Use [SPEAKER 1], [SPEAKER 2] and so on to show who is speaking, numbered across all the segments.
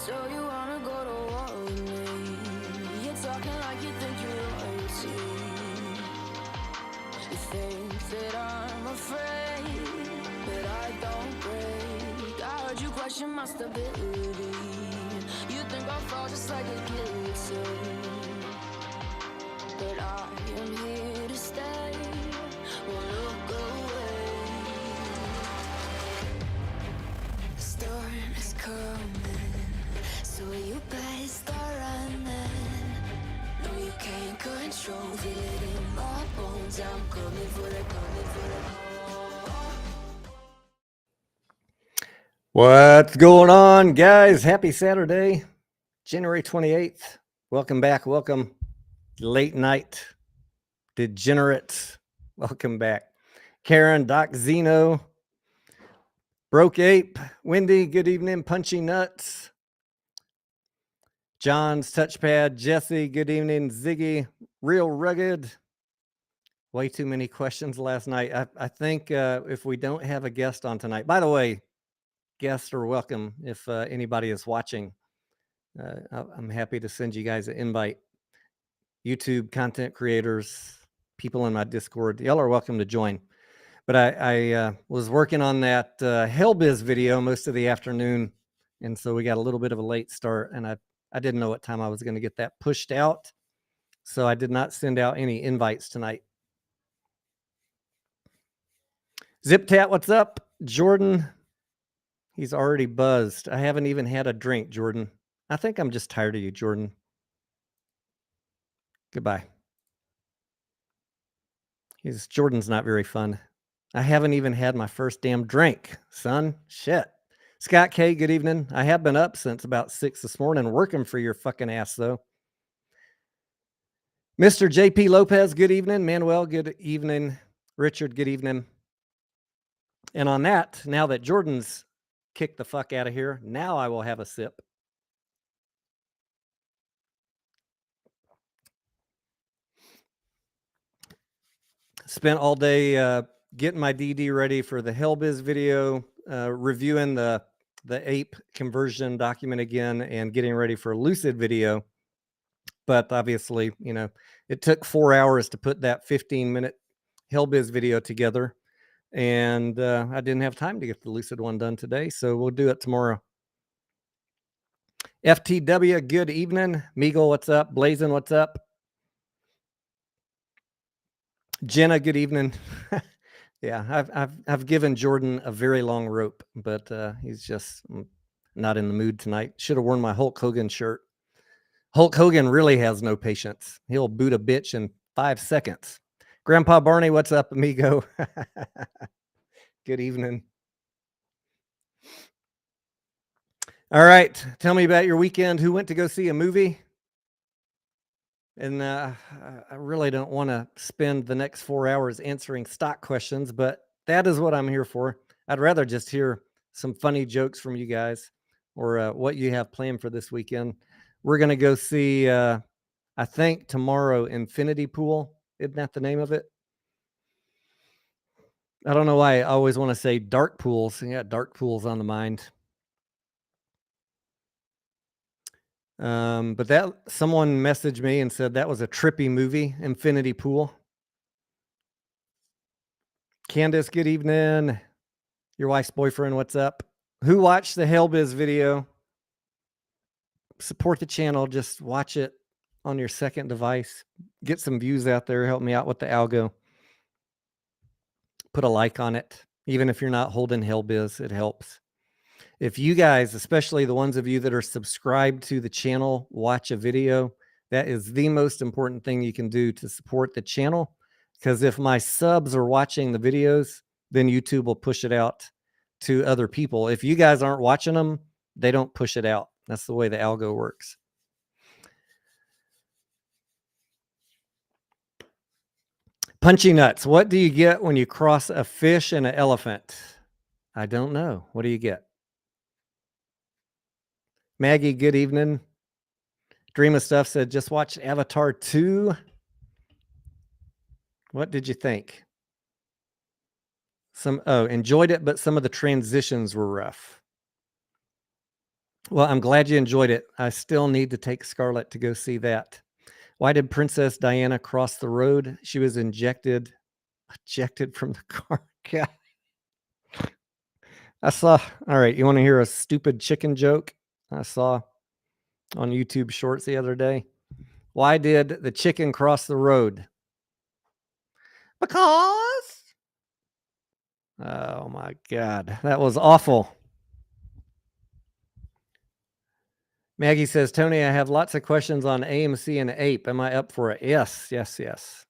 [SPEAKER 1] So you wanna go to war with me? You're talking like you think you're royalty. You think that I'm afraid, but I don't break. I heard you question my stability. You think I'll fall just like a guillotine, but I am here to stay. Won't look away. The storm is coming, so you better start running. No, you can't control, feel it in my bones. I'm coming for the, coming for the.
[SPEAKER 2] What's going on, guys? Happy Saturday, January 28th. Welcome back. Welcome, late night degenerates. Welcome back. Karen, Doc Zeno, Broke Ape, Wendy, good evening. Punchy Nuts, John's Touchpad, Jesse, good evening. Ziggy, Real Rugged. Way too many questions last night. I think if we don't have a guest on tonight, by the way, guests are welcome if anybody is watching. I'm happy to send you guys an invite. YouTube content creators, people in my Discord, y'all are welcome to join. But I was working on that Hellbiz video most of the afternoon, and so we got a little bit of a late start, and I didn't know what time I was going to get that pushed out, so I did not send out any invites tonight. Zip Tat, what's up? Jordan, he's already buzzed. I haven't even had a drink, Jordan. I think I'm just tired of you, Jordan. Goodbye. Jordan's not very fun. I haven't even had my first damn drink, son. Shit. Scott K, good evening. I have been up since about 6 this morning working for your fucking ass, though. Mr. JP Lopez, good evening. Manuel, good evening. Richard, good evening. And on that, now that Jordan's kicked the fuck out of here, now I will have a sip. Spent all day getting my DD ready for the Hellbiz video, reviewing the ape conversion document again, and getting ready for a Lucid video. But obviously, you know, it took 4 hours to put that 15-minute Hellbiz video together, and I didn't have time to get the Lucid one done today, so we'll do it tomorrow. FTW, good evening. Meagle, what's up? Blazin, what's up? Jenna, good evening. Yeah, I've given Jordan a very long rope, but he's just not in the mood tonight. Should have worn my Hulk Hogan shirt. Hulk Hogan really has no patience. He'll boot a bitch in 5 seconds. Grandpa Barney, what's up, amigo? Good evening. All right, tell me about your weekend. Who went to go see a movie? And I really don't want to spend the next 4 hours answering stock questions, but that is what I'm here for. I'd rather just hear some funny jokes from you guys, or what you have planned for this weekend. We're going to go see, I think tomorrow, Infinity Pool. Isn't that the name of it? I don't know why I always want to say dark pools. Yeah, dark pools on the mind. But that someone messaged me and said that was a trippy movie, Infinity Pool. Candace, good evening. Your wife's boyfriend, what's up? Who watched the Hellbiz video? Support the channel. Just watch it on your second device. Get some views out there. Help me out with the algo. Put a like on it. Even if you're not holding Hellbiz, it helps. If you guys, especially the ones of you that are subscribed to the channel, watch a video, that is the most important thing you can do to support the channel. Because if my subs are watching the videos, then YouTube will push it out to other people. If you guys aren't watching them, they don't push it out. That's the way the algo works. Punchy Nuts, what do you get when you cross a fish and an elephant? I don't know. What do you get? Maggie, good evening. Dream of Stuff said, just watched Avatar 2. What did you think? Enjoyed it, but some of the transitions were rough. Well, I'm glad you enjoyed it. I still need to take Scarlett to go see that. Why did Princess Diana cross the road? She was ejected from the car. Yeah. I saw. All right, you want to hear a stupid chicken joke I saw on YouTube Shorts the other day? Why did the chicken cross the road? Because. Oh my God, that was awful. Maggie says, Tony, I have lots of questions on AMC and APE. Am I up for it? Yes, yes, yes.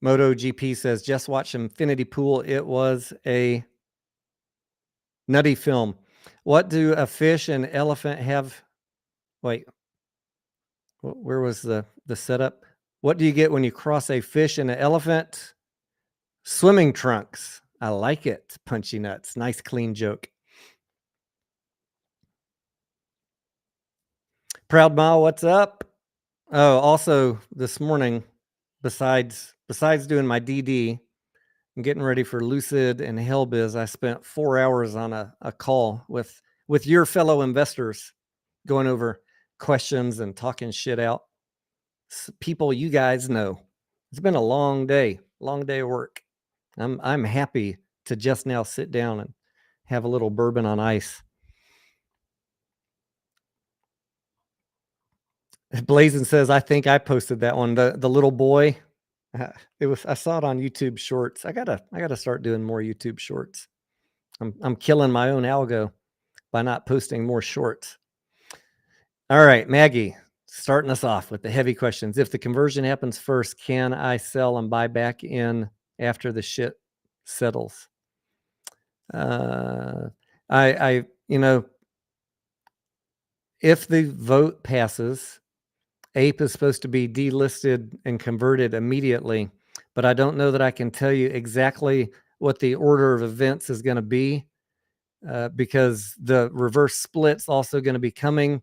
[SPEAKER 2] MotoGP says, just watch Infinity Pool. It was a nutty film. What do a fish and elephant have? Wait, where was the setup? What do you get when you cross a fish and an elephant? Swimming trunks. I like it. Punchy nuts. Nice, clean joke. Proud Ma, what's up? Oh, also this morning, besides doing my DD and getting ready for Lucid and Hellbiz, I spent 4 hours on a call with your fellow investors, going over questions and talking shit out. People you guys know. It's been a long day of work. I'm happy to just now sit down and have a little bourbon on ice. Blazin says, I think I posted that one. The little boy. I saw it on YouTube Shorts. I gotta start doing more YouTube Shorts. I'm killing my own algo by not posting more shorts. All right, Maggie, starting us off with the heavy questions. If the conversion happens first, can I sell and buy back in after the shit settles? I if the vote passes, APE is supposed to be delisted and converted immediately, but I don't know that I can tell you exactly what the order of events is going to be, because the reverse split's also going to be coming.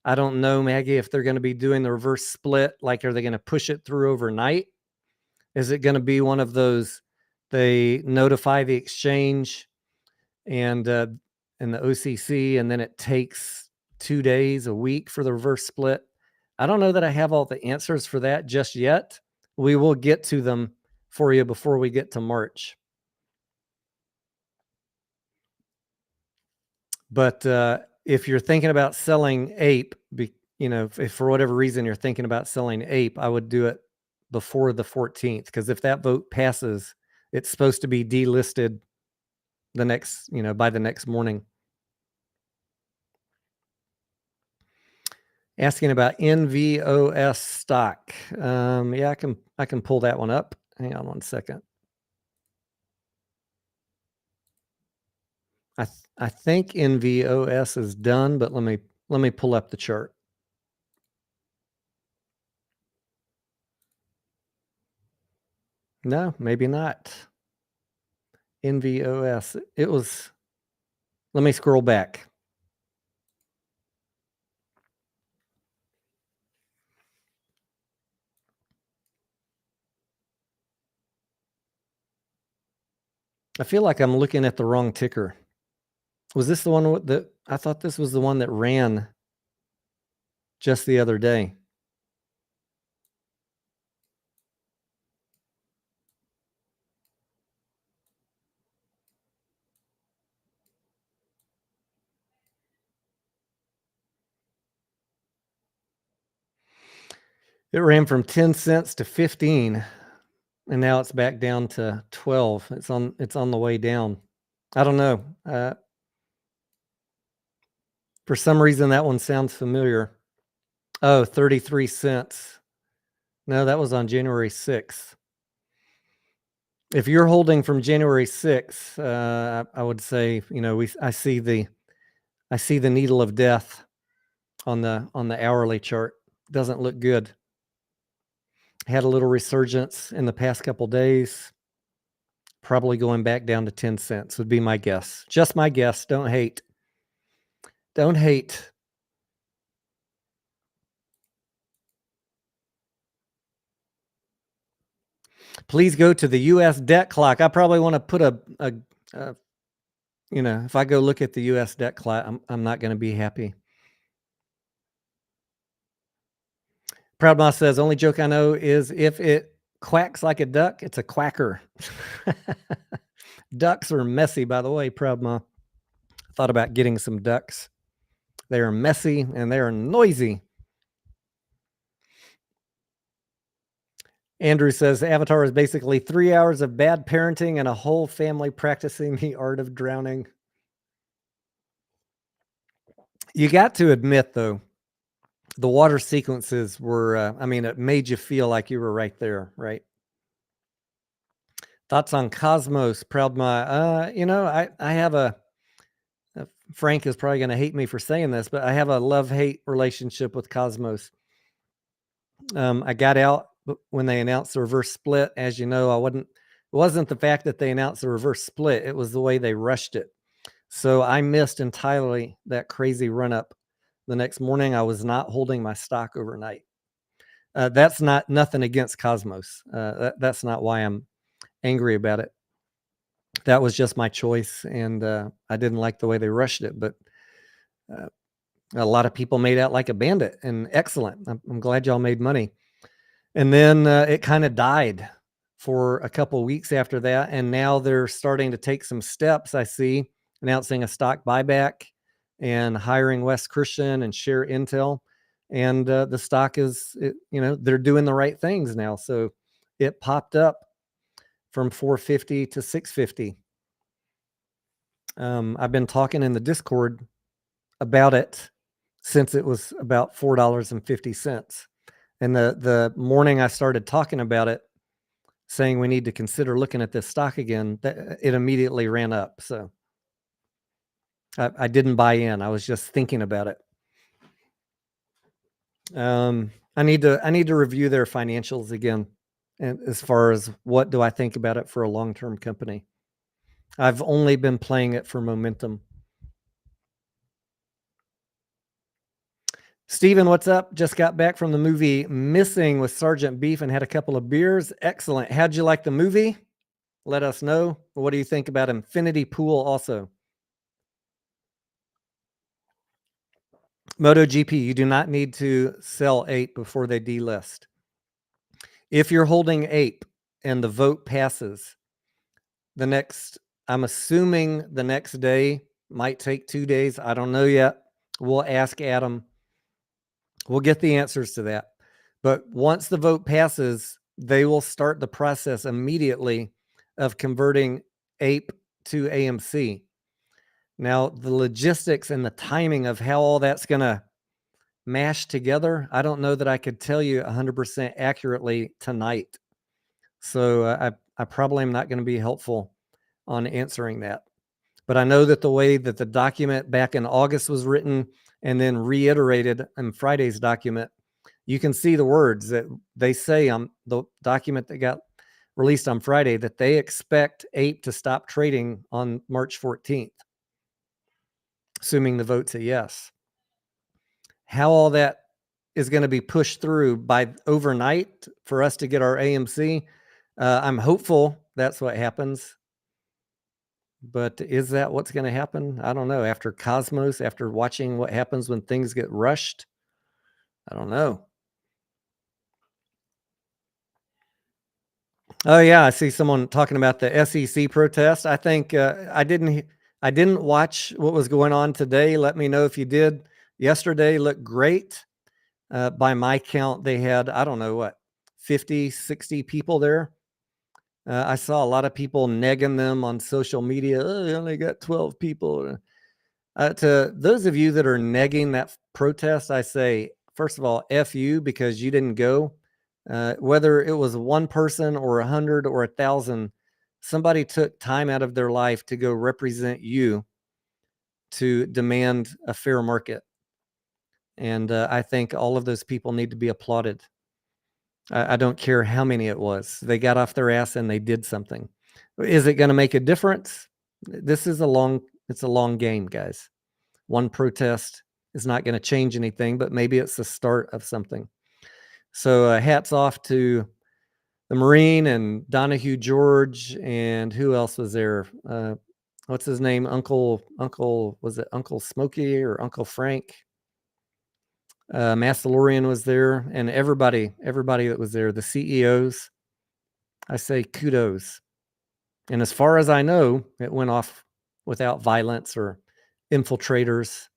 [SPEAKER 2] I don't know, Maggie, if they're going to be doing the reverse split. Like, are they going to push it through overnight? Is it going to be one of those, they notify the exchange and the OCC, and then it takes 2 days, a week for the reverse split? I don't know that I have all the answers for that just yet. We will get to them for you before we get to March. But if you're thinking about selling APE, if for whatever reason you're thinking about selling APE, I would do it before the 14th, because if that vote passes, it's supposed to be delisted by the next morning. Asking about NVOS stock. Yeah, I can pull that one up. Hang on one second. I think NVOS is done, but let me pull up the chart. No, maybe not. NVOS. It was. Let me scroll back. I feel like I'm looking at the wrong ticker. Was this the one that I thought this was the one that ran just the other day? It ran from 10 cents to 15, and now it's back down to 12. It's on the way down. I don't know. For some reason, that one sounds familiar. Oh, 33 cents. No, that was on January 6th. If you're holding from January 6th, I would say, I see the needle of death on the hourly chart. Doesn't look good. Had a little resurgence in the past couple days. Probably going back down to 10 cents would be my guess. Just my guess. Don't hate. Don't hate. Please go to the U.S. debt clock. I probably want to put if I go look at the U.S. debt clock, I'm not going to be happy. Proud Moss says, only joke I know is if it quacks like a duck, it's a quacker. Ducks are messy, by the way, Proud Moss. Thought about getting some ducks. They are messy and they are noisy. Andrew says, Avatar is basically 3 hours of bad parenting and a whole family practicing the art of drowning. You got to admit, though, the water sequences were, it made you feel like you were right there, right? Thoughts on Cosmos, Proud My. I have Frank is probably going to hate me for saying this, but I have a love-hate relationship with Cosmos. I got out when they announced the reverse split. As you know, it wasn't the fact that they announced the reverse split. It was the way they rushed it. So I missed entirely that crazy run up. The next morning, I was not holding my stock overnight. That's nothing against Cosmos. That's not why I'm angry about it. That was just my choice, and I didn't like the way they rushed it. But a lot of people made out like a bandit, and excellent. I'm glad y'all made money. And then it kind of died for a couple of weeks after that, and now they're starting to take some steps. I see announcing a stock buyback and hiring Wes Christian and share Intel, and the stock they're doing the right things now. So it popped up from 450 to 650. I've been talking in the Discord about it since it was about $4.50. And the morning I started talking about it, saying we need to consider looking at this stock again, it immediately ran up. So I didn't buy in. I was just thinking about it. I need to review their financials again, and as far as what do I think about it for a long-term company. I've only been playing it for momentum. Steven, what's up? Just got back from the movie Missing with Sergeant Beef and had a couple of beers. Excellent. How'd you like the movie? Let us know. What do you think about Infinity Pool also? MotoGP, you do not need to sell ape before they delist. If you're holding ape and the vote passes, I'm assuming the next day, might take 2 days. I don't know yet. We'll ask Adam. We'll get the answers to that. But once the vote passes, they will start the process immediately of converting ape to AMC. Now, the logistics and the timing of how all that's going to mash together, I don't know that I could tell you 100% accurately tonight. So I probably am not going to be helpful on answering that. But I know that the way that the document back in August was written and then reiterated in Friday's document, you can see the words that they say on the document that got released on Friday, that they expect ape to stop trading on March 14th, assuming the vote's a yes. How all that is going to be pushed through by overnight for us to get our AMC, I'm hopeful that's what happens. But is that what's going to happen? I don't know. After Cosmos, after watching what happens when things get rushed, I don't know. Oh yeah, I see someone talking about the SEC protest. I think I didn't watch what was going on today. Let me know if you did. Yesterday looked great. By my count, they had, I don't know what, 50, 60 people there. I saw a lot of people negging them on social media. Oh, they only got 12 people. To those of you that are negging that protest, I say, first of all, F you, because you didn't go. Whether it was one person or 100 or 1,000, somebody took time out of their life to go represent you to demand a fair market. And I think all of those people need to be applauded. I don't care how many it was. They got off their ass and they did something. Is it going to make a difference? It's a long game, guys. One protest is not going to change anything, but maybe it's the start of something. So hats off to the Marine and Donahue George, and who else was there? What's his name? Uncle, was it Uncle Smokey or Uncle Frank? Massalorian was there, and everybody that was there, the CEOs, I say kudos. And as far as I know, it went off without violence or infiltrators.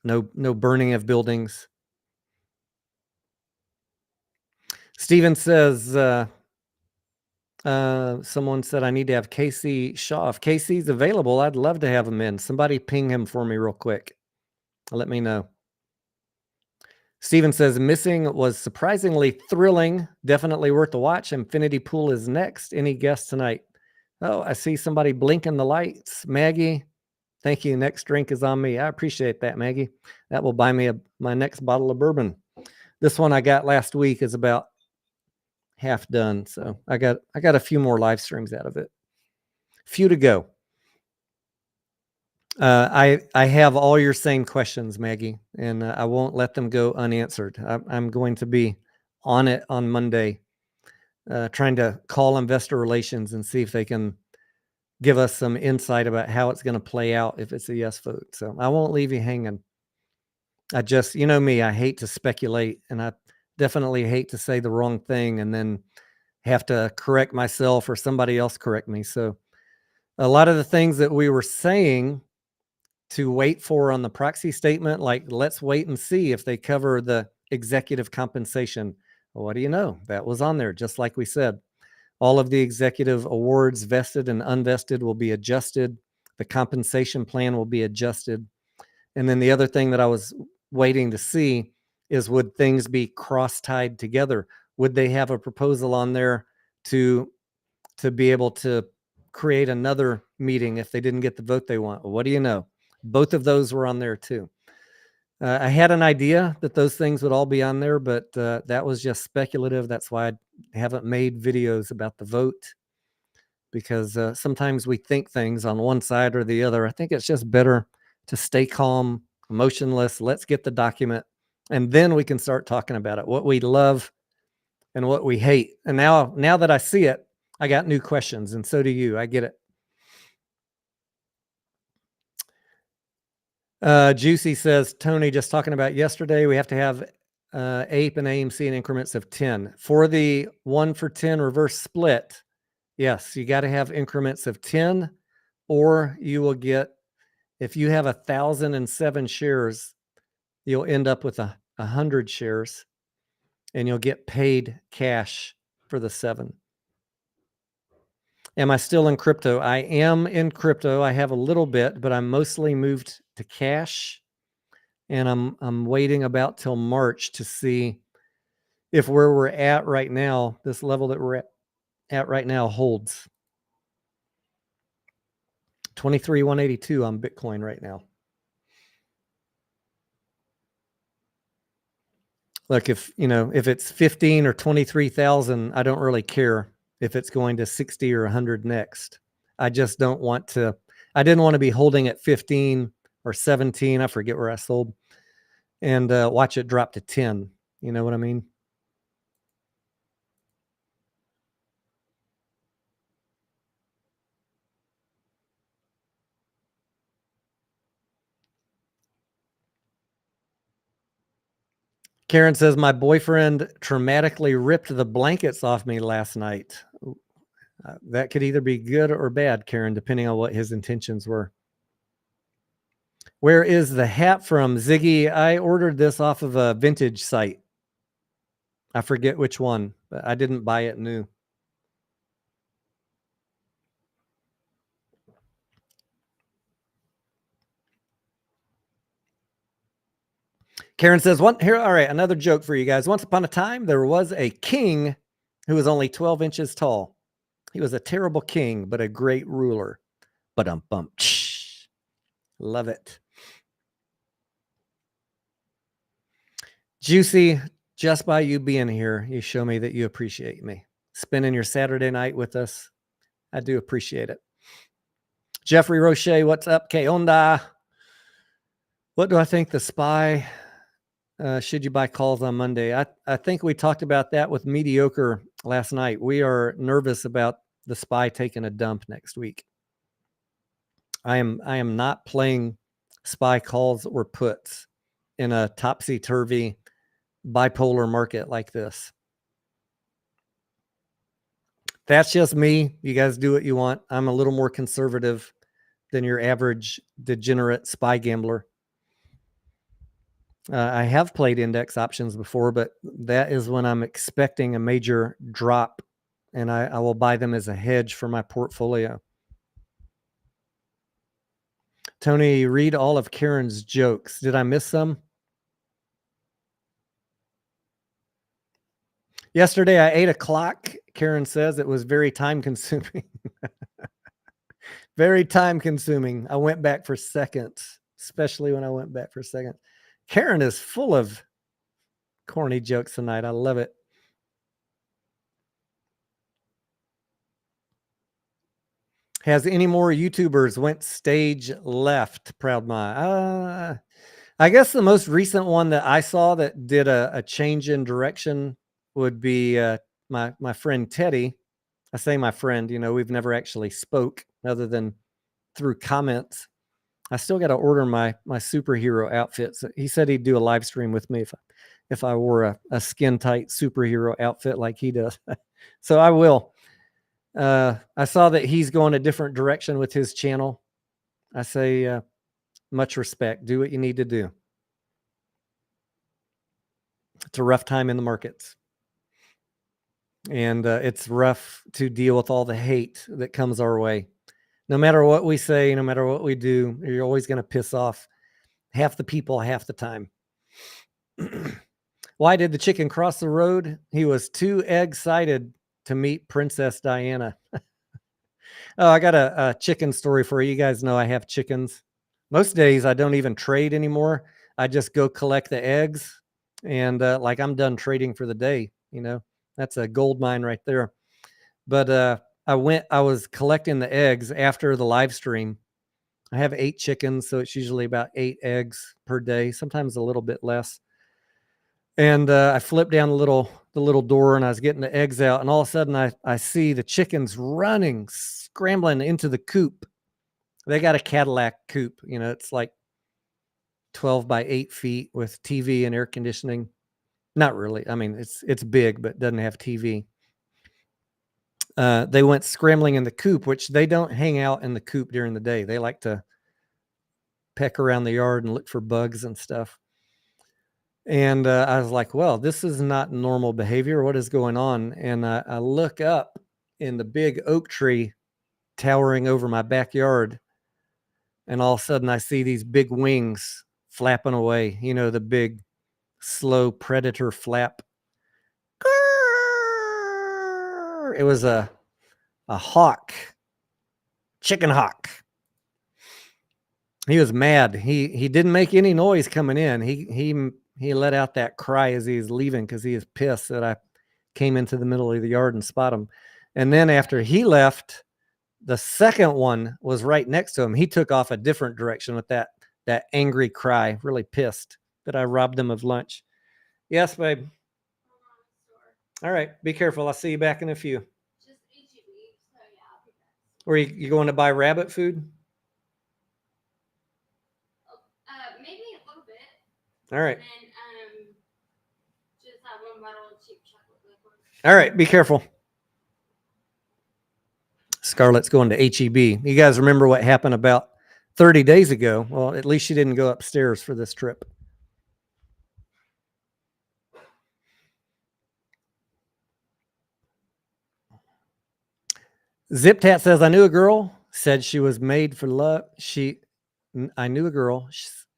[SPEAKER 2] No burning of buildings. Steven says, someone said I need to have Casey Shaw. If Casey's available, I'd love to have him in. Somebody ping him for me real quick. Let me know. Steven says, missing was surprisingly thrilling. Definitely worth the watch. Infinity Pool is next. Any guests tonight? Oh, I see somebody blinking the lights. Maggie, thank you. Next drink is on me. I appreciate that, Maggie. That will buy me my next bottle of bourbon. This one I got last week is about half done. So I got a few more live streams out of it. Few to go. I have all your same questions, Maggie, and I won't let them go unanswered. I'm going to be on it on Monday, trying to call investor relations and see if they can give us some insight about how it's going to play out if it's a yes vote. So I won't leave you hanging. I just, you know me, I hate to speculate, and I definitely hate to say the wrong thing and then have to correct myself or somebody else correct me. So a lot of the things that we were saying to wait for on the proxy statement, like let's wait and see if they cover the executive compensation. Well, what do you know? That was on there, just like we said. All of the executive awards, vested and unvested, will be adjusted. The compensation plan will be adjusted. And then the other thing that I was waiting to see is, would things be cross-tied together? Would they have a proposal on there to be able to create another meeting if they didn't get the vote they want? Well, what do you know? Both of those were on there too. I had an idea that those things would all be on there, but that was just speculative. That's why I haven't made videos about the vote, because sometimes we think things on one side or the other. I think it's just better to stay calm, emotionless. Let's get the document, and then we can start talking about it, what we love and what we hate. And now that I see it, I got new questions, and so do you. I get it. Juicy says, Tony, just talking about yesterday, we have to have APE and AMC in increments of 10. For the 1-for-10 reverse split, yes, you got to have increments of 10, or you will get, if you have 1,007 shares, you'll end up with 100 shares, and you'll get paid cash for the 7. Am I still in crypto? I am in crypto. I have a little bit, but I'm mostly moved to cash. And I'm waiting about till March to see if where we're at right now, this level that we're at right now, holds. 23,182 on Bitcoin right now. Look, if it's 15 or 23,000, I don't really care if it's going to 60 or 100 next. I just don't want to. I didn't want to be holding at 15 or 17. I forget where I sold, and watch it drop to 10. You know what I mean? Karen says, my boyfriend traumatically ripped the blankets off me last night. That could either be good or bad, Karen, depending on what his intentions were. Where is the hat from, Ziggy? I ordered this off of a vintage site. I forget which one, but I didn't buy it new. Karen says, all right, another joke for you guys. Once upon a time, there was a king who was only 12 inches tall. He was a terrible king, but a great ruler. Ba-dum-bum. Love it. Juicy, just by you being here, you show me that you appreciate me. Spending your Saturday night with us, I do appreciate it. Jeffrey Roche, what's up? Que onda? What do I think the SPY Should you buy calls on Monday? I think we talked about that with mediocre last night. We are nervous about the SPY taking a dump next week. I am not playing SPY calls or puts in a topsy-turvy bipolar market like this. That's just me. You guys do what you want. I'm a little more conservative than your average degenerate SPY gambler. I have played index options before, but that is when I'm expecting a major drop, and I will buy them as a hedge for my portfolio. Tony, read all of Karen's jokes. Did I miss some? Yesterday at 8 o'clock, Karen says it was very time consuming. Very time consuming. I went back for seconds, especially when I went back for seconds. Karen is full of corny jokes tonight. I love it. Has any more YouTubers went stage left, Proud Ma? I guess the most recent one that I saw that did a change in direction would be my friend Teddy. I say my friend, we've never actually spoke other than through comments. I still got to order my superhero outfits. He said he'd do a live stream with me if I wore a skin tight superhero outfit like he does. So I will. I saw that he's going a different direction with his channel. I say much respect. Do what you need to do. It's a rough time in the markets. And it's rough to deal with all the hate that comes our way. No matter what we say, no matter what we do, you're always going to piss off half the people half the time. Why did the chicken cross the road? He was too excited to meet Princess Diana. Oh, I got a chicken story for you. You guys know I have chickens. Most days I don't even trade anymore. I just go collect the eggs, and like I'm done trading for the day. That's a gold mine right there. But I was collecting the eggs after the live stream. I have 8 chickens, so it's usually about 8 eggs per day, sometimes a little bit less. And I flipped down the little door, and I was getting the eggs out, and all of a sudden I see the chickens running, scrambling into the coop. They got a Cadillac coop, it's like 12 by 8 feet with TV and air conditioning. Not really. I mean, it's big, but doesn't have TV. They went scrambling in the coop, which they don't hang out in the coop during the day. They like to peck around the yard and look for bugs and stuff. And I was like, well, this is not normal behavior. What is going on? And I look up in the big oak tree towering over my backyard. And all of a sudden I see these big wings flapping away, the big slow predator flap. It was a hawk, chicken hawk. He was mad. He didn't make any noise coming in. He let out that cry as he was leaving because he was pissed that I came into the middle of the yard and spot him. And then after he left, the second one was right next to him. He took off a different direction with that angry cry, really pissed that I robbed him of lunch. Yes, babe. All right, be careful. I'll see you back in a few. Just HEB, so yeah, I'll be back. Or you going to buy rabbit food?
[SPEAKER 1] Maybe a little bit.
[SPEAKER 2] All right.
[SPEAKER 1] And then just have one bottle of cheap chocolate liquor.
[SPEAKER 2] All right, be careful. Scarlett's going to HEB. You guys remember what happened about 30 days ago? Well, at least she didn't go upstairs for this trip. Zip Tat says, I knew a girl, said she was made for love. I knew a girl,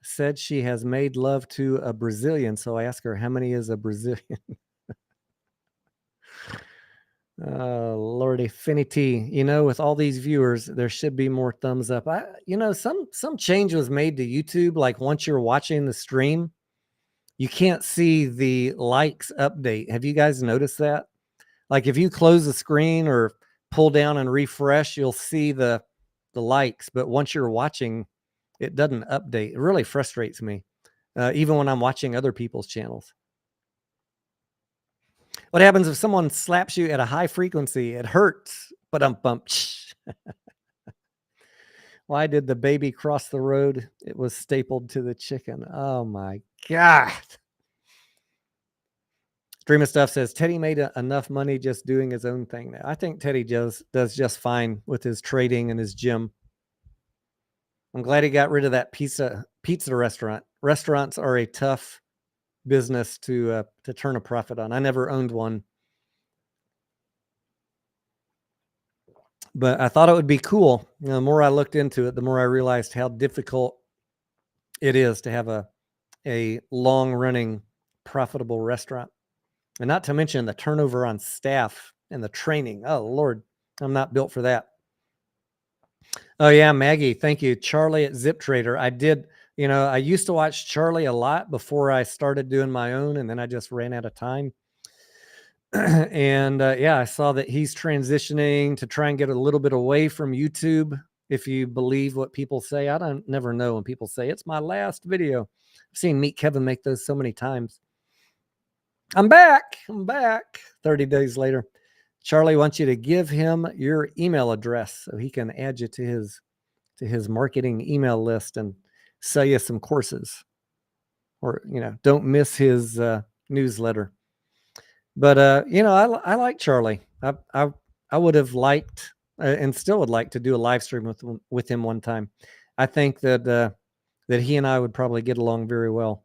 [SPEAKER 2] said she has made love to a Brazilian. So I asked her, how many is a Brazilian? Lordy Finity, with all these viewers, there should be more thumbs up. Some change was made to YouTube. Like once you're watching the stream, you can't see the likes update. Have you guys noticed that? Like if you close the screen or pull down and refresh, you'll see the likes. But once you're watching, it doesn't update. It really frustrates me. even when I'm watching other people's channels. What happens if someone slaps you at a high frequency? It hurts, but bump. Why did the baby cross the road? It was stapled to the chicken. Oh my God. Stream of Stuff says Teddy made enough money just doing his own thing now. I think Teddy does just fine with his trading and his gym. I'm glad he got rid of that pizza restaurant. Restaurants are a tough business to turn a profit on. I never owned one, but I thought it would be cool. The more I looked into it, the more I realized how difficult it is to have a long running profitable restaurant. And not to mention the turnover on staff and the training. Oh, Lord, I'm not built for that. Oh, yeah, Maggie, thank you. Charlie at Zip Trader. I used to watch Charlie a lot before I started doing my own, and then I just ran out of time. And I saw that he's transitioning to try and get a little bit away from YouTube. If you believe what people say, I don't never know when people say it's my last video. I've seen Meet Kevin make those so many times. I'm back. 30 days later. Charlie wants you to give him your email address so he can add you to his marketing email list and sell you some courses, or don't miss his newsletter. But I like Charlie. I would have liked and still would like to do a live stream with him one time. I think that he and I would probably get along very well.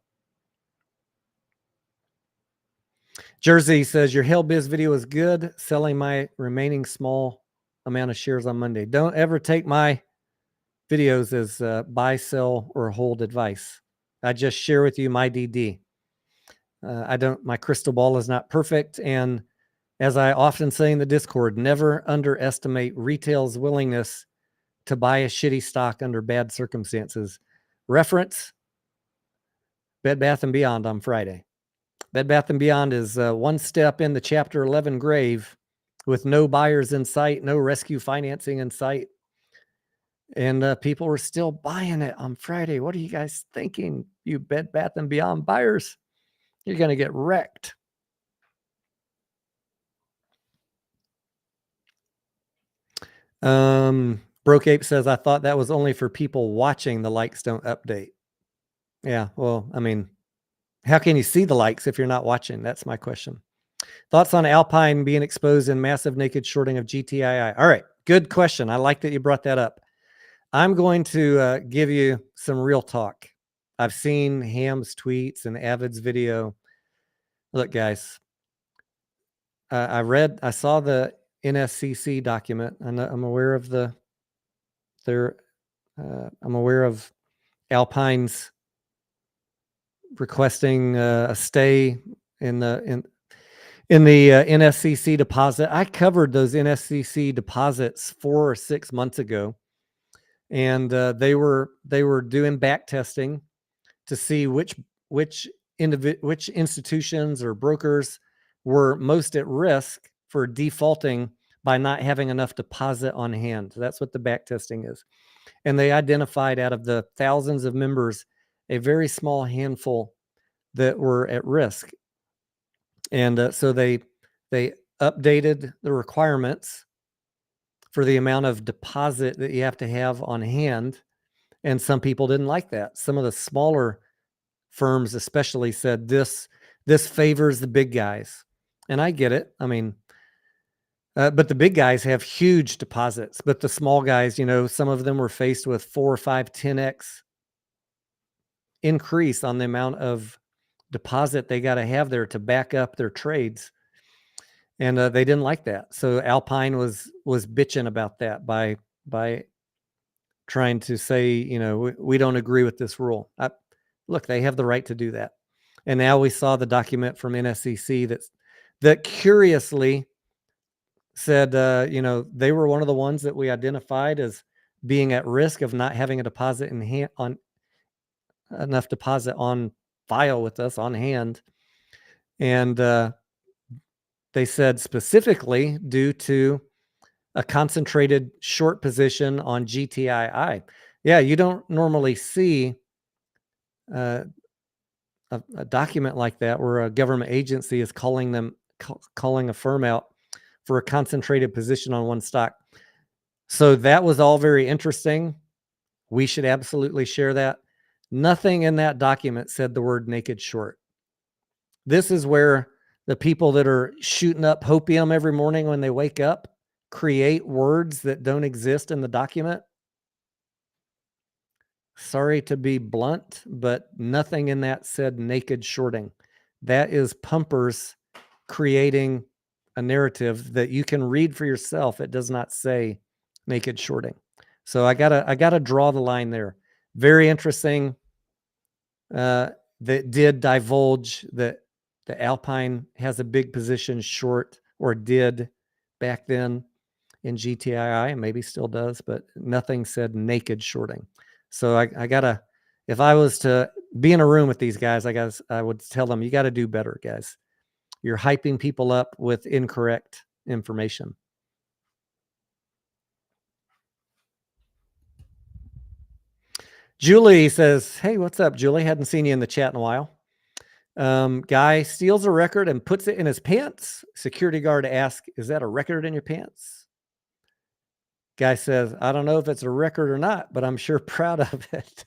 [SPEAKER 2] Jersey says your Hell Biz video is good. Selling my remaining small amount of shares on Monday. Don't ever take my videos as buy, sell, or hold advice. I just share with you my DD. My crystal ball is not perfect. And as I often say in the Discord, never underestimate retail's willingness to buy a shitty stock under bad circumstances. Reference Bed Bath & Beyond on Friday. Bed Bath & Beyond is one step in the Chapter 11 grave with no buyers in sight, no rescue financing in sight. And people were still buying it on Friday. What are you guys thinking, you Bed Bath & Beyond buyers? You're going to get wrecked. Broke Ape says, I thought that was only for people watching. The likes don't update. Yeah, well, I mean, how can you see the likes if you're not watching? That's my question. Thoughts on Alpine being exposed in massive naked shorting of GTII? All right, good question. I like that you brought that up. I'm going to give you some real talk. I've seen Ham's tweets and Avid's video. Look, guys, I saw the NSCC document, and I'm aware of I'm aware of Alpine's requesting a stay in the NSCC deposit. I covered those NSCC deposits 4 or 6 months ago, and they were doing back testing to see which institutions or brokers were most at risk for defaulting by not having enough deposit on hand. That's what the back testing is. And they identified out of the thousands of members, a very small handful that were at risk. And so they updated the requirements for the amount of deposit that you have to have on hand. And some people didn't like that. Some of the smaller firms especially said this favors the big guys. And I get it. I mean, but the big guys have huge deposits, but the small guys, some of them were faced with 4 or 5, 10x increase on the amount of deposit they got to have there to back up their trades. And they didn't like that. So Alpine was bitching about that by trying to say, we don't agree with this rule. Look, they have the right to do that. And now we saw the document from NSCC that curiously said, they were one of the ones that we identified as being at risk of not having a deposit in hand, on enough deposit on file with us on hand. And they said specifically due to a concentrated short position on GTII. Yeah, you don't normally see a document like that where a government agency is calling a firm out for a concentrated position on one stock. So that was all very interesting. We should absolutely share that. Nothing in that document said the word naked short. This is where the people that are shooting up hopium every morning when they wake up create words that don't exist in the document. Sorry to be blunt, but nothing in that said naked shorting. That is pumpers creating a narrative that you can read for yourself. It does not say naked shorting. So I gotta draw the line there. Very interesting. That did divulge that the Alpine has a big position short, or did back then in GTII, and maybe still does, but nothing said naked shorting. So I gotta, if I was to be in a room with these guys, I guess I would tell them, you got to do better, guys. You're hyping people up with incorrect information. Julie says, hey, what's up, Julie? Hadn't seen you in the chat in a while. Guy steals a record and puts it in his pants. Security guard asks, is that a record in your pants? Guy says, I don't know if it's a record or not, but I'm sure proud of it.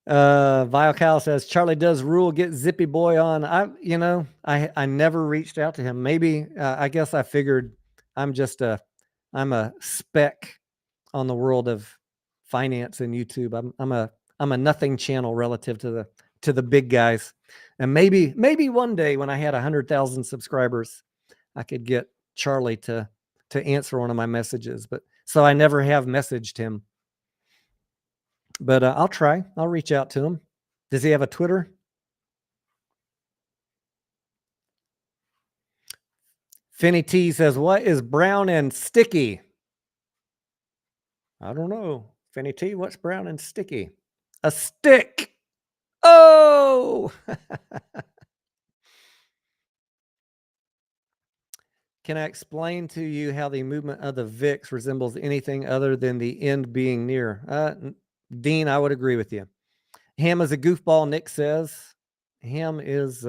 [SPEAKER 2] Vile Cow says, Charlie does rule, get Zippy Boy on. I never reached out to him. Maybe, I guess I figured I'm a speck on the world of finance and YouTube. I'm a nothing channel relative to the big guys. And maybe one day when I had 100,000 subscribers, I could get Charlie to answer one of my messages. But so I never have messaged him. But I'll try. I'll reach out to him. Does he have a Twitter? Finny T says, what is brown and sticky? I don't know. Finny T, what's brown and sticky? A stick. Oh! Can I explain to you how the movement of the VIX resembles anything other than the end being near? Dean, I would agree with you. Ham is a goofball, Nick says. Ham is,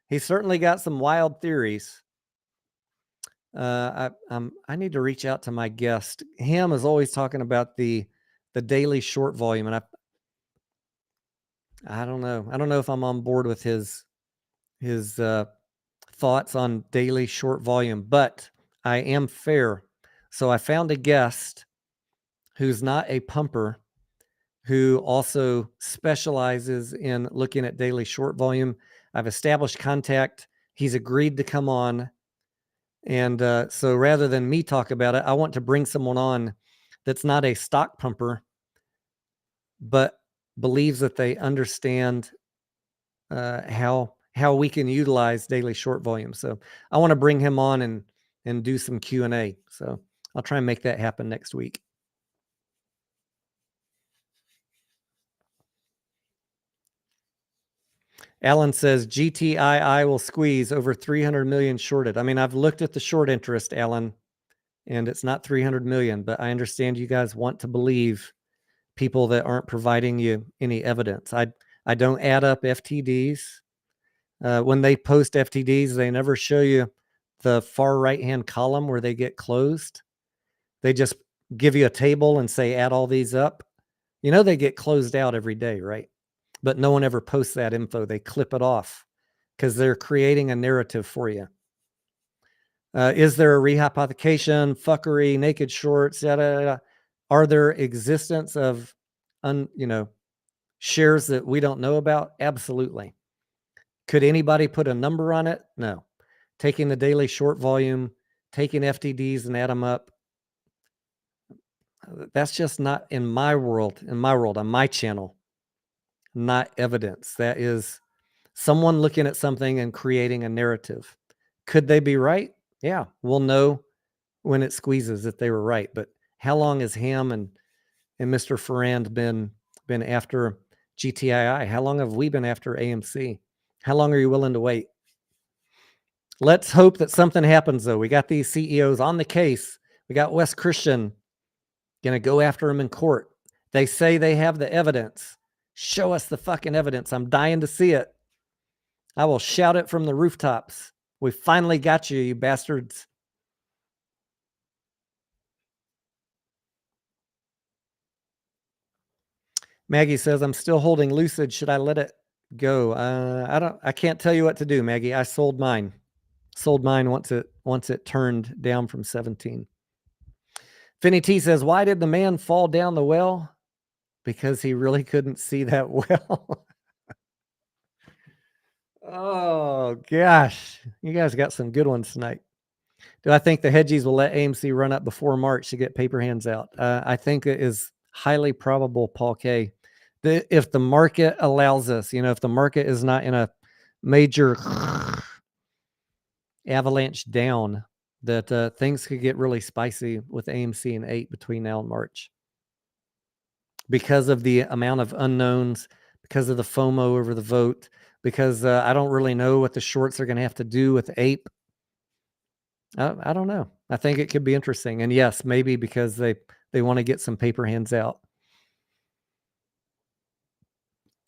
[SPEAKER 2] he's certainly got some wild theories. I need to reach out to my guest. Ham is always talking about the daily short volume, and I don't know. I don't know if I'm on board with his thoughts on daily short volume, but I am fair. So I found a guest who's not a pumper, who also specializes in looking at daily short volume. I've established contact. He's agreed to come on. And so rather than me talk about it, I want to bring someone on that's not a stock pumper, but believes that they understand how we can utilize daily short volume. So I want to bring him on and do some Q&A. So I'll try and make that happen next week. Alan says GTII will squeeze over 300 million shorted. I mean, I've looked at the short interest, Alan, and it's not 300 million, but I understand you guys want to believe people that aren't providing you any evidence. I don't add up FTDs. When they post FTDs, they never show you the far right-hand column where they get closed. They just give you a table and say, add all these up. You know, they get closed out every day, right? But no one ever posts that info. They clip it off because they're creating a narrative for you. Is there a rehypothecation, fuckery, naked shorts, yada? Are there existence of, shares that we don't know about? Absolutely. Could anybody put a number on it? No. Taking the daily short volume, taking FTDs and add them up. That's just not in my world, on my channel, not evidence. That is someone looking at something and creating a narrative. Could they be right? Yeah, we'll know when it squeezes if they were right. But how long has Ham and Mr. Ferrand been after GTII? How long have we been after AMC? How long are you willing to wait? Let's hope that something happens, though. We got these CEOs on the case. We got Wes Christian Gonna go after them in court. They say they have the evidence. Show us the fucking evidence. I'm dying to see it. I will shout it from the rooftops. We finally got you, you bastards. Maggie says, I'm still holding Lucid. Should I let it go? I can't tell you what to do, Maggie. I sold mine. Sold mine once it turned down from 17. Finny T says, why did the man fall down the well? Because he really couldn't see that well. Oh gosh. You guys got some good ones tonight. Do I think the hedgies will let AMC run up before March to get paper hands out? I think it is highly probable, Paul K. If the market allows us, if the market is not in a major avalanche down, that things could get really spicy with AMC and 8 between now and March. Because of the amount of unknowns, because of the FOMO over the vote, because I don't really know what the shorts are going to have to do with APE. I don't know. I think it could be interesting. And yes, maybe because they want to get some paper hands out.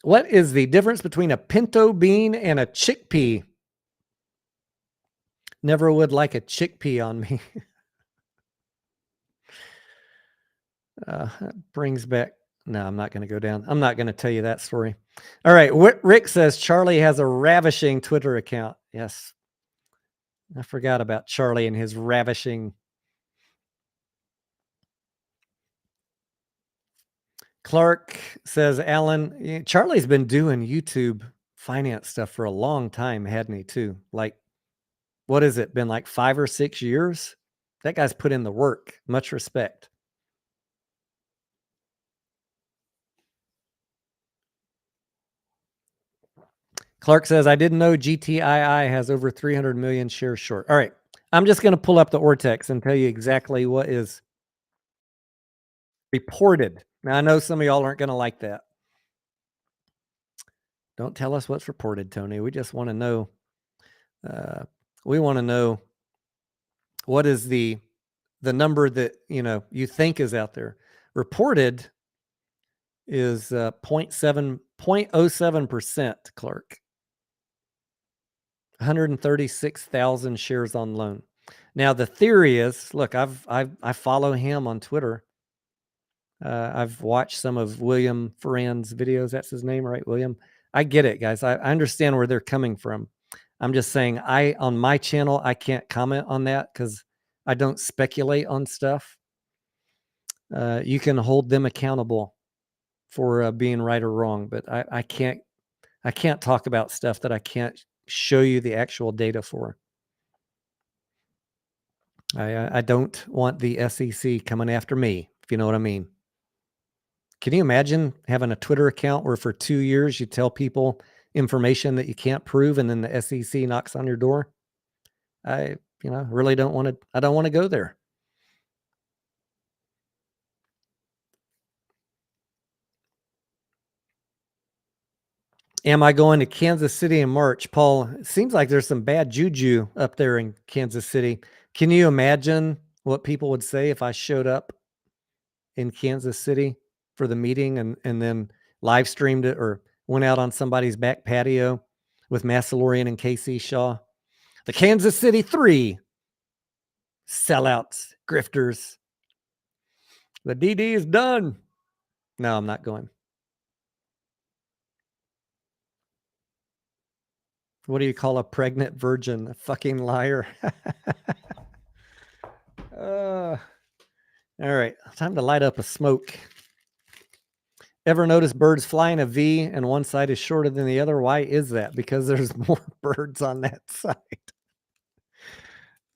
[SPEAKER 2] What is the difference between a pinto bean and a chickpea? Never would like a chickpea on me. Brings back. No, I'm not going to go down. I'm not going to tell you that story. All right. Rick says Charlie has a ravishing Twitter account. Yes. I forgot about Charlie and his ravishing. Clark says, Alan, Charlie's been doing YouTube finance stuff for a long time, hadn't he, too? Like, what has it been, like 5 or 6 years? That guy's put in the work. Much respect. Clark says, I didn't know GTII has over 300 million shares short. All right. I'm just going to pull up the Ortex and tell you exactly what is reported. Now, I know some of y'all aren't going to like that. Don't tell us what's reported, Tony. We just want to know. We want to know what is the number that you think is out there. Reported is 0.07%, Clark. 136,000 shares on loan. Now the theory is, look, I follow him on Twitter. I've watched some of William Ferrand's videos. That's his name, right? William. I get it, guys. I understand where they're coming from. I'm just saying, on my channel, I can't comment on that because I don't speculate on stuff. You can hold them accountable for being right or wrong, but I can't talk about stuff that I can't show you the actual data for. I don't want the SEC coming after me, if you know what I mean. Can you imagine having a Twitter account where for 2 years you tell people information that you can't prove and then the SEC knocks on your door? I really don't want to. I don't want to go there. Am I going to Kansas City in March? Paul, it seems like there's some bad juju up there in Kansas City. Can you imagine what people would say if I showed up in Kansas City for the meeting and then live streamed it or went out on somebody's back patio with Massalorian and KC Shaw? The Kansas City 3 sellouts, grifters. The DD is done. No, I'm not going. What do you call a pregnant virgin? A fucking liar. All right, time to light up a smoke. Ever notice birds flying a V and one side is shorter than the other? Why is that? Because there's more birds on that side.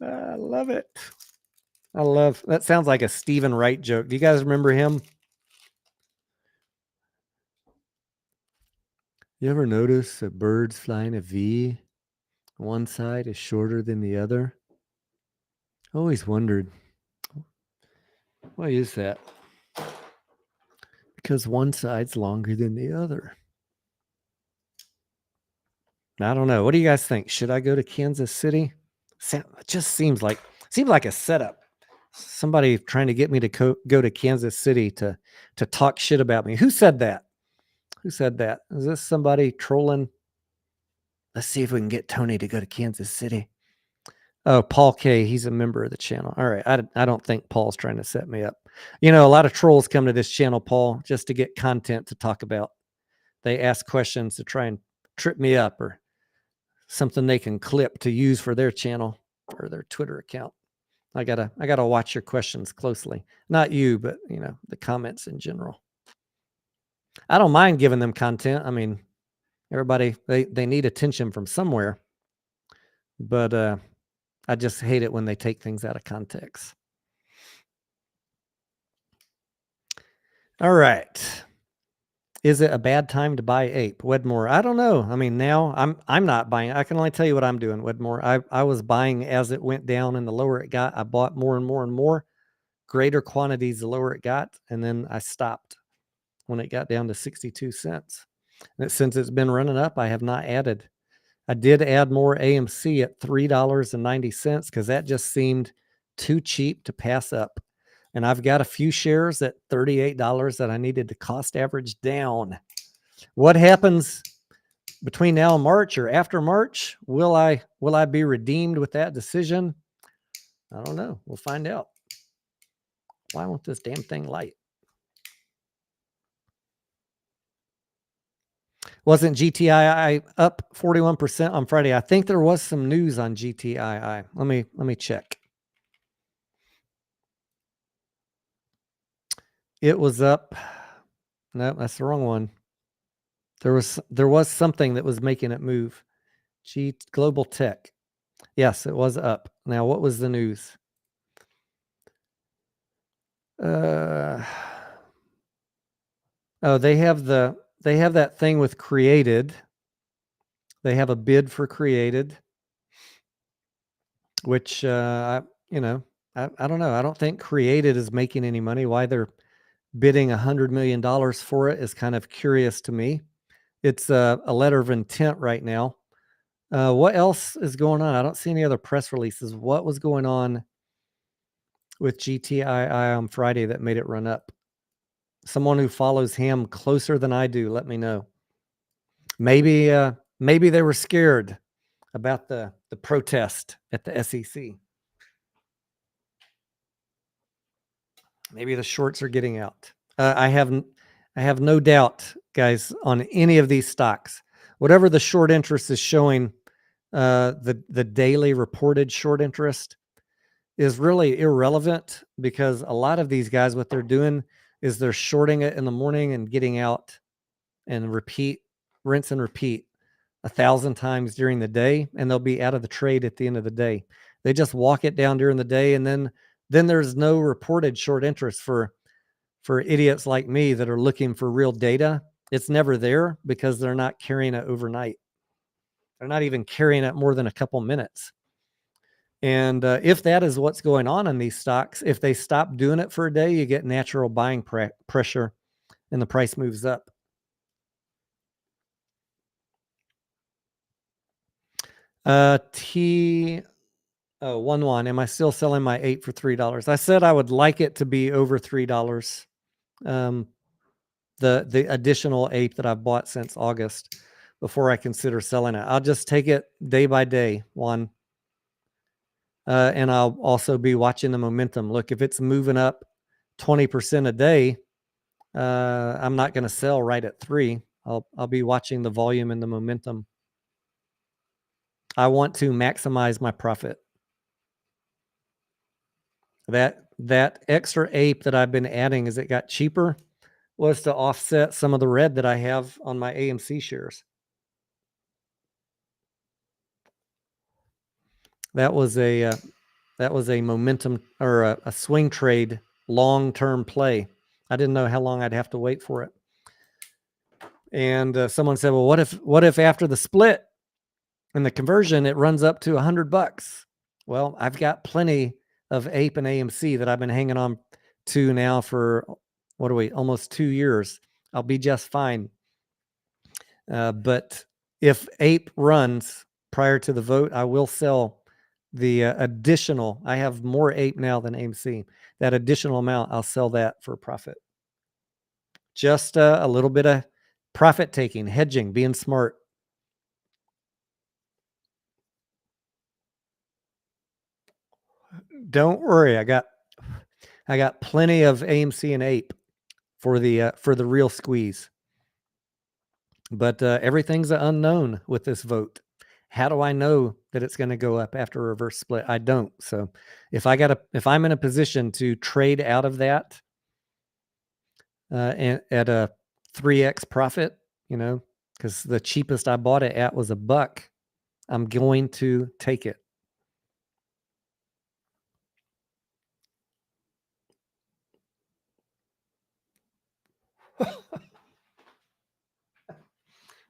[SPEAKER 2] I love it. That sounds like a Stephen Wright joke. Do you guys remember him? You ever notice that birds flying a V? One side is shorter than the other. Always wondered, why is that? Because one side's longer than the other. I don't know. What do you guys think? Should I go to Kansas City? It just seems like a setup. Somebody trying to get me to go to Kansas City to talk shit about me. Who said that? Who said that? Is this somebody trolling? Let's see if we can get Tony to go to Kansas City. Oh, Paul K. He's a member of the channel. All right. I don't think Paul's trying to set me up. You know, a lot of trolls come to this channel, Paul, just to get content to talk about. They ask questions to try and trip me up or something they can clip to use for their channel or their Twitter account. I gotta watch your questions closely. Not you, but you know, the comments in general. I don't mind giving them content. I mean, everybody they need attention from somewhere. But I just hate it when they take things out of context. All right. Is it a bad time to buy ape? Wedmore, I don't know. I mean, now I'm not buying. I can only tell you what I'm doing, Wedmore. I was buying as it went down, and the lower it got, I bought more and more and more. Greater quantities the lower it got, and then I stopped when it got down to 62 cents. And since it's been running up, I have not added. I did add more AMC at $3.90 because that just seemed too cheap to pass up. And I've got a few shares at $38 that I needed to cost average down. What happens between now and March or after March? Will I be redeemed with that decision? I don't know. We'll find out. Why won't this damn thing light? Wasn't GTII up 41% on Friday? I think there was some news on GTII. Let me check. It was up. No, that's the wrong one. There was something that was making it move. Global Tech. Yes, it was up. Now, what was the news? Oh, they have that thing with Created. They have a bid for Created, which I don't know. I don't think Created is making any money. Why they're bidding $100 million for it is kind of curious to me. It's a letter of intent right now. What else is going on? I don't see any other press releases. What was going on with GTII on Friday that made it run up? Someone who follows him closer than I do, let me know. Maybe they were scared about the protest at the SEC. Maybe the shorts are getting out. I have no doubt, guys, on any of these stocks. Whatever the short interest is showing, the daily reported short interest is really irrelevant because a lot of these guys, what they're doing is they're shorting it in the morning and getting out and rinse and repeat 1,000 times during the day, and they'll be out of the trade at the end of the day. They just walk it down during the day, and then there's no reported short interest for idiots like me that are looking for real data. It's never there because they're not carrying it overnight. They're not even carrying it more than a couple minutes. And if that is what's going on in these stocks, if they stop doing it for a day, you get natural buying pressure and the price moves up. One. Am I still selling my 8 for $3? I said I would like it to be over $3. The additional 8 that I've bought since August before I consider selling it. I'll just take it day by day, one. And I'll also be watching the momentum. Look, if it's moving up 20% a day, I'm not going to sell right at 3. I'll be watching the volume and the momentum. I want to maximize my profit. That extra ape that I've been adding as it got cheaper was to offset some of the red that I have on my AMC shares. That was a momentum or a swing trade, long-term play. I didn't know how long I'd have to wait for it. And someone said, well, what if after the split and the conversion, it runs up to $100? Well, I've got plenty of ape and AMC that I've been hanging on to now for, almost 2 years. I'll be just fine. But if ape runs prior to the vote, I will sell the additional, I have more ape now than AMC. That additional amount, I'll sell that for profit. Just a little bit of profit taking, hedging, being smart. Don't worry, I got plenty of AMC and ape for the real squeeze. But everything's an unknown with this vote. How do I know that it's going to go up after a reverse split? I don't. So if I'm in a position to trade out of that and at a 3x profit, because the cheapest I bought it at was $1, I'm going to take it.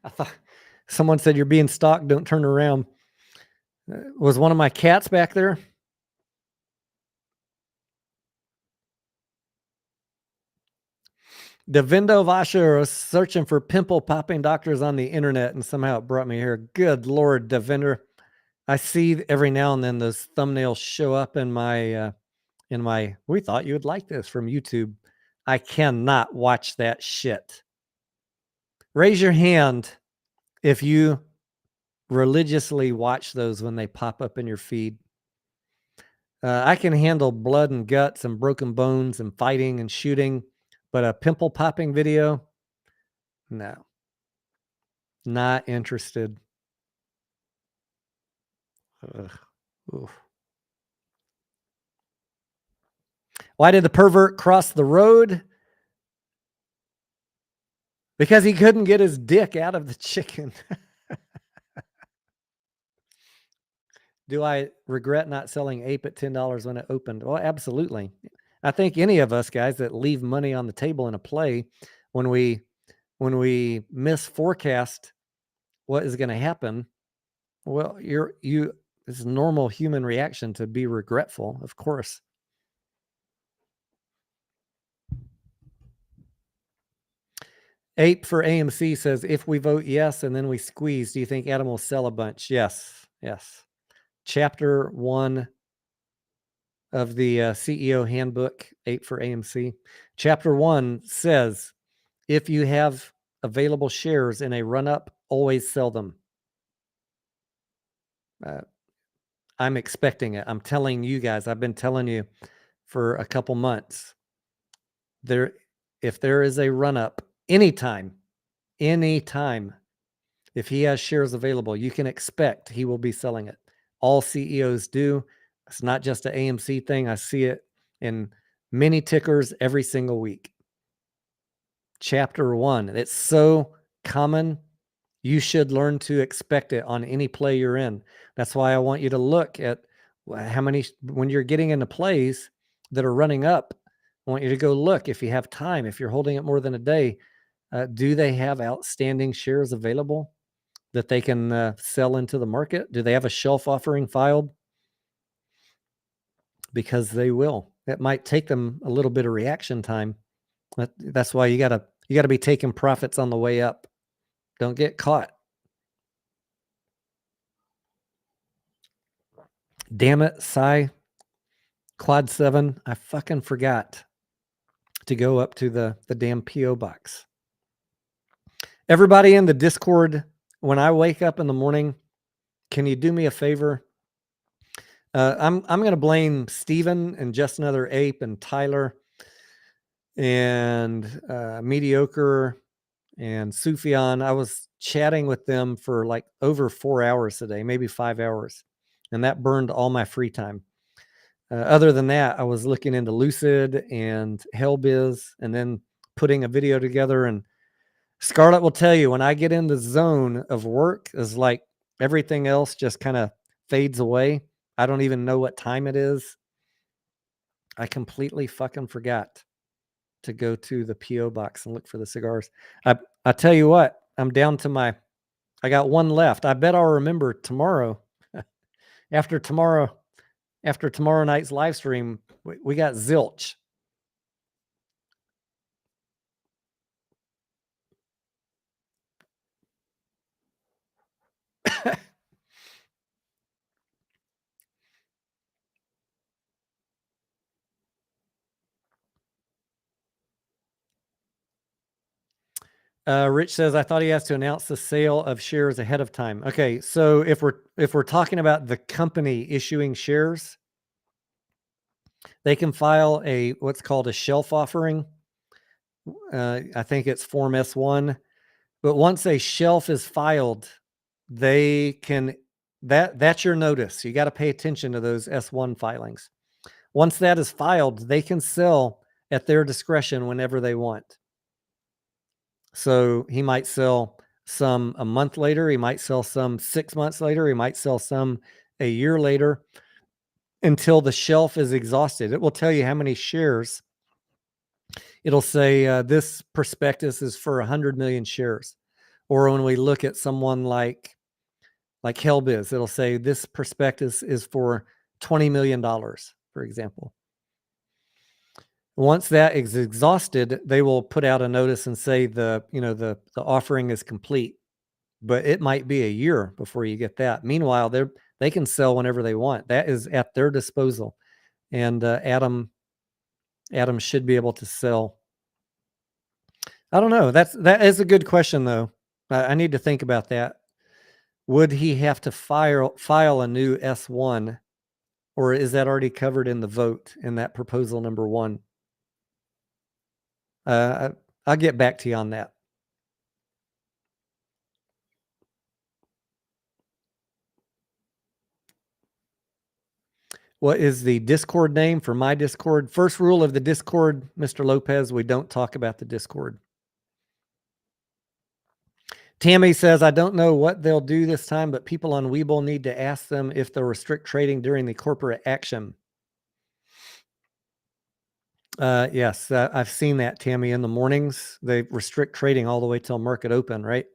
[SPEAKER 2] I thought someone said you're being stalked. Don't turn around. Was one of my cats back there? Devindo Vasher was searching for pimple popping doctors on the internet, and somehow it brought me here. Good Lord, Devinder. I see every now and then those thumbnails show up in my we thought you would like this from YouTube. I cannot watch that shit. Raise your hand if you religiously watch those when they pop up in your feed. I can handle blood and guts and broken bones and fighting and shooting, but a pimple popping video, no. Not interested. Oof. Why did the pervert cross the road? Because he couldn't get his dick out of the chicken. Do I regret not selling ape at $10 when it opened? Well, absolutely. I think any of us guys that leave money on the table in a play, when we misforecast what is going to happen, well, it's a normal human reaction to be regretful, of course. Ape for AMC says, if we vote yes and then we squeeze, do you think Adam will sell a bunch? Yes. Chapter 1 of the CEO handbook, Ape for AMC. Chapter 1 says, if you have available shares in a run-up, always sell them. I'm expecting it. I'm telling you guys, I've been telling you for a couple months. If there is a run-up, anytime, if he has shares available, you can expect he will be selling it. All CEOs do. It's not just an AMC thing. I see it in many tickers every single week. Chapter 1. It's so common. You should learn to expect it on any play you're in. That's why I want you to look at how many, when you're getting into plays that are running up, I want you to go look if you have time, if you're holding it more than a day, do they have outstanding shares available that they can sell into the market? Do they have a shelf offering filed? Because they will. It might take them a little bit of reaction time. That's why you gotta be taking profits on the way up. Don't get caught. Damn it, Cy. Quad 7. I fucking forgot to go up to the damn PO box. Everybody in the Discord, when I wake up in the morning, can you do me a favor? I'm going to blame Steven and Just Another Ape and Tyler and Mediocre and Sufyan. I was chatting with them for like over 4 hours today, maybe 5 hours, and that burned all my free time. Other than that, I was looking into Lucid and Hellbiz and then putting a video together. And Scarlett will tell you, when I get in the zone of work, is like everything else just kind of fades away. I don't even know what time it is. I completely fucking forgot to go to the PO box and look for the cigars. I tell you what, I'm down to I got one left. I bet I'll remember tomorrow. after tomorrow night's live stream, we got zilch. Rich says, I thought he has to announce the sale of shares ahead of time. Okay, so if we're talking about the company issuing shares, they can file a what's called a shelf offering. I think it's Form S1. But once a shelf is filed, they can that's your notice. You got to pay attention to those S1 filings. Once that is filed, they can sell at their discretion whenever they want. So he might sell some a month later, he might sell some 6 months later, he might sell some a year later until the shelf is exhausted. It will tell you how many shares. It'll say this prospectus is for 100 million shares. Or when we look at someone like Hellbiz, it'll say this prospectus is for $20 million, for example. Once that is exhausted, they will put out a notice and say the offering is complete. But it might be a year before you get that. Meanwhile, they can sell whenever they want. That is at their disposal. And Adam should be able to sell. I don't know. That is a good question, though. I need to think about that. Would he have to file a new S1, or is that already covered in the vote in that proposal number 1? I'll get back to you on that. What is the Discord name for my Discord? First rule of the Discord, Mr. Lopez, we don't talk about the Discord. Tammy says, I don't know what they'll do this time, but people on Webull need to ask them if they'll restrict trading during the corporate action. Yes, I've seen that, Tammy. In the mornings, they restrict trading all the way till market open, right?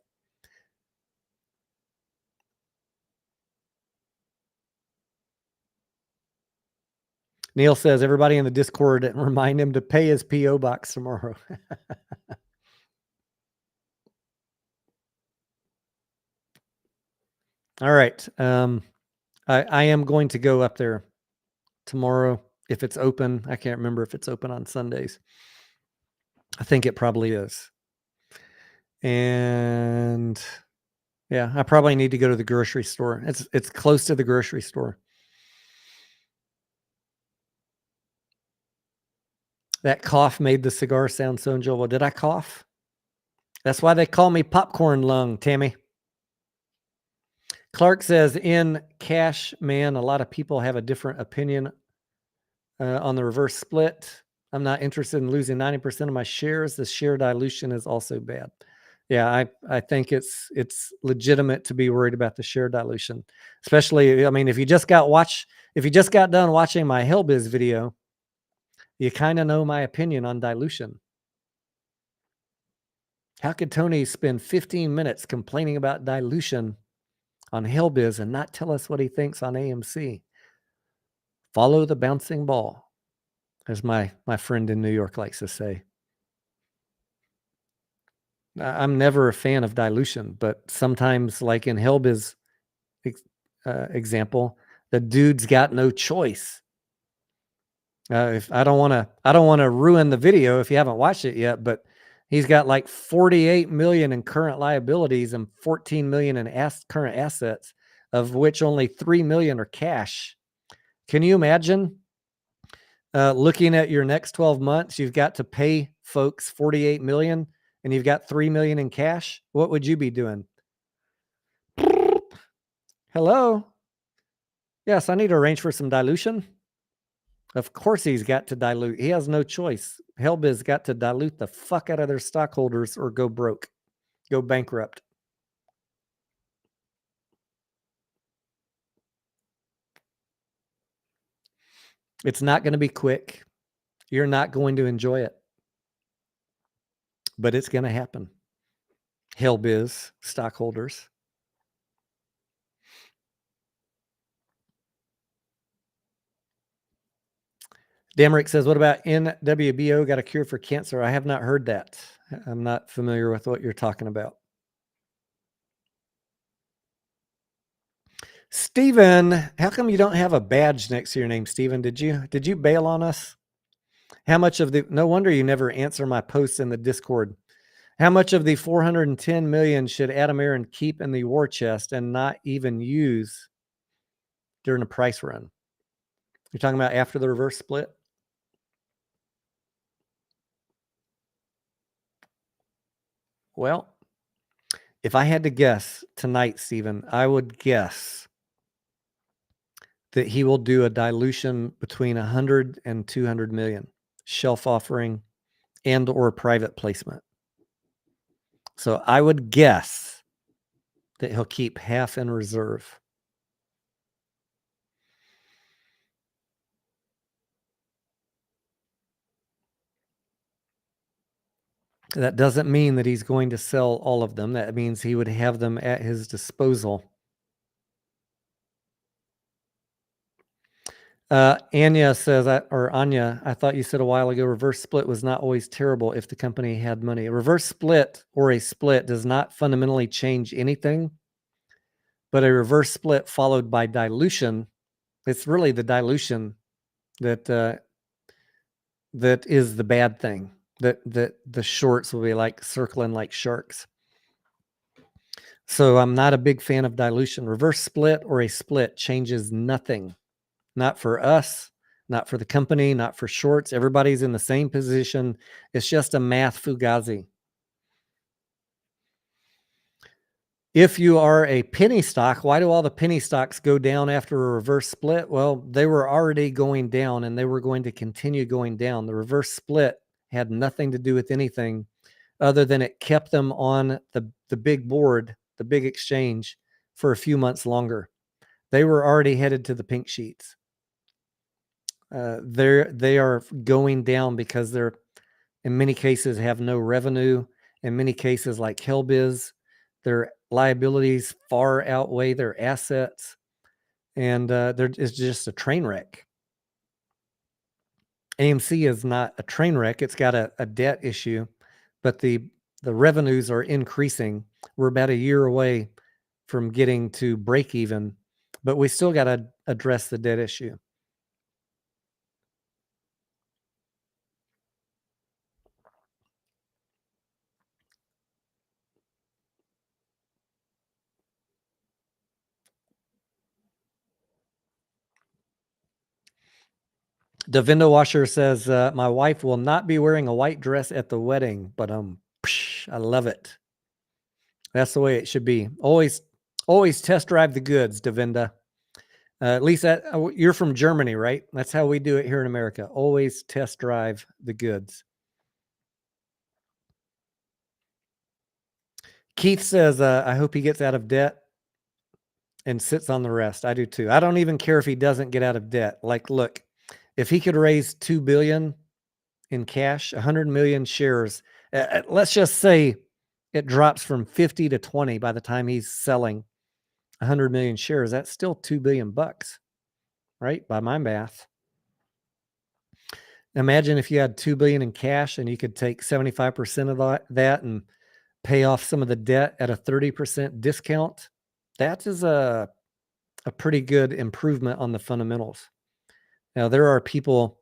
[SPEAKER 2] Neil says, everybody in the Discord, remind him to pay his P.O. box tomorrow. All right. I am going to go up there tomorrow if it's open. I can't remember if it's open on Sundays. I think it probably is. And yeah, I probably need to go to the grocery store. It's close to the grocery store. That cough made the cigar sound so enjoyable. Did I cough? That's why they call me popcorn lung, Tammy. Clark says, in cash, man, a lot of people have a different opinion on the reverse split. I'm not interested in losing 90% of my shares. The share dilution is also bad. Yeah, I think it's legitimate to be worried about the share dilution, especially, I mean, if you just got done watching my Hellbiz video, you kind of know my opinion on dilution. How could Tony spend 15 minutes complaining about dilution on Hellbiz and not tell us what he thinks on AMC? Follow the bouncing ball, as my friend in New York likes to say. I'm never a fan of dilution, but sometimes, like in Hellbiz example, the dude's got no choice. If I don't want to ruin the video if you haven't watched it yet, but he's got like 48 million in current liabilities and 14 million in current assets, of which only 3 million are cash. Can you imagine looking at your next 12 months? You've got to pay folks 48 million and you've got 3 million in cash. What would you be doing? Hello? Yes, I need to arrange for some dilution. Of course he's got to dilute. He has no choice. Hellbiz got to dilute the fuck out of their stockholders or go broke, go bankrupt. It's not going to be quick. You're not going to enjoy it. But it's going to happen. Hellbiz stockholders. Damrick says, what about NWBO got a cure for cancer? I have not heard that. I'm not familiar with what you're talking about. Steven, how come you don't have a badge next to your name, Steven? Did you bail on us? How much of the, no wonder you never answer my posts in the Discord. How much of the 410 million should Adam Aaron keep in the war chest and not even use during a price run? You're talking about after the reverse split? Well, if I had to guess tonight, Stephen, I would guess that he will do a dilution between 100 and 200 million, shelf offering and or private placement. So I would guess that he'll keep half in reserve. That doesn't mean that he's going to sell all of them. That means he would have them at his disposal. Anya says, Anya, I thought you said a while ago, reverse split was not always terrible if the company had money. A reverse split or a split does not fundamentally change anything, but a reverse split followed by dilution, it's really the dilution that that is the bad thing. That the shorts will be like circling like sharks. So I'm not a big fan of dilution. Reverse split or a split changes nothing. Not for us, not for the company, not for shorts. Everybody's in the same position. It's just a math fugazi. If you are a penny stock, why do all the penny stocks go down after a reverse split? Well, they were already going down and they were going to continue going down. The reverse split had nothing to do with anything other than it kept them on the big board, the big exchange for a few months longer. They were already headed to the pink sheets. They are going down because they're in many cases have no revenue. In many cases, like Hellbiz, their liabilities far outweigh their assets, and there is just a train wreck. AMC is not a train wreck; it's got a debt issue, but the revenues are increasing. We're about a year away from getting to break even, but we still got to address the debt issue. Davindo Washer says, my wife will not be wearing a white dress at the wedding, but I love it. That's the way it should be. Always test drive the goods, Davinda. At least that you're from Germany, right? That's how we do it here in America. Always test drive the goods. Keith says, I hope he gets out of debt and sits on the rest. I do too. I don't even care if he doesn't get out of debt. Like, look, if he could raise 2 billion in cash, 100 million shares, let's just say it drops from 50 to 20 by the time he's selling 100 million shares. That's still 2 billion bucks, right? By my math. Imagine if you had 2 billion in cash and you could take 75% of that and pay off some of the debt at a 30% discount. That is a pretty good improvement on the fundamentals. Now, there are people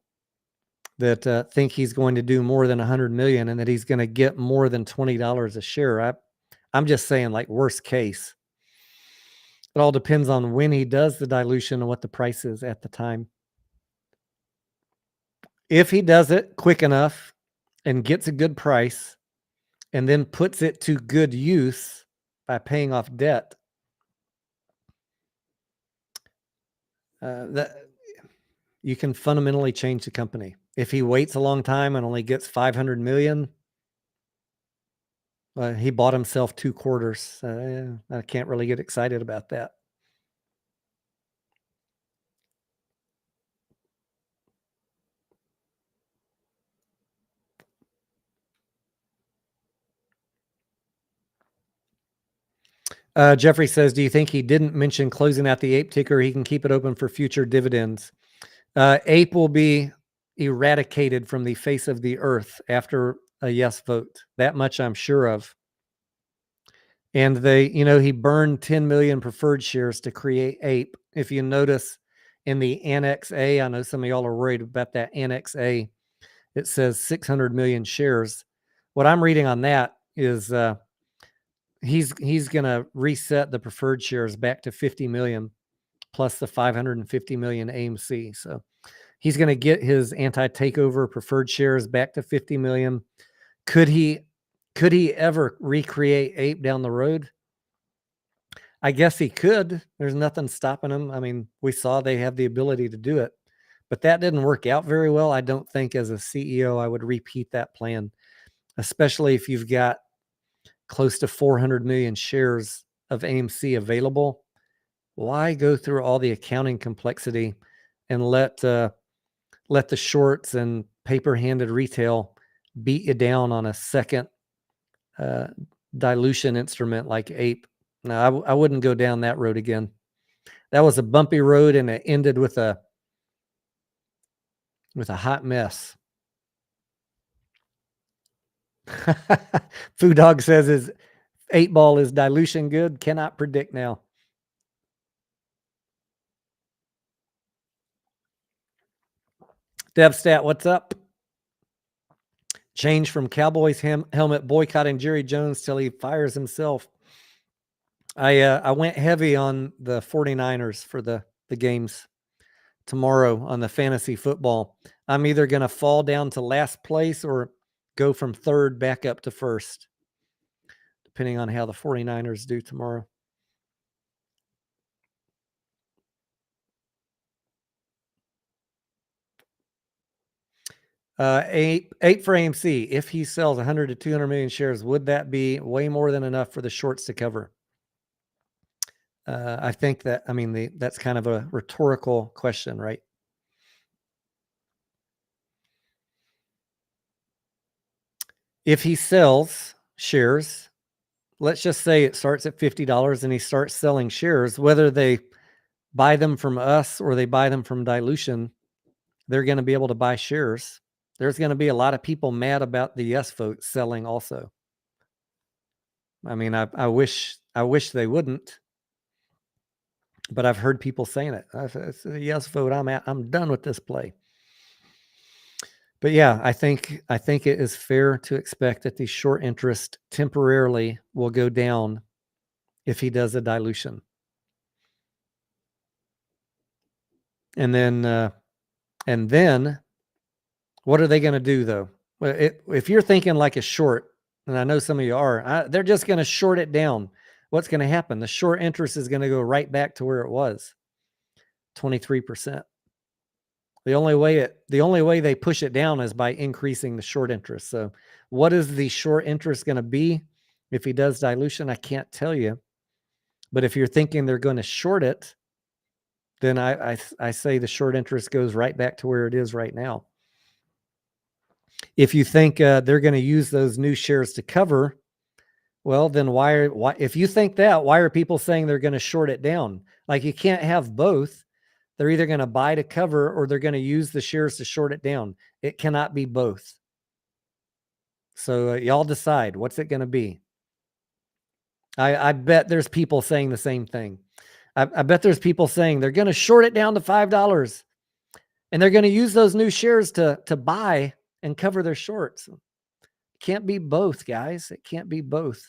[SPEAKER 2] that think he's going to do more than 100 million and that he's going to get more than $20 a share. I'm just saying, like, worst case. It all depends on when he does the dilution and what the price is at the time. If he does it quick enough and gets a good price and then puts it to good use by paying off debt, that you can fundamentally change the company. If he waits a long time and only gets 500 million, he bought himself 2 quarters. I can't really get excited about that. Jeffrey says, do you think he didn't mention closing out the APE ticker? He can keep it open for future dividends. APE will be eradicated from the face of the earth after a yes vote. That much I'm sure of. And he burned 10 million preferred shares to create APE. If you notice in the Annex A, I know some of y'all are worried about that Annex A. It says 600 million shares. What I'm reading on that, is he's going to reset the preferred shares back to 50 million plus the 550 million AMC. So he's going to get his anti-takeover preferred shares back to 50 million. Could he ever recreate Ape down the road? I guess he could. There's nothing stopping him. I mean, we saw they have the ability to do it, but that didn't work out very well. I don't think as a CEO I would repeat that plan, especially if you've got close to 400 million shares of AMC available. Why go through all the accounting complexity and let the shorts and paper-handed retail beat you down on a second dilution instrument like Ape? No, I wouldn't go down that road again. That was a bumpy road, and it ended with a hot mess. Food Dog says, "Is 8-ball is dilution good? Cannot predict now." DevStat, what's up? Change from Cowboys helmet boycotting Jerry Jones till he fires himself. I went heavy on the 49ers for the games tomorrow on the fantasy football. I'm either going to fall down to last place or go from third back up to first, depending on how the 49ers do tomorrow. Eight for AMC. If he sells 100 to 200 million shares, would that be way more than enough for the shorts to cover? I think that, I mean, that's kind of a rhetorical question, right? If he sells shares, let's just say it starts at $50 and he starts selling shares, whether they buy them from us or they buy them from dilution, they're going to be able to buy shares. There's going to be a lot of people mad about the yes vote selling also. I mean, I wish they wouldn't, but I've heard people saying it. It's a yes vote. I'm done with this play. But yeah, I think it is fair to expect that the short interest temporarily will go down if he does a dilution. And then what are they going to do though? Well, if you're thinking like a short, and I know some of you are, they're just going to short it down. What's going to happen? The short interest is going to go right back to where it was, 23%. The only way they push it down is by increasing the short interest. So what is the short interest going to be if he does dilution? I can't tell you. But if you're thinking they're going to short it, then I say the short interest goes right back to where it is right now. If you think they're going to use those new shares to cover, well, then why if you think that, why are people saying they're going to short it down? Like, you can't have both. They're either going to buy to cover or they're going to use the shares to short it down. It cannot be both. So y'all decide, what's it going to be? I bet there's people saying the same thing. I bet there's people saying they're going to short it down to $5 and they're going to use those new shares to buy and cover their shorts. It can't be both, guys. It can't be both.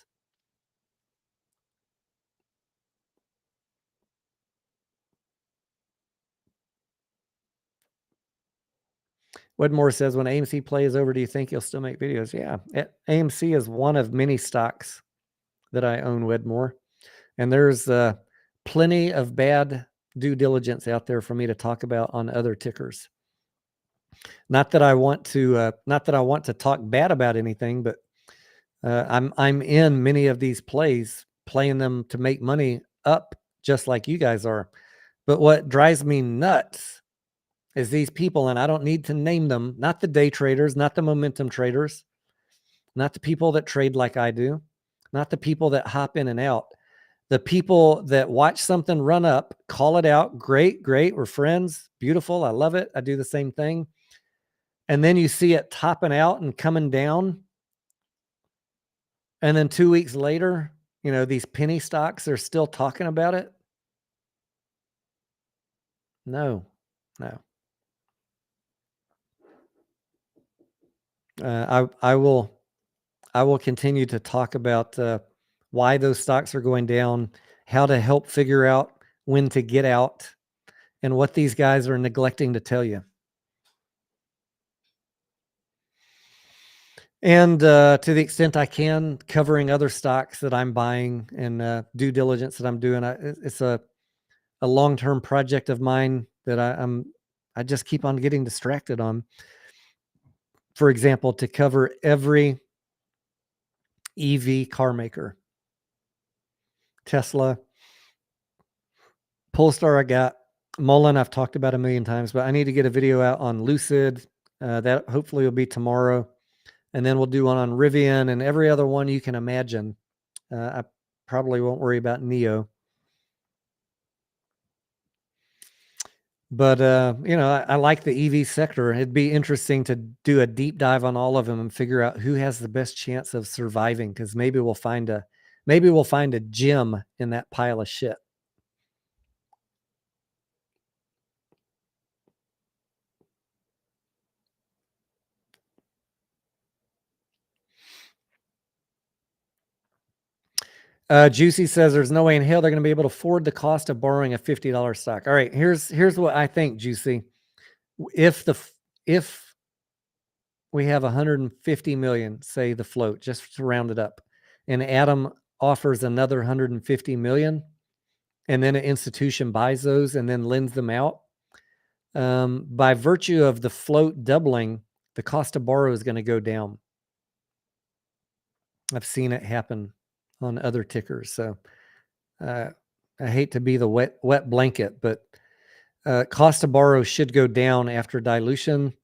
[SPEAKER 2] Wedmore says, when AMC play is over, do you think you'll still make videos? Yeah. AMC is one of many stocks that I own, Wedmore. And there's plenty of bad due diligence out there for me to talk about on other tickers. Not that I want to talk bad about anything, but I'm in many of these plays, playing them to make money up, just like you guys are. But what drives me nuts is these people, and I don't need to name them, not the day traders, not the momentum traders, not the people that trade like I do, not the people that hop in and out. The people that watch something run up, call it out, great, we're friends, beautiful, I love it, I do the same thing. And then you see it topping out and coming down. And then 2 weeks later, these penny stocks are still talking about it. No. I will I will continue to talk about why those stocks are going down, how to help figure out when to get out, and what these guys are neglecting to tell you. And to the extent I can, covering other stocks that I'm buying and due diligence that I'm doing. It's a long-term project of mine that I just keep on getting distracted on. For example, to cover every EV car maker, Tesla, Polestar I got, Mullen I've talked about a million times, but I need to get a video out on Lucid. That hopefully will be tomorrow. And then we'll do one on Rivian and every other one you can imagine. I probably won't worry about Neo. But, I like the EV sector. It'd be interesting to do a deep dive on all of them and figure out who has the best chance of surviving, because maybe we'll find a gem in that pile of shit. Juicy says there's no way in hell they're going to be able to afford the cost of borrowing a $50 stock. All right, here's what I think, Juicy. If we have 150 million, say the float, just to round it up, and Adam offers another 150 million, and then an institution buys those and then lends them out, by virtue of the float doubling, the cost to borrow is going to go down. I've seen it happen on other tickers. So I hate to be the wet blanket, but cost to borrow should go down after dilution.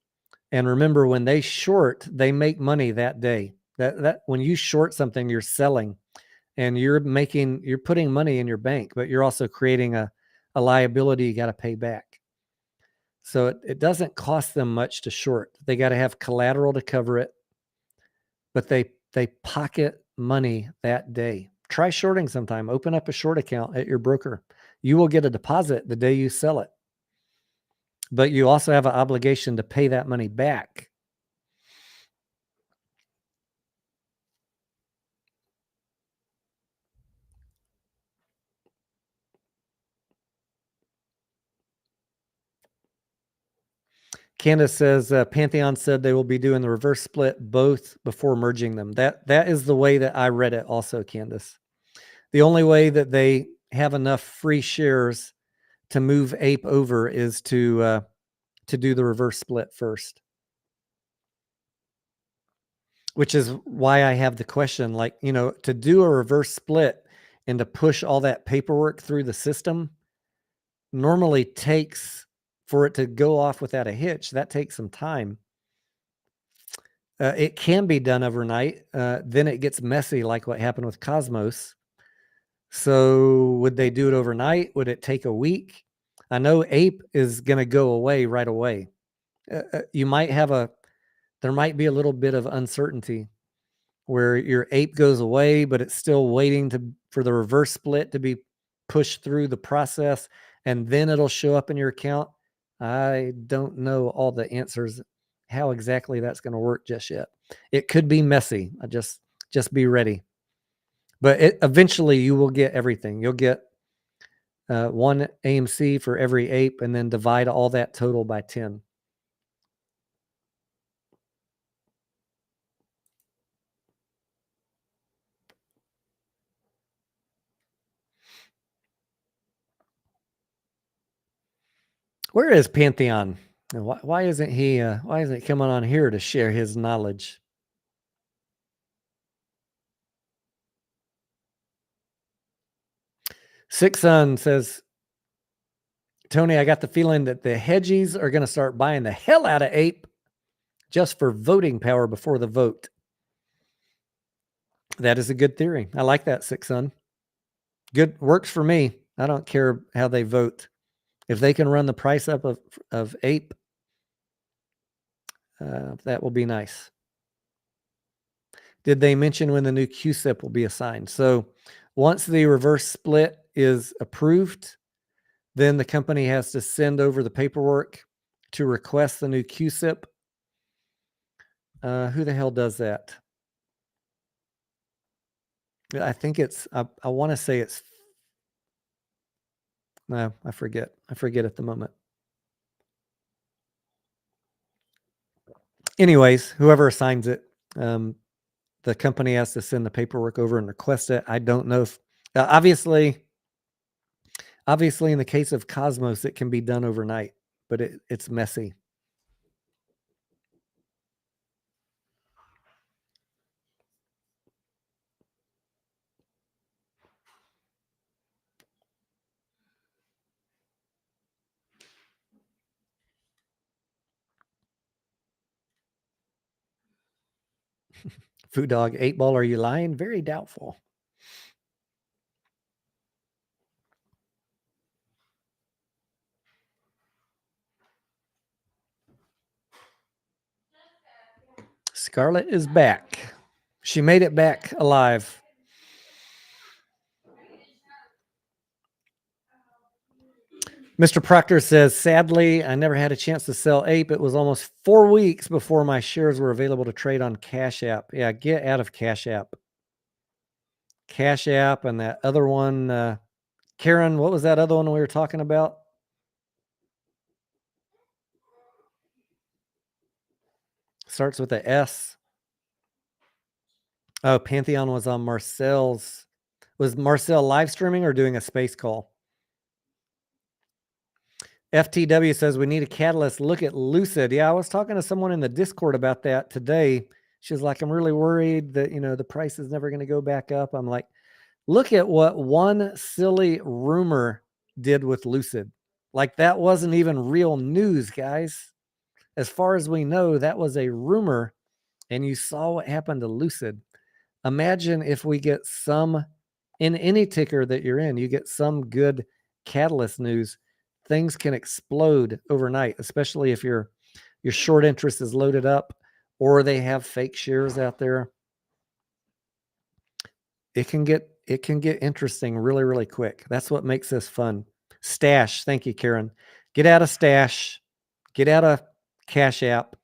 [SPEAKER 2] And remember, when they short, they make money that day. That when you short something, you're selling, and you're putting money in your bank, but you're also creating a liability you got to pay back. So it doesn't cost them much to short. They got to have collateral to cover it, but they pocket money that day. Try shorting sometime. Open up a short account at your broker. You will get a deposit the day you sell it, but you also have an obligation to pay that money back. Candace says Pantheon said they will be doing the reverse split both before merging them. That is the way that I read it also, Candace. The only way that they have enough free shares to move Ape over is to do the reverse split first. Which is why I have the question, like, to do a reverse split and to push all that paperwork through the system normally takes, for it to go off without a hitch, that takes some time. It can be done overnight. Then it gets messy, like what happened with Cosmos. So would they do it overnight? Would it take a week? I know Ape is going to go away right away. There might be a little bit of uncertainty where your Ape goes away, but it's still waiting for the reverse split to be pushed through the process, and then it'll show up in your account. I don't know all the answers, how exactly that's going to work just yet. It could be messy. Just be ready. But eventually you will get everything. You'll get one AMC for every Ape, and then divide all that total by 10. Where is Pantheon? Why isn't he coming on here to share his knowledge? Six Sun says, Tony, I got the feeling that the hedgies are going to start buying the hell out of Ape just for voting power before the vote. That is a good theory. I like that, Six Sun. Good, works for me. I don't care how they vote. If they can run the price up of Ape, that will be nice. Did they mention when the new QSIP will be assigned? So once the reverse split is approved, then the company has to send over the paperwork to request the new QSIP. Who the hell does that? I think it's, I want to say it's, no, I forget. I forget at the moment. Anyways, whoever assigns it, the company has to send the paperwork over and request it. I don't know if, obviously, in the case of Cosmos, it can be done overnight, but it's messy. Food Dog 8-Ball, are you lying? Very doubtful. Scarlett is back. She made it back alive. Mr. Proctor says, sadly, I never had a chance to sell Ape. It was almost 4 weeks before my shares were available to trade on Cash App. Yeah, get out of Cash App. Cash App and that other one. Karen, what was that other one we were talking about? Starts with a S. Oh, Pantheon was on Marcel's. Was Marcel live streaming or doing a space call? FTW says we need a catalyst. Look at Lucid. Yeah, I was talking to someone in the Discord about that today. She was like, I'm really worried that, the price is never going to go back up. I'm like, look at what one silly rumor did with Lucid. Like, that wasn't even real news, guys. As far as we know, that was a rumor, and you saw what happened to Lucid. Imagine if we get some, in any ticker that you're in, you get some good catalyst news, things can explode overnight, especially if your short interest is loaded up or they have fake shares out there. It can get interesting really, really quick. That's what makes this fun. Stash. Thank you, Karen. Get out of Stash. Get out of Cash App.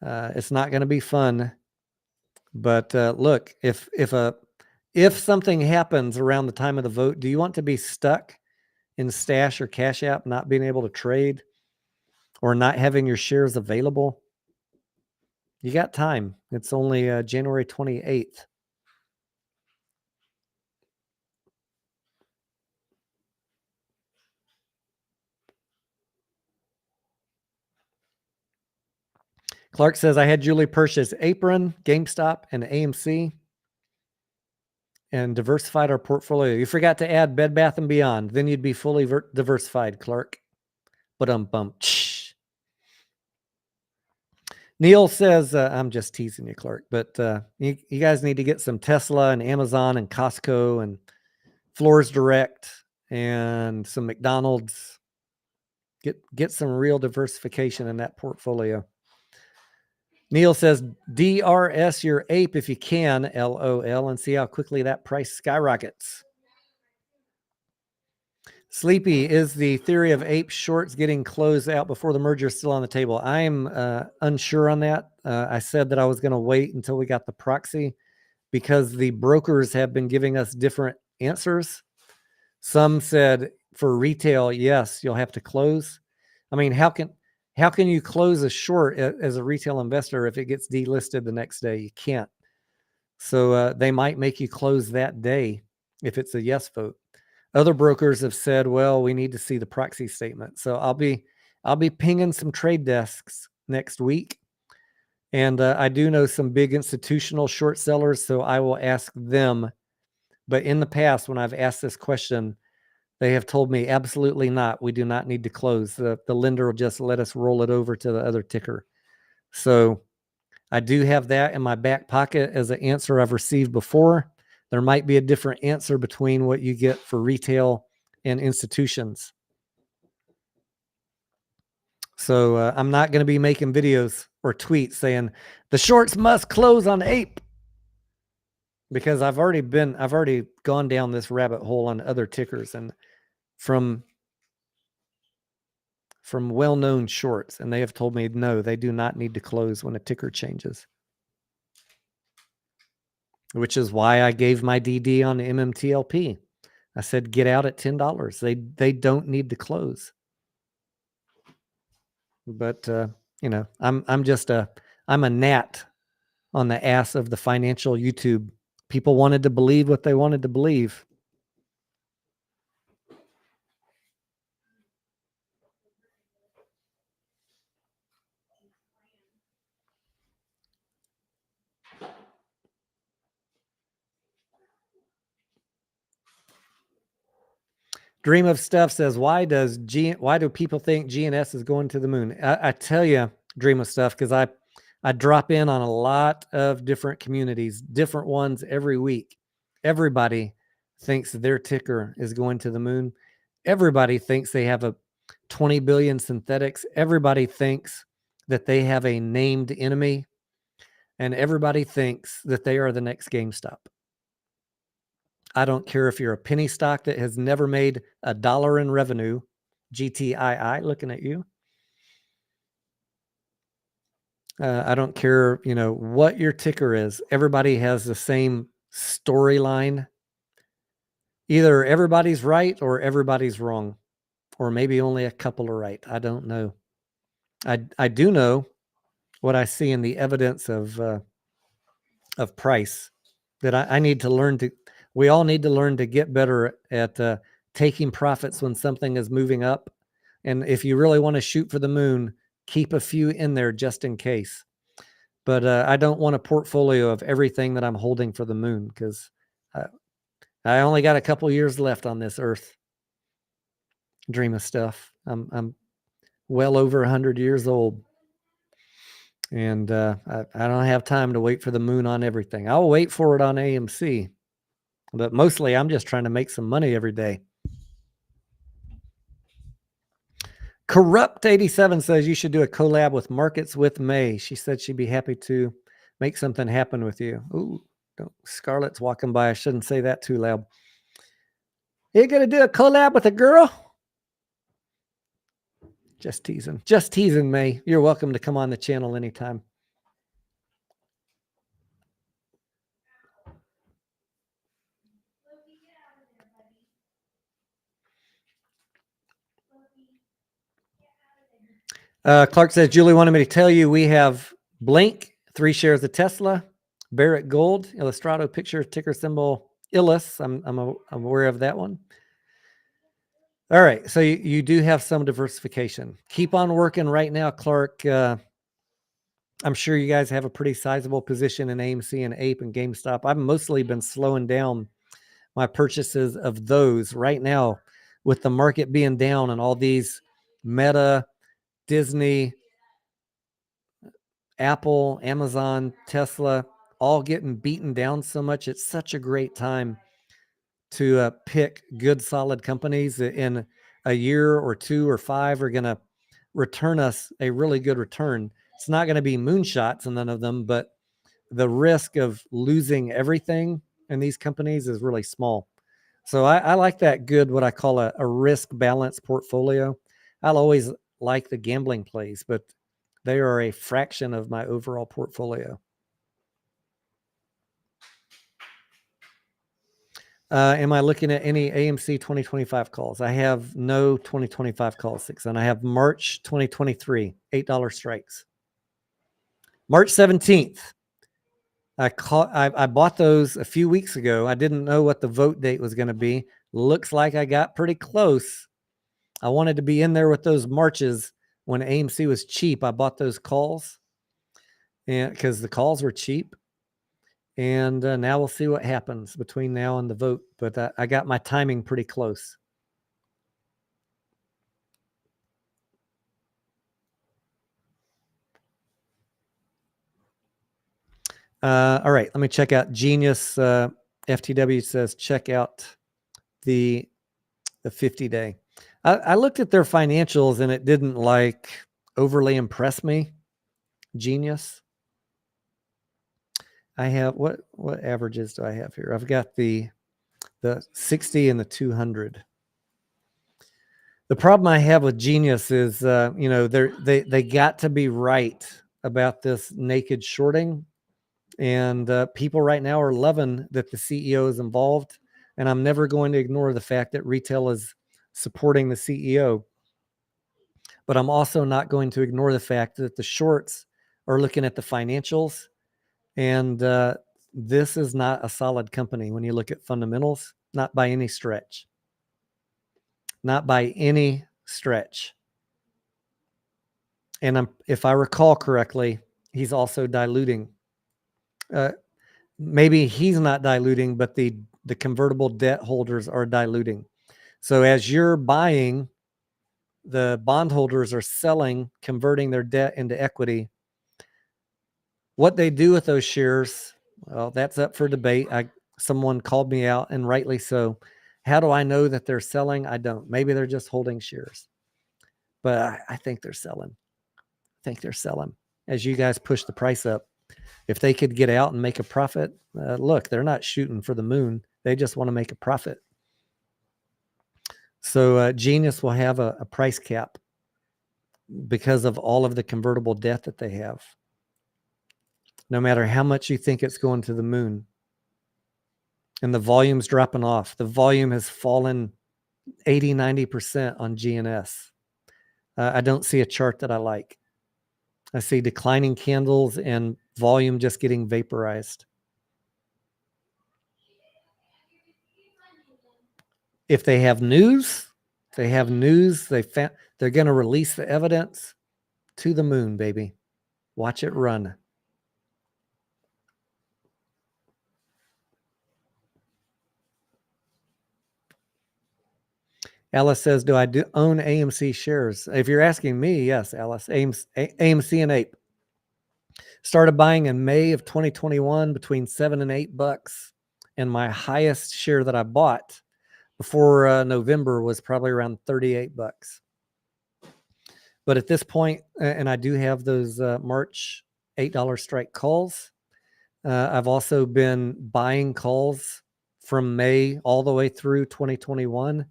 [SPEAKER 2] It's not going to be fun. But look, if something happens around the time of the vote, do you want to be stuck in Stash or Cash App, not being able to trade or not having your shares available? You got time. It's only January 28th. Clark says, I had Julie purchase Apron, GameStop, and AMC and diversified our portfolio. You forgot to add Bed Bath & Beyond. Then you'd be fully diversified, Clark. But Neil says, I'm just teasing you, Clark, but you guys need to get some Tesla and Amazon and Costco and Floors Direct and some McDonald's. Get some real diversification in that portfolio. Neil says, DRS your ape if you can, LOL, and see how quickly that price skyrockets. Sleepy, is the theory of ape shorts getting closed out before the merger still on the table? I'm unsure on that. I said that I was going to wait until we got the proxy because the brokers have been giving us different answers. Some said for retail, yes, you'll have to close. I mean, how can you close a short as a retail investor if it gets delisted the next day? You can't. So they might make you close that day if it's a yes vote. Other brokers have said, well, we need to see the proxy statement. So I'll be pinging some trade desks next week. And I do know some big institutional short sellers, so I will ask them. But in the past, when I've asked this question, they have told me absolutely not. We do not need to close. The lender will just let us roll it over to the other ticker. So I do have that in my back pocket as an answer I've received before. There might be a different answer between what you get for retail and institutions. So I'm not going to be making videos or tweets saying the shorts must close on ape, because I've already gone down this rabbit hole on other tickers and from well-known shorts, and they have told me no, they do not need to close when a ticker changes. which is why I gave my DD on MMTLP. I said, get out at $10. They don't need to close. But I'm a gnat on the ass of the financial YouTube. People wanted to believe what they wanted to believe. Dream of Stuff says, why do people think GNS is going to the moon? I tell you, Dream of Stuff, because I drop in on a lot of different communities, different ones every week. Everybody thinks their ticker is going to the moon. Everybody thinks they have a 20 billion synthetics. Everybody thinks that they have a named enemy. And everybody thinks that they are the next GameStop. I don't care if you're a penny stock that has never made $1 in revenue, GTII, looking at you. I don't care, what your ticker is. Everybody has the same storyline. Either everybody's right or everybody's wrong, or maybe only a couple are right. I don't know. I do know what I see in the evidence of price that I need to learn to. We all need to learn to get better at taking profits when something is moving up. And if you really want to shoot for the moon, keep a few in there just in case. But I don't want a portfolio of everything that I'm holding for the moon, because I only got a couple years left on this earth. Dream of Stuff. I'm well over 100 years old. And I don't have time to wait for the moon on everything. I'll wait for it on AMC. But mostly I'm just trying to make some money every day. Corrupt 87 says you should do a collab with Markets with May. She said she'd be happy to make something happen with you. Ooh, Scarlett's walking by. I shouldn't say that too loud. You gonna do a collab with a girl? Just teasing. Just teasing, May. You're welcome to come on the channel anytime. Clark says, Julie wanted me to tell you we have Blink, 3 shares of Tesla, Barrett Gold, Illustrado picture, ticker symbol ILLUS. I'm aware of that one. All right, so you do have some diversification. Keep on working right now, Clark. I'm sure you guys have a pretty sizable position in AMC and Ape and GameStop. I've mostly been slowing down my purchases of those right now with the market being down and all these Meta, Disney, Apple, Amazon, Tesla, all getting beaten down so much. It's such a great time to pick good, solid companies that in a year or 2 or 5 are going to return us a really good return. It's not going to be moonshots in none of them, but the risk of losing everything in these companies is really small. So I like that good, what I call a risk balance portfolio. I'll always like the gambling plays, but they are a fraction of my overall portfolio. Am I looking at any AMC 2025 calls? I have no 2025 calls, 6, and I have March 2023, $8 strikes. March 17th. I bought those a few weeks ago. I didn't know what the vote date was going to be. Looks like I got pretty close. I wanted to be in there with those Marches when AMC was cheap. I bought those calls, and because the calls were cheap. And now we'll see what happens between now and the vote. But I got my timing pretty close. All right, let me check out Genius. FTW says check out the 50-day. I looked at their financials and it didn't overly impress me. Genius. I have what averages do I have here? I've got the 60 and the 200. The problem I have with Genius is, they got to be right about this naked shorting. And people right now are loving that the CEO is involved. And I'm never going to ignore the fact that retail is supporting the CEO. But I'm also not going to ignore the fact that the shorts are looking at the financials. And this is not a solid company when you look at fundamentals, not by any stretch. Not by any stretch. And if I recall correctly, he's also diluting. Maybe he's not diluting, but the convertible debt holders are diluting. So as you're buying, the bondholders are selling, converting their debt into equity. What they do with those shares, well, that's up for debate. Someone called me out, and rightly so. How do I know that they're selling? I don't. Maybe they're just holding shares. But I think they're selling. As you guys push the price up. If they could get out and make a profit, look, they're not shooting for the moon. They just want to make a profit. So Genius will have a price cap because of all of the convertible debt that they have. No matter how much you think it's going to the moon. And the volume's dropping off. The volume has fallen 80, 90% on GNS. I don't see a chart that I like. I see declining candles and volume just getting vaporized. If they have news, they're going to release the evidence to the moon, baby. Watch it run. Alice says, do I own AMC shares? If you're asking me, yes, Alice. AMC and Ape. Started buying in May of 2021 between $7 and $8. And my highest share that I bought before November was probably around $38. But at this point, and I do have those March $8 strike calls. I've also been buying calls from May all the way through 2021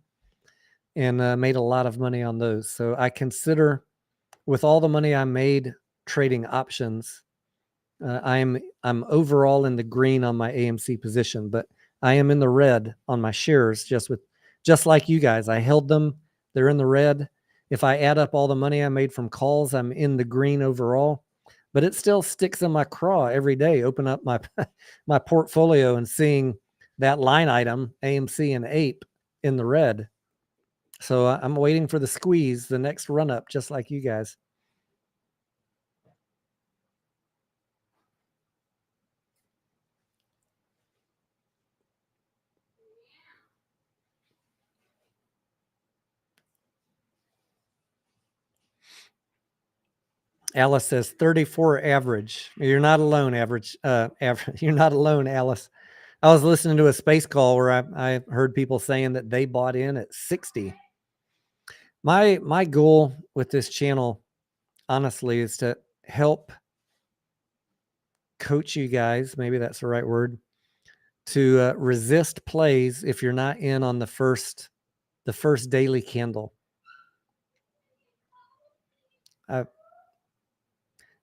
[SPEAKER 2] and made a lot of money on those. So I consider, with all the money I made trading options, I'm overall in the green on my AMC position, but I am in the red on my shares just like you guys. I held them. They're in the red. If I add up all the money I made from calls, I'm in the green overall, but it still sticks in my craw every day. Open up my my portfolio and seeing that line item, AMC and Ape, in the red. So I'm waiting for the squeeze, the next run up, just like you guys. Alice says 34 average. You're not alone, average. You're not alone, Alice. I was listening to a space call where I heard people saying that they bought in at 60. My goal with this channel, honestly, is to help coach you guys, maybe that's the right word, to resist plays if you're not in on the first daily candle.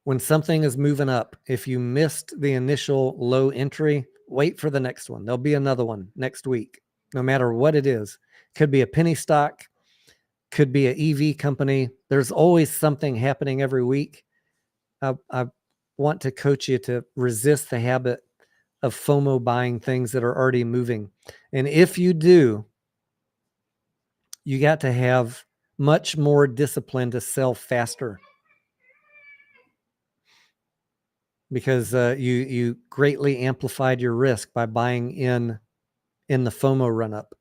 [SPEAKER 2] When something is moving up, if you missed the initial low entry, wait for the next one. There'll be another one next week, no matter what it is. Could be a penny stock, could be an EV company. There's always something happening every week. I want to coach you to resist the habit of FOMO buying things that are already moving. And if you do, you got to have much more discipline to sell faster. Because you greatly amplified your risk by buying in the FOMO run up.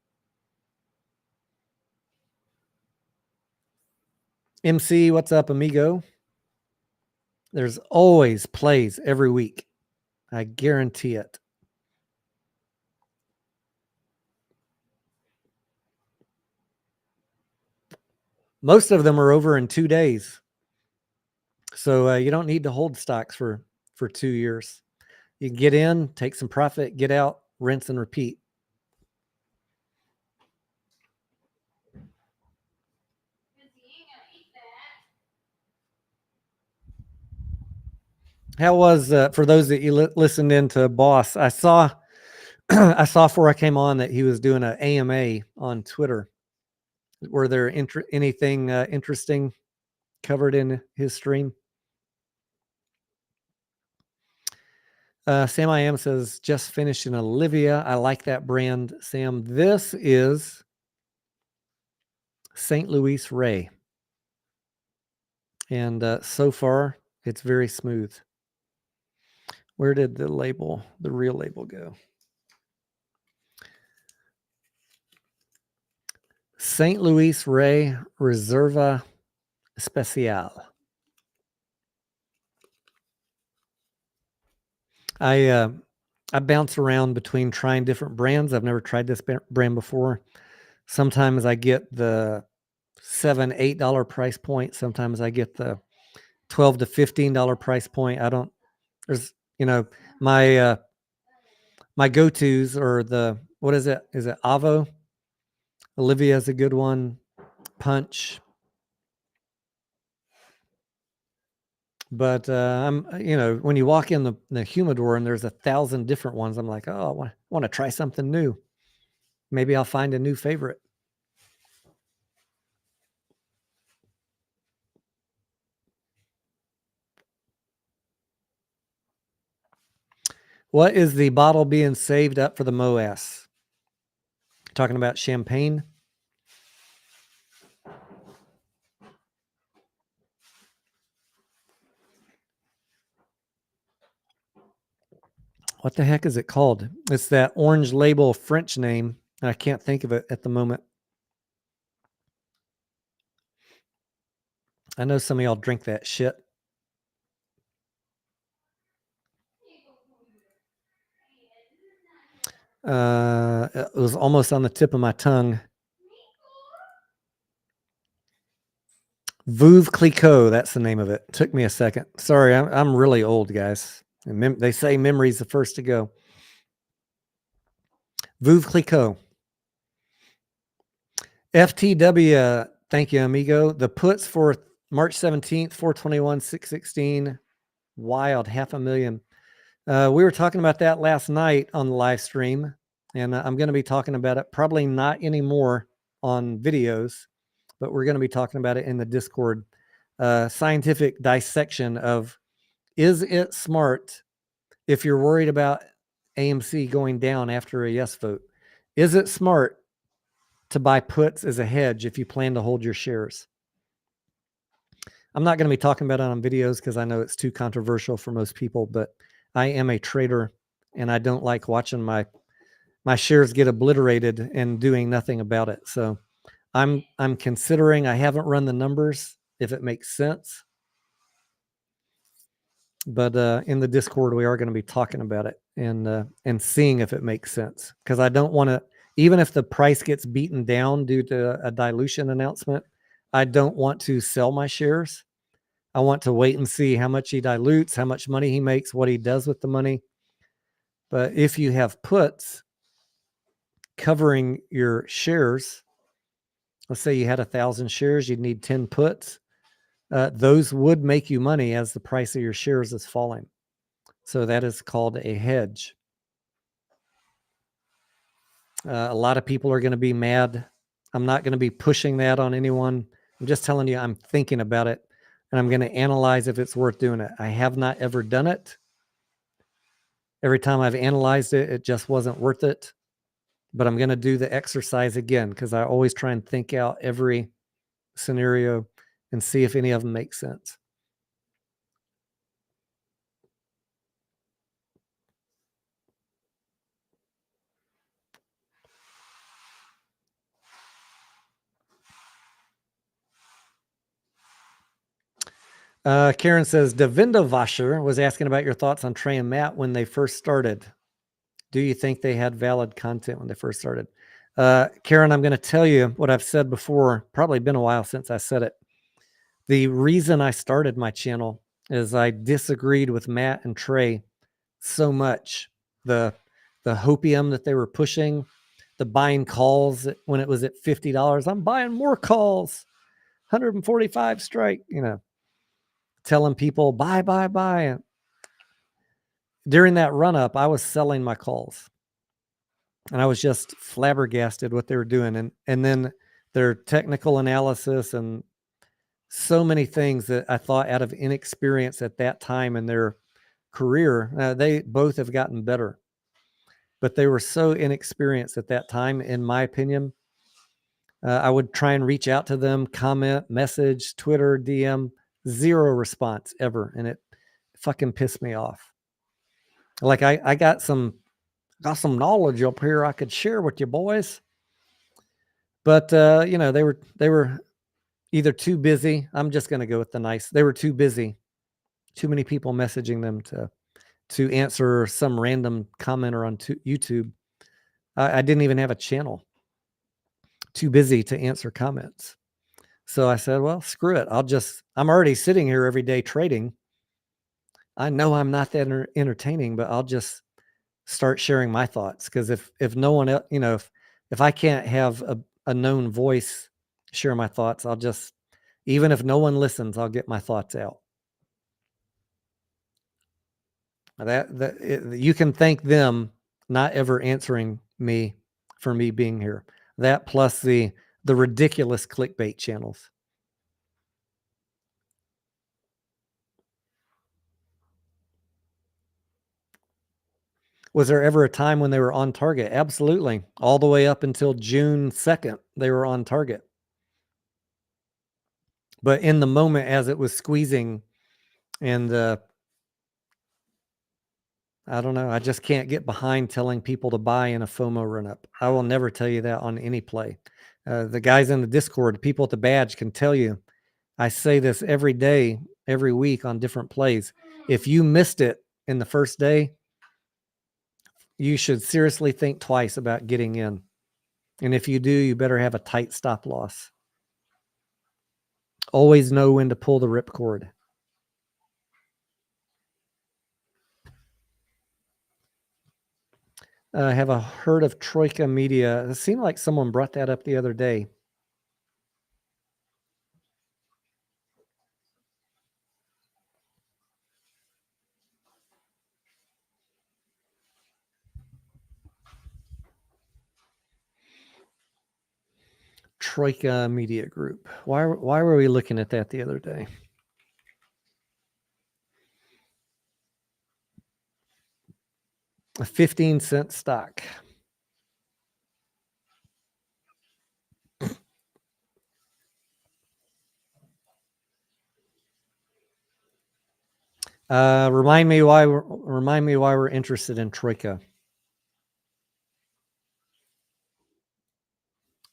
[SPEAKER 2] MC, what's up, amigo? There's always plays every week. I guarantee it. Most of them are over in 2 days. So you don't need to hold stocks for 2 years. You can get in, take some profit, get out, rinse and repeat. How was for those that you listened into Boss? I saw I saw before I came on that he was doing an AMA on Twitter. Were there anything interesting covered in his stream? Sam I Am says, just finished in Olivia. I like that brand, Sam. This is St. Louis Ray. And so far, it's very smooth. Where did the real label go? St. Louis Ray Reserva Especial. I bounce around between trying different brands. I've never tried this brand before. Sometimes I get the $7, $8 price point. Sometimes I get the $12 to $15 price point. There's, my my go-tos are what is it? Is it Avo? Olivia is a good one. Punch. But I'm, when you walk in the humidor and there's 1,000 different ones, I'm like, oh, I want to try something new. Maybe I'll find a new favorite. What is the bottle being saved up for the MOAS? Talking about champagne. What the heck is it called? It's that orange label French name. I can't think of it at the moment. I know some of y'all drink that shit. It was almost on the tip of my tongue. Veuve Clicquot, that's the name of it. Took me a second. Sorry, I'm really old, guys. And they say memory's the first to go. Veuve Clicquot. FTW, thank you, amigo. The puts for March 17th, 421, 616. Wild, 500,000. We were talking about that last night on the live stream, and I'm going to be talking about it probably not anymore on videos, but we're going to be talking about it in the Discord. Scientific dissection of, is it smart if you're worried about AMC going down after a yes vote? Is it smart to buy puts as a hedge if you plan to hold your shares? I'm not going to be talking about it on videos because I know it's too controversial for most people, but I am a trader and I don't like watching my shares get obliterated and doing nothing about it. So I'm considering, I haven't run the numbers if it makes sense, but in the Discord, we are going to be talking about it and seeing if it makes sense. Because I don't want to, even if the price gets beaten down due to a dilution announcement, I don't want to sell my shares. I want to wait and see how much he dilutes, how much money he makes, what he does with the money. But if you have puts covering your shares, let's say you had 1,000 shares, you'd need 10 puts. Those would make you money as the price of your shares is falling. So that is called a hedge. A lot of people are going to be mad. I'm not going to be pushing that on anyone. I'm just telling you, I'm thinking about it and I'm going to analyze if it's worth doing it. I have not ever done it. Every time I've analyzed it, it just wasn't worth it. But I'm going to do the exercise again because I always try and think out every scenario and see if any of them make sense. Karen says, Davinda Vasher was asking about your thoughts on Trey and Matt when they first started. Do you think they had valid content when they first started? Karen, I'm going to tell you what I've said before. Probably been a while since I said it. The reason I started my channel is I disagreed with Matt and Trey so much. The hopium that they were pushing, the buying calls when it was at $50. I'm buying more calls, 145 strike, telling people buy. during that run up, I was selling my calls, and I was just flabbergasted what they were doing, and then their technical analysis and so many things that I thought out of inexperience at that time in their career. They both have gotten better, but they were so inexperienced at that time, in my opinion. I would try and reach out to them, comment, message, Twitter, DM, zero response ever, and it fucking pissed me off. Like I got some knowledge up here I could share with you boys, but they were either too busy. I'm just going to go with the nice. They were too busy. Too many people messaging them to answer some random commenter on YouTube. I didn't even have a channel. Too busy to answer comments. So I said, well, screw it. I'm already sitting here every day trading. I know I'm not that entertaining, but I'll just start sharing my thoughts. Because if no one else, if I can't have a known voice share my thoughts, I'll just, even if no one listens, I'll get my thoughts out. You can thank them not ever answering me for me being here. That plus the ridiculous clickbait channels. Was there ever a time when they were on target? Absolutely. All the way up until June 2nd, they were on target. But in the moment, as it was squeezing, and I don't know, I just can't get behind telling people to buy in a FOMO run up. I will never tell you that on any play. The guys in the Discord, people at the badge can tell you, I say this every day, every week on different plays. If you missed it in the first day, you should seriously think twice about getting in. And if you do, you better have a tight stop loss. Always know when to pull the ripcord. I have heard of Troika Media. It seemed like someone brought that up the other day. Troika Media Group. Why were we looking at that the other day? A 15-cent stock. Remind me why we're interested in Troika.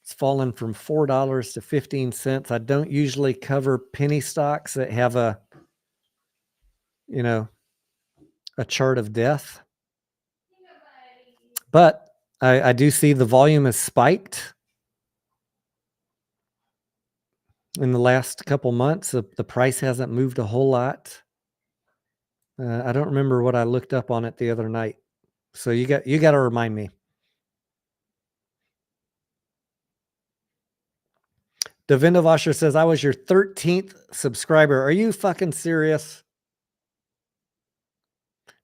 [SPEAKER 2] It's fallen from $4 to 15 cents. I don't usually cover penny stocks that have a chart of death. But I do see the volume has spiked in the last couple months. The price hasn't moved a whole lot. I don't remember what I looked up on it the other night. So you got to remind me. Devinda Vasher says, I was your 13th subscriber. Are you fucking serious?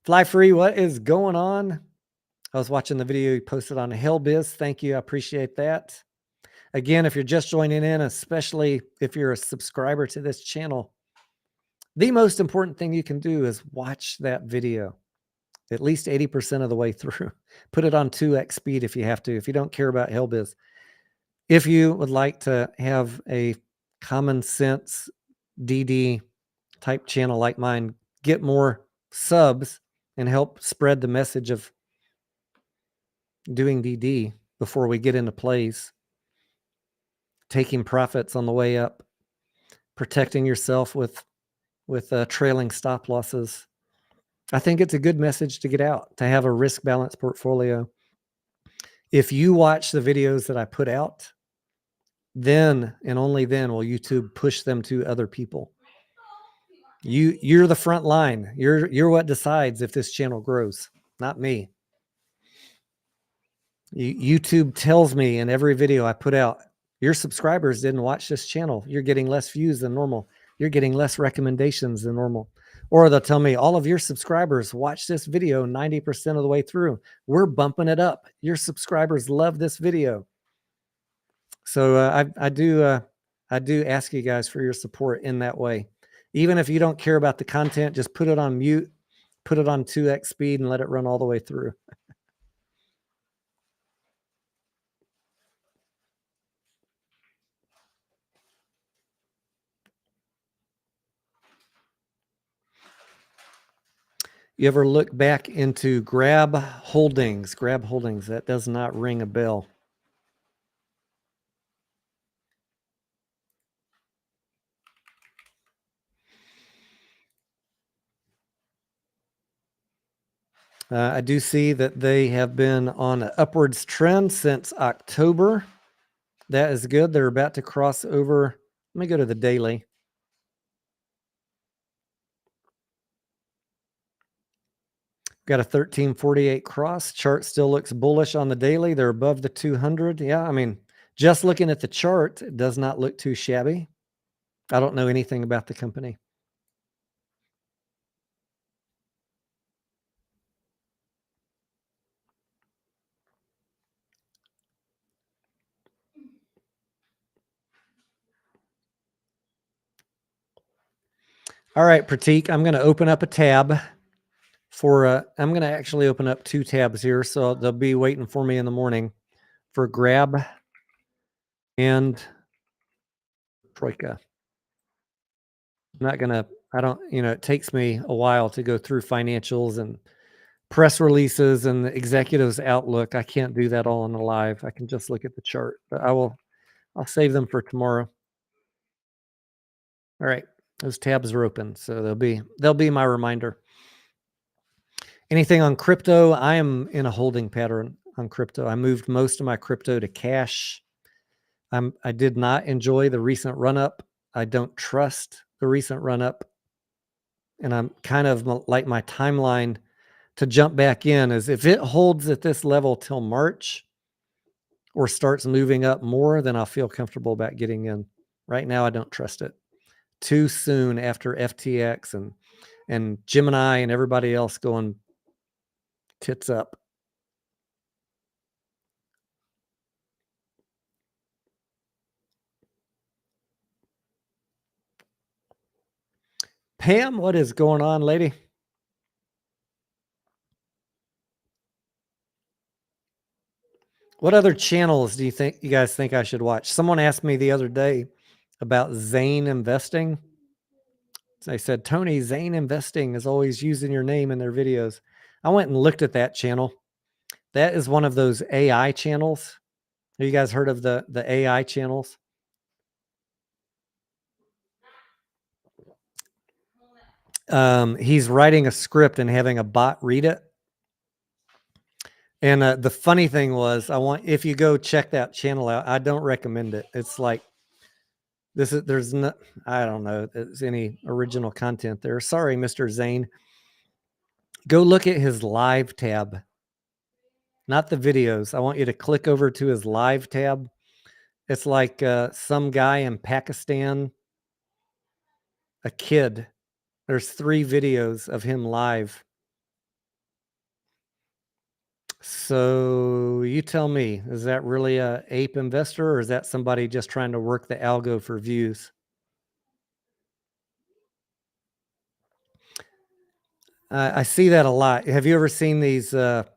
[SPEAKER 2] Fly Free, what is going on? I was watching the video you posted on HellBiz. Thank you. I appreciate that. Again, if you're just joining in, especially if you're a subscriber to this channel, the most important thing you can do is watch that video at least 80% of the way through. Put it on 2x speed if you have to, if you don't care about HellBiz. If you would like to have a common sense DD type channel like mine, get more subs and help spread the message of doing DD before we get into plays, taking profits on the way up, protecting yourself with trailing stop losses. I think it's a good message to get out, to have a risk balanced portfolio. If you watch the videos that I put out, then and only then will YouTube push them to other people. You're the front line. You're what decides if this channel grows, not me. YouTube tells me in every video I put out, your subscribers didn't watch this channel. You're getting less views than normal. You're getting less recommendations than normal. Or they'll tell me all of your subscribers watch this video 90% of the way through. We're bumping it up. Your subscribers love this video. So I do ask you guys for your support in that way. Even if you don't care about the content, just put it on mute, put it on 2x speed, and let it run all the way through. You ever look back into Grab Holdings? Grab Holdings, that does not ring a bell. I do see that they have been on an upwards trend since October. That is good. They're about to cross over. Let me go to the daily. Got a 1348 cross. Chart still looks bullish on the daily. They're above the 200. Yeah, I mean, just looking at the chart, it does not look too shabby. I don't know anything about the company. All right, Pratik, I'm going to open up a tab for, I'm going to actually open up 2 tabs here. So they'll be waiting for me in the morning for Grab and Troika. I'm not going to, I don't, it takes me a while to go through financials and press releases and the executive's outlook. I can't do that all on the live. I can just look at the chart, but I'll save them for tomorrow. All right. Those tabs are open. So they'll be my reminder. Anything on crypto? I am in a holding pattern on crypto. I moved most of my crypto to cash. I did not enjoy the recent run up. I don't trust the recent run up. And I'm kind of like my timeline to jump back in is if it holds at this level till March or starts moving up more, then I'll feel comfortable about getting in. Right now, I don't trust it. Too soon after FTX and Gemini and everybody else going tits up. Pam, what is going on, lady? What other channels do you guys think I should watch? Someone asked me the other day about Zane Investing. They said, Tony, Zane Investing is always using your name in their videos. I went and looked at that channel. That is one of those AI channels. Have you guys heard of the AI channels? He's writing a script and having a bot read it. And the funny thing was, if you go check that channel out, I don't recommend it. It's like, there's no, I don't know if there's any original content there. Sorry, Mr. Zane. Go look at his live tab, not the videos. I want you to click over to his live tab. It's like some guy in Pakistan, a kid. There's 3 videos of him live. So you tell me, is that really a ape investor or is that somebody just trying to work the algo for views? I see that a lot. Have you ever seen these the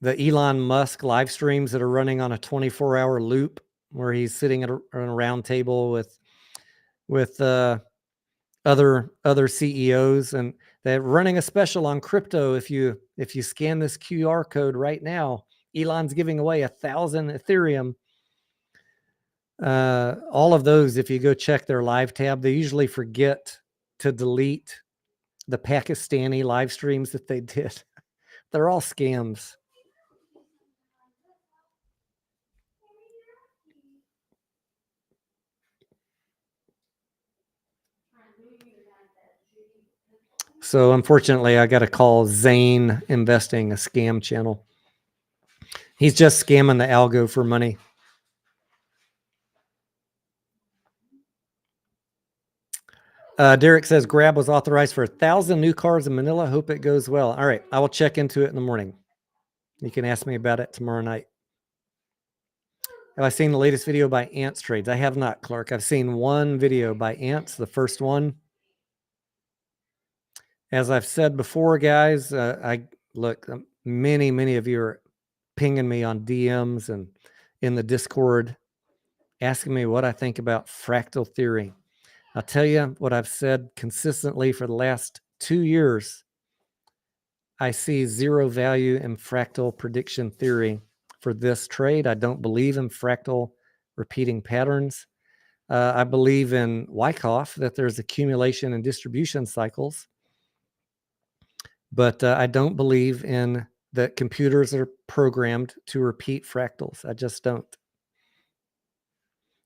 [SPEAKER 2] Elon Musk live streams that are running on a 24-hour loop where he's sitting at a round table with other CEOs, and they're running a special on crypto. If you scan this QR code right now, Elon's giving away 1,000 Ethereum. All of those, if you go check their live tab, they usually forget to delete the Pakistani live streams that they did. They're all scams. So unfortunately, I got to call Zane Investing a scam channel. He's just scamming the algo for money. Derek says Grab was authorized for 1,000 new cars in Manila. Hope it goes well. All right, I will check into it in the morning. You can ask me about it tomorrow night. Have I seen the latest video by Ants Trades? I have not, Clark. I've seen one video by Ants, the first one. As I've said before, guys, many of you are pinging me on DMs and in the Discord, asking me what I think about fractal theory. I'll tell you what I've said consistently for the last 2 years. I see zero value in fractal prediction theory for this trade. I don't believe in fractal repeating patterns. I believe in Wyckoff, that there's accumulation and distribution cycles. But I don't believe in that computers are programmed to repeat fractals. I just don't.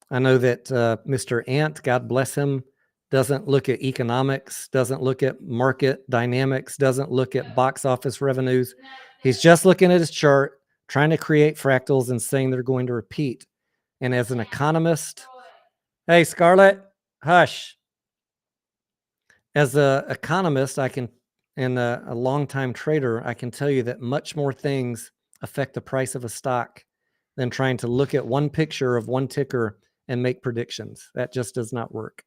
[SPEAKER 2] I know that Mr. Ant, God bless him, doesn't look at economics, doesn't look at market dynamics, doesn't look at box office revenues. He's just looking at his chart, trying to create fractals and saying they're going to repeat. And as an economist, hey, Scarlett, hush. As an economist, and a longtime trader, I can tell you that much more things affect the price of a stock than trying to look at one picture of one ticker and make predictions. That just does not work.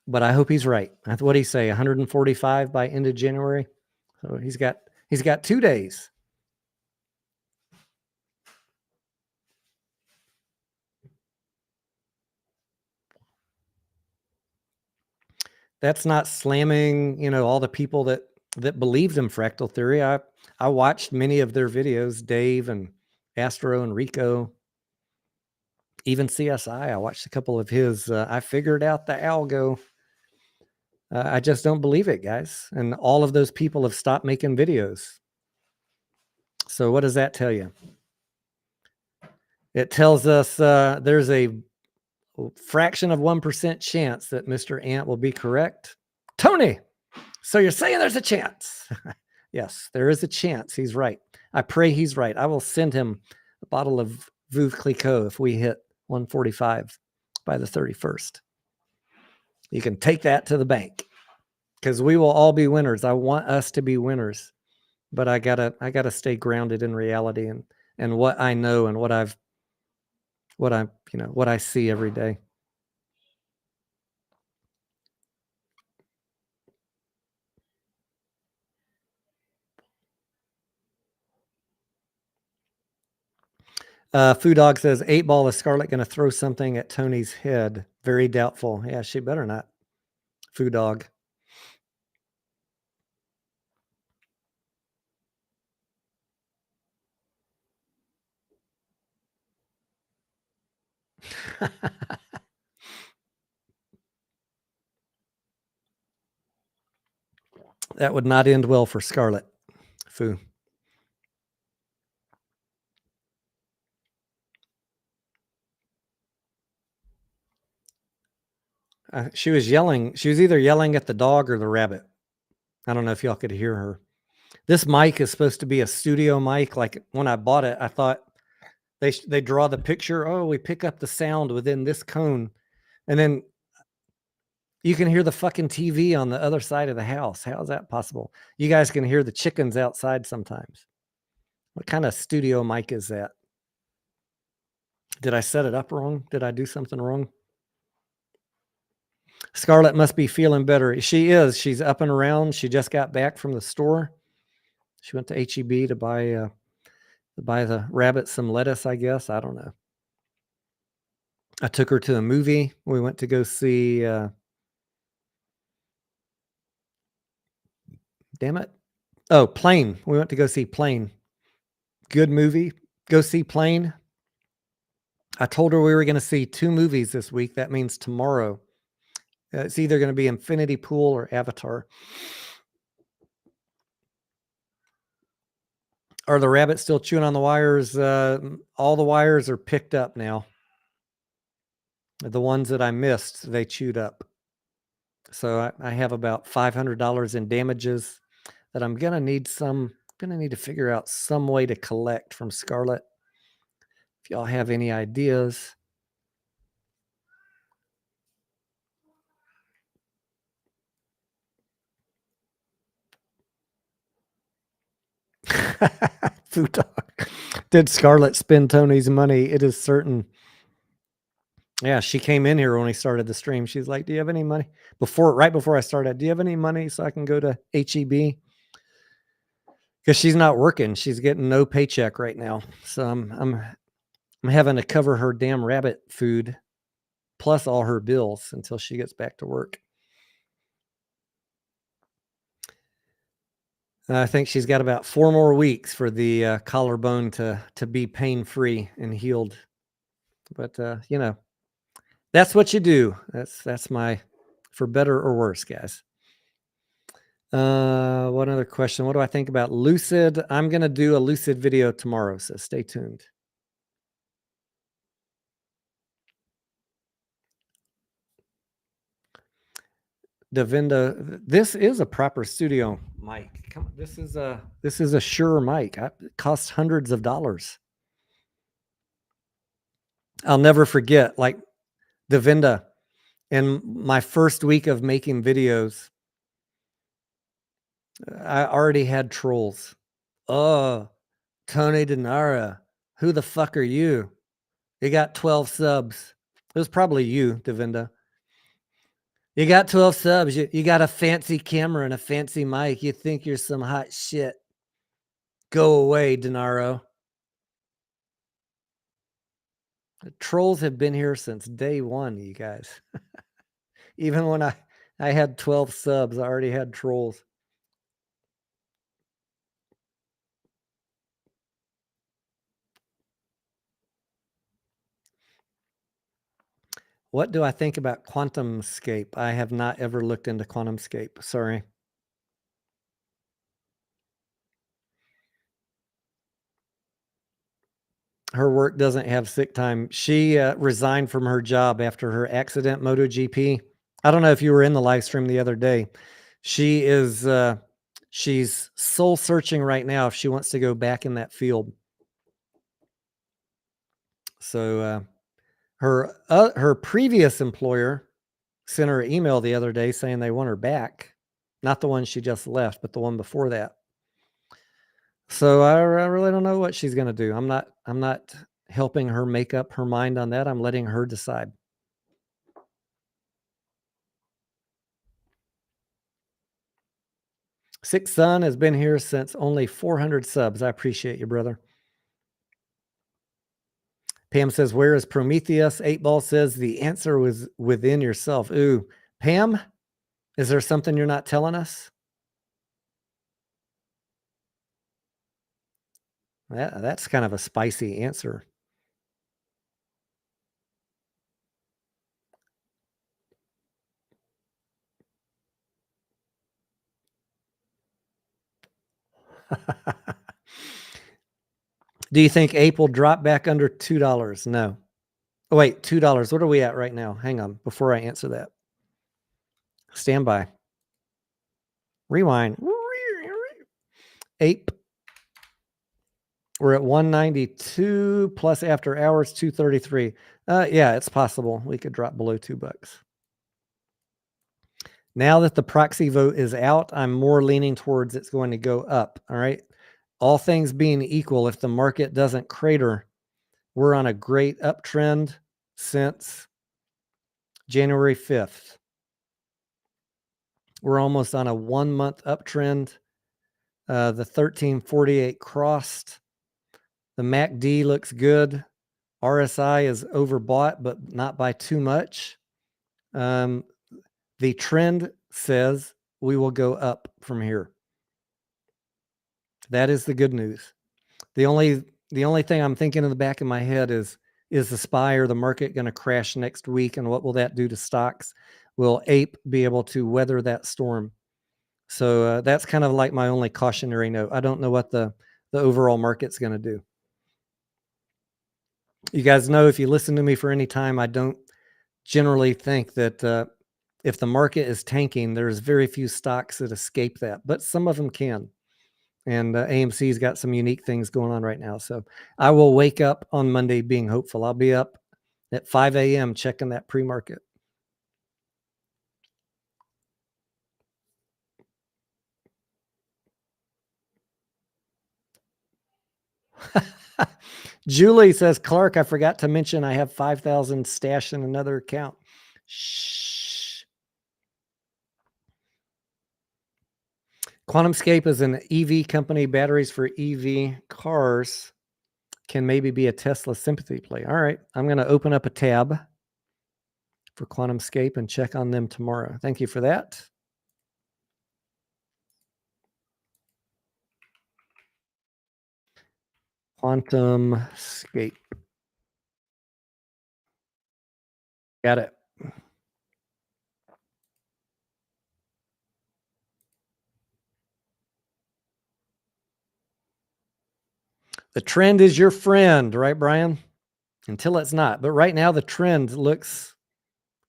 [SPEAKER 2] But I hope he's right. What did he say? 145 by end of January. So he's got 2 days. That's not slamming, all the people that believed in fractal theory. I watched many of their videos, Dave and Astro and Rico, even CSI. I watched a couple of his. I figured out the algo. I just don't believe it, guys. And all of those people have stopped making videos. So what does that tell you? It tells us there's a fraction of 1% chance that Mr. Ant will be correct. Tony, so you're saying there's a chance? Yes, there is a chance. He's right. I pray he's right. I will send him a bottle of Veuve Clicquot if we hit 145 by the 31st. You can take that to the bank because we will all be winners. I want us to be winners, but I gotta stay grounded in reality and what I know and what I see every day. Foo Dog says 8-Ball, is Scarlett going to throw something at Tony's head? Very doubtful. Yeah, she better not. Foo Dog. That would not end well for Scarlett. Foo. She was yelling. She was either yelling at the dog or the rabbit. I don't know if y'all could hear her. This mic is supposed to be a studio mic. Like when I bought it, I thought they draw the picture. Oh, we pick up the sound within this cone. And then you can hear the fucking TV on the other side of the house. How is that possible? You guys can hear the chickens outside sometimes. What kind of studio mic is that? Did I set it up wrong? Did I do something wrong? Scarlett must be feeling better. She is. She's up and around. She just got back from the store. She went to H-E-B to buy the rabbit some lettuce, I guess. I don't know. I took her to a movie. We went to go see damn it. Oh, Plane. We went to go see Plane. Good movie. Go see Plane. I told her we were going to see 2 movies this week. That means tomorrow. It's either going to be Infinity Pool or Avatar. Are the rabbits still chewing on the wires? All the wires are picked up now. The ones that I missed, they chewed up. So I have about $500 in damages that I'm going to need to figure out some way to collect from Scarlett. If y'all have any ideas. Food talk. Did Scarlett spend Tony's money? It is certain. Yeah, she came in here when we started the stream. She's like, "Do you have any money?" Right before I started, "Do you have any money so I can go to HEB?" Because she's not working. She's getting no paycheck right now. So I'm having to cover her damn rabbit food plus all her bills until she gets back to work. I think she's got about 4 more weeks for the collarbone to be pain-free and healed. But that's what you do. That's my, for better or worse, guys. One other question. What do I think about Lucid? I'm gonna do a Lucid video tomorrow, so stay tuned. Davinda, this is a proper studio mic. This is a Shure mic. It costs hundreds of dollars. I'll never forget, like, Davinda, in my first week of making videos, I already had trolls. "Oh, Tony Denaro, who the fuck are you? You got 12 subs." It was probably you, Davinda. "You got 12 subs. You got a fancy camera and a fancy mic. You think you're some hot shit. Go away, Denaro." The trolls have been here since day one, you guys. Even when I had 12 subs, I already had trolls. What do I think about QuantumScape? I have not ever looked into QuantumScape. Sorry. Her work doesn't have sick time. She resigned from her job after her accident, MotoGP. I don't know if you were in the live stream the other day. She is she's soul searching right now if she wants to go back in that field. So her previous employer sent her an email the other day saying they want her back. Not the one she just left, but the one before that. So I really don't know what she's going to do. I'm not helping her make up her mind on that. I'm letting her decide. Six Son has been here since only 400 subs. I appreciate you, brother. Pam says, "Where is Prometheus?" 8-Ball says, "The answer was within yourself." Ooh, Pam, is there something you're not telling us? That's kind of a spicy answer. Do you think Ape will drop back under $2? No. Oh, wait, $2. What are we at right now? Hang on, before I answer that. Stand by. Rewind. Ape. We're at 192 plus after hours 233. Yeah, it's possible we could drop below $2. Now that the proxy vote is out, I'm more leaning towards it's going to go up. All right. All things being equal, if the market doesn't crater, we're on a great uptrend since January 5th. We're almost on a 1 month uptrend. The 1348 crossed. The MACD looks good. RSI is overbought, but not by too much. The trend says we will go up from here. That is the good news. The only thing I'm thinking in the back of my head is the SPY or the market going to crash next week, and what will that do to stocks? Will Ape be able to weather that storm? So that's kind of like my only cautionary note. I don't know what the overall market's going to do. You guys know, if you listen to me for any time, I don't generally think that if the market is tanking, there's very few stocks that escape that, but some of them can. And AMC's got some unique things going on right now. So I will wake up on Monday being hopeful. I'll be up at 5 a.m. checking that pre-market. Julie says, Clark, I forgot to mention I have 5,000 stashed in another account. Shh. QuantumScape is an EV company. Batteries for EV cars can maybe be a Tesla sympathy play. All right. I'm going to open up a tab for QuantumScape and check on them tomorrow. Thank you for that. QuantumScape. Got it. The trend is your friend, right, Brian? Until it's not. But right now, the trend looks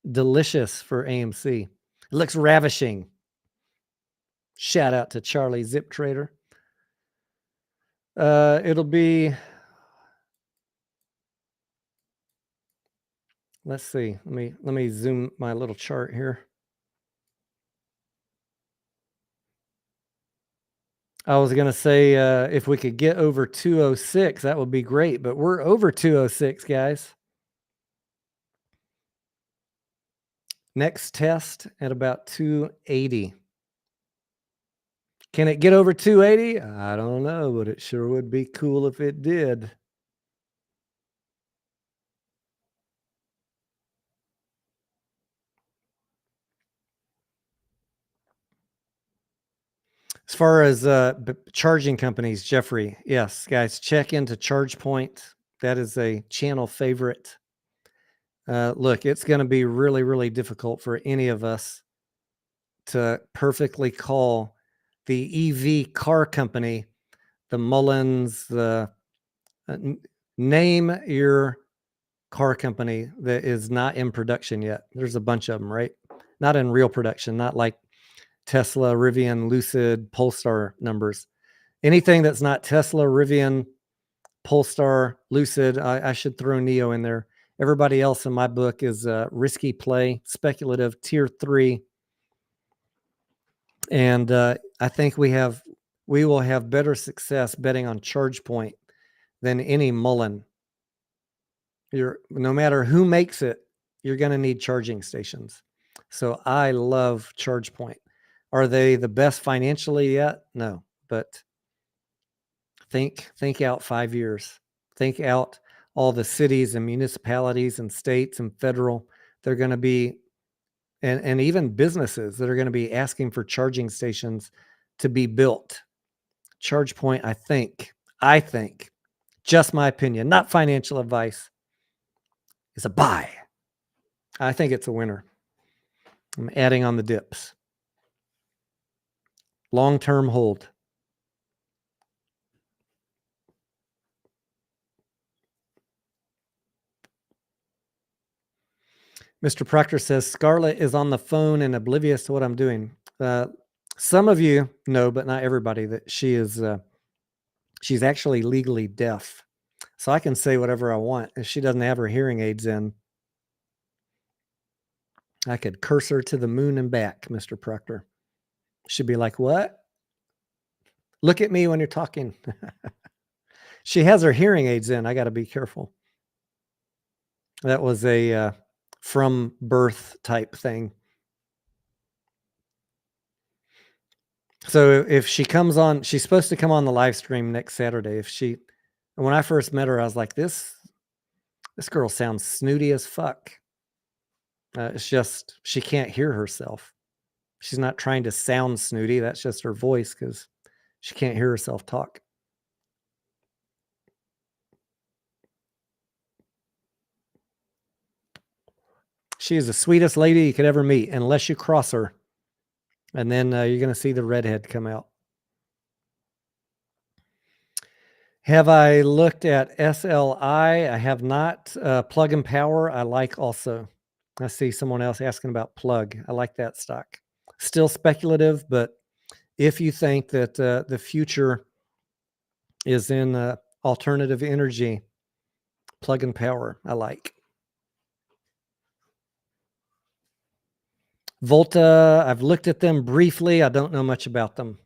[SPEAKER 2] delicious for AMC. It looks ravishing. Shout out to Charlie Zip Trader. It'll be, let's see. Let me zoom my little chart here. I was going to say if we could get over 206, that would be great, but we're over 206, guys. Next test at about 280. Can it get over 280? I don't know, but it sure would be cool if it did. As far as charging companies, Jeffrey, yes, guys, check into ChargePoint. That is a channel favorite. Look, it's going to be really, really difficult for any of us to perfectly call the EV car company, the Mullins, name your car company that is not in production yet. There's a bunch of them, right? Not in real production, not like Tesla, Rivian, Lucid, Polestar numbers. Anything that's not Tesla, Rivian, Polestar, Lucid, I should throw Neo in there. Everybody else in my book is risky play, speculative, tier 3. And I think we will have better success betting on ChargePoint than any Mullen. No matter who makes it, you're going to need charging stations. So I love ChargePoint. Are they the best financially yet? No, but think out 5 years. Think out all the cities and municipalities and states and federal. They're going to be, and even businesses that are going to be asking for charging stations to be built. ChargePoint, I think, just my opinion, not financial advice, is a buy. I think it's a winner. I'm adding on the dips. Long-term hold. Mr. Proctor says Scarlett is on the phone and oblivious to what I'm doing. Some of you know, but not everybody, that she is she's actually legally deaf. So I can say whatever I want. If she doesn't have her hearing aids in, I could curse her to the moon and back, Mr. Proctor. She'd be like, what? Look at me when you're talking. She has her hearing aids in. I got to be careful. That was a from birth type thing. So if she comes on, she's supposed to come on the live stream next Saturday. When I first met her, I was like, this girl sounds snooty as fuck. It's just, she can't hear herself. She's not trying to sound snooty. That's just her voice because she can't hear herself talk. She is the sweetest lady you could ever meet, unless you cross her. And then you're going to see the redhead come out. Have I looked at SLI? I have not. Plug and Power, I like also. I see someone else asking about Plug. I like that stock. Still speculative, but if you think that the future is in alternative energy, Plug and Power, I like. Volta, I've looked at them briefly. I don't know much about them.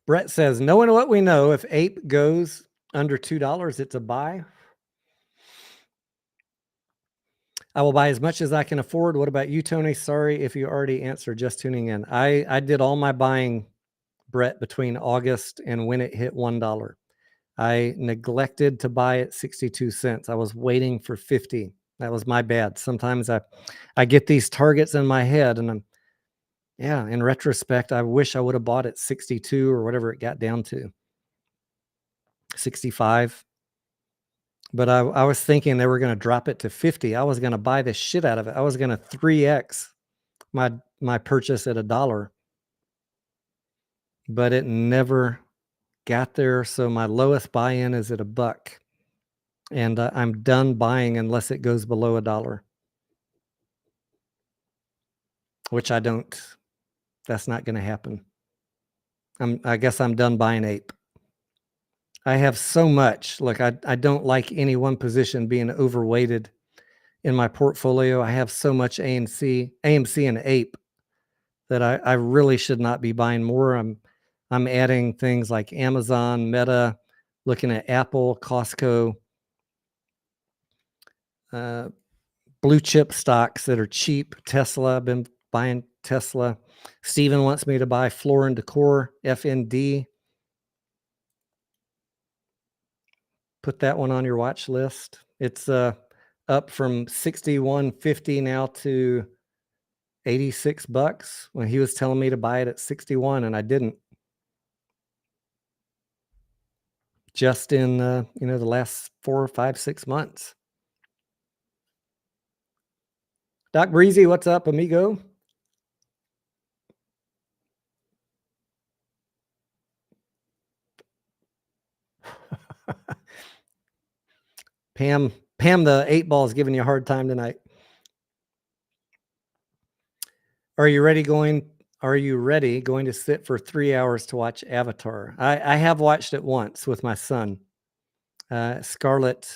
[SPEAKER 2] Brett says, knowing what we know, if ape goes under $2, it's a buy. I will buy as much as I can afford. What about you, Tony? Sorry if you already answered, just tuning in. I did all my buying, Brett, between August and when it hit $1. I neglected to buy at 62 cents. I was waiting for 50. That was my bad. Sometimes I get these targets in my head, and in retrospect, I wish I would have bought at 62 or whatever it got down to, 65. But I was thinking they were going to drop it to 50. I was going to buy the shit out of it. I was going to 3x my purchase at $1, but it never got there. So my lowest buy-in is at $1, and I'm done buying unless it goes below $1, which I don't. That's not going to happen. I guess I'm done buying ape. I have so much. Look, I don't like any one position being overweighted in my portfolio. I have so much AMC and ape that I really should not be buying more. I'm adding things like Amazon, Meta, looking at Apple, Costco, blue chip stocks that are cheap. Tesla, I've been buying Tesla. Steven wants me to buy Floor and Decor, FND. Put that one on your watch list. It's up from $61.50 now to $86 when he was telling me to buy it at 61, and I didn't. Just in the last 4 or 5, 6 months. Doc Breezy, what's up, amigo? Pam, the 8-ball is giving you a hard time tonight. Are you ready going to sit for 3 hours to watch Avatar? I have watched it once with my son. Scarlett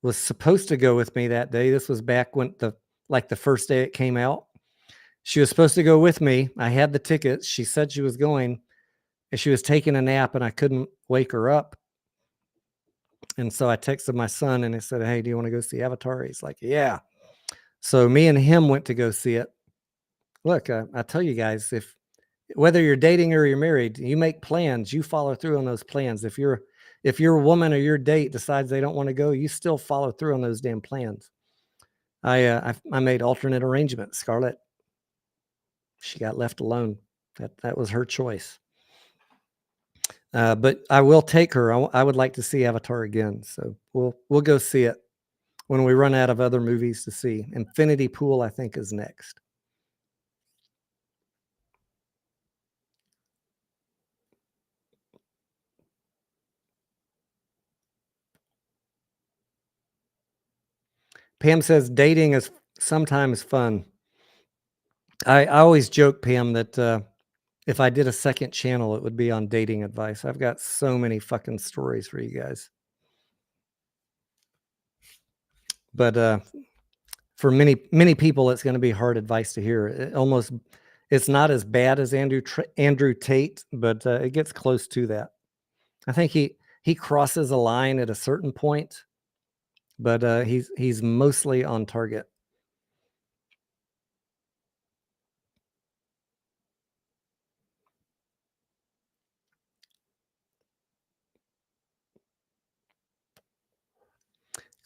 [SPEAKER 2] was supposed to go with me that day. This was back when the first day it came out. She was supposed to go with me. I had the tickets. She said she was going, and she was taking a nap, and I couldn't wake her up. And so I texted my son and I said, hey, do you want to go see Avatar? He's like, yeah. So me and him went to go see it. Look, I tell you guys, whether you're dating or you're married, you make plans, you follow through on those plans. If your woman or your date decides they don't want to go, you still follow through on those damn plans. I made alternate arrangements. Scarlett, she got left alone. That was her choice. But I will take her. I would like to see Avatar again. So we'll go see it when we run out of other movies to see. Infinity Pool, I think, is next. Pam says dating is sometimes fun. I always joke, Pam, that if I did a second channel, it would be on dating advice. I've got so many fucking stories for you guys. But for many people, it's going to be hard advice to hear. It's not as bad as Andrew Tate, but it gets close to that. I think he crosses a line at a certain point, but he's mostly on target.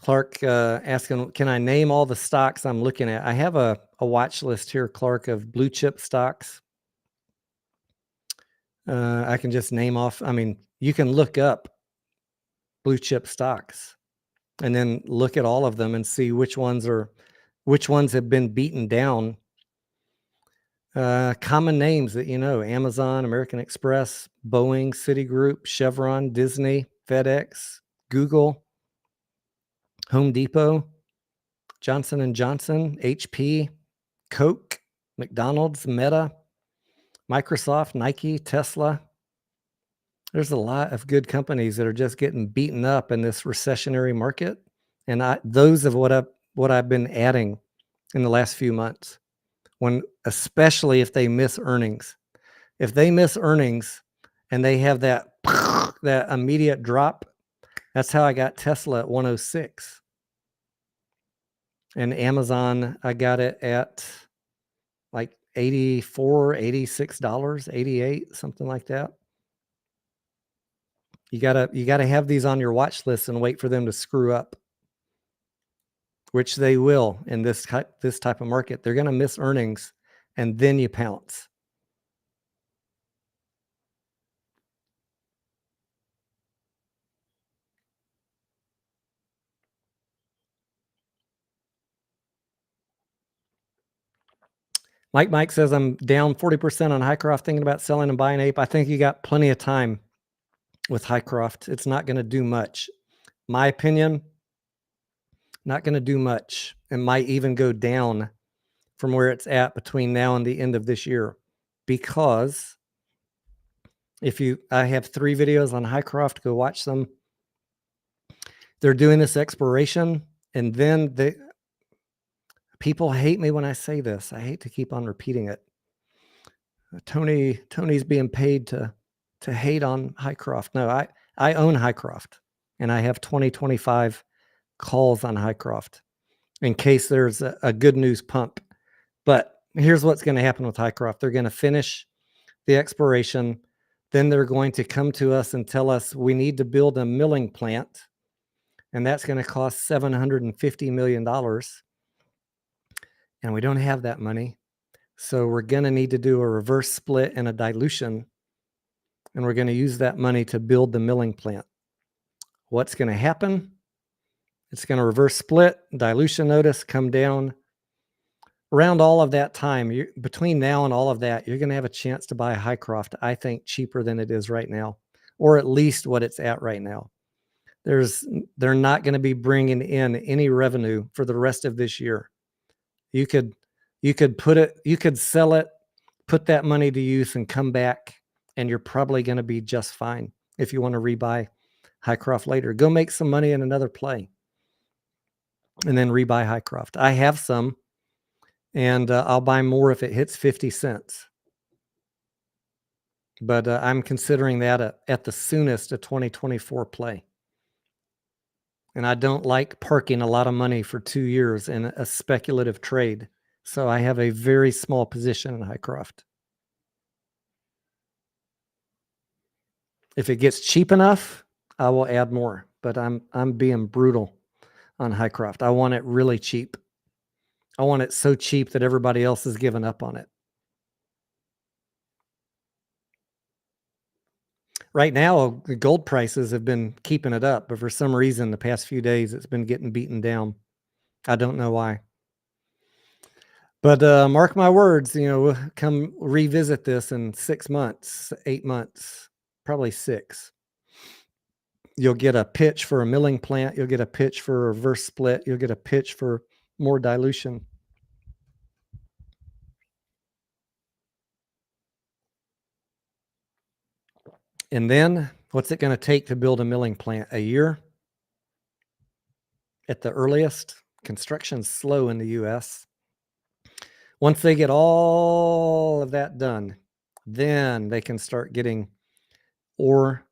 [SPEAKER 2] Clark asking, can I name all the stocks I'm looking at? I have a watch list here, Clark, of blue chip stocks. I can just name off. I mean, you can look up blue chip stocks and then look at all of them and see which ones have been beaten down. Common names that Amazon, American Express, Boeing, Citigroup, Chevron, Disney, FedEx, Google, Home Depot, Johnson & Johnson, HP, Coke, McDonald's, Meta, Microsoft, Nike, Tesla. There's a lot of good companies that are just getting beaten up in this recessionary market. And those of what I've been adding in the last few months, especially if they miss earnings. If they miss earnings and they have that that immediate drop. That's how I got Tesla at 106. And Amazon, I got it at like 84, $86, 88, something like that. You gotta have these on your watch list and wait for them to screw up, which they will in this type of market. They're gonna miss earnings, and then you pounce. Mike says I'm down 40% on Hycroft, thinking about selling and buying Ape. I think you got plenty of time with Hycroft. It's not going to do much. My opinion, not going to do much, and might even go down from where it's at between now and the end of this year. Because I have 3 videos on Hycroft, go watch them. They're doing this exploration, and then people hate me when I say this. I hate to keep on repeating it. Tony's being paid to hate on Hycroft. No, I own Hycroft, and I have 2025 calls on Hycroft in case there's a good news pump. But here's what's going to happen with Hycroft. They're going to finish the exploration. Then they're going to come to us and tell us we need to build a milling plant, and that's going to cost $750 million. And we don't have that money. So we're going to need to do a reverse split and a dilution, and we're going to use that money to build the milling plant. What's going to happen? It's going to reverse split, dilution notice, come down. Around all of that time, between now and all of that, you're going to have a chance to buy a Hycroft, I think, cheaper than it is right now, or at least what it's at right now. They're not going to be bringing in any revenue for the rest of this year. You could sell it, put that money to use, and come back, and you're probably going to be just fine. If you want to rebuy Hycroft later, go make some money in another play, and then rebuy Hycroft. I have some, and I'll buy more if it hits 50 cents. But I'm considering that at the soonest a 2024 play. And I don't like parking a lot of money for 2 years in a speculative trade. So I have a very small position in Hycroft. If it gets cheap enough, I will add more. But I'm being brutal on Hycroft. I want it really cheap. I want it so cheap that everybody else has given up on it. Right now, the gold prices have been keeping it up, but for some reason, the past few days, it's been getting beaten down. I don't know why. But mark my words, we'll come revisit this in 6 months, 8 months, probably 6. You'll get a pitch for a milling plant. You'll get a pitch for a reverse split. You'll get a pitch for more dilution. And then what's it going to take to build a milling plant? A year at the earliest. Construction's slow in the U.S. Once they get all of that done, then they can start getting ore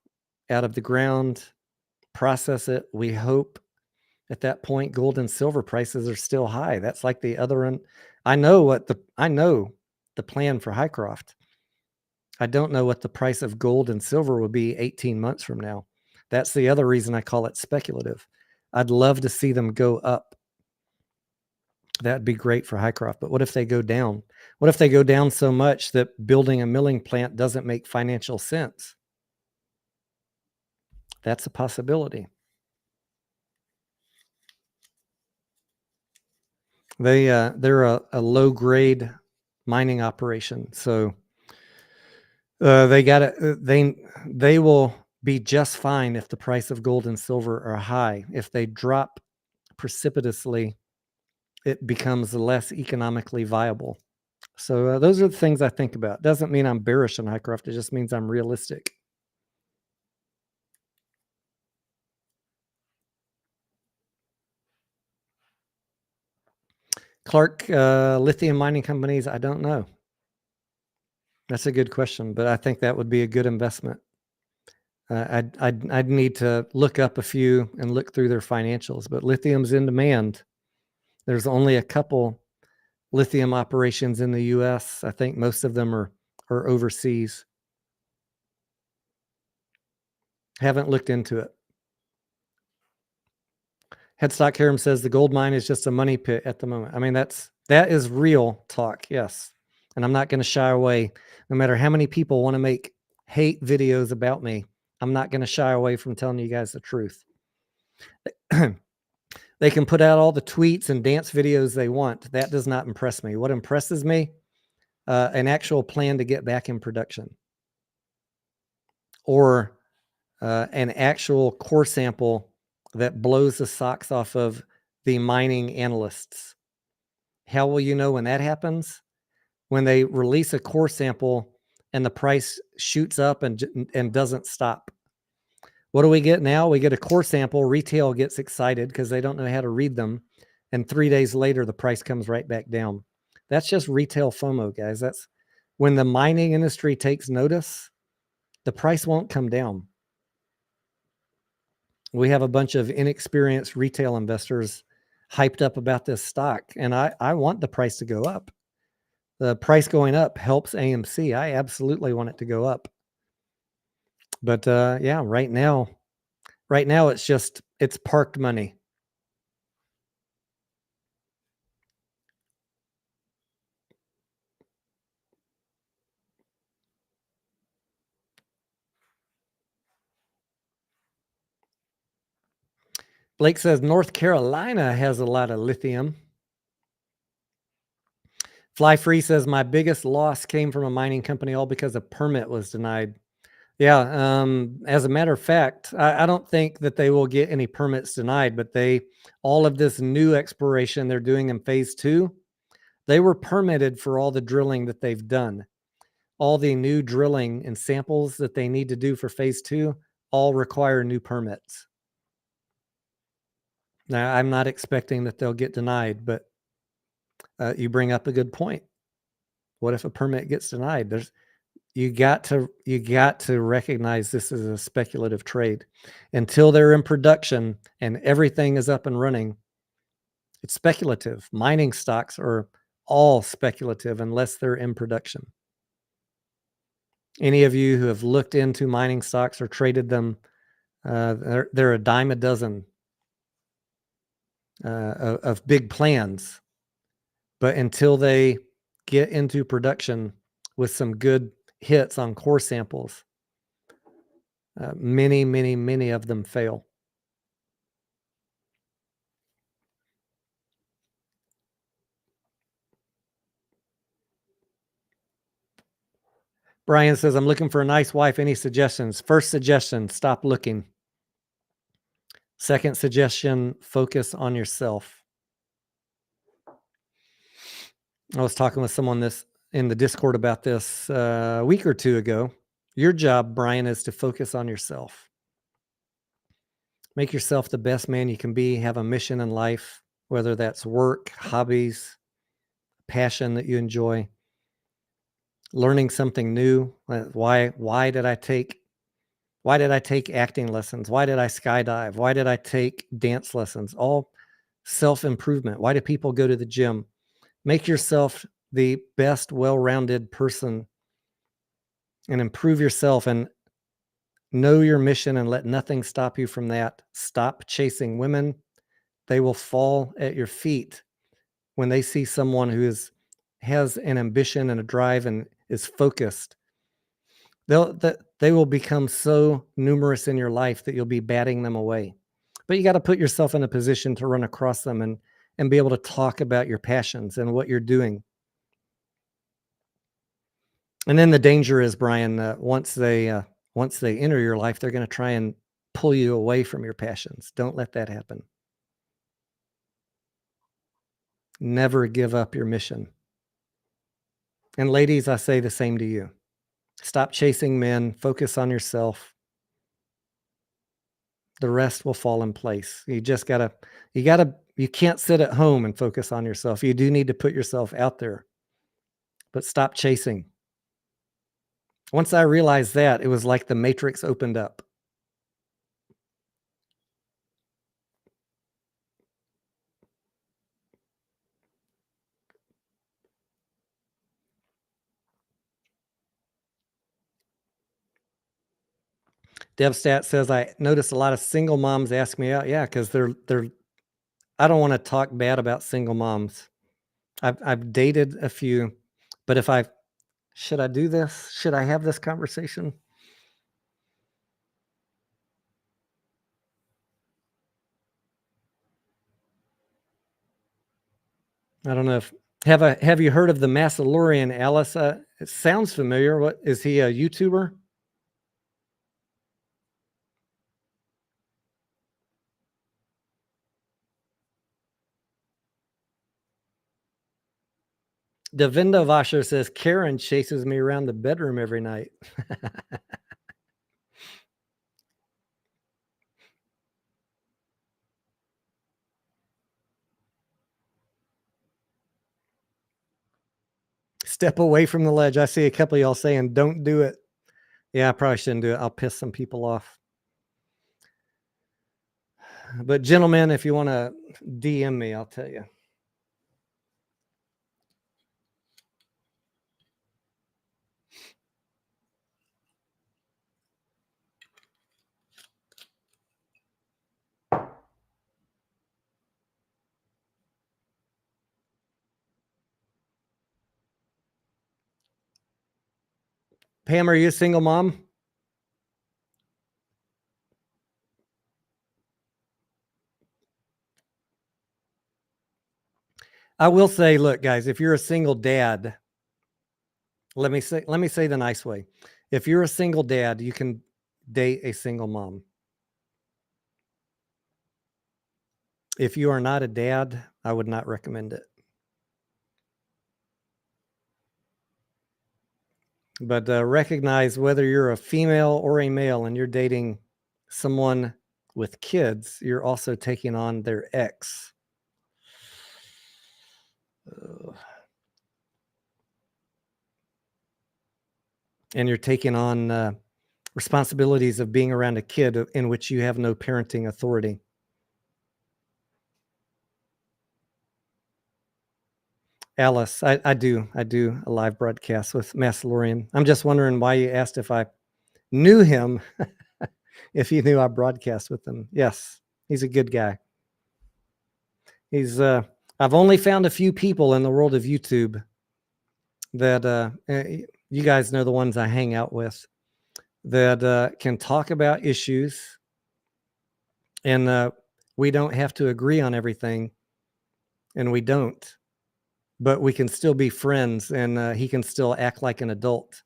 [SPEAKER 2] out of the ground, process it. We hope at that point gold and silver prices are still high. That's like the other end. I know the plan for Hycroft. I don't know what the price of gold and silver will be 18 months from now. That's the other reason I call it speculative. I'd love to see them go up. That'd be great for Hycroft. But what if they go down? What if they go down so much that building a milling plant doesn't make financial sense? That's a possibility. They're a low grade mining operation, so they will be just fine if the price of gold and silver are high. If they drop precipitously, it becomes less economically viable. So those are the things I think about. Doesn't mean I'm bearish on Hycroft. It just means I'm realistic. Clark, lithium mining companies, I don't know. That's a good question, but I think that would be a good investment. I'd need to look up a few and look through their financials, but lithium's in demand. There's only a couple lithium operations in the US. I think most of them are overseas. Haven't looked into it. Headstock Harem says the gold mine is just a money pit at the moment. I mean, that is real talk, yes. And I'm not going to shy away. No matter how many people want to make hate videos about me, I'm not going to shy away from telling you guys the truth. They can put out all the tweets and dance videos they want. That does not impress me. What impresses me, an actual plan to get back in production, or an actual core sample that blows the socks off of the mining analysts. How will you know when that happens? When they release a core sample and the price shoots up and doesn't stop. What do we get now? We get a core sample. Retail gets excited because they don't know how to read them. And 3 days later, the price comes right back down. That's just retail FOMO, guys. That's when the mining industry takes notice, the price won't come down. We have a bunch of inexperienced retail investors hyped up about this stock, and I want the price to go up. The price going up helps AMC. I absolutely want it to go up. But yeah, right now it's parked money. Blake says North Carolina has a lot of lithium. Fly Free says my biggest loss came from a mining company all because a permit was denied. Yeah, as a matter of fact, I don't think that they will get any permits denied, but all of this new exploration they're doing in phase 2, they were permitted for all the drilling that they've done. All the new drilling and samples that they need to do for phase 2 all require new permits. Now, I'm not expecting that they'll get denied, but you bring up a good point. What if a permit gets denied? You got to recognize this is a speculative trade. Until they're in production and everything is up and running, it's speculative. Mining stocks are all speculative unless they're in production. Any of you who have looked into mining stocks or traded them, they're a dime a dozen of big plans. But until they get into production with some good hits on core samples, many of them fail. Brian says, I'm looking for a nice wife. Any suggestions? First suggestion, stop looking. Second suggestion, focus on yourself. I was talking with someone in the Discord about this a week or two ago. Your job, Brian, is to focus on yourself. Make yourself the best man you can be. Have a mission in life, whether that's work, hobbies, passion that you enjoy, learning something new. Why did I take acting lessons? Why did I skydive? Why did I take dance lessons? All self-improvement. Why do people go to the gym? Make yourself the best, well-rounded person and improve yourself and know your mission and let nothing stop you from that. Stop chasing women. They will fall at your feet when they see someone who has an ambition and a drive and is focused. They will become so numerous in your life that you'll be batting them away. But you got to put yourself in a position to run across them and be able to talk about your passions and what you're doing. And then the danger is, Brian, once they enter your life, they're going to try and pull you away from your passions. Don't let that happen. Never give up your mission. And ladies, I say the same to you. Stop chasing men, focus on yourself. The rest will fall in place. You can't sit at home and focus on yourself. You do need to put yourself out there, but stop chasing. Once I realized that, it was like the matrix opened up. DevStat says I notice a lot of single moms ask me out. Yeah, because they're. I don't want to talk bad about single moms. I've dated a few, but if I should I do this? Should I have this conversation? I don't know if have you heard of the Massalorian, Alice? It sounds familiar. What is he, a YouTuber? Devinda Vasher says Karen chases me around the bedroom every night. Step away from the ledge. I see a couple of y'all saying, don't do it. Yeah, I probably shouldn't do it. I'll piss some people off. But gentlemen, if you want to DM me, I'll tell you. Pam, are you a single mom? I will say, look, guys, if you're a single dad, let me say the nice way. If you're a single dad, you can date a single mom. If you are not a dad, I would not recommend it. But recognize whether you're a female or a male and you're dating someone with kids, you're also taking on their ex. And you're taking on responsibilities of being around a kid in which you have no parenting authority. Alice, I do a live broadcast with Massalorian. I'm just wondering why you asked if I knew him, if you knew I broadcast with him. Yes, he's a good guy. He's I've only found a few people in the world of YouTube that you guys know the ones I hang out with that can talk about issues, and we don't have to agree on everything, and we don't, but we can still be friends, and he can still act like an adult.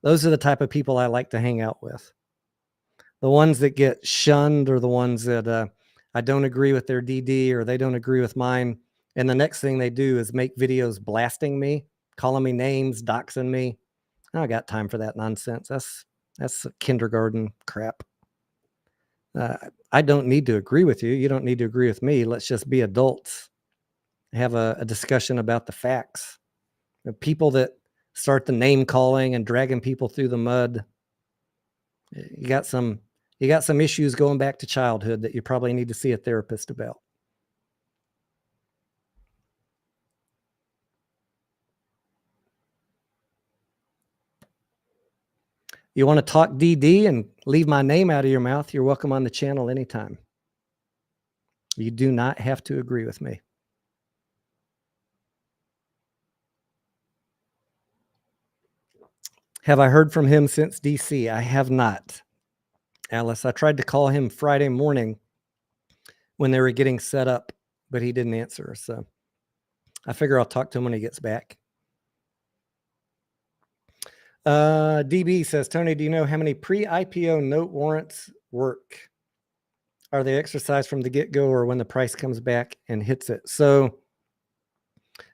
[SPEAKER 2] Those are the type of people I like to hang out with. The ones that get shunned are the ones that I don't agree with their DD or they don't agree with mine. And the next thing they do is make videos blasting me, calling me names, doxing me. I don't got time for that nonsense. That's kindergarten crap. I don't need to agree with you. You don't need to agree with me. Let's just be adults. Have a discussion about the facts. The people that start the name calling and dragging people through the mud, you got some issues going back to childhood that you probably need to see a therapist about. You want to talk DD and leave my name out of your mouth, you're welcome on the channel anytime. You do not have to agree with me. Have I heard from him since DC? I have not. Alice, I tried to call him Friday morning when they were getting set up, but he didn't answer. So I figure I'll talk to him when he gets back. DB says, Tony, do you know how many pre-IPO note warrants work? Are they exercised from the get-go or when the price comes back and hits it? So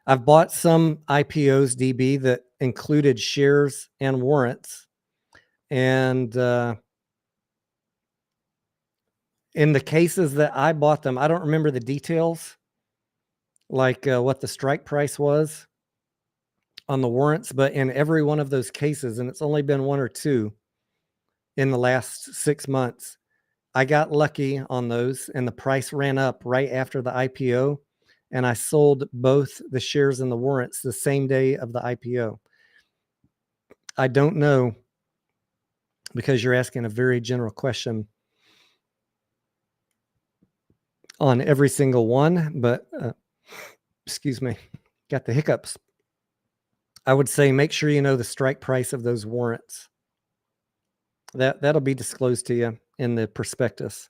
[SPEAKER 2] I've bought some IPOs, DB, that included shares and warrants. And in the cases that I bought them, I don't remember the details, like what the strike price was on the warrants, but in every one of those cases, and it's only been one or two in the last 6 months, I got lucky on those and the price ran up right after the IPO, and I sold both the shares and the warrants the same day of the IPO. I don't know, because you're asking a very general question on every single one, but excuse me, got the hiccups. I would say make sure you know the strike price of those warrants. That'll be disclosed to you in the prospectus.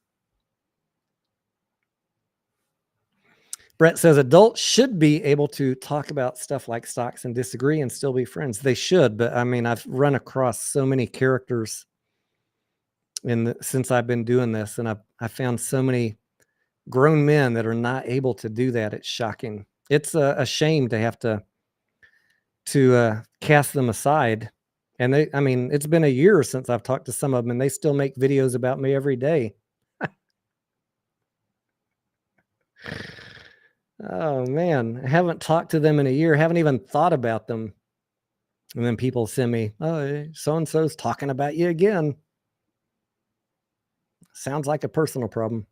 [SPEAKER 2] Brett says adults should be able to talk about stuff like stocks and disagree and still be friends. They should, but I mean, I've run across so many characters since I've been doing this, and I found so many grown men that are not able to do that. It's shocking. It's a shame to have to cast them aside. And I mean, it's been a year since I've talked to some of them, and they still make videos about me every day. Oh man, I haven't talked to them in a year, haven't even thought about them. And then people send me, oh, so and so's talking about you again. Sounds like a personal problem.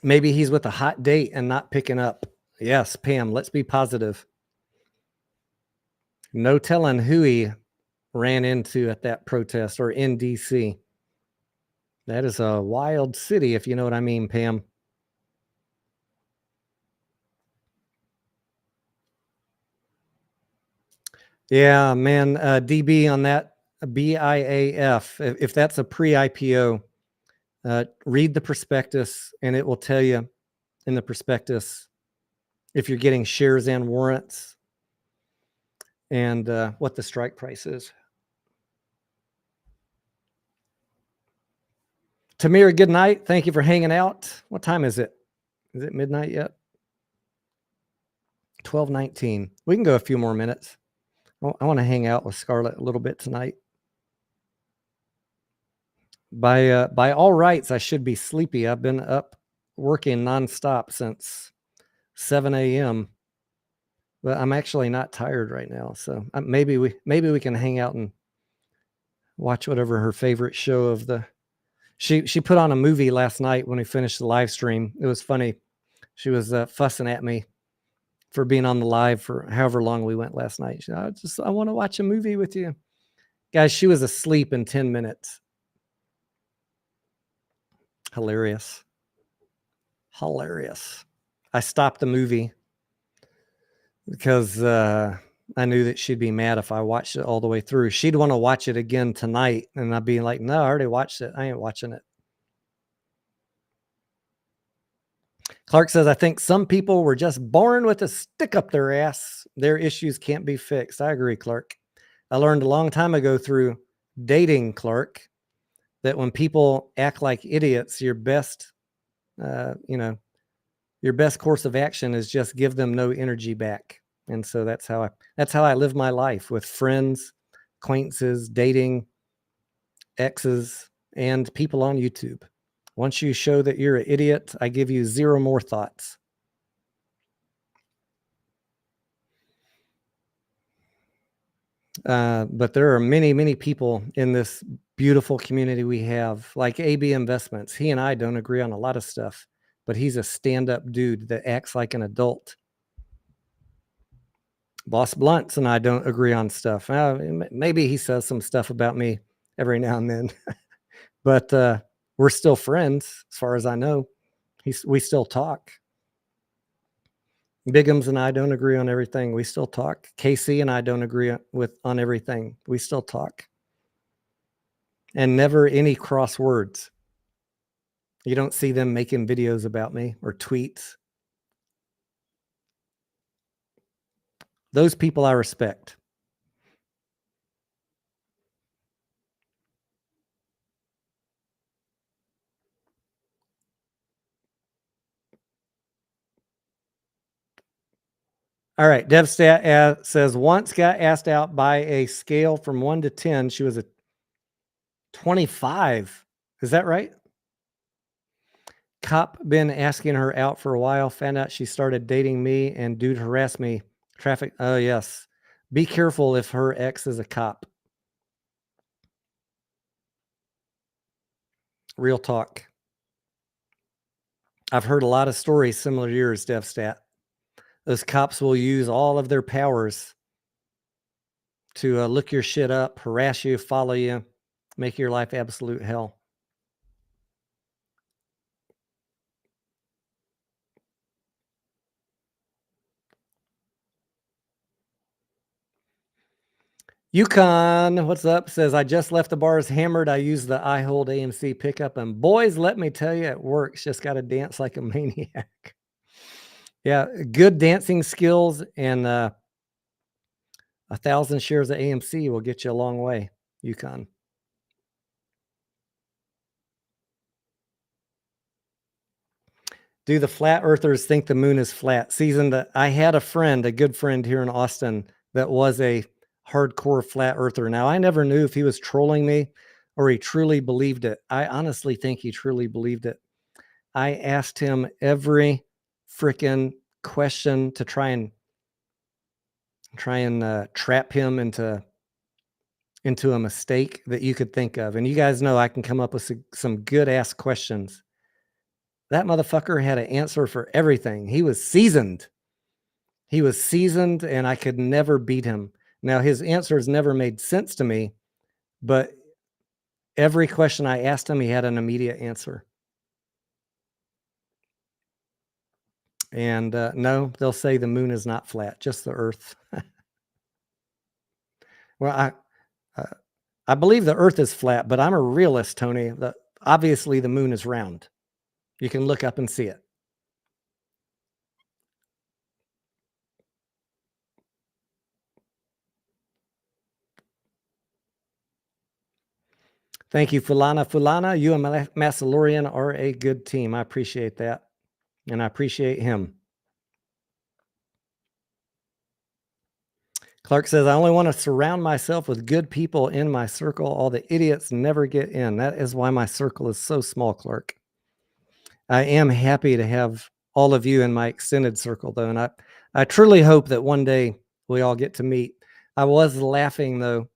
[SPEAKER 2] Maybe he's with a hot date and not picking up. Yes, Pam, let's be positive. No telling who he ran into at that protest or in DC. That is a wild city, if you know what I mean, Pam. Yeah, man, DB on that BIAF. If that's a pre-IPO, read the prospectus, and it will tell you in the prospectus if you're getting shares and warrants and what the strike price is. Tamir, good night. Thank you for hanging out. What time is it? Is it midnight yet? 12:19. We can go a few more minutes. I want to hang out with Scarlett a little bit tonight. By all rights, I should be sleepy. I've been up working nonstop since 7 a.m. But I'm actually not tired right now. So maybe we can hang out and watch whatever her favorite show of the. She put on a movie last night when we finished the live stream. It was funny. She was fussing at me for being on the live for however long we went last night. She said, I want to watch a movie with you. Guys, she was asleep in 10 minutes. Hilarious. I stopped the movie because I knew that she'd be mad if I watched it all the way through. She'd want to watch it again tonight, and I'd be like, no, I already watched it. I ain't watching it. Clark says, I think some people were just born with a stick up their ass. Their issues can't be fixed. I agree, Clark. I learned a long time ago through dating, Clark, that when people act like idiots, your best, your best course of action is just give them no energy back. And so that's how I live my life with friends, acquaintances, dating, exes, and people on YouTube. Once you show that you're an idiot, I give you zero more thoughts. But there are many, many people in this beautiful community we have, like AB Investments. He and I don't agree on a lot of stuff, but he's a stand-up dude that acts like an adult. Boss Blunts and I don't agree on stuff. Maybe he says some stuff about me every now and then, but we're still friends as far as I know. We still talk. Biggums and I don't agree on everything. We still talk. KC and I don't agree on everything. We still talk. And never any cross words. You don't see them making videos about me or tweets. Those people I respect. All right. DevStat says once got asked out by a scale from 1 to 10. She was a 25. Is that right? Cop been asking her out for a while. Found out she started dating me and dude harassed me. Traffic. Oh, yes. Be careful if her ex is a cop. Real talk. I've heard a lot of stories similar to yours, DevStat. Those cops will use all of their powers to look your shit up, harass you, follow you, make your life absolute hell. Yukon, what's up? Says, I just left the bars hammered. I used the I Hold AMC pickup, and boys, let me tell you, it works. Just got to dance like a maniac. Yeah, good dancing skills and 1,000 shares of AMC will get you a long way, Yukon. Do the flat earthers think the moon is flat? I had a friend, a good friend here in Austin, that was a hardcore flat earther. Now, I never knew if he was trolling me or he truly believed it. I honestly think he truly believed it. I asked him every freaking question to try and trap him into a mistake that you could think of. And you guys know I can come up with some good ass questions. That motherfucker had an answer for everything. He was seasoned. And I could never beat him. Now, his answers never made sense to me, but every question I asked him, he had an immediate answer. And no, they'll say the moon is not flat, just the earth. Well, I believe the earth is flat, but I'm a realist, Tony. Obviously, the moon is round. You can look up and see it. Thank you, Fulana. Fulana, you and Massalorian are a good team. I appreciate that. And I appreciate him. Clark says, I only want to surround myself with good people in my circle. All the idiots never get in. That is why my circle is so small, Clark. I am happy to have all of you in my extended circle, though. And I truly hope that one day we all get to meet. I was laughing, though,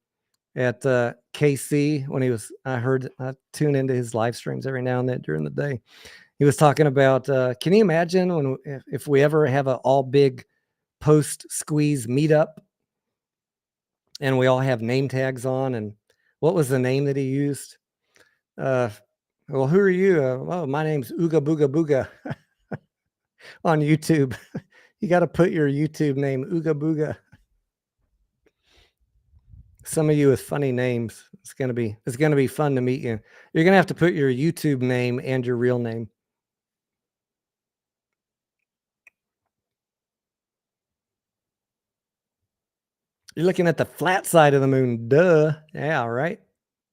[SPEAKER 2] at KC when I tune into his live streams every now and then during the day. He was talking about, can you imagine if we ever have an all big post squeeze meetup and we all have name tags on? And what was the name that he used? Well, who are you? Oh, my name's Ooga Booga Booga on YouTube. You got to put your YouTube name, Ooga Booga. Some of you with funny names. It's gonna be fun to meet you. You're gonna have to put your YouTube name and your real name. You're looking at the flat side of the moon. Duh. Yeah, right.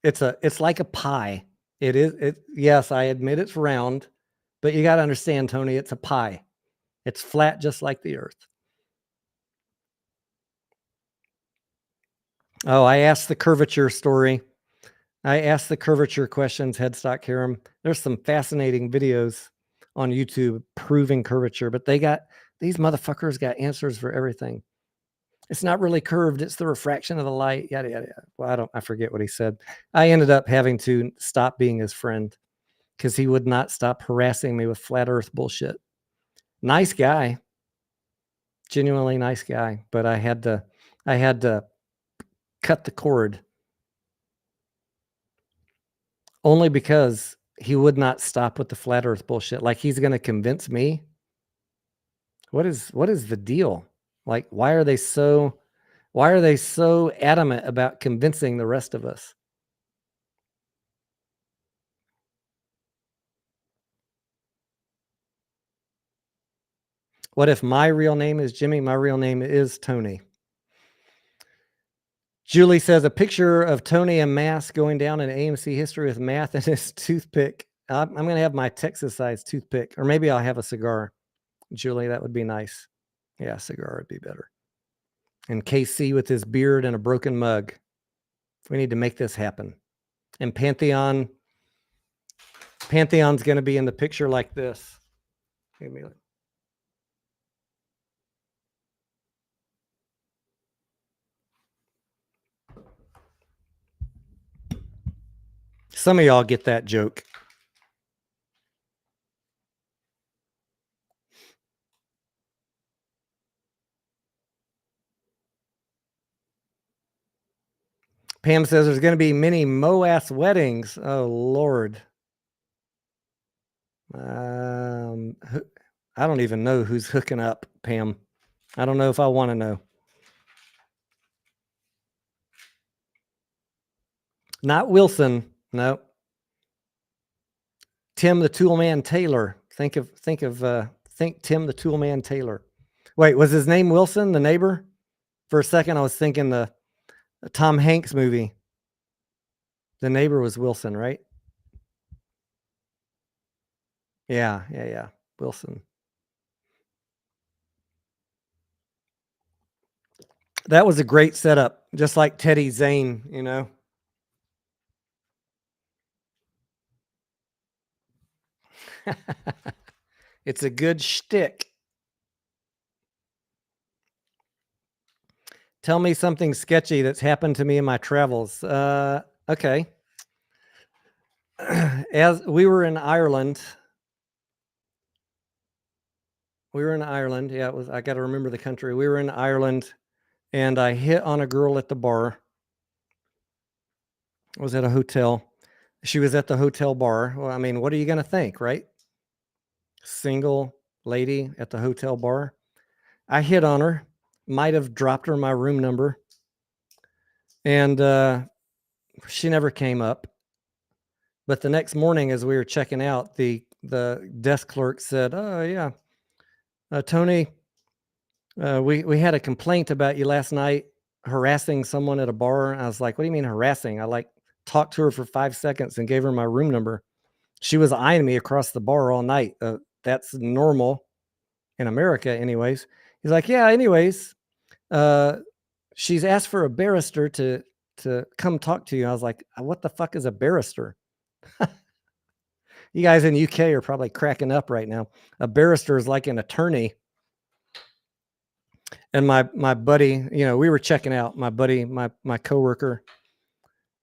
[SPEAKER 2] It's like a pie. Yes, I admit it's round, but you got to understand, Tony, it's a pie. It's flat just like the earth. Oh, I asked the curvature story. I asked the curvature questions, Headstock Karam. There's some fascinating videos on YouTube proving curvature, but these motherfuckers got answers for everything. It's not really curved. It's the refraction of the light. Yada, yada, yada. Well, I forget what he said. I ended up having to stop being his friend because he would not stop harassing me with flat earth bullshit. Nice guy, genuinely nice guy, but I had to cut the cord only because he would not stop with the flat earth bullshit. Like he's going to convince me. What is the deal? Like, why are they so adamant about convincing the rest of us? What if my real name is Jimmy? My real name is Tony. Julie says a picture of Tony and Mass going down in AMC history with math and his toothpick. I'm going to have my Texas-sized toothpick, or maybe I'll have a cigar. Julie, that would be nice. Yeah, cigar would be better. And KC with his beard and a broken mug. We need to make this happen. And Pantheon's going to be in the picture like this. Give me some of y'all get that joke. Pam says there's going to be many Moass weddings. Oh, Lord. I don't even know who's hooking up, Pam. I don't know if I want to know. Not Wilson. No. Tim the Toolman Taylor. Think Tim the Toolman Taylor. Wait, was his name Wilson, the neighbor? For a second, I was thinking the Tom Hanks movie. The neighbor was Wilson, right? Yeah. Wilson. That was a great setup, just like Teddy Zane, you know. It's a good shtick. Tell me something sketchy that's happened to me in my travels. Okay. As we were in Ireland. Yeah, it was. I got to remember the country. We were in Ireland, and I hit on a girl at the bar. I was at a hotel. She was at the hotel bar. Well, I mean, what are you going to think, right? Single lady at the hotel bar. I hit on her. Might have dropped her my room number. And she never came up. But the next morning, as we were checking out, the desk clerk said, "Oh, yeah, Tony, we had a complaint about you last night harassing someone at a bar." And I was like, "What do you mean harassing?" I talked to her for 5 seconds and gave her my room number. She was eyeing me across the bar all night. That's normal in America anyways. He's like, "Yeah, anyways, she's asked for a barrister to come talk to you." I was like, "What the fuck is a barrister?" You guys in the UK are probably cracking up right now. A barrister is like an attorney. And my buddy, we were checking out. My buddy, my coworker,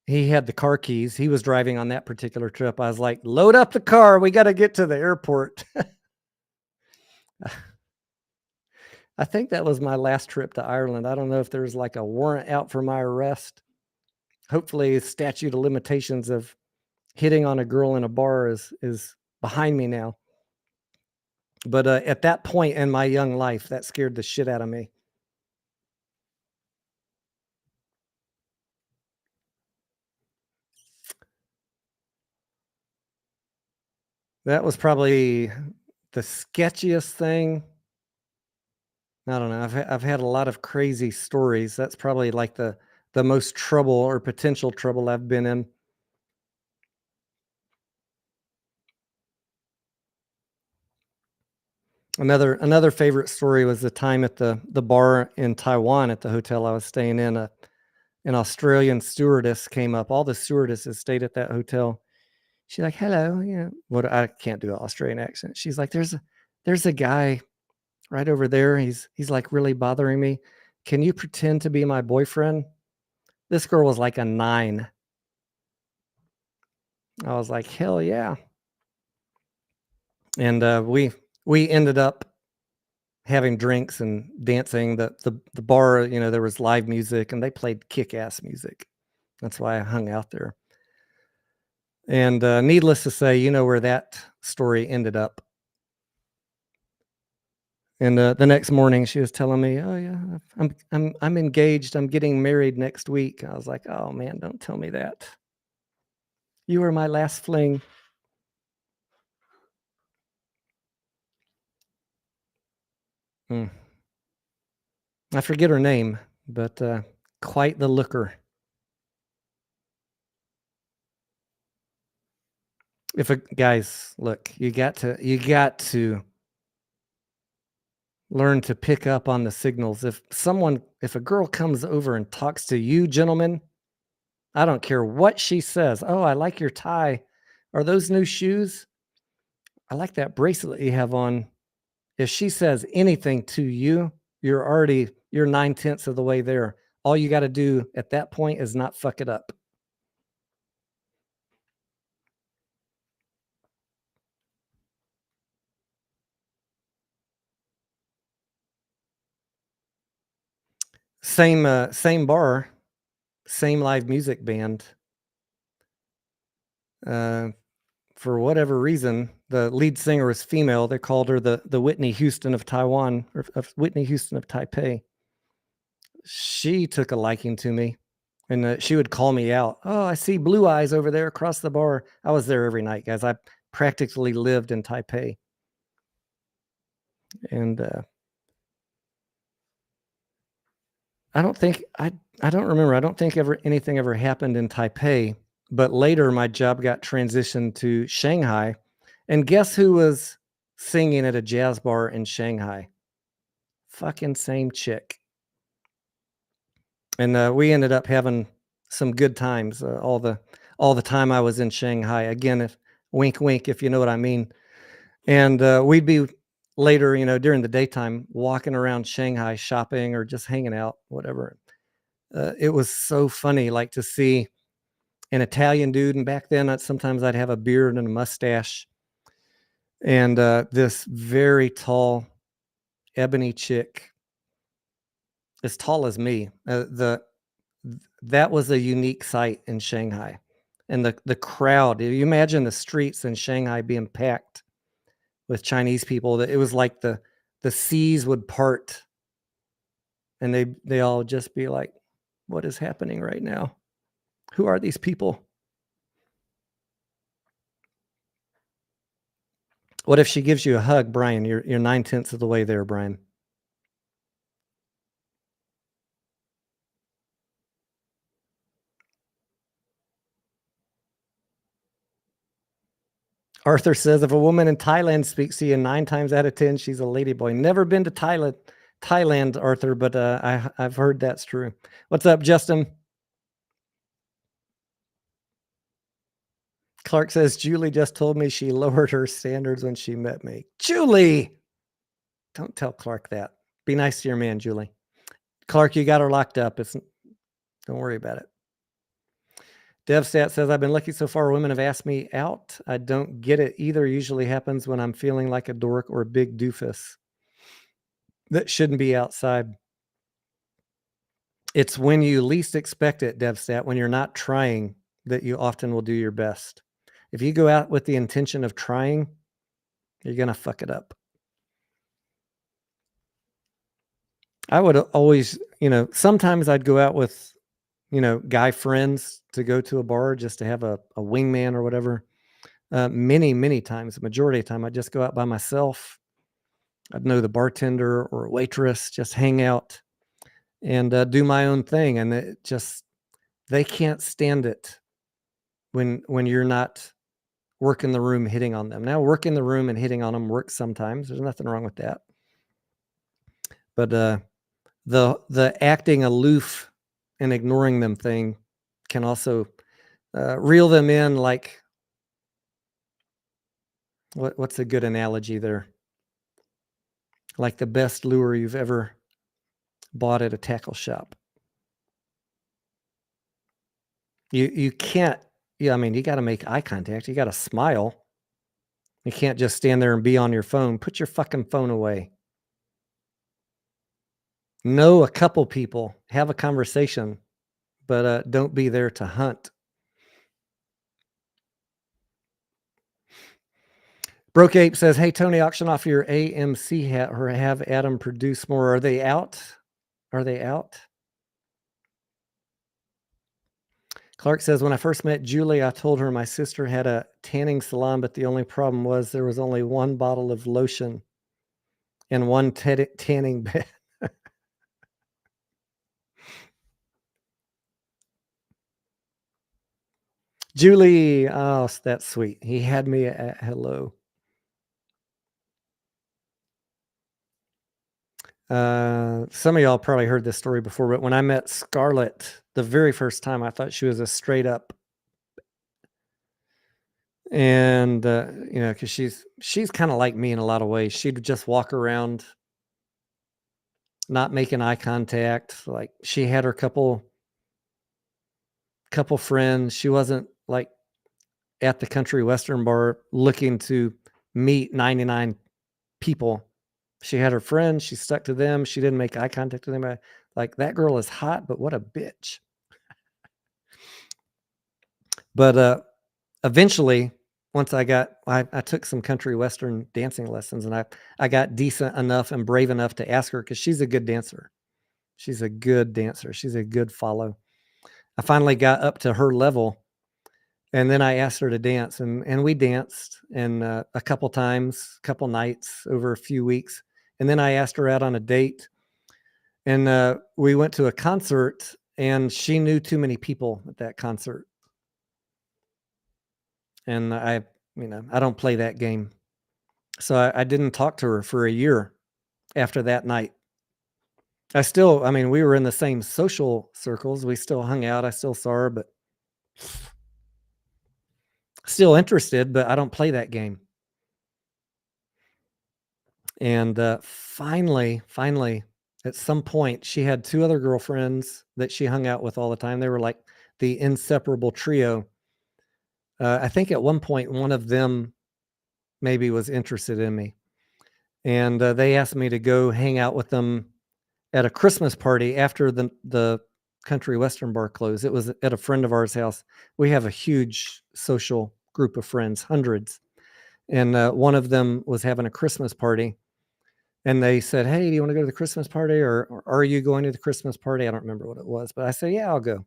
[SPEAKER 2] he had the car keys. He was driving on that particular trip. I was like, "Load up the car. We got to get to the airport." I think that was my last trip to Ireland. I don't know if there's like a warrant out for my arrest. Hopefully, statute of limitations of hitting on a girl in a bar is behind me now. But at that point in my young life, that scared the shit out of me. That was probably the sketchiest thing. I don't know. I've had a lot of crazy stories. That's probably like the most trouble or potential trouble I've been in. Another favorite story was the time at the bar in Taiwan at the hotel I was staying in. An Australian stewardess came up. All the stewardesses stayed at that hotel. She's like, "Hello, what? I can't do an Australian accent." She's like, "There's a guy right over there. He's like really bothering me. Can you pretend to be my boyfriend?" This girl was like a 9. I was like, "Hell yeah!" And we ended up having drinks and dancing. The bar, there was live music and they played kick-ass music. That's why I hung out there. And needless to say, you know where that story ended up. And the next morning, she was telling me, "Oh yeah, I'm engaged. I'm getting married next week." I was like, "Oh man, don't tell me that. You were my last fling." Mm. I forget her name, but quite the looker. Guys, look, you got to learn to pick up on the signals. If a girl comes over and talks to you, gentlemen, I don't care what she says. "Oh, I like your tie. Are those new shoes? I like that bracelet you have on." If she says anything to you, you're 9/10 of the way there. All you gotta do at that point is not fuck it up. Same bar, same live music band. Uh, for whatever reason, the lead singer was female. They called her the Whitney Houston of Taiwan, or of Whitney Houston of Taipei. She took a liking to me, and, she would call me out. "Oh, I see Blue Eyes over there across the bar." I was there every night, guys. I practically lived in Taipei, and, I don't think I don't remember. I don't think ever anything ever happened in Taipei, but later my job got transitioned to Shanghai, and guess who was singing at a jazz bar in Shanghai? Fucking same chick. And, we ended up having some good times, all the time I was in Shanghai. Again, if wink, wink, if you know what I mean. And, we'd be later, during the daytime walking around Shanghai shopping or just hanging out, whatever. It was so funny, like, to see an Italian dude, and back then, sometimes I'd have a beard and a mustache, and, this very tall, ebony chick, as tall as me. That was a unique sight in Shanghai, and the crowd. You imagine the streets in Shanghai being packed with Chinese people, that it was like the seas would part, and they all just be like, "What is happening right now? Who are these people?" What if she gives you a hug, Brian? You're 9/10 of the way there, Brian. Arthur says, "If a woman in Thailand speaks to you 9 times out of 10, she's a ladyboy." Never been to Thailand, Arthur, but, I've heard that's true. What's up, Justin? Clark says, "Julie just told me she lowered her standards when she met me." Julie! Don't tell Clark that. Be nice to your man, Julie. Clark, you got her locked up. Don't worry about it. DevStat says, "I've been lucky so far. Women have asked me out. I don't get it either. Usually happens when I'm feeling like a dork or a big doofus that shouldn't be outside." It's when you least expect it, DevStat, when you're not trying, that you often will do your best. If you go out with the intention of trying, you're gonna fuck it up. I would always, sometimes I'd go out with, guy friends to go to a bar just to have a wingman or whatever. Many, many times, the majority of the time, I'd just go out by myself. I'd know the bartender or waitress, just hang out and do my own thing. And they can't stand it when you're not working the room hitting on them. Now, working the room and hitting on them works sometimes. There's nothing wrong with that. But the acting aloof and ignoring them thing can also reel them in, like, what's a good analogy there? Like the best lure you've ever bought at a tackle shop. You can't. Yeah, I mean, you got to make eye contact. You got to smile. You can't just stand there and be on your phone. Put your fucking phone away. Know a couple people, have a conversation, but don't be there to hunt. Broke Ape says, "Hey Tony, auction off your AMC hat or have Adam produce more. Are they out? Are they out?" Clark says, "When I first met Julie, I told her my sister had a tanning salon, but the only problem was there was only one bottle of lotion and one tanning bed." Julie, oh, that's sweet. He had me at hello. Some of y'all probably heard this story before, but when I met Scarlett the very first time, I thought she was a straight up. And, because she's kind of like me in a lot of ways. She'd just walk around, not making eye contact. Like she had her couple friends. She wasn't like at the country western bar looking to meet 99 people. She had her friends. She stuck to them. She didn't make eye contact with anybody. Like that girl is hot, but what a bitch. But eventually, once I took some country western dancing lessons, and I got decent enough and brave enough to ask her because she's a good dancer. She's a good dancer. She's a good follow. I finally got up to her level, and then I asked her to dance, and we danced and a couple times, couple nights over a few weeks, and then I asked her out on a date, and we went to a concert, and she knew too many people at that concert, and I don't play that game, so I didn't talk to her for a year after that night. I mean, we were in the same social circles. We still hung out. I still saw her, but still interested, but I don't play that game. And finally, at some point, she had two other girlfriends that she hung out with all the time. They were like the inseparable trio. I think at one point, one of them maybe was interested in me. And they asked me to go hang out with them at a Christmas party after the country western bar closed. It was at a friend of ours' house. We have a huge social group of friends, hundreds. And one of them was having a Christmas party. And they said, "Hey, do you want to go to the Christmas party, or are you going to the Christmas party?" I don't remember what it was, but I said, "Yeah, I'll go."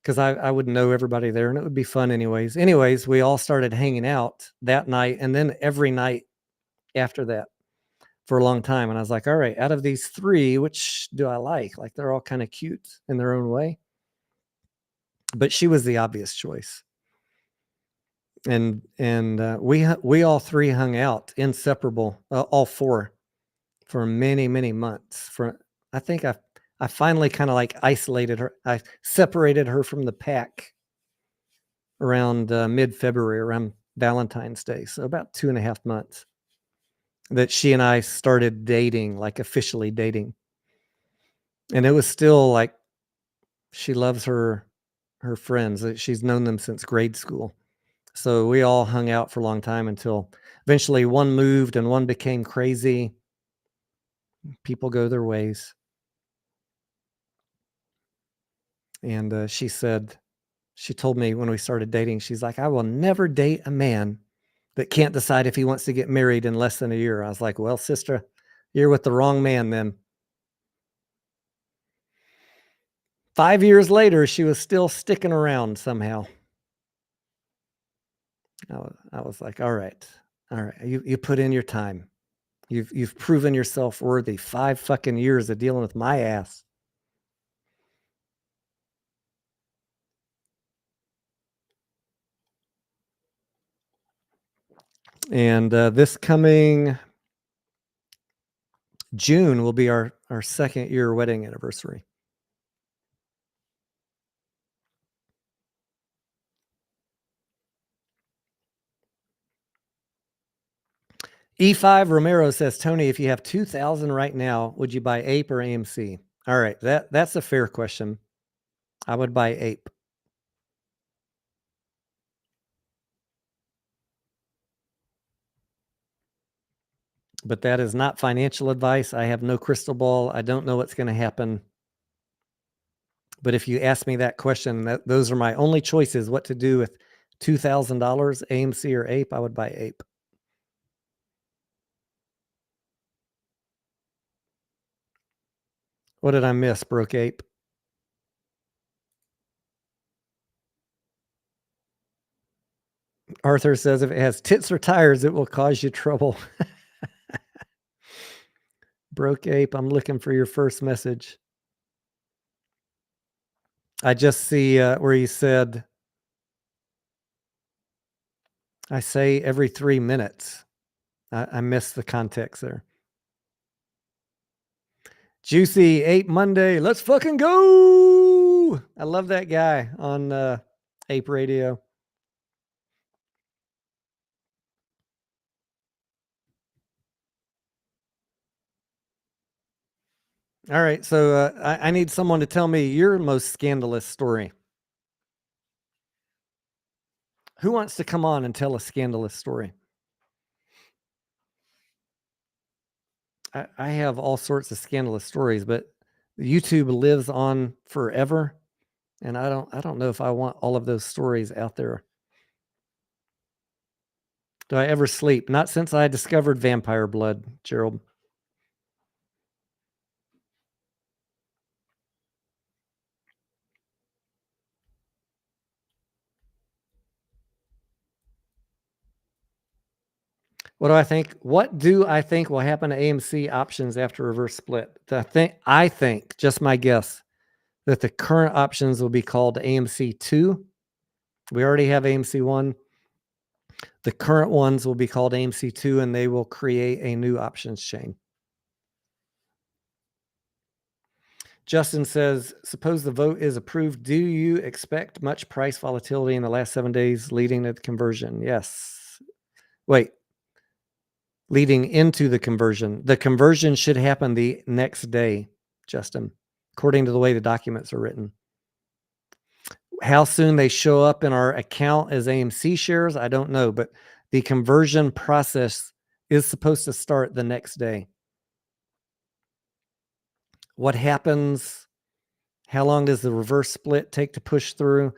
[SPEAKER 2] Because I would know everybody there and it would be fun anyways. Anyways, we all started hanging out that night and then every night after that for a long time. And I was like, all right, out of these three, which do I like? Like they're all kind of cute in their own way. But she was the obvious choice. And we all three hung out inseparable, all four, for many, many months. I think I finally kind of like isolated her. I separated her from the pack around mid-February, around Valentine's Day. So about 2.5 months that she and I started dating, like officially dating. And it was still like she loves her friends. She's known them since grade school. So we all hung out for a long time until eventually one moved and one became crazy. People go their ways. And she told me when we started dating, she's like, "I will never date a man that can't decide if he wants to get married in less than a year." I was like, "Well, sister, you're with the wrong man then." 5 years later, she was still sticking around somehow. I was like, all right. You put in your time. You've proven yourself worthy. 5 fucking years of dealing with my ass. And this coming June will be our 2nd year wedding anniversary. E5 Romero says, "Tony, if you have 2,000 right now, would you buy Ape or AMC?" All right, that's a fair question. I would buy Ape. But that is not financial advice. I have no crystal ball. I don't know what's going to happen. But if you ask me that question, those are my only choices what to do with $2,000, AMC or Ape, I would buy Ape. What did I miss, Broke Ape? Arthur says if it has tits or tires, it will cause you trouble. Broke Ape, I'm looking for your first message. I just see where you said, I say every 3 minutes. I missed the context there. Juicy Ape Monday, let's fucking go! Woo! I love that guy on Ape Radio. All right, so I need someone to tell me your most scandalous story. Who wants to come on and tell a scandalous story? I have all sorts of scandalous stories, but YouTube lives on forever, and I don't know if I want all of those stories out there. Do I ever sleep? Not since I discovered vampire blood, Gerald. What do I think? What do I think will happen to AMC options after reverse split? I think, just my guess, that the current options will be called AMC 2. We already have AMC 1. The current ones will be called AMC 2, and they will create a new options chain. Justin says, suppose the vote is approved. Do you expect much price volatility in the last 7 days leading to the conversion? Yes. Wait. Leading into the conversion. The conversion should happen the next day, Justin, according to the way the documents are written. How soon they show up in our account as AMC shares, I don't know, but the conversion process is supposed to start the next day. What happens? How long does the reverse split take to push through?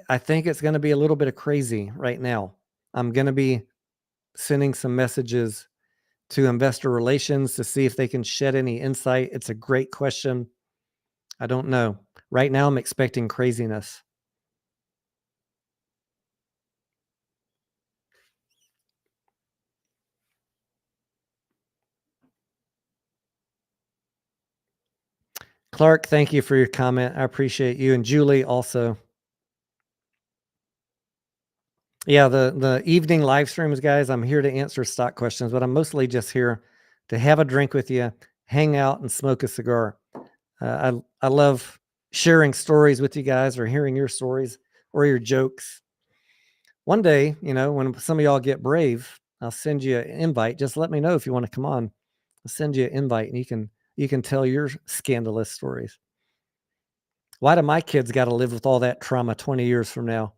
[SPEAKER 2] I think it's going to be a little bit of crazy right now. I'm going to be sending some messages to investor relations to see if they can shed any insight. It's a great question. I don't know. Right now, I'm expecting craziness. Clark, thank you for your comment. I appreciate you. And Julie also. Yeah, the evening live streams, guys, I'm here to answer stock questions, but I'm mostly just here to have a drink with you, hang out, and smoke a cigar. I love sharing stories with you guys or hearing your stories or your jokes. One day, when some of y'all get brave, I'll send you an invite. Just let me know if you want to come on. I'll send you an invite, and you can tell your scandalous stories. Why do my kids got to live with all that trauma 20 years from now?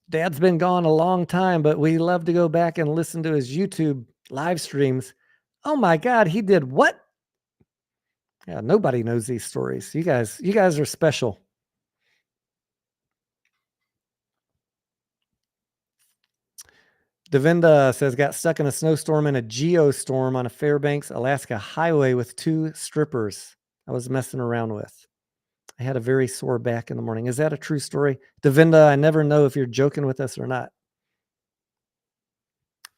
[SPEAKER 2] Dad's been gone a long time, but we love to go back and listen to his YouTube live streams. Oh my God, he did what? Yeah, nobody knows these stories. You guys are special. Devinda says, got stuck in a snowstorm and a geostorm on a Fairbanks, Alaska highway with 2 strippers I was messing around with. I had a very sore back in the morning. Is that a true story? Devinda, I never know if you're joking with us or not.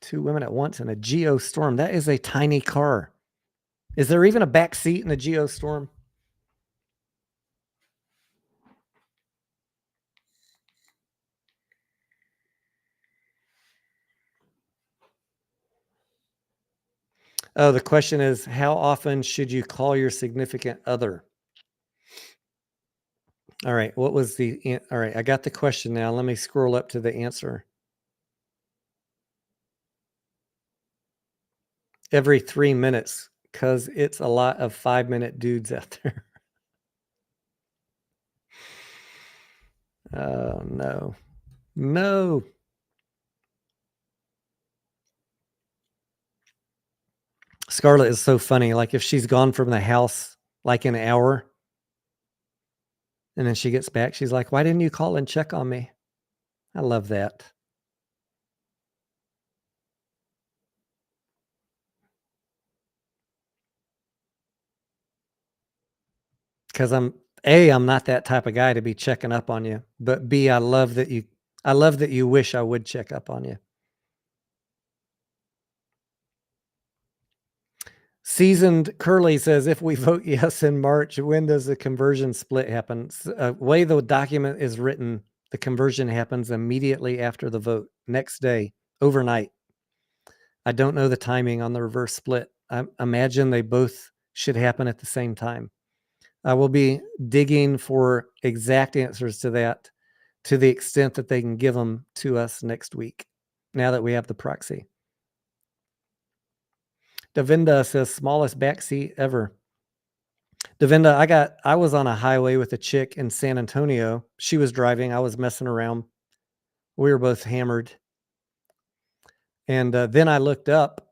[SPEAKER 2] 2 women at once in a geostorm. That is a tiny car. Is there even a back seat in a geostorm? Oh, the question is, how often should you call your significant other? All right. All right. I got the question now. Let me scroll up to the answer. Every 3 minutes, because it's a lot of 5-minute dudes out there. Oh, no. No. Scarlett is so funny. Like if she's gone from the house like an hour and then she gets back, she's like, why didn't you call and check on me? I love that. Because I'm not that type of guy to be checking up on you. But B, I love that you wish I would check up on you. Seasoned Curly says, if we vote yes in March, when does the conversion split happen? Way the document is written, the conversion happens immediately after the vote, next day, overnight. I don't know the timing on the reverse split. I imagine they both should happen at the same time. I will be digging for exact answers to that to the extent that they can give them to us next week, now that we have the proxy. Davinda says, smallest backseat ever. Davinda, I was on a highway with a chick in San Antonio. She was driving. I was messing around. We were both hammered. And then I looked up.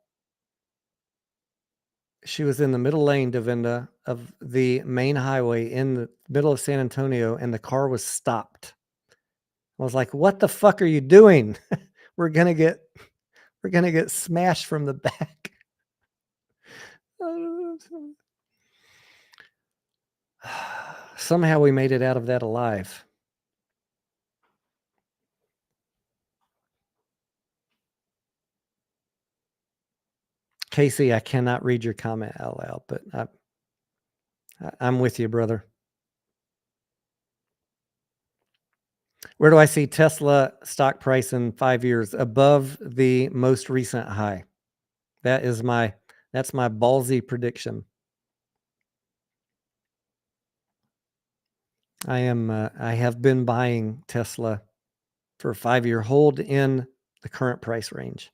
[SPEAKER 2] She was in the middle lane, Davinda, of the main highway in the middle of San Antonio, and the car was stopped. I was like, what the fuck are you doing? We're gonna get smashed from the back. Somehow we made it out of that alive. Casey, I cannot read your comment out loud, but I'm with you, brother. Where do I see Tesla stock price in 5 years? Above the most recent high. That's my ballsy prediction. I have been buying Tesla for a 5-year hold in the current price range.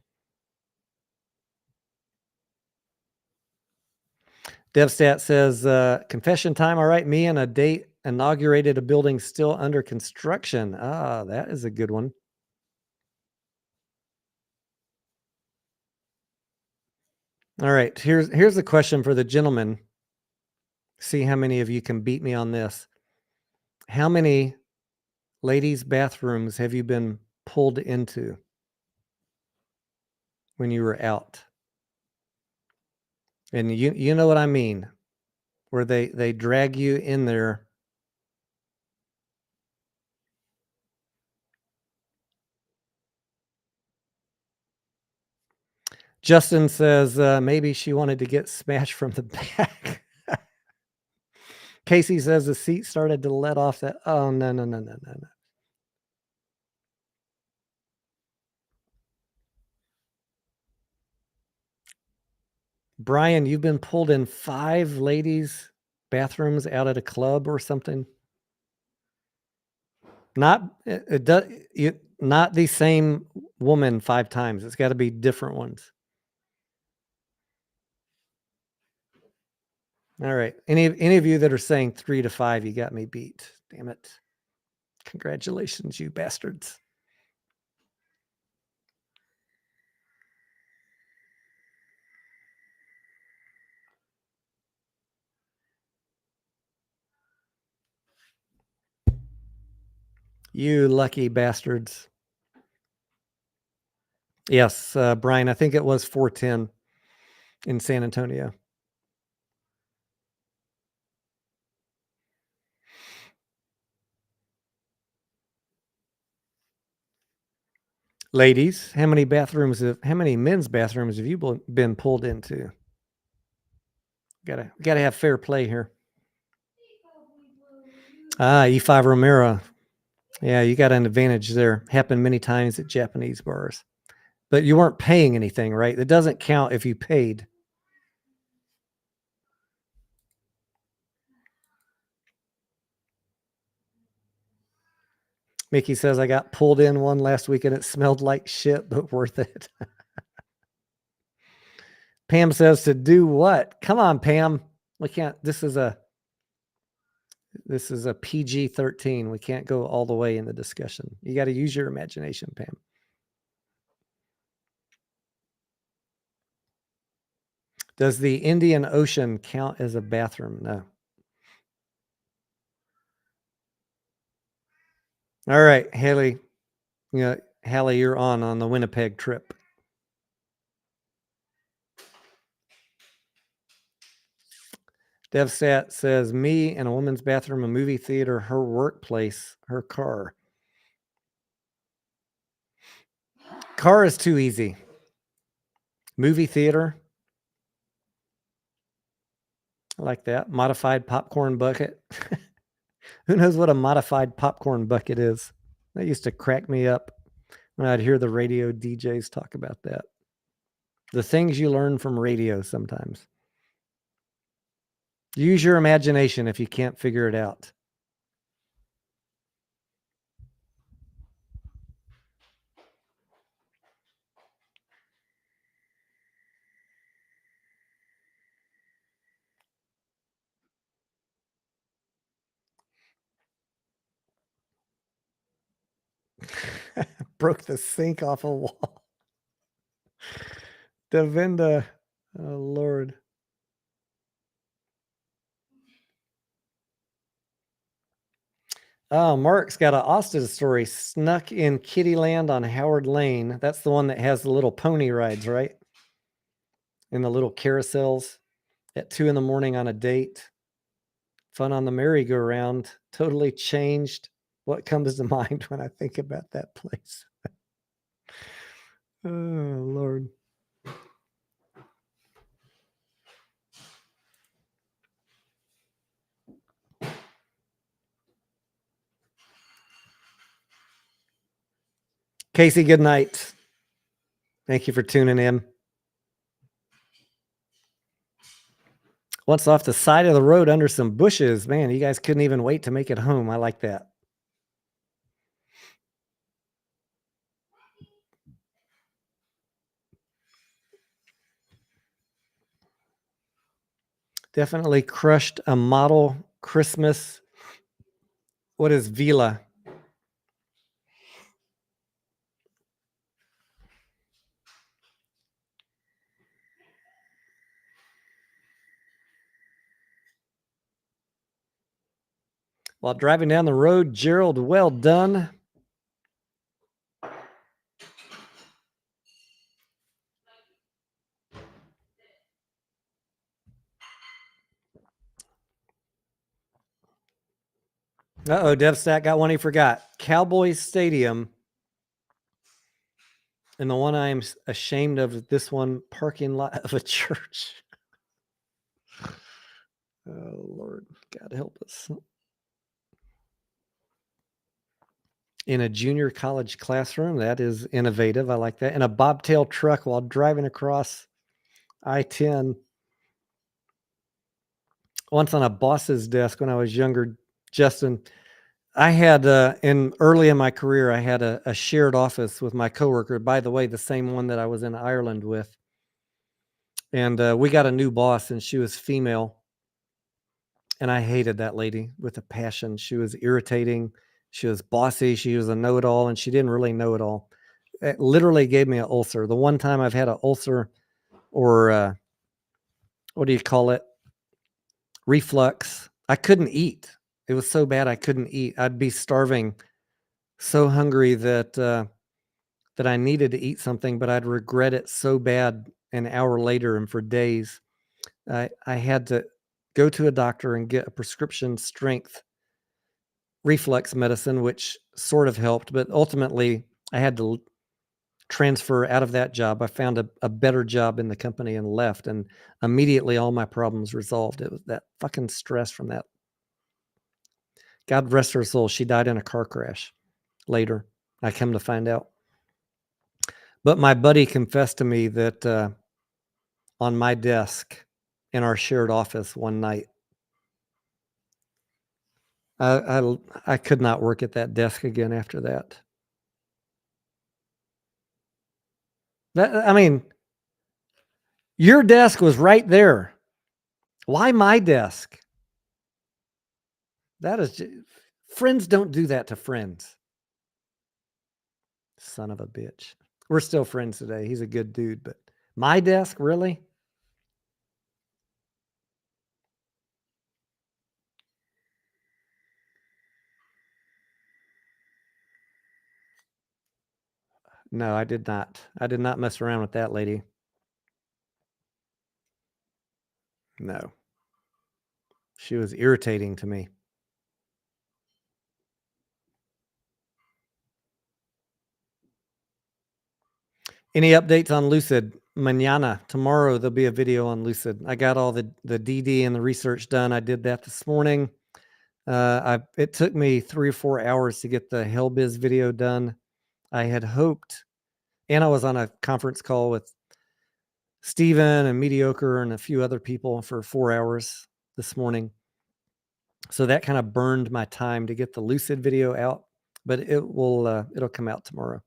[SPEAKER 2] DevStat says, confession time. All right, me and a date inaugurated a building still under construction. Ah, that is a good one. All right, here's a question for the gentleman. See how many of you can beat me on this. How many ladies' bathrooms have you been pulled into when you were out? And you know what I mean, where they drag you in there. Justin says, maybe she wanted to get smashed from the back. Casey says the seat started to let off that. Oh, no. Brian, you've been pulled in 5 ladies' bathrooms out at a club or something? Not not the same woman 5 times. It's got to be different ones. All right. Any of you that are saying 3 to 5, you got me beat. Damn it. Congratulations, you bastards. You lucky bastards. Yes, Brian, I think it was 410 in San Antonio. Ladies, how many men's bathrooms have you been pulled into? Gotta have fair play here. E5 Romero. Yeah, you got an advantage there. Happened many times at Japanese bars. But you weren't paying anything, right? It doesn't count if you paid. Mickey says, I got pulled in one last week and it smelled like shit, but worth it. Pam says, to do what? Come on, Pam. We can't. This is a PG-13. We can't go all the way in the discussion. You got to use your imagination, Pam. Does the Indian Ocean count as a bathroom? No. All right, Haley. Hallie, you're on the Winnipeg trip. DevStat says, me in a woman's bathroom, a movie theater, her workplace, her car. Car is too easy. Movie theater. I like that. Modified popcorn bucket. Who knows what a modified popcorn bucket is? That used to crack me up when I'd hear the radio DJs talk about that. The things you learn from radio sometimes. Use your imagination if you can't figure it out. Broke the sink off a wall. Devinda. Oh, Lord. Oh, Mark's got an Austin story. Snuck in Kittyland on Howard Lane. That's the one that has the little pony rides, right? And the little carousels at 2 in the morning on a date. Fun on the merry-go-round. Totally changed what comes to mind when I think about that place. Oh, Lord. Casey, good night. Thank you for tuning in. Once off the side of the road under some bushes. Man, you guys couldn't even wait to make it home. I like that. Definitely crushed a model Christmas. What is Vila? While driving down the road, Gerald, well done. Uh-oh, DevStat got one he forgot. Cowboys Stadium. And the one I'm ashamed of, this one, parking lot of a church. Oh, Lord. God help us. In a junior college classroom. That is innovative. I like that. In a bobtail truck while driving across I-10. Once on a boss's desk when I was younger, Justin, I had early in my career, I had a shared office with my coworker. By the way, the same one that I was in Ireland with. And we got a new boss, and she was female. And I hated that lady with a passion. She was irritating. She was bossy. She was a know-it-all, and she didn't really know it all. It literally gave me an ulcer. The one time I've had an ulcer, or what do you call it? Reflux. I couldn't eat. It was so bad I couldn't eat. I'd be starving, so hungry that that I needed to eat something, but I'd regret it so bad an hour later and for days. I had to go to a doctor and get a prescription strength reflux medicine, which sort of helped, but ultimately I had to transfer out of that job. I found a better job in the company and left, and immediately all my problems resolved. It was that fucking stress from that. God rest her soul. She died in a car crash later. I come to find out. But my buddy confessed to me that on my desk in our shared office one night, I could not work at that desk again after that. I mean, your desk was right there. Why my desk? That is, friends don't do that to friends. Son of a bitch. We're still friends today. He's a good dude, but my desk, really? No, I did not. I did not mess around with that lady. No. She was irritating to me. Any updates on Lucid? Mañana, tomorrow, there'll be a video on Lucid. I got all the DD and the research done. I did that this morning. It took me 3 or 4 hours to get the Hellbiz video done. I had hoped, and I was on a conference call with Steven and Mediocre and a few other people for 4 hours. this morning. So that kind of burned my time to get the Lucid video out, but it'll come out tomorrow.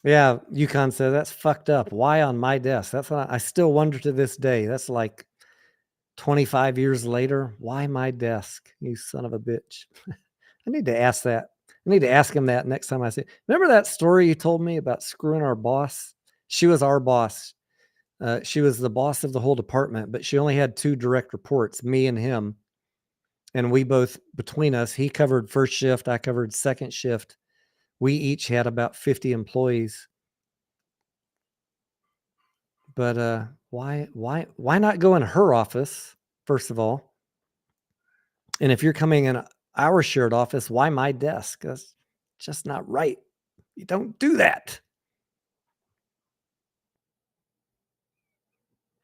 [SPEAKER 2] Yeah, Yukon says that's fucked up. Why on my desk? That's what I still wonder to this day. That's like 25 years later. Why my desk? You son of a bitch. I need to ask that. I need to ask him that next time I see. Remember that story you told me about screwing our boss? She was our boss. She was the boss of the whole department, but she only had 2 direct reports, me and him. And we both, between us, he covered first shift, I covered second shift. We each had about 50 employees. But why not go in her office, first of all? And if you're coming in our shared office, why my desk? That's just not right. You don't do that.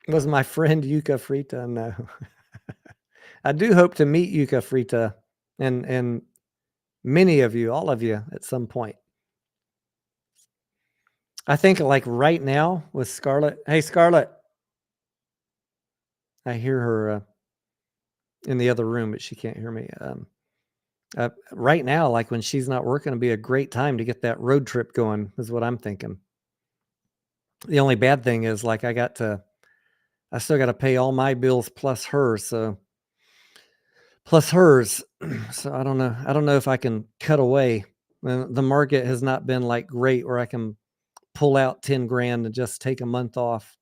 [SPEAKER 2] Was my friend Yuka Frita? No. I do hope to meet Yuka Frita and many of you, all of you, at some point. I think like right now with Scarlett. Hey, Scarlett. I hear her in the other room, but she can't hear me. Right now, like when she's not working, it'd be a great time to get that road trip going, is what I'm thinking. The only bad thing is like I still got to pay all my bills plus hers. So I don't know. I don't know if I can cut away. The market has not been like great where I can pull out 10 grand and just take a month off.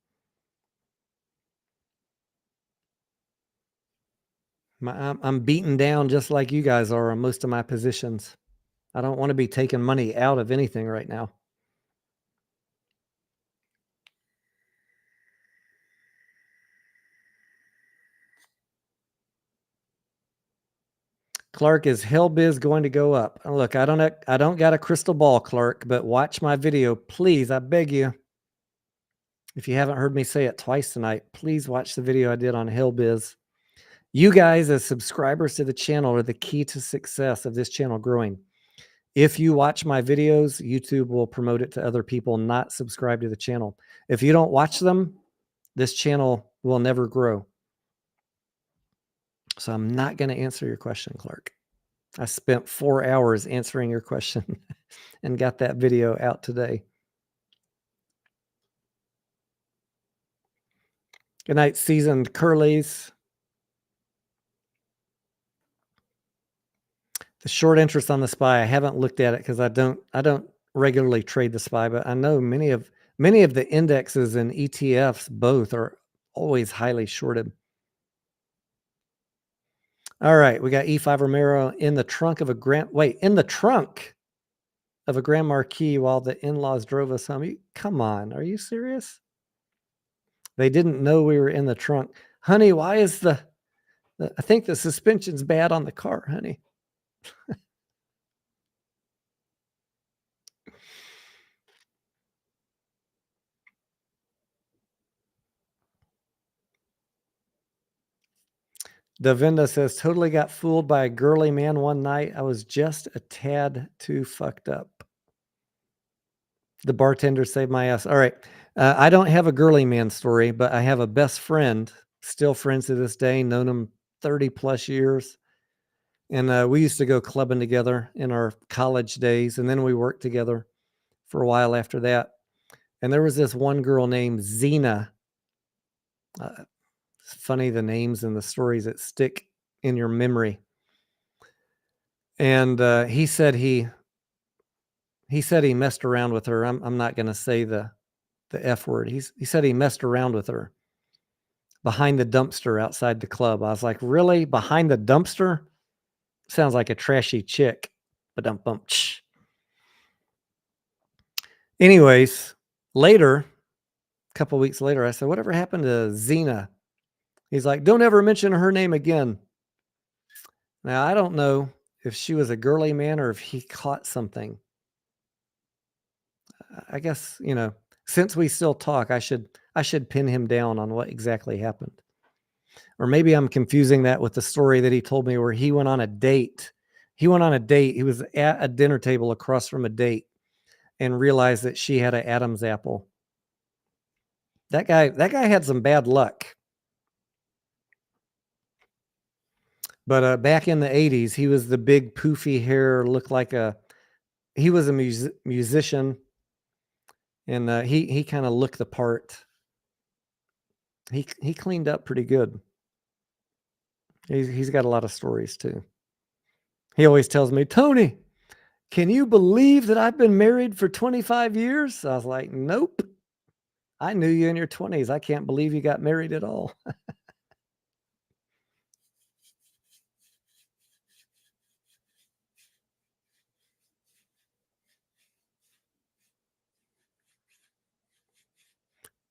[SPEAKER 2] I'm beaten down just like you guys are on most of my positions. I don't want to be taking money out of anything right now. Clark, is Hellbiz going to go up? Look, I don't got a crystal ball, Clark, but watch my video, please. I beg you. If you haven't heard me say it twice tonight, please watch the video I did on Hellbiz. You guys, as subscribers to the channel, are the key to success of this channel growing. If you watch my videos, YouTube will promote it to other people not subscribed to the channel. If you don't watch them, this channel will never grow. So I'm not going to answer your question, Clark. I spent 4 hours answering your question and got that video out today. Good night, seasoned curlies. The short interest on the SPY, I haven't looked at it because I don't regularly trade the SPY, but I know many of the indexes and ETFs both are always highly shorted. All right, we got E5 Romero in the trunk of a Grand Marquis while the in-laws drove us home. Come on, are you serious? They didn't know we were in the trunk. Honey, why is I think the suspension's bad on the car, honey. Davinda says, totally got fooled by a girly man one night. I was just a tad too fucked up. The bartender saved my ass. All right. I don't have a girly man story, but I have a best friend, still friends to this day, known him 30 plus years. And we used to go clubbing together in our college days. And then we worked together for a while after that. And there was this one girl named Zena. It's funny, the names and the stories that stick in your memory. And he said he messed around with her. I'm not going to say the F word. He said he messed around with her behind the dumpster outside the club. I was like, really? Behind the dumpster? Sounds like a trashy chick. Ba-dum-bum. Anyways, later, a couple weeks later, I said, whatever happened to Zena? He's like, don't ever mention her name again. Now, I don't know if she was a girly man or if he caught something. I guess, since we still talk, I should pin him down on what exactly happened. Or maybe I'm confusing that with the story that he told me where he went on a date. He was at a dinner table across from a date. and realized that she had an Adam's apple. That guy had some bad luck. But back in the 80s, he was the big poofy hair, looked like he was a musician, and he kind of looked the part. He cleaned up pretty good. He's got a lot of stories too. He always tells me, Tony, can you believe that I've been married for 25 years? I was like, nope. I knew you in your 20s. I can't believe you got married at all.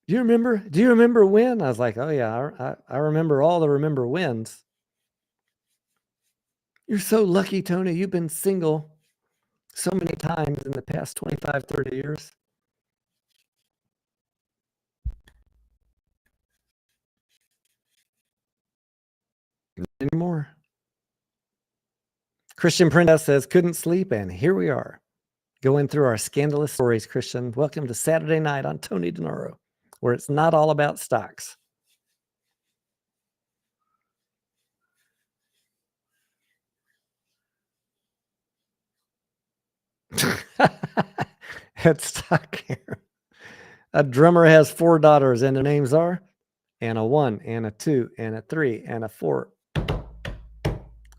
[SPEAKER 2] Do you remember when? I was like, oh yeah, I remember all the remember wins. You're so lucky, Tony. You've been single so many times in the past 25, 30 years. Anymore. Christian Printhouse says, couldn't sleep, and here we are, going through our scandalous stories. Christian, welcome to Saturday night on Tony Denaro, where it's not all about stocks. It's stuck here. A drummer has 4 daughters, and their names are Anna 1, Anna 2, Anna 3, Anna 4.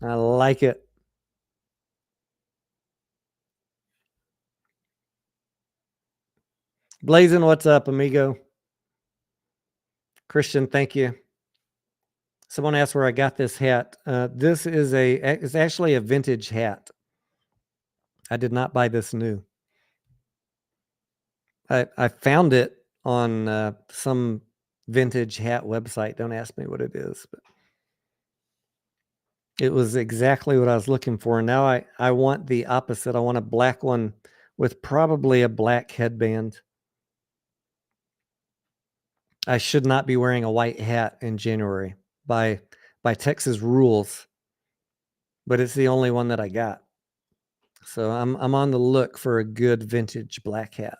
[SPEAKER 2] I like it. Blazing, what's up, amigo? Christian, thank you. Someone asked where I got this hat. This is it's actually a vintage hat. I did not buy this new. I found it on some vintage hat website. Don't ask me what it is, but it was exactly what I was looking for. And now I want the opposite. I want a black one with probably a black headband. I should not be wearing a white hat in January by Texas rules, but it's the only one that I got. So I'm on the look for a good vintage black hat.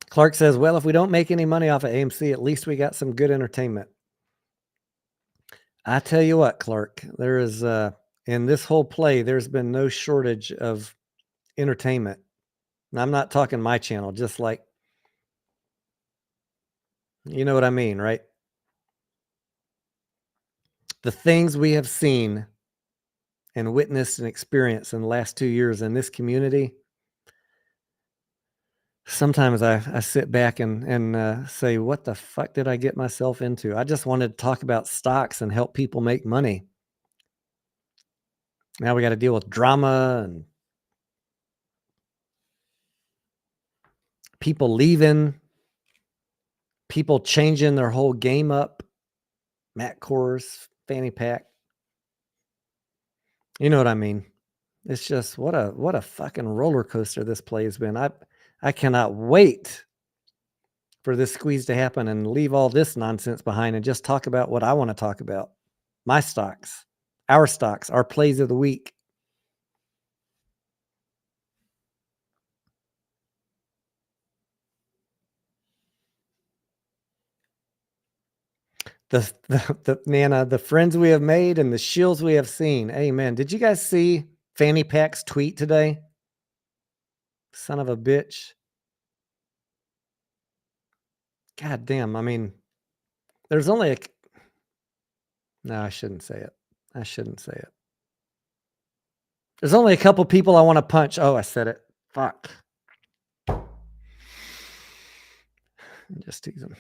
[SPEAKER 2] Clark says, well, if we don't make any money off of AMC, at least we got some good entertainment. I tell you what, Clark, there is in this whole play, there's been no shortage of entertainment. And I'm not talking my channel, just like, you know what I mean, right? The things we have seen and witnessed and experienced in the last 2 years in this community, sometimes I sit back and say, what the fuck did I get myself into? I just wanted to talk about stocks and help people make money. Now we got to deal with drama and people leaving, people changing their whole game up. Matt Kors, fanny pack. You know what I mean? It's just what a fucking roller coaster this play has been. I cannot wait for this squeeze to happen and leave all this nonsense behind and just talk about what I want to talk about. My stocks, our plays of the week. The Nana, the friends we have made and the shills we have seen. Amen. Did you guys see Fanny Pack's tweet today? Son of a bitch. God damn. I mean, there's only a... No, I shouldn't say it. I shouldn't say it. There's only a couple people I want to punch. Oh, I said it. Fuck. I'm just teasing.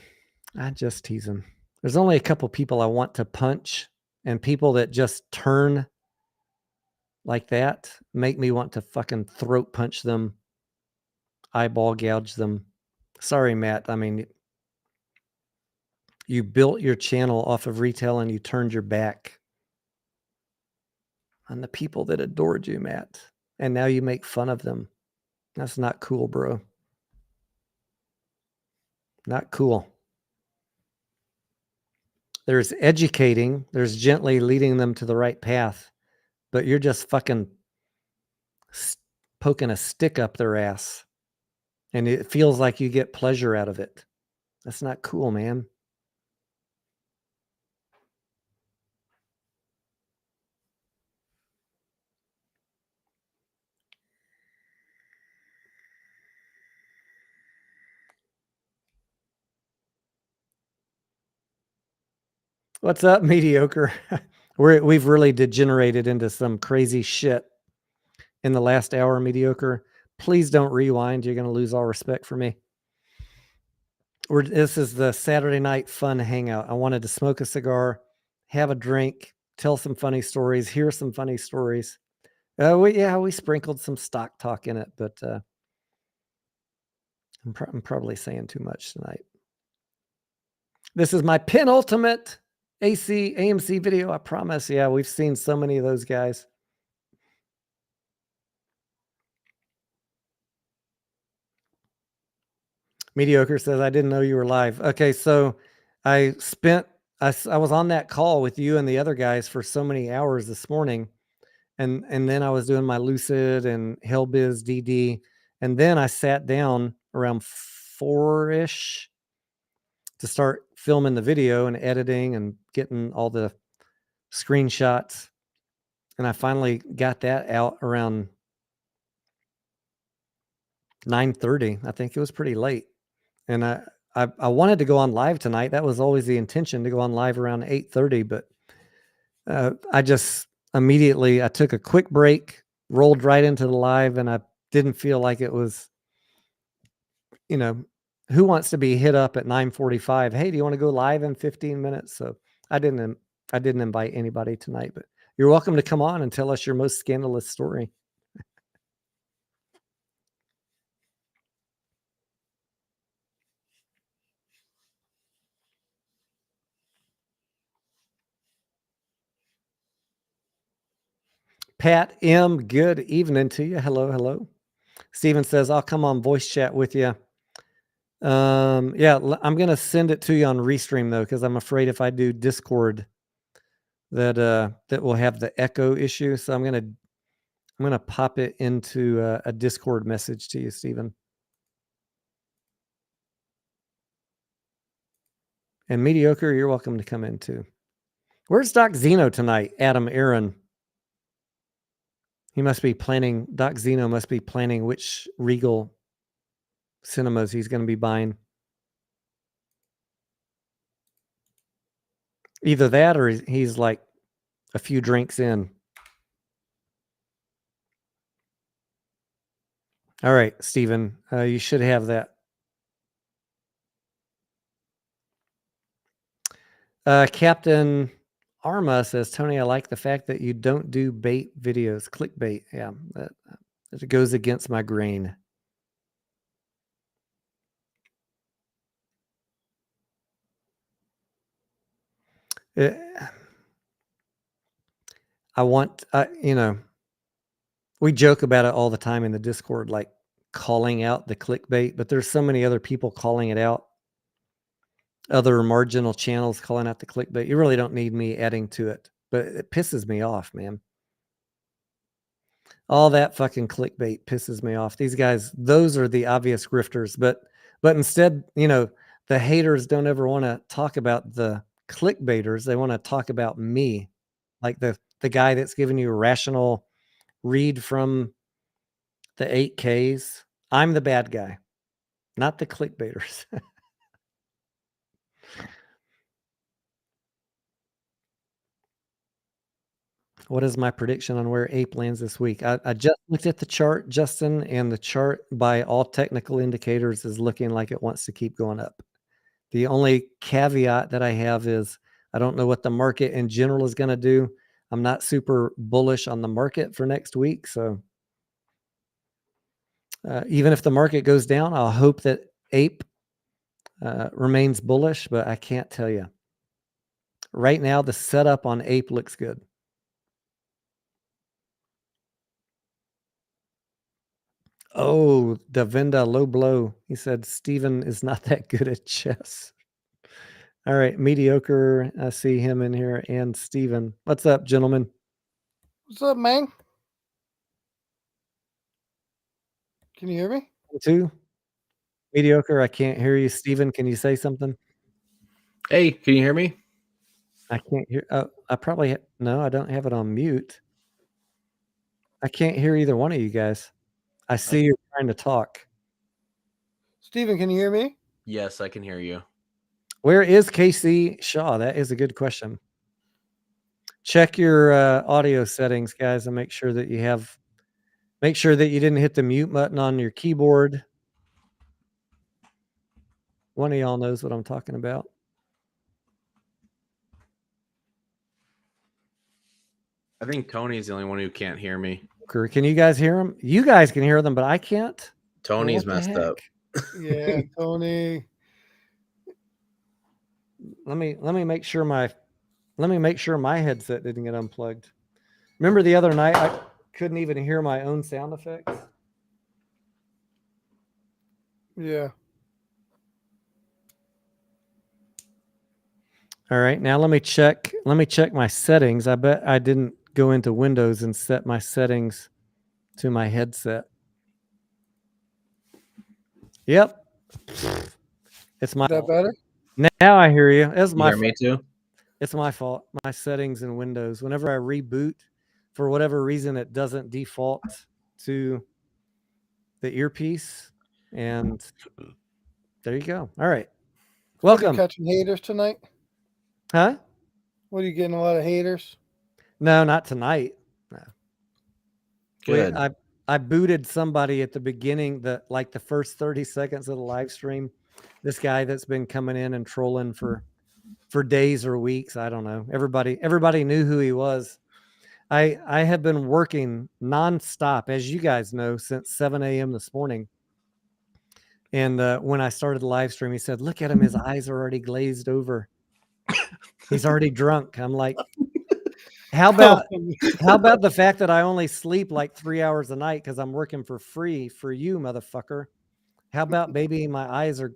[SPEAKER 2] I just teasing. There's only a couple people I want to punch, and people that just turn like that make me want to fucking throat punch them, eyeball gouge them. Sorry, Matt. I mean, you built your channel off of retail and you turned your back on the people that adored you, Matt. And now you make fun of them. That's not cool, bro. Not cool. There's educating, there's gently leading them to the right path, but you're just fucking poking a stick up their ass, and it feels like you get pleasure out of it. That's not cool, man. What's up, mediocre? We've really degenerated into some crazy shit in the last hour, mediocre. Please don't rewind. You're going to lose all respect for me. This is the Saturday night fun hangout. I wanted to smoke a cigar, have a drink, tell some funny stories, hear some funny stories. We sprinkled some stock talk in it, but I'm probably saying too much tonight. This is my penultimate AMC video, I promise. Yeah, we've seen so many of those guys. Mediocre says, I didn't know you were live. Okay, so I was on that call with you and the other guys for so many hours this morning. And then I was doing my Lucid and Hellbiz DD. And then I sat down around 4-ish to start filming the video and editing and getting all the screenshots. And I finally got that out around 9:30. I think it was pretty late. And I wanted to go on live tonight. That was always the intention, to go on live around 8:30, but I just immediately I took a quick break, rolled right into the live, and I didn't feel like it was, who wants to be hit up at 9:45? Hey, do you want to go live in 15 minutes? So I didn't invite anybody tonight, but you're welcome to come on and tell us your most scandalous story. Pat M, good evening to you. Hello, hello. Steven says, I'll come on voice chat with you. Yeah, I'm going to send it to you on Restream though, because I'm afraid if I do Discord that will have the echo issue. So I'm going to pop it into a Discord message to you, Steven. And mediocre, you're welcome to come in too. Where's Doc Zeno tonight? Adam Aaron. He must be planning, Doc Zeno must be planning which Regal cinemas he's going to be buying. Either that or he's like a few drinks in. All right, Steven, you should have that. Captain Arma says, Tony, I like the fact that you don't do bait videos, clickbait. Yeah, that goes against my grain. I want, we joke about it all the time in the Discord, like calling out the clickbait, but there's so many other people calling it out. Other marginal channels calling out the clickbait. You really don't need me adding to it, but it pisses me off, man. All that fucking clickbait pisses me off. These guys, those are the obvious grifters, but instead, the haters don't ever want to talk about the clickbaiters. They want to talk about me, like the guy that's giving you a rational read from the 8Ks. I'm the bad guy, not the clickbaiters. What is my prediction on where Ape lands this week? I just looked at the chart, Justin, and the chart by all technical indicators is looking like it wants to keep going up. The only caveat that I have is I don't know what the market in general is going to do. I'm not super bullish on the market for next week. So even if the market goes down, I'll hope that Ape remains bullish, but I can't tell you. Right now, the setup on Ape looks good. Oh, Davenda low blow. He said Steven is not that good at chess. All right, mediocre. I see him in here and Steven. What's up, gentlemen?
[SPEAKER 3] What's up, man? Can you hear me?
[SPEAKER 2] Two. Mediocre. I can't hear you. Steven, can you say something?
[SPEAKER 4] Hey, can you hear me?
[SPEAKER 2] I can't hear. Oh, I probably no. I don't have it on mute. I can't hear either one of you guys. I see you're trying to talk.
[SPEAKER 3] Steven, can you hear me?
[SPEAKER 4] Yes, I can hear you.
[SPEAKER 2] Where is KC Shaw? That is a good question. Check your audio settings, guys, and make sure that you didn't hit the mute button on your keyboard. One of y'all knows what I'm talking about.
[SPEAKER 4] I think Tony's the only one who can't hear me.
[SPEAKER 2] Can you guys hear them? You guys can hear them, but I can't.
[SPEAKER 4] Tony's
[SPEAKER 2] What the
[SPEAKER 4] messed up.
[SPEAKER 3] Yeah, Tony.
[SPEAKER 2] Let me make sure my headset didn't get unplugged. Remember the other night I couldn't even hear my own sound effects?
[SPEAKER 3] Yeah.
[SPEAKER 2] All right, now let me check my settings. I bet I didn't go into Windows and set my settings to my headset. Yep. It's my
[SPEAKER 3] Is that better?
[SPEAKER 2] Now I hear you. It's
[SPEAKER 4] You
[SPEAKER 2] my
[SPEAKER 4] hear me too?
[SPEAKER 2] It's my fault. My settings in Windows. Whenever I reboot, for whatever reason, it doesn't default to the earpiece. And there you go. All right.
[SPEAKER 3] What, you
[SPEAKER 2] Welcome.
[SPEAKER 3] catching haters tonight?
[SPEAKER 2] Huh?
[SPEAKER 3] What, are you getting a lot of haters?
[SPEAKER 2] No, not tonight. No.
[SPEAKER 4] Good.
[SPEAKER 2] I booted somebody at the beginning, the first 30 seconds of the live stream. This guy that's been coming in and trolling for days or weeks. I don't know. Everybody knew who he was. I have been working nonstop, as you guys know, since 7 a.m. this morning. And when I started the live stream, he said, "Look at him. His eyes are already glazed over. He's already drunk." I'm like, how about the fact that I only sleep like 3 hours a night because I'm working for free for you, motherfucker? How about maybe my eyes are,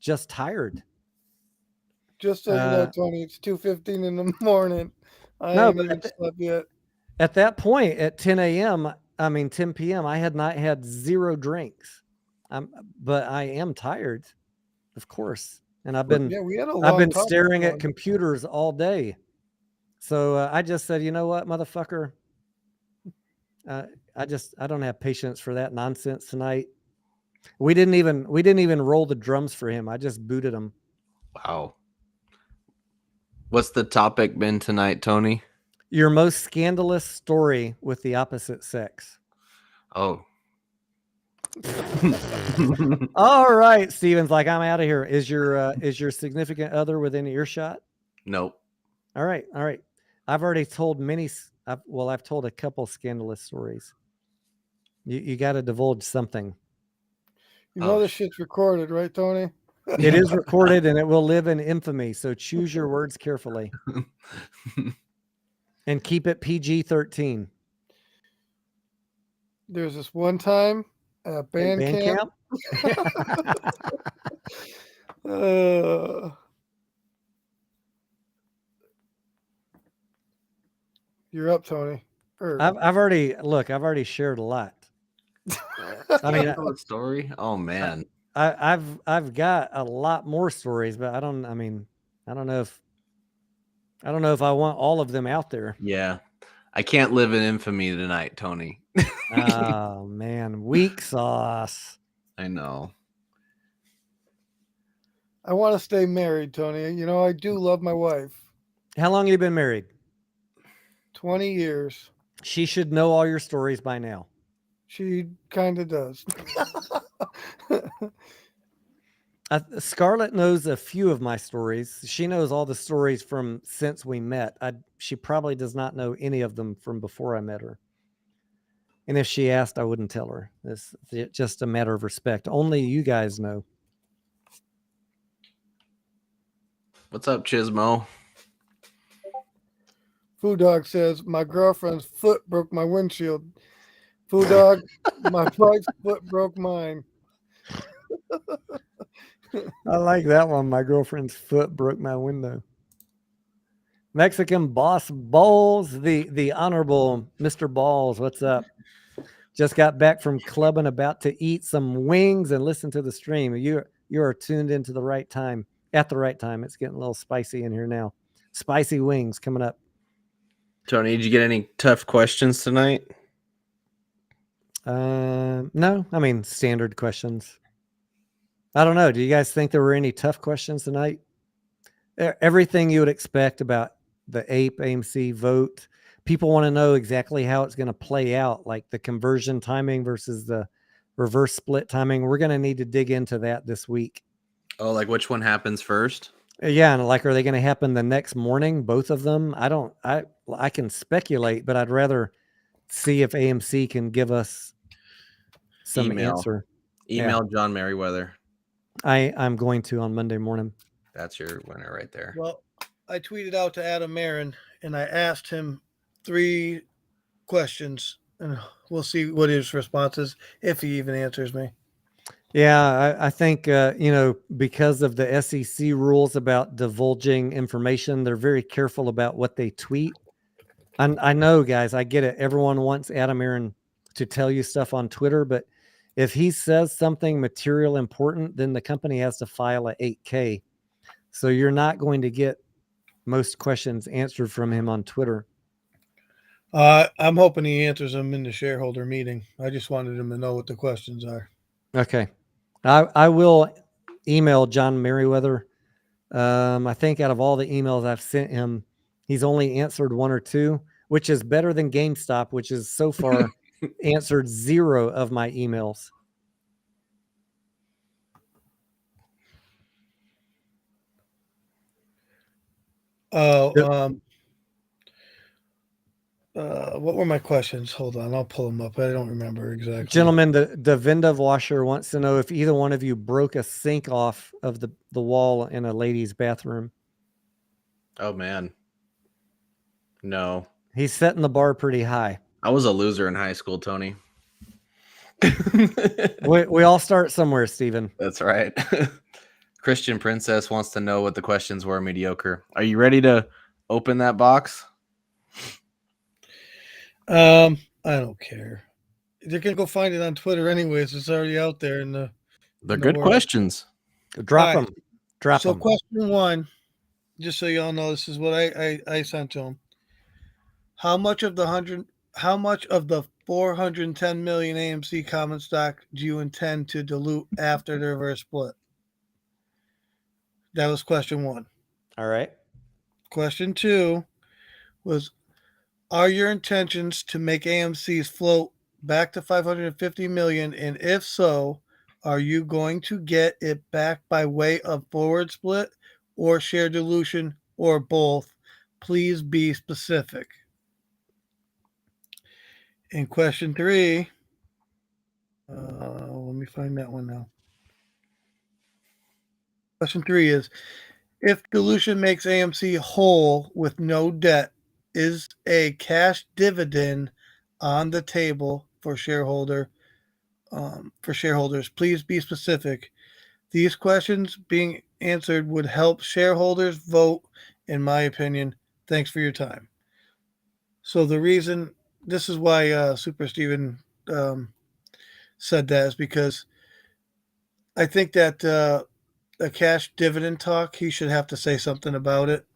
[SPEAKER 2] just tired?
[SPEAKER 3] Just so you know, Tony, it's 2:15 in the morning. I
[SPEAKER 2] No,
[SPEAKER 3] ain't
[SPEAKER 2] but
[SPEAKER 3] even slept yet.
[SPEAKER 2] at that point, at 10 p.m., I had not had 0 drinks. But I am tired, of course. And I've been
[SPEAKER 3] Yeah, we had a long talk this
[SPEAKER 2] staring at
[SPEAKER 3] morning.
[SPEAKER 2] computers all day. So I just said, you know what, motherfucker? I don't have patience for that nonsense tonight. We didn't even roll the drums for him. I just booted him.
[SPEAKER 4] Wow. What's the topic been tonight, Tony?
[SPEAKER 2] Your most scandalous story with the opposite sex.
[SPEAKER 4] Oh.
[SPEAKER 2] All right, Steven's like, I'm out of here. Is your significant other within earshot?
[SPEAKER 4] Nope.
[SPEAKER 2] All right. I've already told I've told a couple scandalous stories. You got to divulge something.
[SPEAKER 3] You know this shit's recorded, right, Tony?
[SPEAKER 2] It is recorded and it will live in infamy. So choose your words carefully and keep it PG-13.
[SPEAKER 3] There's this one time at band camp. You're up, Tony.
[SPEAKER 2] I've already shared a lot.
[SPEAKER 4] I mean, a story. Oh man,
[SPEAKER 2] I've got a lot more stories, but I don't know if I want all of them out there.
[SPEAKER 4] Yeah, I can't live in infamy tonight, Tony.
[SPEAKER 2] Oh man, weak sauce.
[SPEAKER 4] I know.
[SPEAKER 3] I want to stay married, Tony. You know, I do love my wife.
[SPEAKER 2] How long have you been married?
[SPEAKER 3] 20 years.
[SPEAKER 2] She should know all your stories by now.
[SPEAKER 3] She kind of does.
[SPEAKER 2] Scarlett knows a few of my stories. She knows all the stories from since we met. She probably does not know any of them from before I met her. And if she asked, I wouldn't tell her. It's just a matter of respect. Only you guys know.
[SPEAKER 4] What's up, Chismo?
[SPEAKER 3] Food Dog says, my girlfriend's foot broke my windshield. Food dog, my wife's foot broke mine.
[SPEAKER 2] I like that one. My girlfriend's foot broke my window. Mexican boss Balls, the honorable Mr. Balls, what's up? Just got back from clubbing, about to eat some wings and listen to the stream. You are tuned into the right time, at the right time. It's getting a little spicy in here now. Spicy wings coming up.
[SPEAKER 4] Tony, did you get any tough questions tonight?
[SPEAKER 2] No, I mean standard questions. I don't know. Do you guys think there were any tough questions tonight? Everything you would expect about the APE AMC vote. People want to know exactly how it's going to play out, like the conversion timing versus the reverse split timing. We're going to need to dig into that this week.
[SPEAKER 4] Oh, like which one happens first?
[SPEAKER 2] Yeah, and like, are they going to happen the next morning? Both of them? I can speculate, but I'd rather see if AMC can give us some answer.
[SPEAKER 4] Email John Merriweather.
[SPEAKER 2] I'm going to on Monday morning.
[SPEAKER 4] That's your winner right there.
[SPEAKER 3] Well, I tweeted out to Adam Marin and I asked him 3 questions, and we'll see what his response is, if he even answers me.
[SPEAKER 2] Yeah, I think, because of the SEC rules about divulging information, they're very careful about what they tweet. I know, guys, I get it. Everyone wants Adam Aaron to tell you stuff on Twitter, but if he says something material important, then the company has to file a 8K. So you're not going to get most questions answered from him on Twitter.
[SPEAKER 3] I'm hoping he answers them in the shareholder meeting. I just wanted him to know what the questions are.
[SPEAKER 2] Okay. I will email John Merriweather. I think out of all the emails I've sent him, he's only answered 1 or 2, which is better than GameStop, which is so far answered 0 of my emails.
[SPEAKER 3] Oh, what were my questions? Hold on, I'll pull them up. I don't remember exactly.
[SPEAKER 2] Gentlemen, the Vinda washer wants to know if either one of you broke a sink off of the wall in a lady's bathroom.
[SPEAKER 4] Oh, man. No.
[SPEAKER 2] He's setting the bar pretty high.
[SPEAKER 4] I was a loser in high school, Tony.
[SPEAKER 2] We all start somewhere, Steven.
[SPEAKER 4] That's right. Christian Princess wants to know what the questions were. Mediocre. Are you ready to open that box?
[SPEAKER 3] I don't care. They're gonna go find it on Twitter anyways. It's already out there in the.
[SPEAKER 4] They're good questions.
[SPEAKER 2] Drop
[SPEAKER 3] All
[SPEAKER 2] them. Drop them.
[SPEAKER 3] So question 1, just so y'all know, this is what I sent to him. How much of the 410 million AMC common stock do you intend to dilute after the reverse split? That was question 1.
[SPEAKER 2] All right.
[SPEAKER 3] Question 2 was, are your intentions to make AMC's float back to 550 million? And if so, are you going to get it back by way of forward split or share dilution or both? Please be specific. And question 3, let me find that one now. Question 3 is, if dilution makes AMC whole with no debt, is a cash dividend on the table for shareholders? Please be specific. These questions being answered would help shareholders vote, in my opinion. Thanks for your time. So the reason, this is why Super Steven said that, is because I think that a cash dividend talk, he should have to say something about it.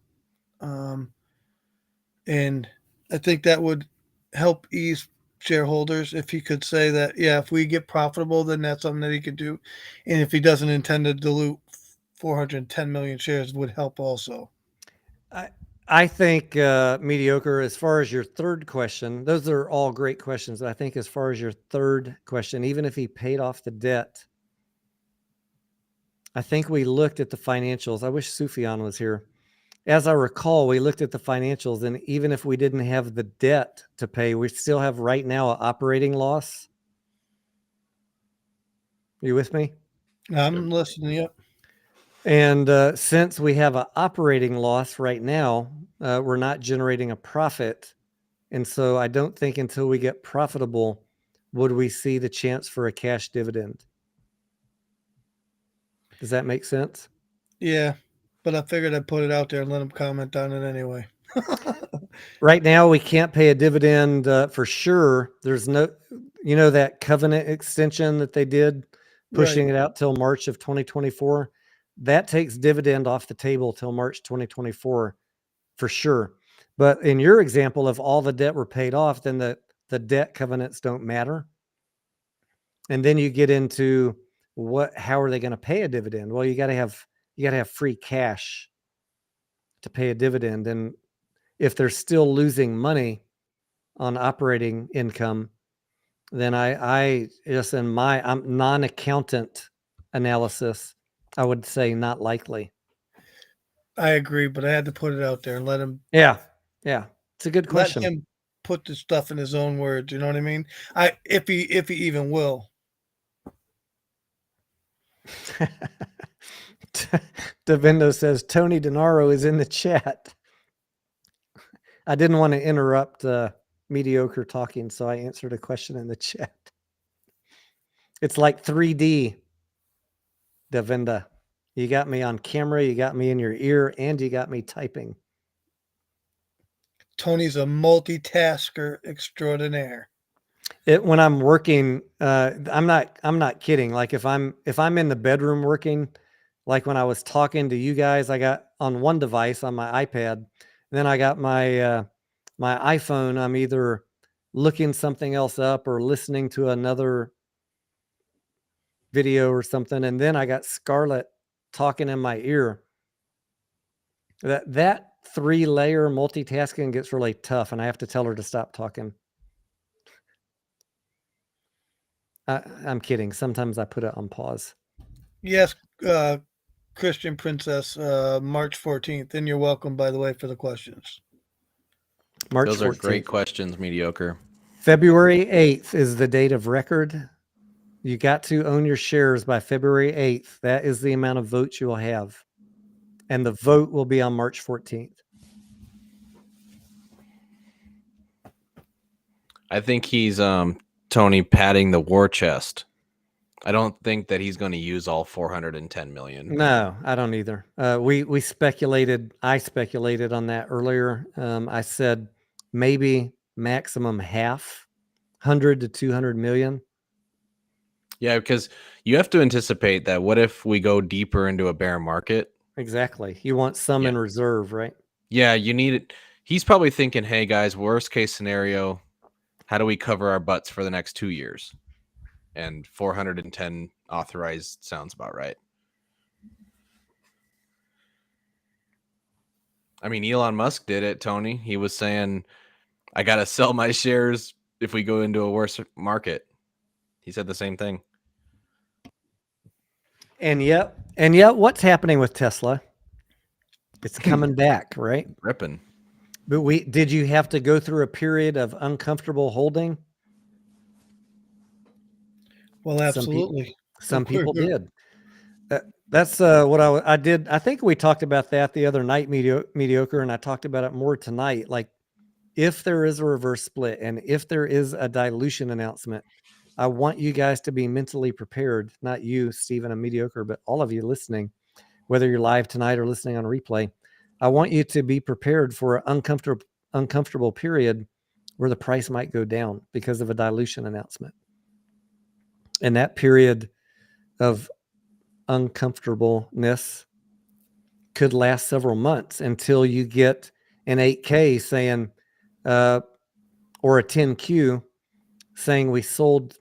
[SPEAKER 3] And I think that would help ease shareholders if he could say that, yeah, if we get profitable, then that's something that he could do. And if he doesn't intend to dilute 410 million shares, would help also.
[SPEAKER 2] I think mediocre, as far as your third question, those are all great questions. I think as far as your third question, even if he paid off the debt, I think we looked at the financials. I wish Sufyan was here. As I recall, we looked at the financials, and even if we didn't have the debt to pay, we still have right now an operating loss. Are you with me?
[SPEAKER 3] I'm listening. Yep.
[SPEAKER 2] And since we have an operating loss right now, we're not generating a profit. And so I don't think until we get profitable, would we see the chance for a cash dividend? Does that make sense?
[SPEAKER 3] Yeah, but I figured I'd put it out there and let them comment on it anyway.
[SPEAKER 2] Right now, we can't pay a dividend for sure. There's no, that covenant extension that they did, pushing
[SPEAKER 3] Right.
[SPEAKER 2] it out till March of 2024. That takes dividend off the table till March 2024 for sure. But in your example, if all the debt were paid off, then the debt covenants don't matter. And then you get into how are they going to pay a dividend? Well, you got to have free cash to pay a dividend. And if they're still losing money on operating income, then I just I'm non-accountant analysis, I would say not likely.
[SPEAKER 3] I agree, but I had to put it out there and let him
[SPEAKER 2] Yeah. It's a good
[SPEAKER 3] let
[SPEAKER 2] question.
[SPEAKER 3] him put the stuff in his own words. You know what I mean? If he even will.
[SPEAKER 2] Davindo says Tony Denaro is in the chat. I didn't want to interrupt mediocre talking, so I answered a question in the chat. It's like 3D, Davinda. You got me on camera, you got me in your ear, and you got me typing.
[SPEAKER 3] Tony's a multitasker extraordinaire.
[SPEAKER 2] When I'm working, I'm not kidding. Like if I'm in the bedroom working, like when I was talking to you guys, I got on one device on my iPad, and then I got my my iPhone. I'm either looking something else up or listening to another video or something, and then I got Scarlett talking in my ear. That 3-layer multitasking gets really tough, and I have to tell her to stop talking. I'm kidding. Sometimes I put it on pause.
[SPEAKER 3] Yes, Christian Princess, March 14th. And you're welcome, by the way, for the questions.
[SPEAKER 2] March
[SPEAKER 4] Those
[SPEAKER 2] 14th.
[SPEAKER 4] are great questions, mediocre.
[SPEAKER 2] February 8th is the date of record. You got to own your shares by February 8th. That is the amount of votes you will have. And the vote will be on March 14th.
[SPEAKER 4] I think he's Tony padding the war chest. I don't think that he's going to use all 410 million.
[SPEAKER 2] No, I don't either. We speculated. I speculated on that earlier. I said maybe maximum half, 100 to 200 million.
[SPEAKER 4] Yeah, because you have to anticipate that. What if we go deeper into a bear market?
[SPEAKER 2] Exactly. You want some in reserve, right?
[SPEAKER 4] Yeah, you need it. He's probably thinking, hey, guys, worst case scenario, how do we cover our butts for the next 2 years? And 410 authorized sounds about right. I mean, Elon Musk did it, Tony. He was saying, I got to sell my shares if we go into a worse market. He said the same thing.
[SPEAKER 2] And yet, what's happening with Tesla? It's coming back, right?
[SPEAKER 4] Ripping.
[SPEAKER 2] But did you have to go through a period of uncomfortable holding?
[SPEAKER 3] Well, absolutely.
[SPEAKER 2] Some people did. That's what I did. I think we talked about that the other night, mediocre, and I talked about it more tonight. Like, if there is a reverse split and if there is a dilution announcement, I want you guys to be mentally prepared. Not you, Stephen, and mediocre, but all of you listening, whether you're live tonight or listening on replay. I want you to be prepared for an uncomfortable period where the price might go down because of a dilution announcement. And that period of uncomfortableness could last several months until you get an 8K saying, or a 10Q saying we sold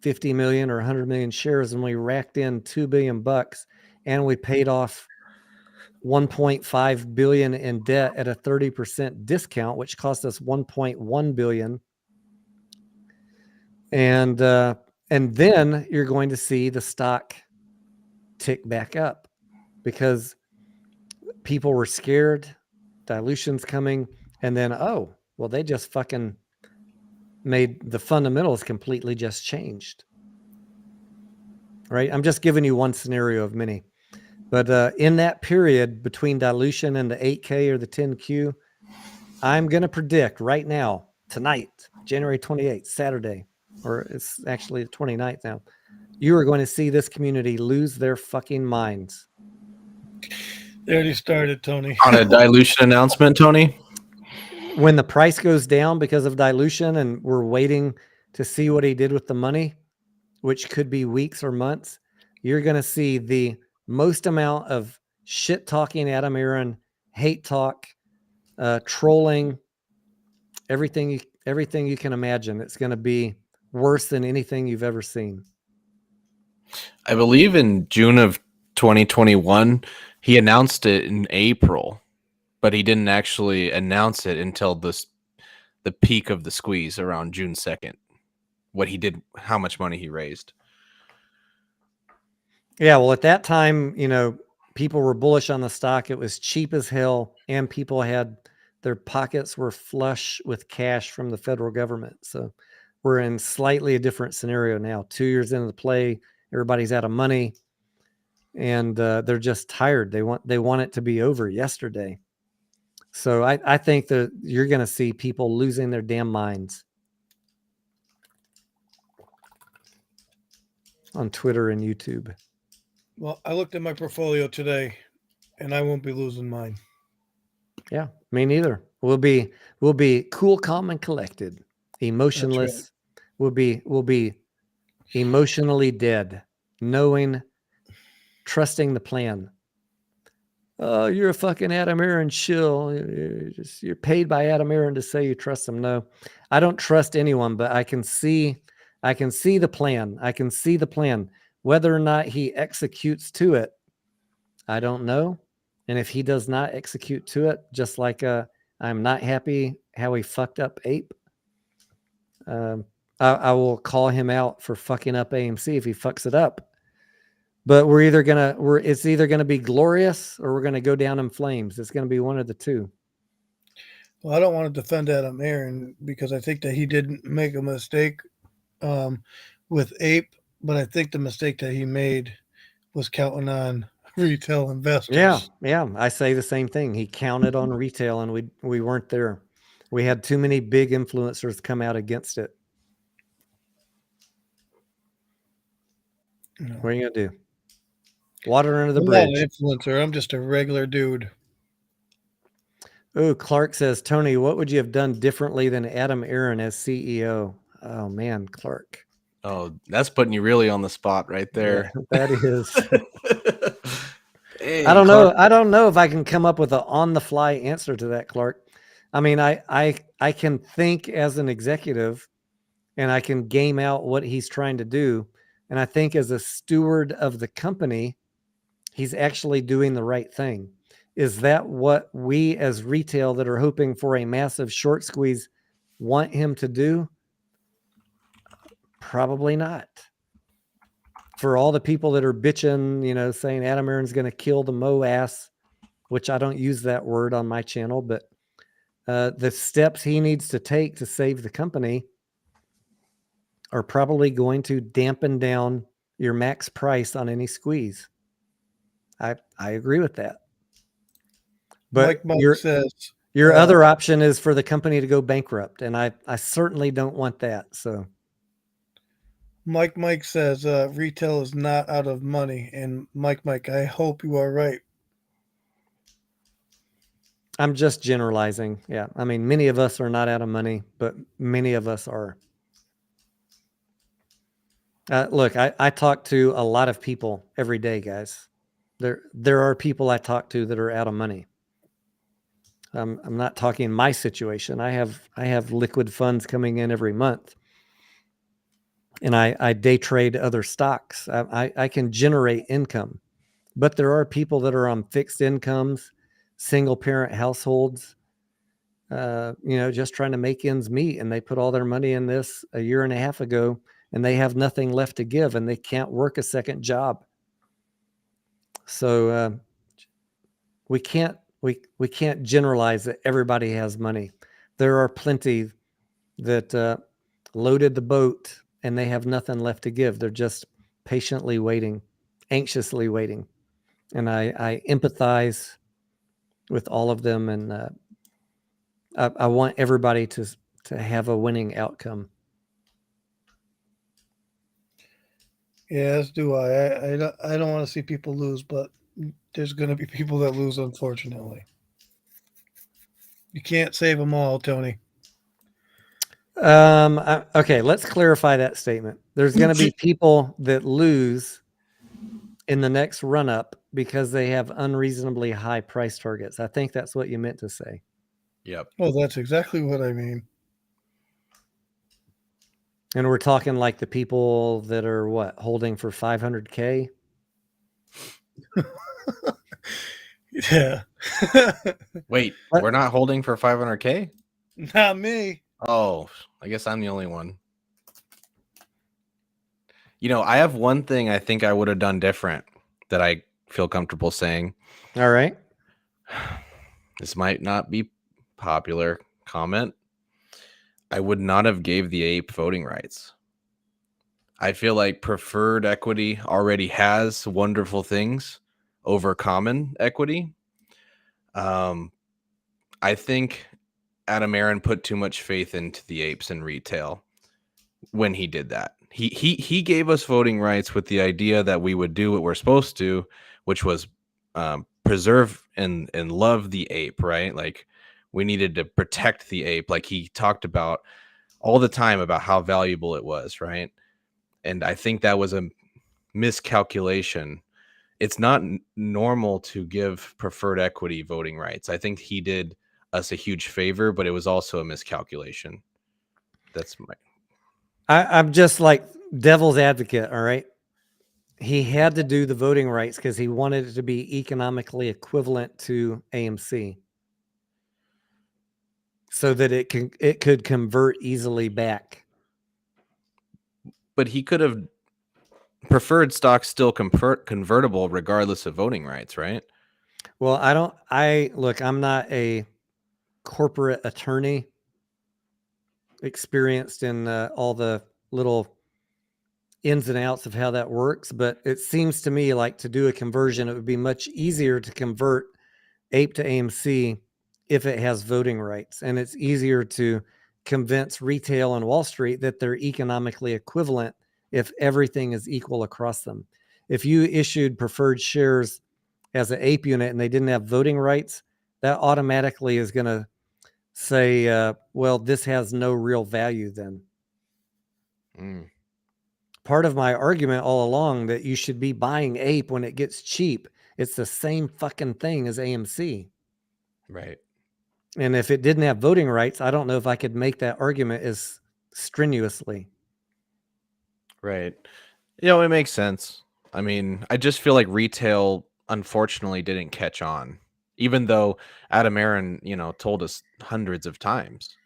[SPEAKER 2] 50 million or 100 million shares and we racked in $2 billion and we paid off 1.5 billion in debt at a 30% discount, which cost us 1.1 billion. And then you're going to see the stock tick back up because people were scared, dilution's coming, and then, oh, well, they just fucking made the fundamentals completely just changed. Right? I'm just giving you one scenario of many. But in that period between dilution and the 8K or the 10Q, I'm going to predict right now, tonight, January 28th, Saturday, or it's actually the 29th now. You are going to see this community lose their fucking minds.
[SPEAKER 3] They already started, Tony.
[SPEAKER 4] On a dilution announcement, Tony?
[SPEAKER 2] When the price goes down because of dilution and we're waiting to see what he did with the money, which could be weeks or months, you're going to see the most amount of shit talking Adam Aaron, hate talk, trolling, everything you can imagine. It's going to be worse than anything you've ever seen.
[SPEAKER 4] I believe in June of 2021, he announced it in April, but he didn't actually announce it until the peak of the squeeze around June 2nd. What he did, how much money he raised.
[SPEAKER 2] Yeah, well, at that time, people were bullish on the stock. It was cheap as hell, and people had their pockets were flush with cash from the federal government. So we're in slightly a different scenario now. 2 years into the play, everybody's out of money, and they're just tired. They want it to be over yesterday. So I think that you're going to see people losing their damn minds on Twitter and YouTube.
[SPEAKER 3] Well, I looked at my portfolio today, and I won't be losing mine.
[SPEAKER 2] Yeah, me neither. We'll be cool, calm, and collected. Emotionless.
[SPEAKER 3] Right.
[SPEAKER 2] We'll be emotionally dead, trusting the plan. Oh, you're a fucking Adam Aaron shill. You're paid by Adam Aaron to say you trust him. No, I don't trust anyone, but I can see the plan. I can see the plan. Whether or not he executes to it, I don't know. And if he does not execute to it, just like I'm not happy how he fucked up Ape, I will call him out for fucking up AMC if he fucks it up. But it's either gonna be glorious or we're gonna go down in flames. It's gonna be one of the two.
[SPEAKER 3] Well, I don't want to defend Adam Aaron because I think that he didn't make a mistake with Ape, but I think the mistake that he made was counting on retail investors.
[SPEAKER 2] Yeah. I say the same thing. He counted on retail, and we weren't there. We had too many big influencers come out against it.
[SPEAKER 3] No.
[SPEAKER 2] What are you gonna do? Water under the
[SPEAKER 3] I'm
[SPEAKER 2] bridge.
[SPEAKER 3] not an influencer. I'm just a regular dude.
[SPEAKER 2] Oh, Clark says, Tony, what would you have done differently than Adam Aaron as CEO? Oh man, Clark.
[SPEAKER 4] Oh, that's putting you really on the spot right there.
[SPEAKER 2] Yeah, that is.
[SPEAKER 4] Hey,
[SPEAKER 2] I don't
[SPEAKER 4] Clark.
[SPEAKER 2] know. I don't know if I can come up with an on-the-fly answer to that, Clark. I mean, I can think as an executive, and I can game out what he's trying to do. And I think as a steward of the company, he's actually doing the right thing. Is that what we as retail that are hoping for a massive short squeeze want him to do? Probably not. For all the people that are bitching, saying Adam Aaron's going to kill the Mo ass, which I don't use that word on my channel, but the steps he needs to take to save the company are probably going to dampen down your max price on any squeeze. I agree with that. But
[SPEAKER 3] Mike says
[SPEAKER 2] your other option is for the company to go bankrupt, and I certainly don't want that. So
[SPEAKER 3] Mike says retail is not out of money, and Mike, I hope you are right.
[SPEAKER 2] I'm just generalizing. Yeah, I mean, many of us are not out of money, but many of us are. Look, I talk to a lot of people every day, guys. There are people I talk to that are out of money. I'm not talking my situation. I have liquid funds coming in every month, and I day trade other stocks. I can generate income, but there are people that are on fixed incomes, single parent households, just trying to make ends meet, and they put all their money in this a year and a half ago, and they have nothing left to give, and they can't work a second job. So we can't generalize that everybody has money. There are plenty that loaded the boat and they have nothing left to give. They're just patiently waiting, anxiously waiting. And I empathize with all of them, and I want everybody to have a winning outcome.
[SPEAKER 3] Yeah, as do I. I don't want to see people lose, but there's going to be people that lose, unfortunately. You can't save them all, Tony.
[SPEAKER 2] Okay, let's clarify that statement. There's going to be people that lose in the next run up because they have unreasonably high price targets. I think that's what you meant to say.
[SPEAKER 4] Yep.
[SPEAKER 3] Well, that's exactly what I mean.
[SPEAKER 2] And we're talking like the people that are what, holding for 500K?
[SPEAKER 3] Yeah.
[SPEAKER 4] Wait,
[SPEAKER 2] What?
[SPEAKER 4] we're not holding for 500K?
[SPEAKER 3] Not me.
[SPEAKER 4] Oh, I guess I'm the only one. You know, I have one thing I think I would have done different that I feel comfortable saying.
[SPEAKER 2] All right.
[SPEAKER 4] This might not be popular comment. I would not have gave the ape voting rights. I feel like preferred equity already has wonderful things over common equity. I think Adam Aaron put too much faith into the apes in retail when he did that. He gave us voting rights with the idea that we would do what we're supposed to, which was preserve and love the ape, right? Like we needed to protect the ape, like he talked about all the time about how valuable it was, right? And I think that was a miscalculation. It's not normal to give preferred equity voting rights. I think he did us a huge favor, but it was also a miscalculation. That's my.
[SPEAKER 2] I'm just like devil's advocate. All right. He had to do the voting rights because he wanted it to be economically equivalent to AMC so that it could convert easily back.
[SPEAKER 4] But he could have preferred stock still convertible regardless of voting rights, right?
[SPEAKER 2] Well, look, I'm not a corporate attorney experienced in all the little ins and outs of how that works, but it seems to me like to do a conversion, it would be much easier to convert ape to AMC if it has voting rights, and it's easier to convince retail and Wall Street that they're economically equivalent if everything is equal across them. If you issued preferred shares as an ape unit and they didn't have voting rights, that automatically is going to say, well, this has no real value then. Part of my argument all along that you should be buying ape when it gets cheap. It's the same fucking thing as AMC.
[SPEAKER 4] Right.
[SPEAKER 2] And if it didn't have voting rights, I don't know if I could make that argument as strenuously.
[SPEAKER 4] Right. You know, it makes sense. I mean, I just feel like retail unfortunately didn't catch on, even though Adam Aaron, told us hundreds of times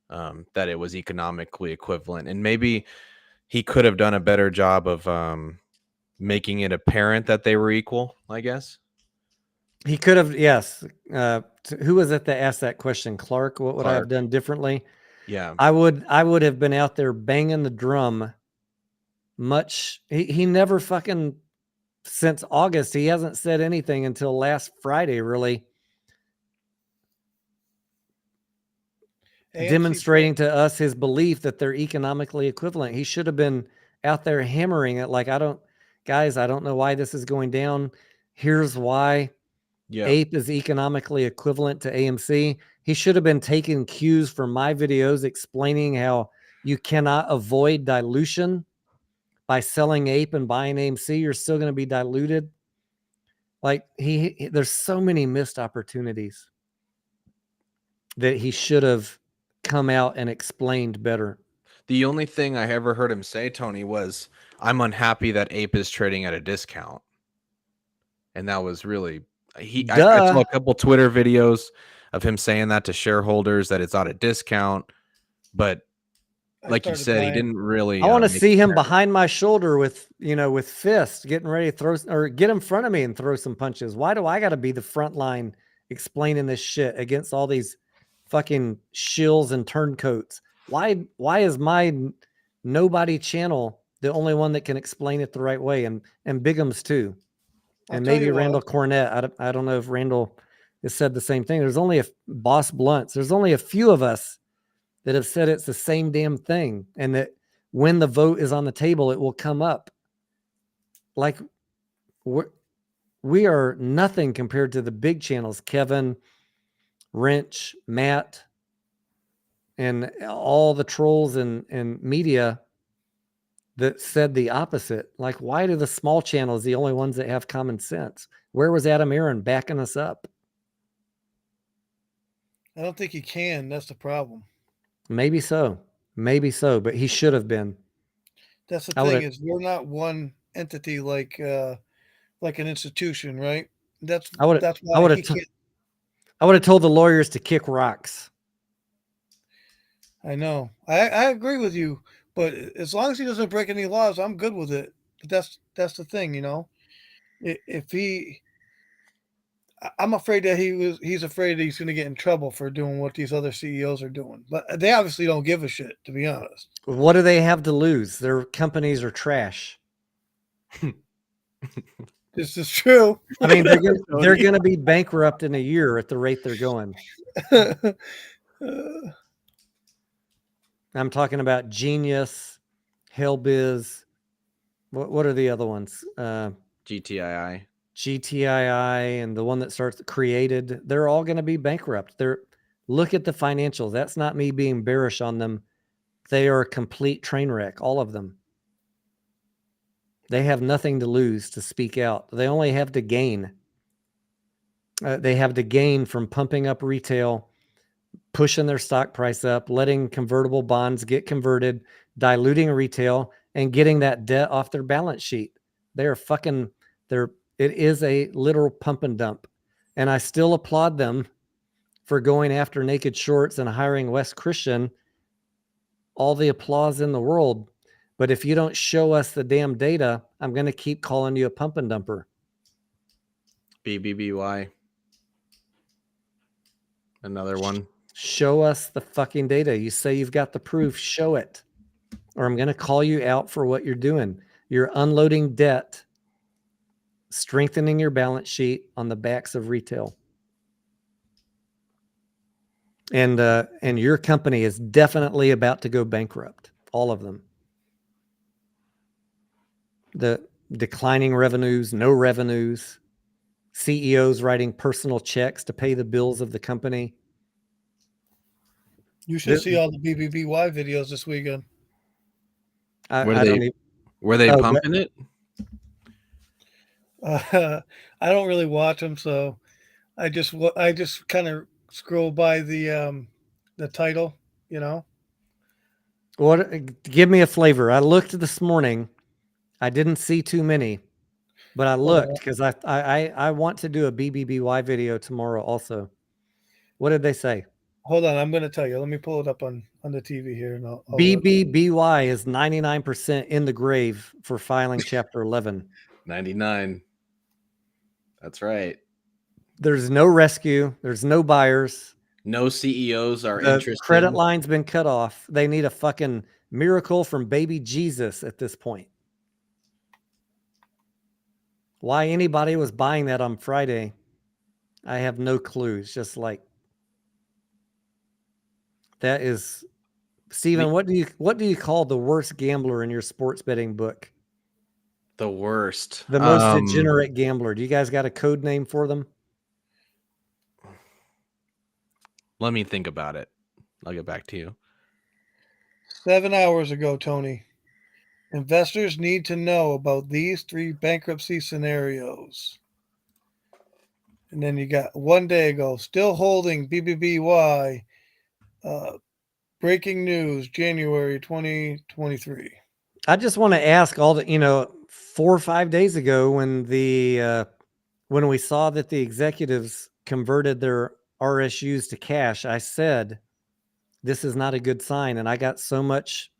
[SPEAKER 4] that it was economically equivalent. And maybe he could have done a better job of making it apparent that they were equal, I guess.
[SPEAKER 2] He could have, yes. Who was it that asked that question? Clark, what would I have done differently?
[SPEAKER 4] Yeah.
[SPEAKER 2] I would have been out there banging the drum much. He never fucking, since August, he hasn't said anything until last Friday, really. Demonstrating to us his belief that they're economically equivalent. He should have been out there hammering it like, I don't know why this is going down. Here's why. Ape is economically equivalent to AMC. He should have been taking cues from my videos explaining how you cannot avoid dilution by selling Ape and buying AMC. You're still going to be diluted. Like there's so many missed opportunities that he should have come out and explained better.
[SPEAKER 4] The only thing I ever heard him say, Tony, was, I'm unhappy that Ape is trading at a discount. And that was really, I saw a couple Twitter videos of him saying that to shareholders, that it's at a discount. But like you said, he didn't really.
[SPEAKER 2] I want to see him behind my shoulder with fists, getting ready to throw, or get in front of me and throw some punches. Why do I got to be the front line explaining this shit against all these fucking shills and turncoats? Why is my nobody channel the only one that can explain it the right way? And Bigham's too. And maybe Randall Cornett. I don't know if Randall has said the same thing. There's only Boss Blunts. There's only a few of us that have said it's the same damn thing, and that when the vote is on the table, it will come up. Like we are nothing compared to the big channels, Kevin, Wrench, Matt, and all the trolls and media that said the opposite. Like, why do the small channels the only ones that have common sense? Where was Adam Aaron backing us up?
[SPEAKER 3] I don't think he can. That's the problem.
[SPEAKER 2] Maybe so, but he should have been.
[SPEAKER 3] That's the
[SPEAKER 2] I would
[SPEAKER 3] thing
[SPEAKER 2] have.
[SPEAKER 3] is we're not one entity like an institution, right? That's
[SPEAKER 2] I would. I
[SPEAKER 3] why
[SPEAKER 2] would
[SPEAKER 3] he
[SPEAKER 2] have.
[SPEAKER 3] can't.
[SPEAKER 2] I would have told the lawyers to kick rocks.
[SPEAKER 3] I know. I agree with you, but as long as he doesn't break any laws, I'm good with it. But that's the thing, you know. If he, I'm afraid that he's afraid that he's going to get in trouble for doing what these other CEOs are doing. But they obviously don't give a shit, to be honest.
[SPEAKER 2] What do they have to lose? Their companies are trash.
[SPEAKER 3] This is true.
[SPEAKER 2] I mean, they're gonna be bankrupt in a year at the rate they're going. I'm talking about Genius, Hellbiz. What are the other ones?
[SPEAKER 4] GTII.
[SPEAKER 2] GTII and the one that starts Created. They're all going to be bankrupt. Look at the financials. That's not me being bearish on them. They are a complete train wreck, all of them. They have nothing to lose to speak out. They only have to gain. They have to gain from pumping up retail, pushing their stock price up, letting convertible bonds get converted, diluting retail, and getting that debt off their balance sheet. It is a literal pump and dump. And I still applaud them for going after Naked Shorts and hiring Wes Christian. All the applause in the world. But if you don't show us the damn data, I'm going to keep calling you a pump and dumper.
[SPEAKER 4] BBBY. Another one.
[SPEAKER 2] Show us the fucking data. You say you've got the proof, show it. Or I'm going to call you out for what you're doing. You're unloading debt, strengthening your balance sheet on the backs of retail. And your company is definitely about to go bankrupt. All of them. The declining revenues, no revenues, CEOs writing personal checks to pay the bills of the company.
[SPEAKER 3] You should see all the BBBY videos this weekend.
[SPEAKER 4] Were they pumping it?
[SPEAKER 3] I don't really watch them, so I just kind of scroll by the title, you know.
[SPEAKER 2] What? Give me a flavor. I looked this morning. I didn't see too many, but I looked because I want to do a BBBY video tomorrow also. What did they say?
[SPEAKER 3] Hold on, I'm going to tell you. Let me pull it up on the TV here. And I'll
[SPEAKER 2] BBBY is 99% in the grave for filing Chapter 11.
[SPEAKER 4] 99. That's right.
[SPEAKER 2] There's no rescue. There's no buyers.
[SPEAKER 4] No CEOs are
[SPEAKER 2] The
[SPEAKER 4] interested.
[SPEAKER 2] credit line's been cut off. They need a fucking miracle from baby Jesus at this point. Why anybody was buying that on Friday, I have no clue. It's just like that is Steven, what do you call the worst gambler in your sports betting book?
[SPEAKER 4] The worst.
[SPEAKER 2] The most degenerate gambler. Do you guys got a code name for them?
[SPEAKER 4] Let me think about it. I'll get back to you.
[SPEAKER 3] 7 hours ago, Tony. Investors need to know about these 3 bankruptcy scenarios. And then you got 1 day ago, still holding BBBY. Breaking news, January 2023.
[SPEAKER 2] I just want to ask all the, 4 or 5 days ago when when we saw that the executives converted their RSUs to cash, I said, this is not a good sign. And I got so much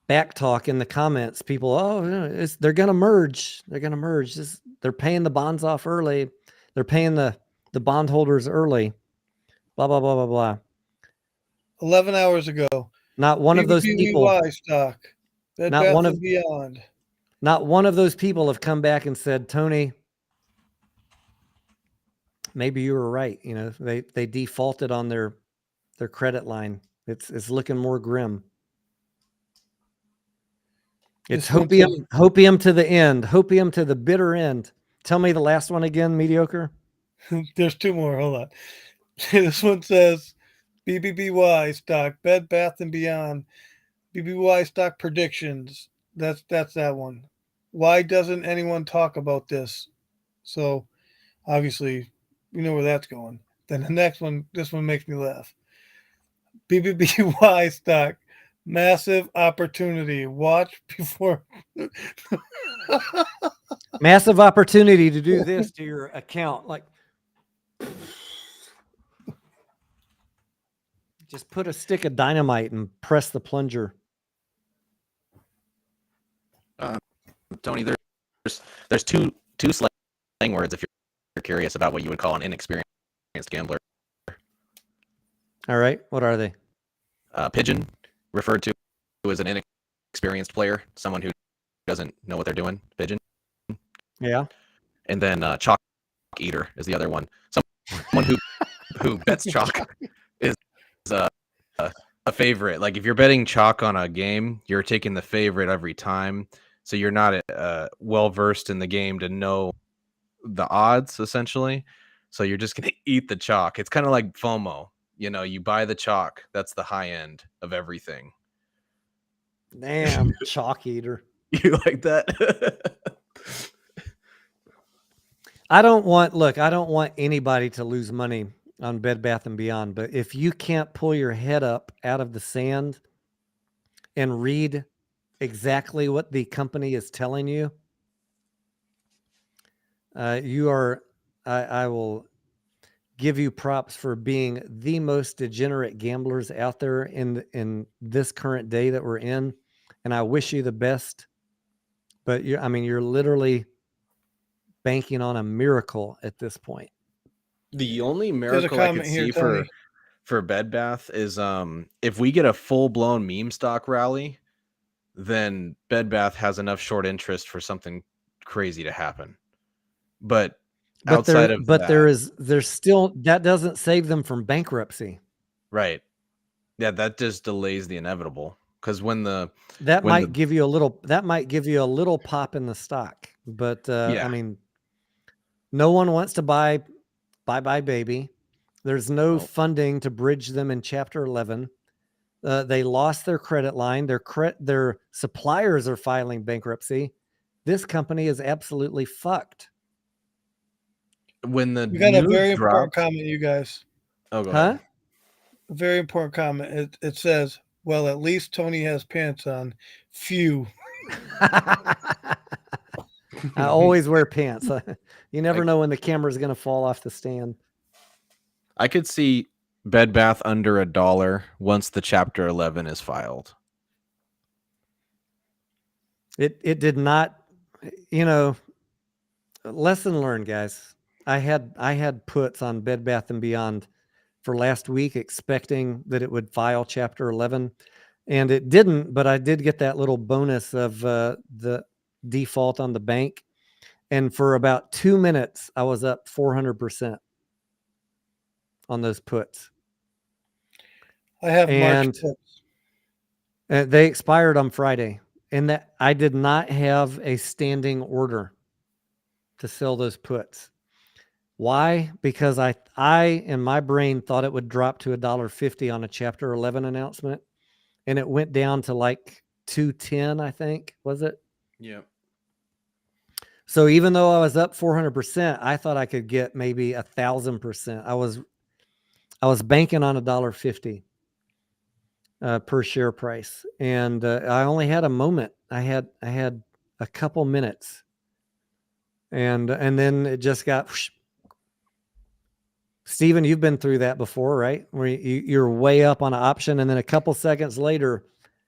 [SPEAKER 2] back talk in the comments. People, they're going to merge. They're going to merge. They're paying the bonds off early. They're paying the bondholders early. Blah, blah, blah, blah, blah.
[SPEAKER 3] 11 hours ago.
[SPEAKER 2] Not one of those people.
[SPEAKER 3] Stock. Bed
[SPEAKER 2] Not
[SPEAKER 3] Bath
[SPEAKER 2] one
[SPEAKER 3] and
[SPEAKER 2] of
[SPEAKER 3] Beyond.
[SPEAKER 2] Not one of those people have come back and said, Tony, maybe you were right. They defaulted on their credit line. It's looking more grim. It's
[SPEAKER 3] This one says-
[SPEAKER 2] hopium to the end, hopium to the bitter end. Tell me the last one again, mediocre.
[SPEAKER 3] There's two more. Hold on. This one says BBBY stock, Bed Bath and Beyond. BBY stock predictions. That's that one. Why doesn't anyone talk about this? So obviously, you know where that's going. Then the next one, this one makes me laugh. BBBY stock, massive opportunity. Watch before.
[SPEAKER 2] Massive opportunity to do this to your account. Like, just put a stick of dynamite and press the plunger.
[SPEAKER 4] Tony, there's two slang words if you're curious about what you would call an inexperienced gambler.
[SPEAKER 2] All right. What are they?
[SPEAKER 4] Pigeon, referred to as an inexperienced player, someone who doesn't know what they're doing. Pigeon.
[SPEAKER 2] Yeah.
[SPEAKER 4] And then chalk eater is the other one. Someone who bets chalk is a favorite. Like if you're betting chalk on a game, you're taking the favorite every time. So you're not well versed in the game to know the odds, essentially. So you're just gonna eat the chalk. It's kind of like FOMO. You know, you buy the chalk. That's the high end of everything.
[SPEAKER 2] Damn, chalk eater.
[SPEAKER 4] You like that?
[SPEAKER 2] I don't want anybody to lose money on Bed Bath and Beyond, but if you can't pull your head up out of the sand and read exactly what the company is telling you, I will give you props for being the most degenerate gamblers out there in this current day that we're in, and I wish you the best. But you're literally banking on a miracle at this point.
[SPEAKER 4] The only
[SPEAKER 3] There's a
[SPEAKER 4] miracle I could
[SPEAKER 3] comment here,
[SPEAKER 4] see
[SPEAKER 3] Tony.
[SPEAKER 4] for Bed Bath is if we get a full blown meme stock rally, then Bed Bath has enough short interest for something crazy to happen. But outside of that,
[SPEAKER 2] there's still, that doesn't save them from bankruptcy.
[SPEAKER 4] right? Yeah, that just delays the inevitable. Because
[SPEAKER 2] that might give you a little pop in the stock, but
[SPEAKER 4] Yeah.
[SPEAKER 2] I mean, no one wants to buy Bye Baby. There's no funding to bridge them in Chapter 11. They lost their credit line. Their suppliers are filing bankruptcy. This company is absolutely fucked.
[SPEAKER 4] when the
[SPEAKER 3] We got a very
[SPEAKER 4] news
[SPEAKER 3] important
[SPEAKER 4] dropped,
[SPEAKER 3] comment, you guys.
[SPEAKER 4] oh, go
[SPEAKER 2] Huh?
[SPEAKER 4] ahead.
[SPEAKER 3] A very important comment. It says, "Well, at least Tony has pants on." Phew.
[SPEAKER 2] I always wear pants. You never know when the camera's going to fall off the stand.
[SPEAKER 4] I could see Bed Bath under $1 once the Chapter 11 is filed.
[SPEAKER 2] It did not, lesson learned, guys. I had puts on Bed Bath and Beyond for last week, expecting that it would file Chapter 11, and it didn't. But I did get that little bonus of the default on the bank, and for about 2 minutes, I was up 400% on those puts.
[SPEAKER 3] I have
[SPEAKER 2] And
[SPEAKER 3] March puts.
[SPEAKER 2] they expired on Friday, and that I did not have a standing order to sell those puts. Why? Because I in my brain thought it would drop to $1.50 on a Chapter 11 announcement, and it went down to like 210, I think, was it?
[SPEAKER 4] Yeah.
[SPEAKER 2] So even though I was up 400%, I thought I could get maybe 1,000%. I was banking on $1.50 per share price, and I only had a moment. I had a couple minutes, and then it just got. Whoosh. Steven, you've been through that before, right? Where you're way up on an option, and then a couple seconds later,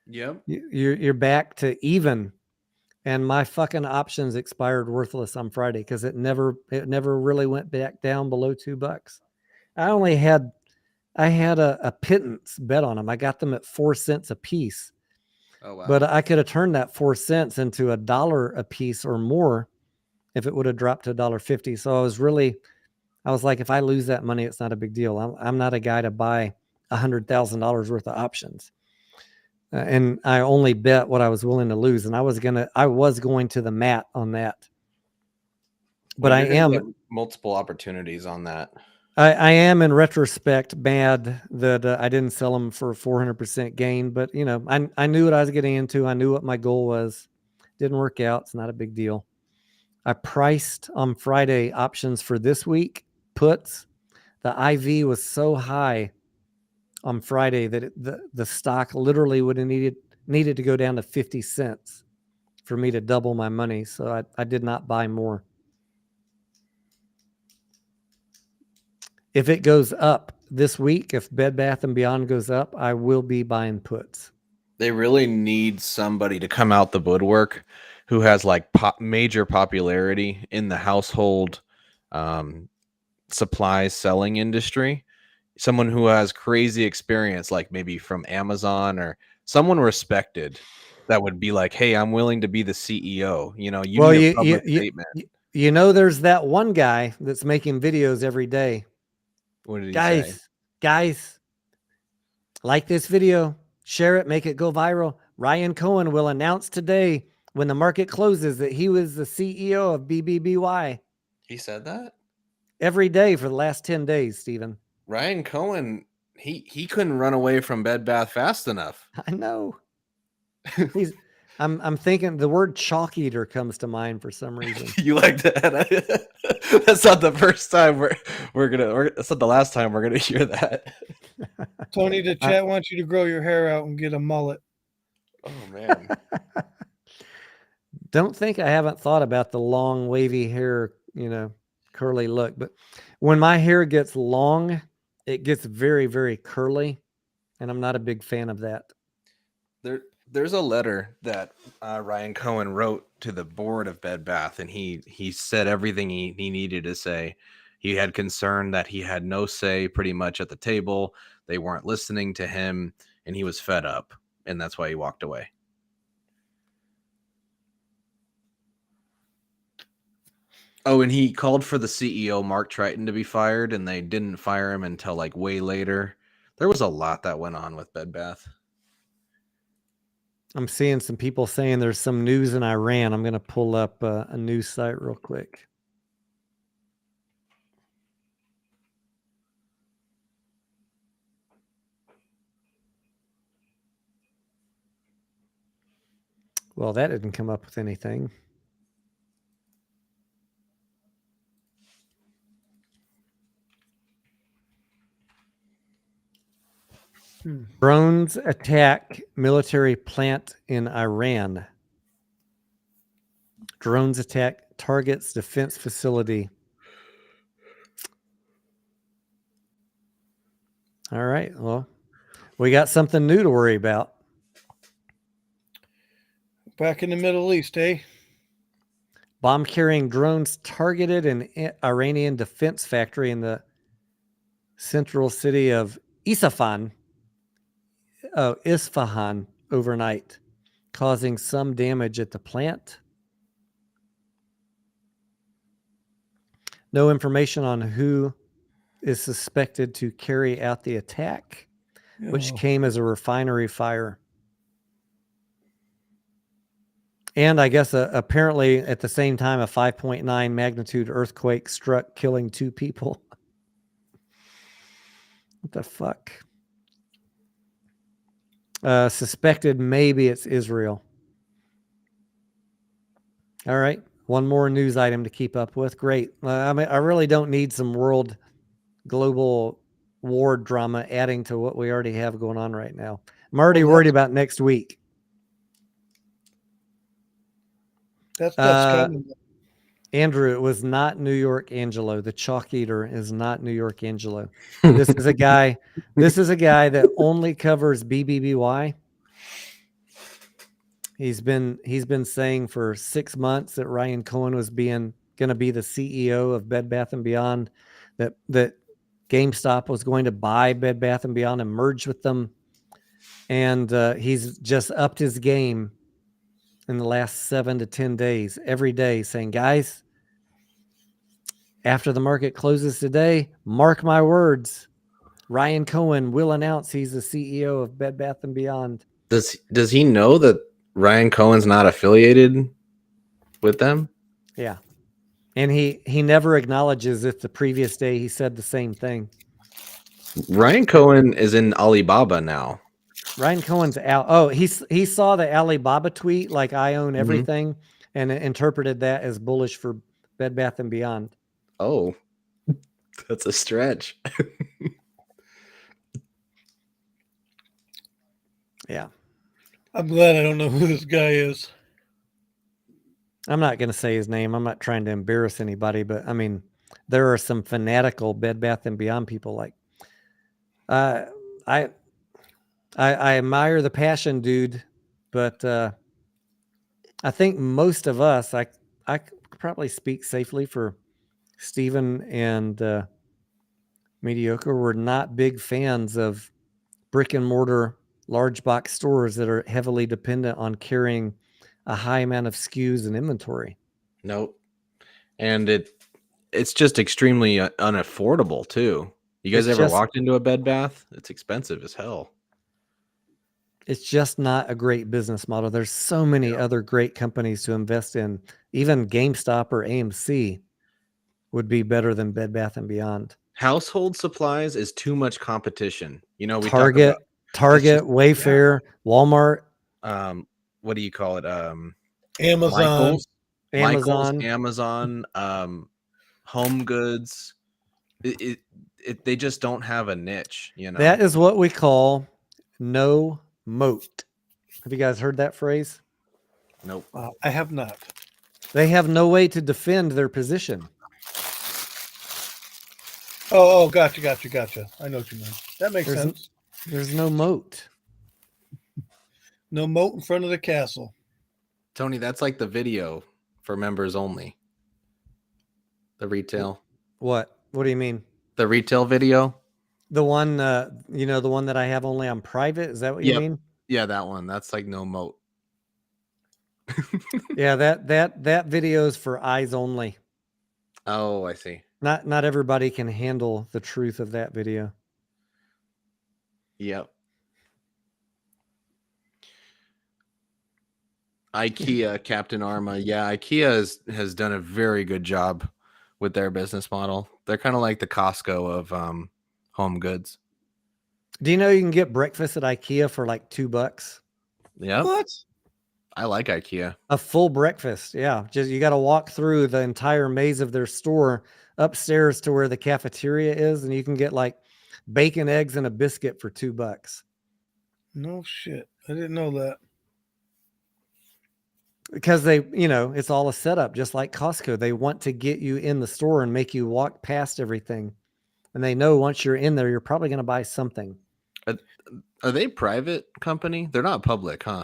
[SPEAKER 4] Yep.
[SPEAKER 2] you're back to even. And my fucking options expired worthless on Friday because it never really went back down below $2. I had a pittance bet on them. I got them at 4 cents a piece.
[SPEAKER 4] Oh wow.
[SPEAKER 2] But I could have turned that 4 cents into $1 a piece or more if it would have dropped to $1.50. So I was like, if I lose that money, it's not a big deal. I'm not a guy to buy $100,000 worth of options. and I only bet what I was willing to lose, and I was going to the mat on that. But
[SPEAKER 4] Well,
[SPEAKER 2] I
[SPEAKER 4] you're gonna
[SPEAKER 2] am
[SPEAKER 4] get multiple opportunities on that.
[SPEAKER 2] I am in retrospect mad that I didn't sell them for 400% gain, but I knew what I was getting into. I knew what my goal was. Didn't work out. It's not a big deal. I priced on Friday options for this week puts. The IV was so high on Friday that the stock literally would have needed to go down to 50 cents for me to double my money. So I did not buy more. If it goes up this week, if Bed Bath & Beyond goes up, I will be buying puts.
[SPEAKER 4] They really need somebody to come out the woodwork who has like major popularity in the household supplies selling industry. Someone who has crazy experience, like maybe from Amazon or someone respected that would be like, hey, I'm willing to be the CEO. You
[SPEAKER 2] Well,
[SPEAKER 4] need a public statement.
[SPEAKER 2] there's that one guy that's making videos every day.
[SPEAKER 4] What did he say?
[SPEAKER 2] Guys, like this video, share it, make it go viral. Ryan Cohen will announce today when the market closes that he was the CEO of BBBY.
[SPEAKER 4] He said that?
[SPEAKER 2] Every day for the last 10 days, Stephen.
[SPEAKER 4] Ryan Cohen, he couldn't run away from Bed Bath fast enough.
[SPEAKER 2] I know. I'm thinking the word chalk eater comes to mind for some reason.
[SPEAKER 4] You like that? That's not the first time that's not the last time we're gonna hear that.
[SPEAKER 3] Tony, the chat wants you to grow your hair out and get a mullet.
[SPEAKER 4] Oh man.
[SPEAKER 2] Don't think I haven't thought about the long wavy hair, curly look, but when my hair gets long, it gets very, very curly, and I'm not a big fan of that.
[SPEAKER 4] There's a letter that Ryan Cohen wrote to the board of Bed Bath, and he said everything he needed to say. He had concern that he had no say pretty much at the table. They weren't listening to him, and he was fed up, and that's why he walked away. Oh, and he called for the CEO, Mark Triton, to be fired, and they didn't fire him until like way later. There was a lot that went on with Bed Bath.
[SPEAKER 2] I'm seeing some people saying there's some news in Iran. I'm going to pull up a news site real quick. Well, that didn't come up with anything. Drones attack military plant in Iran. Drones attack targets defense facility. All right. Well, we got something new to worry about.
[SPEAKER 3] Back in the Middle East, eh?
[SPEAKER 2] Bomb-carrying drones targeted an Iranian defense factory in the central city of Isfahan overnight, causing some damage at the plant. No information on who is suspected to carry out the attack, which came as a refinery fire. And I guess apparently at the same time, a 5.9 magnitude earthquake struck, killing 2 people. What the fuck? Suspected maybe it's Israel. All right. One more news item to keep up with. Great. I really don't need some world global war drama adding to what we already have going on right now. I'm already worried about next week.
[SPEAKER 3] That's coming.
[SPEAKER 2] Andrew, it was not New York Angelo. The chalk eater is not New York Angelo. This is a guy that only covers BBBY. He's been saying for 6 months that Ryan Cohen was going to be the CEO of Bed Bath & Beyond, that GameStop was going to buy Bed Bath & Beyond and merge with them. And he's just upped his game in the last 7 to 10 days, every day, saying, guys, after the market closes today, mark my words, Ryan Cohen will announce he's the CEO of Bed Bath & Beyond.
[SPEAKER 4] Does he know that Ryan Cohen's not affiliated with them?
[SPEAKER 2] Yeah. And he never acknowledges if the previous day he said the same thing.
[SPEAKER 4] Ryan Cohen is in Alibaba now.
[SPEAKER 2] Ryan Cohen's out. Oh, he saw the Alibaba tweet, like I own
[SPEAKER 4] Mhm.
[SPEAKER 2] everything, and interpreted that as bullish for Bed Bath and Beyond.
[SPEAKER 4] Oh, that's a stretch.
[SPEAKER 2] Yeah.
[SPEAKER 3] I'm glad I don't know who this guy is.
[SPEAKER 2] I'm not going to say his name. I'm not trying to embarrass anybody, but I mean, there are some fanatical Bed Bath and Beyond people. Like, I admire the passion, dude, but I think most of us, I could probably speak safely for Steven and Mediocre, we're not big fans of brick and mortar large box stores that are heavily dependent on carrying a high amount of SKUs and inventory.
[SPEAKER 4] Nope. And it's just extremely unaffordable too. You guys
[SPEAKER 2] It's
[SPEAKER 4] ever
[SPEAKER 2] just-
[SPEAKER 4] walked into a Bed Bath? It's expensive as hell.
[SPEAKER 2] It's just not a great business model. There's so many other great companies to invest in. Even GameStop or AMC would be better than Bed Bath and Beyond.
[SPEAKER 4] Household supplies is too much competition. You know, we
[SPEAKER 2] Target,
[SPEAKER 4] talk about just-
[SPEAKER 2] Wayfair, Walmart,
[SPEAKER 4] what do you call it?
[SPEAKER 3] Amazon.
[SPEAKER 2] Amazon.
[SPEAKER 4] Amazon, Home Goods. They just don't have a niche, you know.
[SPEAKER 2] That is what we call no moat. Have you guys heard that phrase?
[SPEAKER 4] Nope.
[SPEAKER 3] I have not.
[SPEAKER 2] They have no way to defend their position.
[SPEAKER 3] Oh, gotcha. I know what you mean. That makes sense.
[SPEAKER 2] There's no moat.
[SPEAKER 3] No moat in front of the castle.
[SPEAKER 4] Tony, that's like the video for members only. The retail.
[SPEAKER 2] What? What do you mean?
[SPEAKER 4] The retail video?
[SPEAKER 2] The one, the one that I have only on private? Is that what you
[SPEAKER 4] Yep.
[SPEAKER 2] mean?
[SPEAKER 4] Yeah, that one. That's like no moat.
[SPEAKER 2] Yeah, that video is for eyes only.
[SPEAKER 4] Oh, I see.
[SPEAKER 2] Not everybody can handle the truth of that video.
[SPEAKER 4] Yep. IKEA, Captain Arma. Yeah, IKEA has done a very good job with their business model. They're kind of like the Costco of home goods.
[SPEAKER 2] Do you know you can get breakfast at IKEA for like $2?
[SPEAKER 4] Yep.
[SPEAKER 3] What?
[SPEAKER 4] I like IKEA.
[SPEAKER 2] A full breakfast. Yeah. Just you got to walk through the entire maze of their store upstairs to where the cafeteria is, and you can get like bacon, eggs, and a biscuit for $2.
[SPEAKER 3] No shit. I didn't know that.
[SPEAKER 2] Because they, it's all a setup, just like Costco. They want to get you in the store and make you walk past everything. And they know once you're in there, you're probably going to buy something.
[SPEAKER 4] Are they private company? They're not public, huh?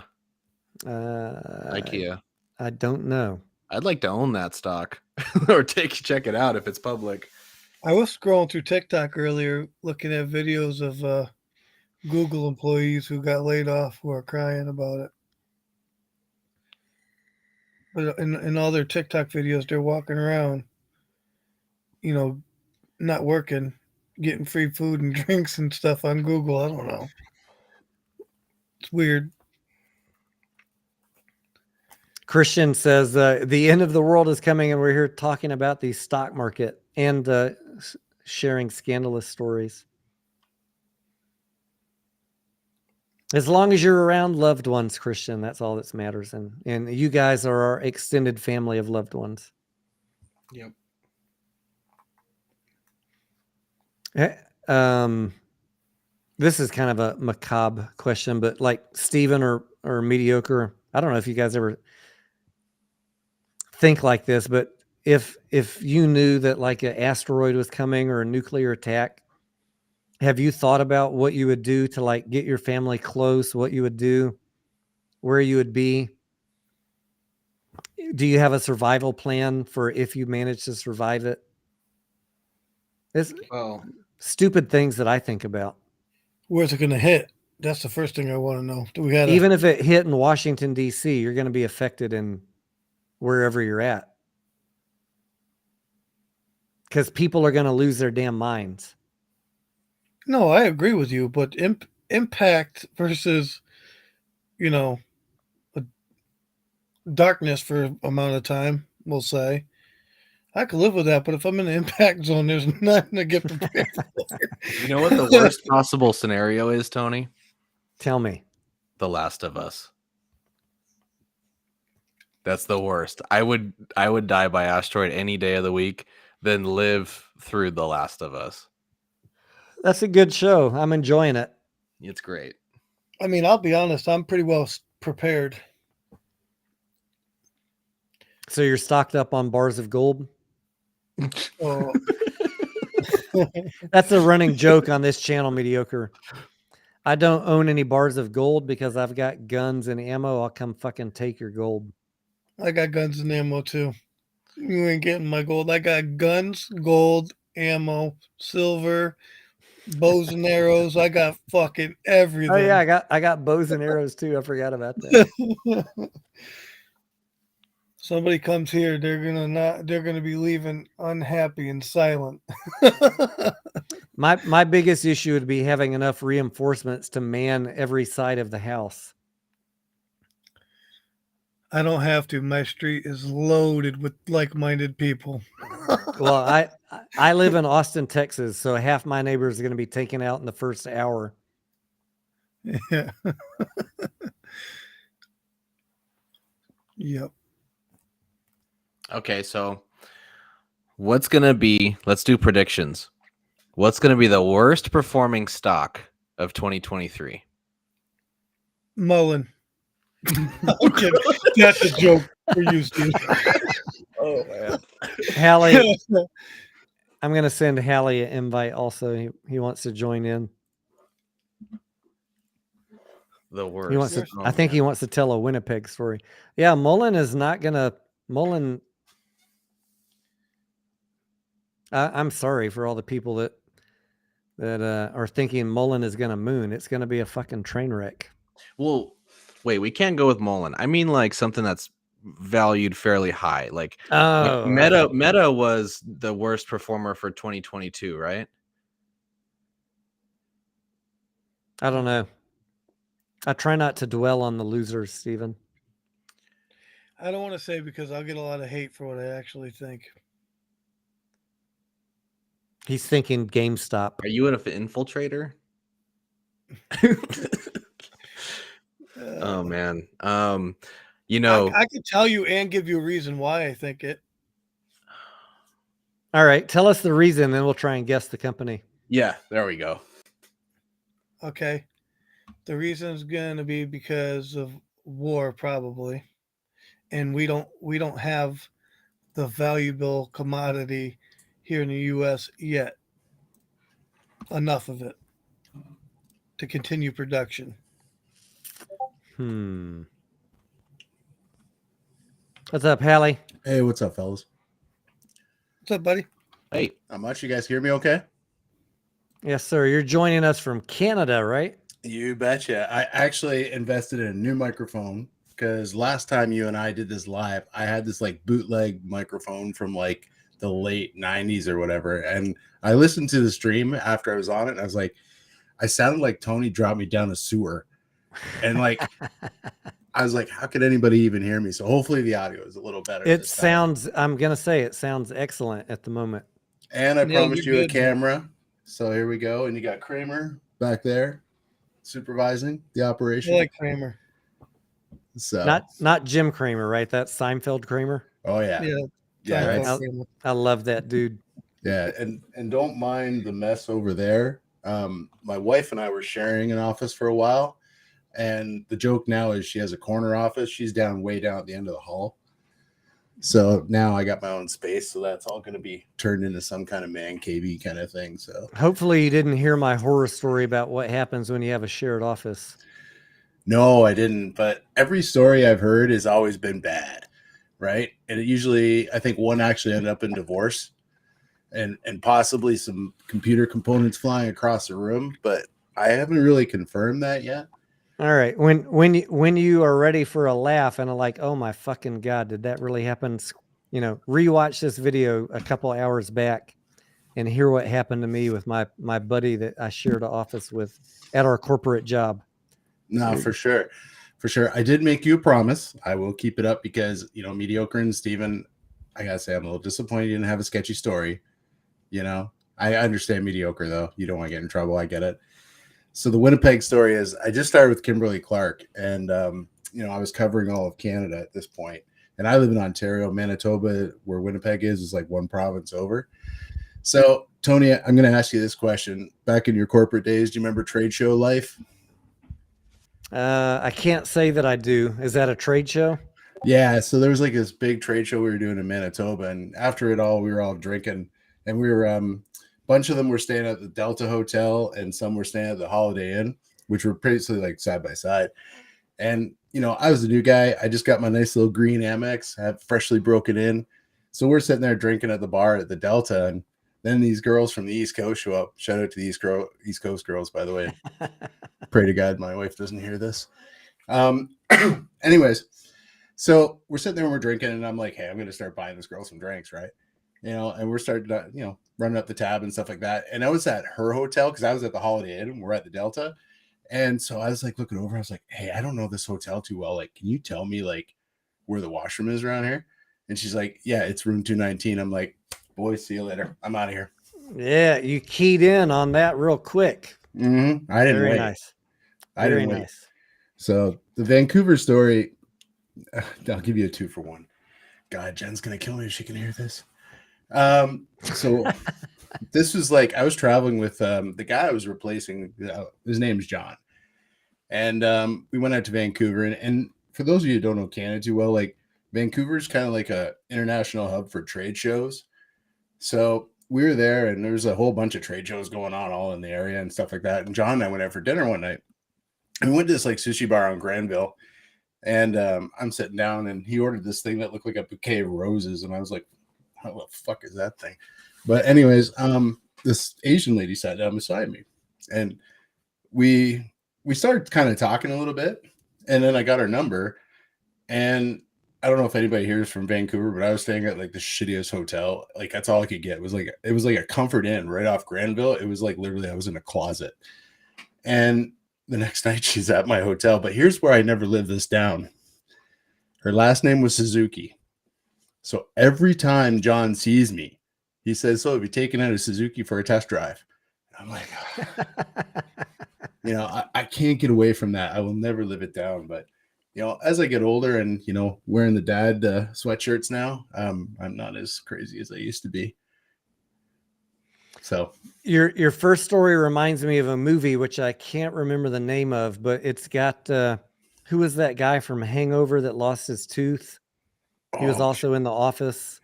[SPEAKER 4] IKEA.
[SPEAKER 2] I don't know.
[SPEAKER 4] I'd like to own that stock or check it out if it's public.
[SPEAKER 3] I was scrolling through TikTok earlier looking at videos of Google employees who got laid off who are crying about it. But in all their TikTok videos, they're walking around, not working, getting free food and drinks and stuff on Google. I don't know. It's weird.
[SPEAKER 2] Christian says the end of the world is coming, and we're here talking about the stock market and sharing scandalous stories. As long as you're around loved ones, Christian, that's all that matters. And you guys are our extended family of loved ones.
[SPEAKER 4] Yep.
[SPEAKER 2] This is kind of a macabre question, but like Steven or Mediocre, I don't know if you guys ever think like this, but if you knew that like an asteroid was coming or a nuclear attack, have you thought about what you would do to like get your family close, what you would do, where you would be? Do you have a survival plan for if you manage to survive it? It's stupid things that I think about.
[SPEAKER 3] Where's it going to hit? That's the first thing I want to know. Do we have
[SPEAKER 2] even if it hit in Washington, D.C., you're going to be affected in wherever you're at. Because people are going to lose their damn minds.
[SPEAKER 3] No, I agree with you, but impact versus a darkness for an amount of time, we'll say. I could live with that, but if I'm in the impact zone, there's nothing to get prepared for.
[SPEAKER 4] You know what the worst possible scenario is, Tony?
[SPEAKER 2] Tell me.
[SPEAKER 4] The Last of Us. That's the worst. I would die by asteroid any day of the week than live through The Last of Us.
[SPEAKER 2] That's a good show. I'm enjoying it.
[SPEAKER 4] It's great.
[SPEAKER 3] I mean, I'll be honest, I'm pretty well prepared.
[SPEAKER 2] So you're stocked up on bars of gold?
[SPEAKER 3] Oh,
[SPEAKER 2] That's a running joke on this channel, Mediocre. I don't own any bars of gold because I've got guns and ammo. I'll come fucking take your gold.
[SPEAKER 3] I got guns and ammo too. You ain't getting my gold. I got guns, gold, ammo, silver, bows and arrows. I got fucking everything.
[SPEAKER 2] Oh yeah, I got bows and arrows too. I forgot about that.
[SPEAKER 3] Somebody comes here, they're gonna be leaving unhappy and silent.
[SPEAKER 2] My biggest issue would be having enough reinforcements to man every side of the house.
[SPEAKER 3] I don't have to. My street is loaded with like-minded people.
[SPEAKER 2] Well, I live in Austin, Texas, so half my neighbors are going to be taken out in the first hour.
[SPEAKER 3] Yeah. Yep.
[SPEAKER 4] Okay, so let's do predictions. What's going to be the worst performing stock of 2023?
[SPEAKER 3] Mullen. I'm kidding. That's a joke for you, Steve.
[SPEAKER 4] Oh man.
[SPEAKER 2] Hallie, I'm going to send Hallie an invite also. He wants to join in.
[SPEAKER 4] The worst.
[SPEAKER 2] He wants to, I think he wants to tell a Winnipeg story. Yeah, Mullen is not going to I'm sorry for all the people that are thinking Mullen is going to moon. It's going to be a fucking train wreck.
[SPEAKER 4] Well, wait, we can't go with Mullen. I mean, like something that's valued fairly high. Like Meta was the worst performer for 2022, right?
[SPEAKER 2] I don't know. I try not to dwell on the losers, Stephen.
[SPEAKER 3] I don't want to say because I'll get a lot of hate for what I actually think.
[SPEAKER 2] He's thinking GameStop.
[SPEAKER 4] Are you an infiltrator? Oh man. You know,
[SPEAKER 3] I could tell you and give you a reason why I think it.
[SPEAKER 2] All right, tell us the reason, then we'll try and guess the company.
[SPEAKER 4] Yeah, there we go.
[SPEAKER 3] Okay. The reason is going to be because of war, probably, and we don't have the valuable commodity here in the U.S. yet. Enough of it to continue production.
[SPEAKER 2] What's up, Hallie?
[SPEAKER 5] Hey, what's up, fellas?
[SPEAKER 3] What's up, buddy?
[SPEAKER 4] Hey,
[SPEAKER 5] Not much. You guys hear me okay?
[SPEAKER 2] Yes, sir. You're joining us from Canada, right?
[SPEAKER 5] You betcha. I actually invested in a new microphone because last time you and I did this live, I had this like bootleg microphone from like the late 90s or whatever. And I listened to the stream after I was on it. And I was like, I sounded like Tony dropped me down a sewer. And like, I was like, how could anybody even hear me? So hopefully the audio is a little better.
[SPEAKER 2] It sounds, I'm going to say it sounds excellent at the moment.
[SPEAKER 5] And I promised you a camera. So here we go. And you got Kramer back there supervising the operation.
[SPEAKER 3] I like Kramer.
[SPEAKER 5] So
[SPEAKER 2] not Jim Kramer, right? That's Seinfeld Kramer.
[SPEAKER 5] Oh yeah.
[SPEAKER 3] Yeah.
[SPEAKER 5] Right.
[SPEAKER 2] I love that dude.
[SPEAKER 5] Yeah, and don't mind the mess over there. My wife and I were sharing an office for a while, and the joke now is she has a corner office. She's way down at the end of the hall. So now I got my own space, so that's all going to be turned into some kind of man cavey kind of thing. So
[SPEAKER 2] hopefully you didn't hear my horror story about what happens when you have a shared office.
[SPEAKER 5] No, I didn't. But every story I've heard has always been bad, right? And it usually, I think one actually ended up in divorce, and possibly some computer components flying across the room. But I haven't really confirmed that yet.
[SPEAKER 2] All right. When you are ready for a laugh and are like, oh my fucking God, did that really happen? You know, rewatch this video a couple hours back and hear what happened to me with my buddy that I shared an office with at our corporate job.
[SPEAKER 5] No, for sure. For sure. I did make you a promise. I will keep it up because, Mediocre and Steven, I gotta say, I'm a little disappointed you didn't have a sketchy story. I understand Mediocre, though. You don't want to get in trouble. I get it. So the Winnipeg story is I just started with Kimberly Clark, and, I was covering all of Canada at this point. And I live in Ontario. Manitoba, where Winnipeg is like one province over. So, Tony, I'm going to ask you this question. Back in your corporate days, do you remember trade show life?
[SPEAKER 2] I can't say that I do. Is that a trade show?
[SPEAKER 5] Yeah, so there was like this big trade show we were doing in Manitoba, and after it all, we were all drinking, and we were a bunch of them were staying at the Delta Hotel, and some were staying at the Holiday Inn, which were basically like side by side. And I was a new guy. I just got my nice little green Amex, had freshly broken in, so we're sitting there drinking at the bar at the Delta, and then these girls from the East Coast show up. Shout out to the East Coast girls, by the way. Pray to God my wife doesn't hear this. Anyways, so we're sitting there and we're drinking, and I'm like, hey, I'm going to start buying this girl some drinks, right? And we're starting to, running up the tab and stuff like that. And I was at her hotel because I was at the Holiday Inn and we're at the Delta. And so I was like looking over, I was like, hey, I don't know this hotel too well. Like, can you tell me like where the washroom is around here? And she's like, yeah, it's room 219. I'm like, boys, see you later. I'm out of here.
[SPEAKER 2] Yeah, you keyed in on that real quick.
[SPEAKER 5] Mm-hmm. I didn't
[SPEAKER 2] Very
[SPEAKER 5] wait.
[SPEAKER 2] nice.
[SPEAKER 5] Very nice. So the Vancouver story, I'll give you a 2-for-1. God, Jen's going to kill me if she can hear this. So this was like, I was traveling with the guy I was replacing. His name's John. And we went out to Vancouver. And for those of you who don't know Canada too well, like Vancouver's kind of like a international hub for trade shows. So we were there and there was a whole bunch of trade shows going on all in the area and stuff like that. And John and I went out for dinner one night. And we went to this like sushi bar on Granville. And I'm sitting down and he ordered this thing that looked like a bouquet of roses. And I was like, what the fuck is that thing? But anyways, this Asian lady sat down beside me and we started kind of talking a little bit. And then I got her number. And I don't know if anybody here is from Vancouver, but I was staying at like the shittiest hotel. Like that's all I could get. It was like a Comfort Inn right off Granville. It was like literally I was in a closet. And the next night she's at my hotel, but here's where I never lived this down. Her last name was Suzuki. So every time John sees me, he says, so have you taken out a Suzuki for a test drive? And I'm like, I can't get away from that. I will never live it down. But, as I get older and, wearing the dad sweatshirts now, I'm not as crazy as I used to be. So
[SPEAKER 2] your first story reminds me of a movie, which I can't remember the name of, but it's got, who was that guy from Hangover that lost his tooth? He was also in The Office.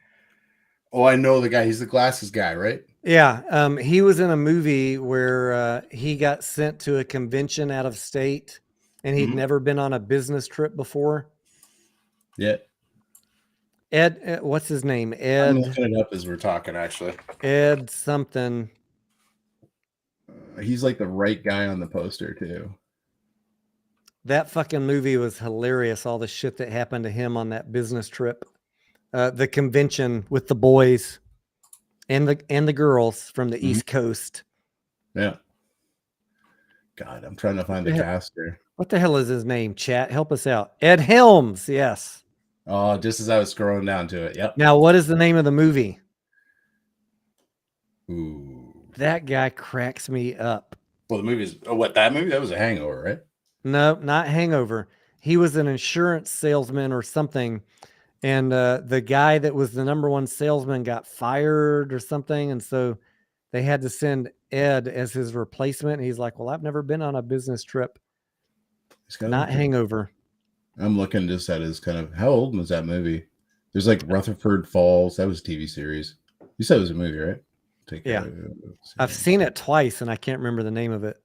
[SPEAKER 5] Oh, I know the guy. He's the glasses guy, right?
[SPEAKER 2] Yeah. He was in a movie where he got sent to a convention out of state and he'd never been on a business trip before.
[SPEAKER 5] Yeah.
[SPEAKER 2] Ed, what's his name? Ed.
[SPEAKER 5] I'm looking it up as we're talking, actually.
[SPEAKER 2] Ed something.
[SPEAKER 5] He's like the right guy on the poster, too.
[SPEAKER 2] That fucking movie was hilarious. All the shit that happened to him on that business trip. The convention with the boys and the girls from the East Coast.
[SPEAKER 5] Yeah. God, I'm trying to find the cast here.
[SPEAKER 2] What the hell is his name? Chat, help us out. Ed Helms, yes.
[SPEAKER 5] Oh, just as I was scrolling down to it. Yep.
[SPEAKER 2] Now, what is the name of the movie?
[SPEAKER 5] Ooh.
[SPEAKER 2] That guy cracks me up.
[SPEAKER 5] Well, the movie's that movie? That was a Hangover, right?
[SPEAKER 2] No, not Hangover. He was an insurance salesman or something. And the guy that was the number one salesman got fired or something. And so they had to send Ed as his replacement. And he's like, well, I've never been on a business trip. Not Hangover.
[SPEAKER 5] I'm looking just at his kind of, how old was that movie? There's like Rutherford Falls. That was a TV series. You said it was a movie, right?
[SPEAKER 2] Yeah. I've seen it twice and I can't remember the name of it.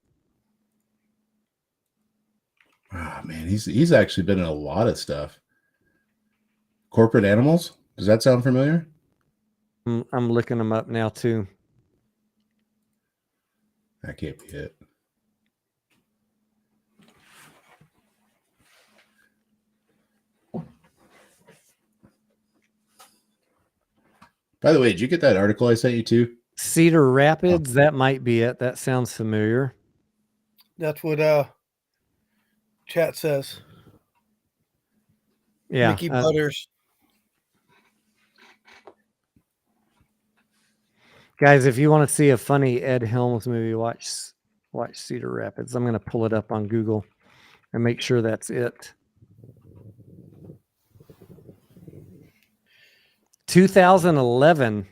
[SPEAKER 5] Oh, man, he's actually been in a lot of stuff. Corporate Animals? Does that sound familiar?
[SPEAKER 2] I'm looking them up now too.
[SPEAKER 5] That can't be it. By the way, did you get that article I sent you too?
[SPEAKER 2] Cedar Rapids, that might be it. That sounds familiar.
[SPEAKER 3] That's what chat says.
[SPEAKER 2] Yeah.
[SPEAKER 3] Mickey Butters.
[SPEAKER 2] Guys, if you want to see a funny Ed Helms movie, watch Cedar Rapids. I'm going to pull it up on Google and make sure that's it. 2011.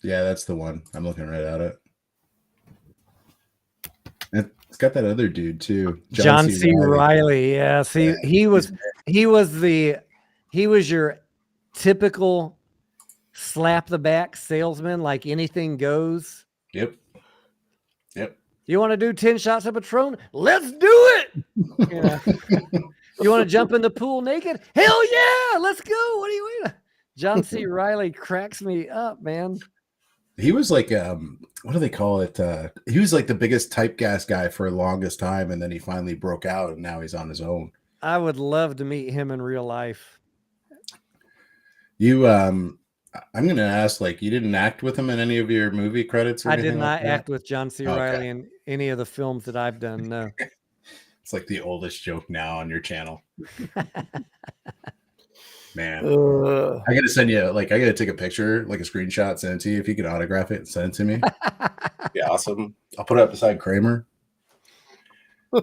[SPEAKER 5] Yeah, that's the one. I'm looking right at it. It's got that other dude too,
[SPEAKER 2] John C. Reilly. Yeah, see,
[SPEAKER 5] Yeah,
[SPEAKER 2] he was your typical slap the back salesman, like anything goes.
[SPEAKER 5] Yep.
[SPEAKER 2] You want to do 10 shots of Patron? Let's do it. You know. You want to jump in the pool naked? Hell yeah, let's go. What are you waiting? John C. Reilly cracks me up, man.
[SPEAKER 5] He was like, what do they call it? He was like the biggest typecast guy for the longest time, and then he finally broke out, and now he's on his own.
[SPEAKER 2] I would love to meet him in real life.
[SPEAKER 5] You, I'm going to ask, like, you didn't act with him in any of your movie credits or
[SPEAKER 2] I
[SPEAKER 5] anything
[SPEAKER 2] did not
[SPEAKER 5] like that?
[SPEAKER 2] act with John C. Reilly in any of the films that I've done, no.
[SPEAKER 5] It's like the oldest joke now on your channel. Man, I gotta send you, like, I gotta take a picture, like a screenshot, send it to you. If you could autograph it and send it to me, be awesome. I'll put it up beside Kramer.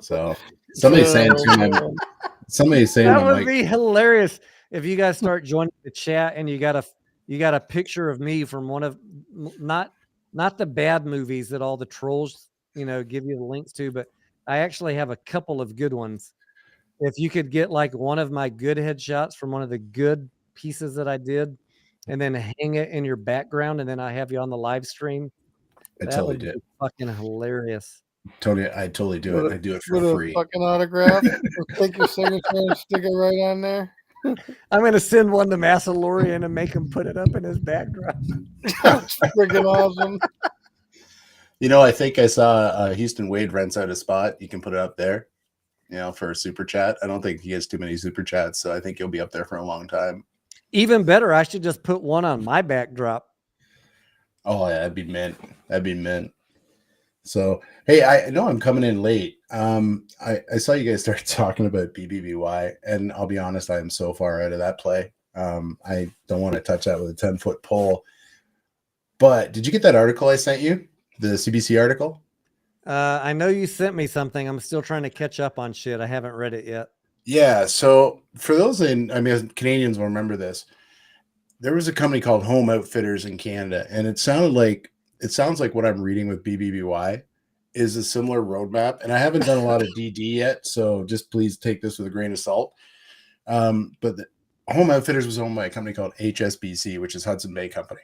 [SPEAKER 5] So somebody's saying that
[SPEAKER 2] would be hilarious if you guys start joining the chat and you got a picture of me from one of not the bad movies that all the trolls give you the links to, but I actually have a couple of good ones. If you could get like one of my good headshots from one of the good pieces that I did and then hang it in your background and then I have you on the live stream, that would be fucking hilarious.
[SPEAKER 5] Tony, I totally do it. I do it for free.
[SPEAKER 3] Fucking autograph. Take your signature and stick it right on there.
[SPEAKER 2] I'm going to send one to Massalorian and make him put it up in his backdrop.
[SPEAKER 3] Freaking awesome.
[SPEAKER 5] I think I saw Houston Wade rents out a spot. You can put it up there. For a super chat. I don't think he has too many super chats, so I think he'll be up there for a long time.
[SPEAKER 2] Even better, I should just put one on my backdrop.
[SPEAKER 5] Oh, yeah, that'd be mint. So, hey, I know I'm coming in late. I saw you guys start talking about BBBY, and I'll be honest, I am so far out of that play. I don't want to touch that with a 10-foot pole. But did you get that article I sent you? The CBC article?
[SPEAKER 2] I know you sent me something. I'm still trying to catch up on shit. I haven't read it yet.
[SPEAKER 5] Yeah. So for those Canadians will remember this. There was a company called Home Outfitters in Canada, and it sounds like what I'm reading with BBBY is a similar roadmap. And I haven't done a lot of DD yet, so just please take this with a grain of salt. But the Home Outfitters was owned by a company called HSBC, which is Hudson Bay Company.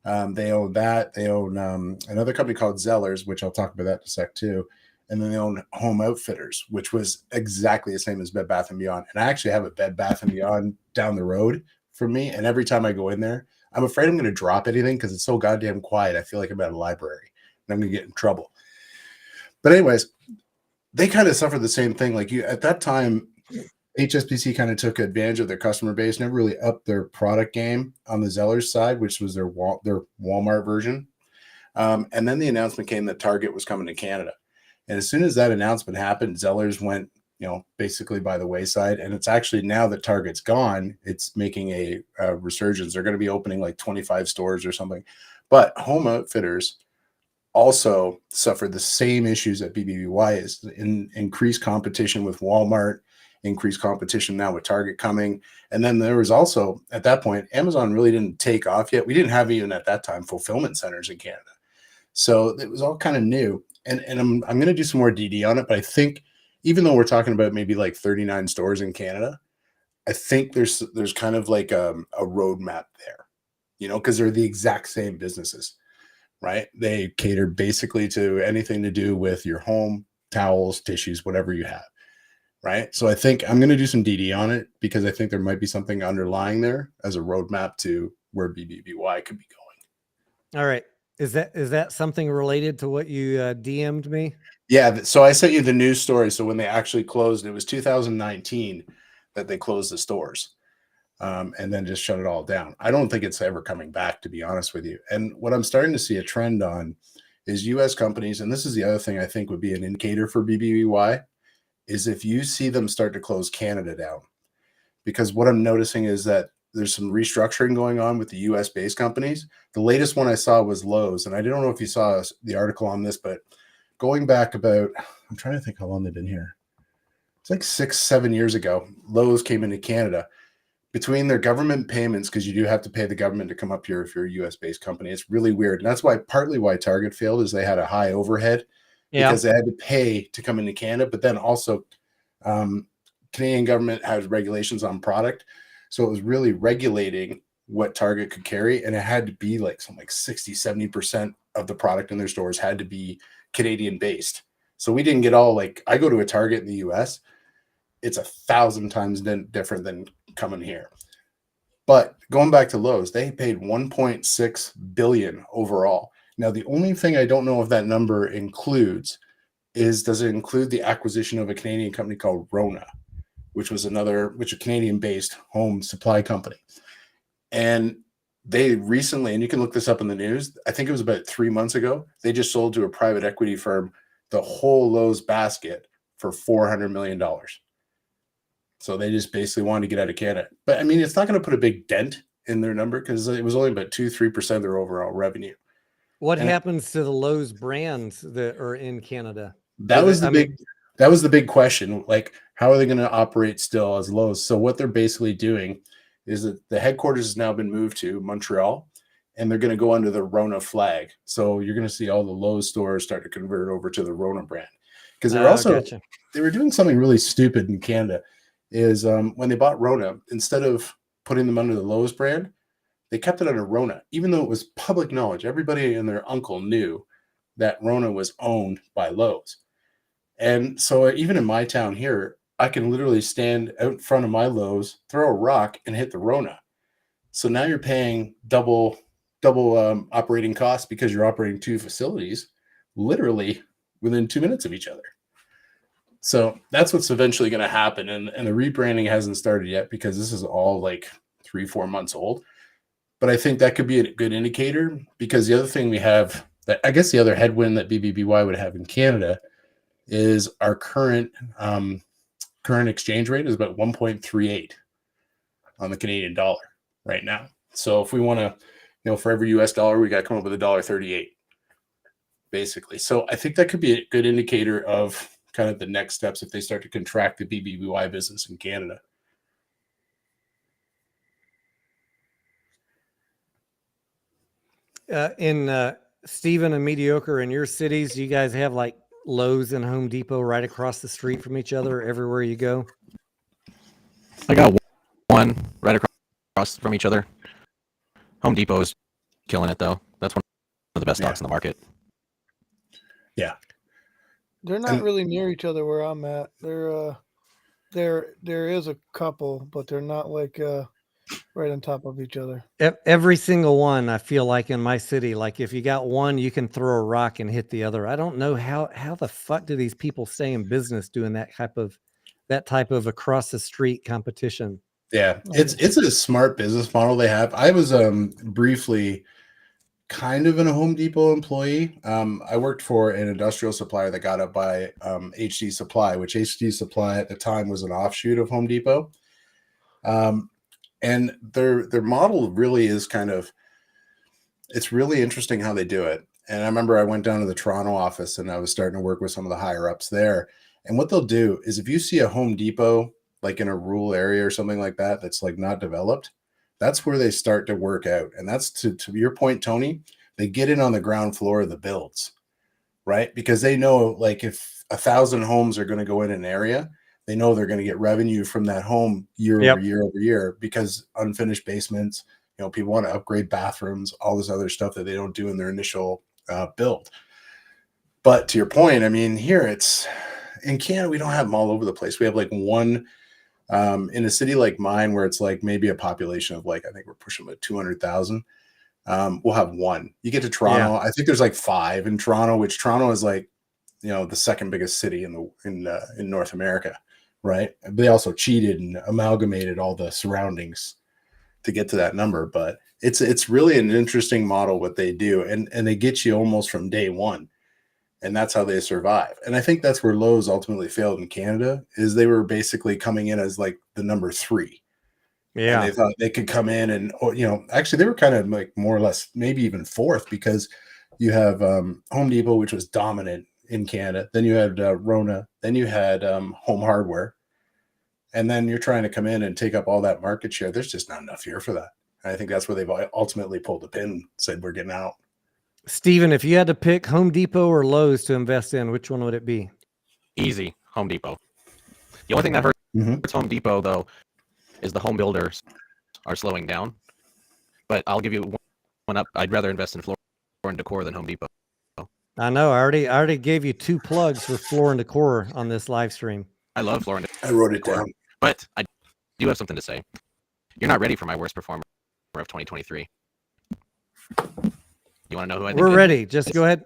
[SPEAKER 5] They own that. They own another company called Zellers, which I'll talk about that in a sec too. And then they own Home Outfitters, which was exactly the same as Bed Bath & Beyond. And I actually have a Bed Bath & Beyond down the road from me. And every time I go in there, I'm afraid I'm going to drop anything because it's so goddamn quiet. I feel like I'm at a library and I'm going to get in trouble. But anyways, they kind of suffered the same thing. Like at that time, HSBC kind of took advantage of their customer base, never really upped their product game on the Zellers side, which was their Walmart version. And then the announcement came that Target was coming to Canada. And as soon as that announcement happened, Zellers went, basically by the wayside. And it's actually now that Target's gone, it's making a resurgence. They're going to be opening like 25 stores or something. But Home Outfitters also suffered the same issues that BBBY is, in increased competition with Walmart, increased competition now with Target coming. And then there was also, at that point, Amazon really didn't take off yet. We didn't have even at that time fulfillment centers in Canada. So it was all kind of new. And I'm going to do some more DD on it. But I think even though we're talking about maybe like 39 stores in Canada, I think there's kind of like a roadmap there, because they're the exact same businesses, right? They cater basically to anything to do with your home, towels, tissues, whatever you have. Right. So I think I'm going to do some DD on it because I think there might be something underlying there as a roadmap to where BBBY could be going.
[SPEAKER 2] All right. Is that something related to what you DM'd me?
[SPEAKER 5] Yeah. So I sent you the news story. So when they actually closed, it was 2019 that they closed the stores and then just shut it all down. I don't think it's ever coming back, to be honest with you. And what I'm starting to see a trend on is U.S. companies. And this is the other thing I think would be an indicator for BBBY. is if you see them start to close Canada down. Because what I'm noticing is that there's some restructuring going on with the US based companies. The latest one I saw was Lowe's. And I don't know if you saw the article on this, but going back about, I'm trying to think how long they've been here. It's like 6-7 years ago, Lowe's came into Canada. Between their government payments, because you do have to pay the government to come up here if you're a US based company. It's really weird. And that's partly why Target failed, is they had a high overhead because they had to pay to come into Canada. But then also Canadian government has regulations on product. So it was really regulating what Target could carry. And it had to be like something like 60-70% of the product in their stores had to be Canadian based. So we didn't get all, like, I go to a Target in the US, it's 1,000 times different than coming here. But going back to Lowe's, they paid $1.6 billion overall. Now, the only thing I don't know if that number includes is, does it include the acquisition of a Canadian company called Rona, which was a Canadian-based home supply company. And they recently, and you can look this up in the news, I think it was about 3 months ago, they just sold to a private equity firm the whole Lowe's basket for $400 million. So they just basically wanted to get out of Canada. But I mean, it's not going to put a big dent in their number because it was only about 2-3% of their overall revenue.
[SPEAKER 2] What happens to the Lowe's brands that are in Canada?
[SPEAKER 5] That was the big question. Like, how are they going to operate still as Lowe's? So what they're basically doing is that the headquarters has now been moved to Montreal, and they're going to go under the Rona flag. So you're going to see all the Lowe's stores start to convert over to the Rona brand, because they were doing something really stupid in Canada. Is when they bought Rona, instead of putting them under the Lowe's brand, they kept it under Rona, even though it was public knowledge. Everybody and their uncle knew that Rona was owned by Lowe's. And so even in my town here, I can literally stand out in front of my Lowe's, throw a rock, and hit the Rona. So now you're paying double operating costs because you're operating two facilities literally within 2 minutes of each other. So that's what's eventually going to happen. And the rebranding hasn't started yet because this is all like 3-4 months old. But I think that could be a good indicator, because the other thing we have, that I guess the other headwind that BBBY would have in Canada is our current exchange rate is about 1.38 on the Canadian dollar right now. So if we want to, for every US dollar, we got to come up with $1.38 basically. So I think that could be a good indicator of kind of the next steps if they start to contract the BBBY business in Canada.
[SPEAKER 2] In Stephen and Mediocre, in your cities, do you guys have like Lowe's and Home Depot right across the street from each other everywhere you go?
[SPEAKER 4] I got one right across from each other. Home Depot is killing it, though. That's one of the best stocks in the market.
[SPEAKER 5] Yeah.
[SPEAKER 3] They're not really near each other where I'm at. There is a couple, but they're not like right on top of each other.
[SPEAKER 2] Every single one, I feel like, in my city, like if you got one, you can throw a rock and hit the other. I don't know how the fuck do these people stay in business doing that type of across the street competition?
[SPEAKER 5] Yeah, it's a smart business model they have. I was briefly kind of a Home Depot employee. I worked for an industrial supplier that got up by HD Supply, which HD Supply at the time was an offshoot of Home Depot. And their model really is it's really interesting how they do it. And I remember I went down to the Toronto office and I was starting to work with some of the higher ups there. And what they'll do is, if you see a Home Depot like in a rural area or something like that that's like not developed, that's where they start to work out. And that's to your point, Tony, they get in on the ground floor of the builds, right? Because they know, like, if 1,000 homes are going to go in an area, they know they're going to get revenue from that home year over year over year, because unfinished basements, people want to upgrade bathrooms, all this other stuff that they don't do in their initial build. But to your point, I mean, here in Canada, we don't have them all over the place. We have like one in a city like mine, where it's like maybe a population of like, I think we're pushing about 200,000. We'll have one. You get to Toronto, I think there's like 5 in Toronto, which Toronto is like, the second biggest city in North America, right? They also cheated and amalgamated all the surroundings to get to that number. But it's really an interesting model what they do, and they get you almost from day one. and that's how they survive. And I think that's where Lowe's ultimately failed in Canada, is they were basically coming in as like the number 3. And they thought they could come in and, actually they were kind of like more or less maybe even 4th, because you have Home Depot, which was dominant in Canada. Then you had Rona. Then you had Home Hardware. And then you're trying to come in and take up all that market share. There's just not enough here for that. And I think that's where they've ultimately pulled the pin and said, we're getting out.
[SPEAKER 2] Steven, if you had to pick Home Depot or Lowe's to invest in, which one would it be?
[SPEAKER 4] Easy, Home Depot. The only thing that hurts Home Depot, though, is the home builders are slowing down. But I'll give you one up. I'd rather invest in floor and decor than Home Depot.
[SPEAKER 2] I know. I already gave you 2 plugs for floor and decor on this live stream.
[SPEAKER 4] I love floor and decor.
[SPEAKER 5] I wrote it down.
[SPEAKER 4] But I do have something to say. You're not ready for my worst performer of 2023. You want to know who I think?
[SPEAKER 2] We're ready. Just go ahead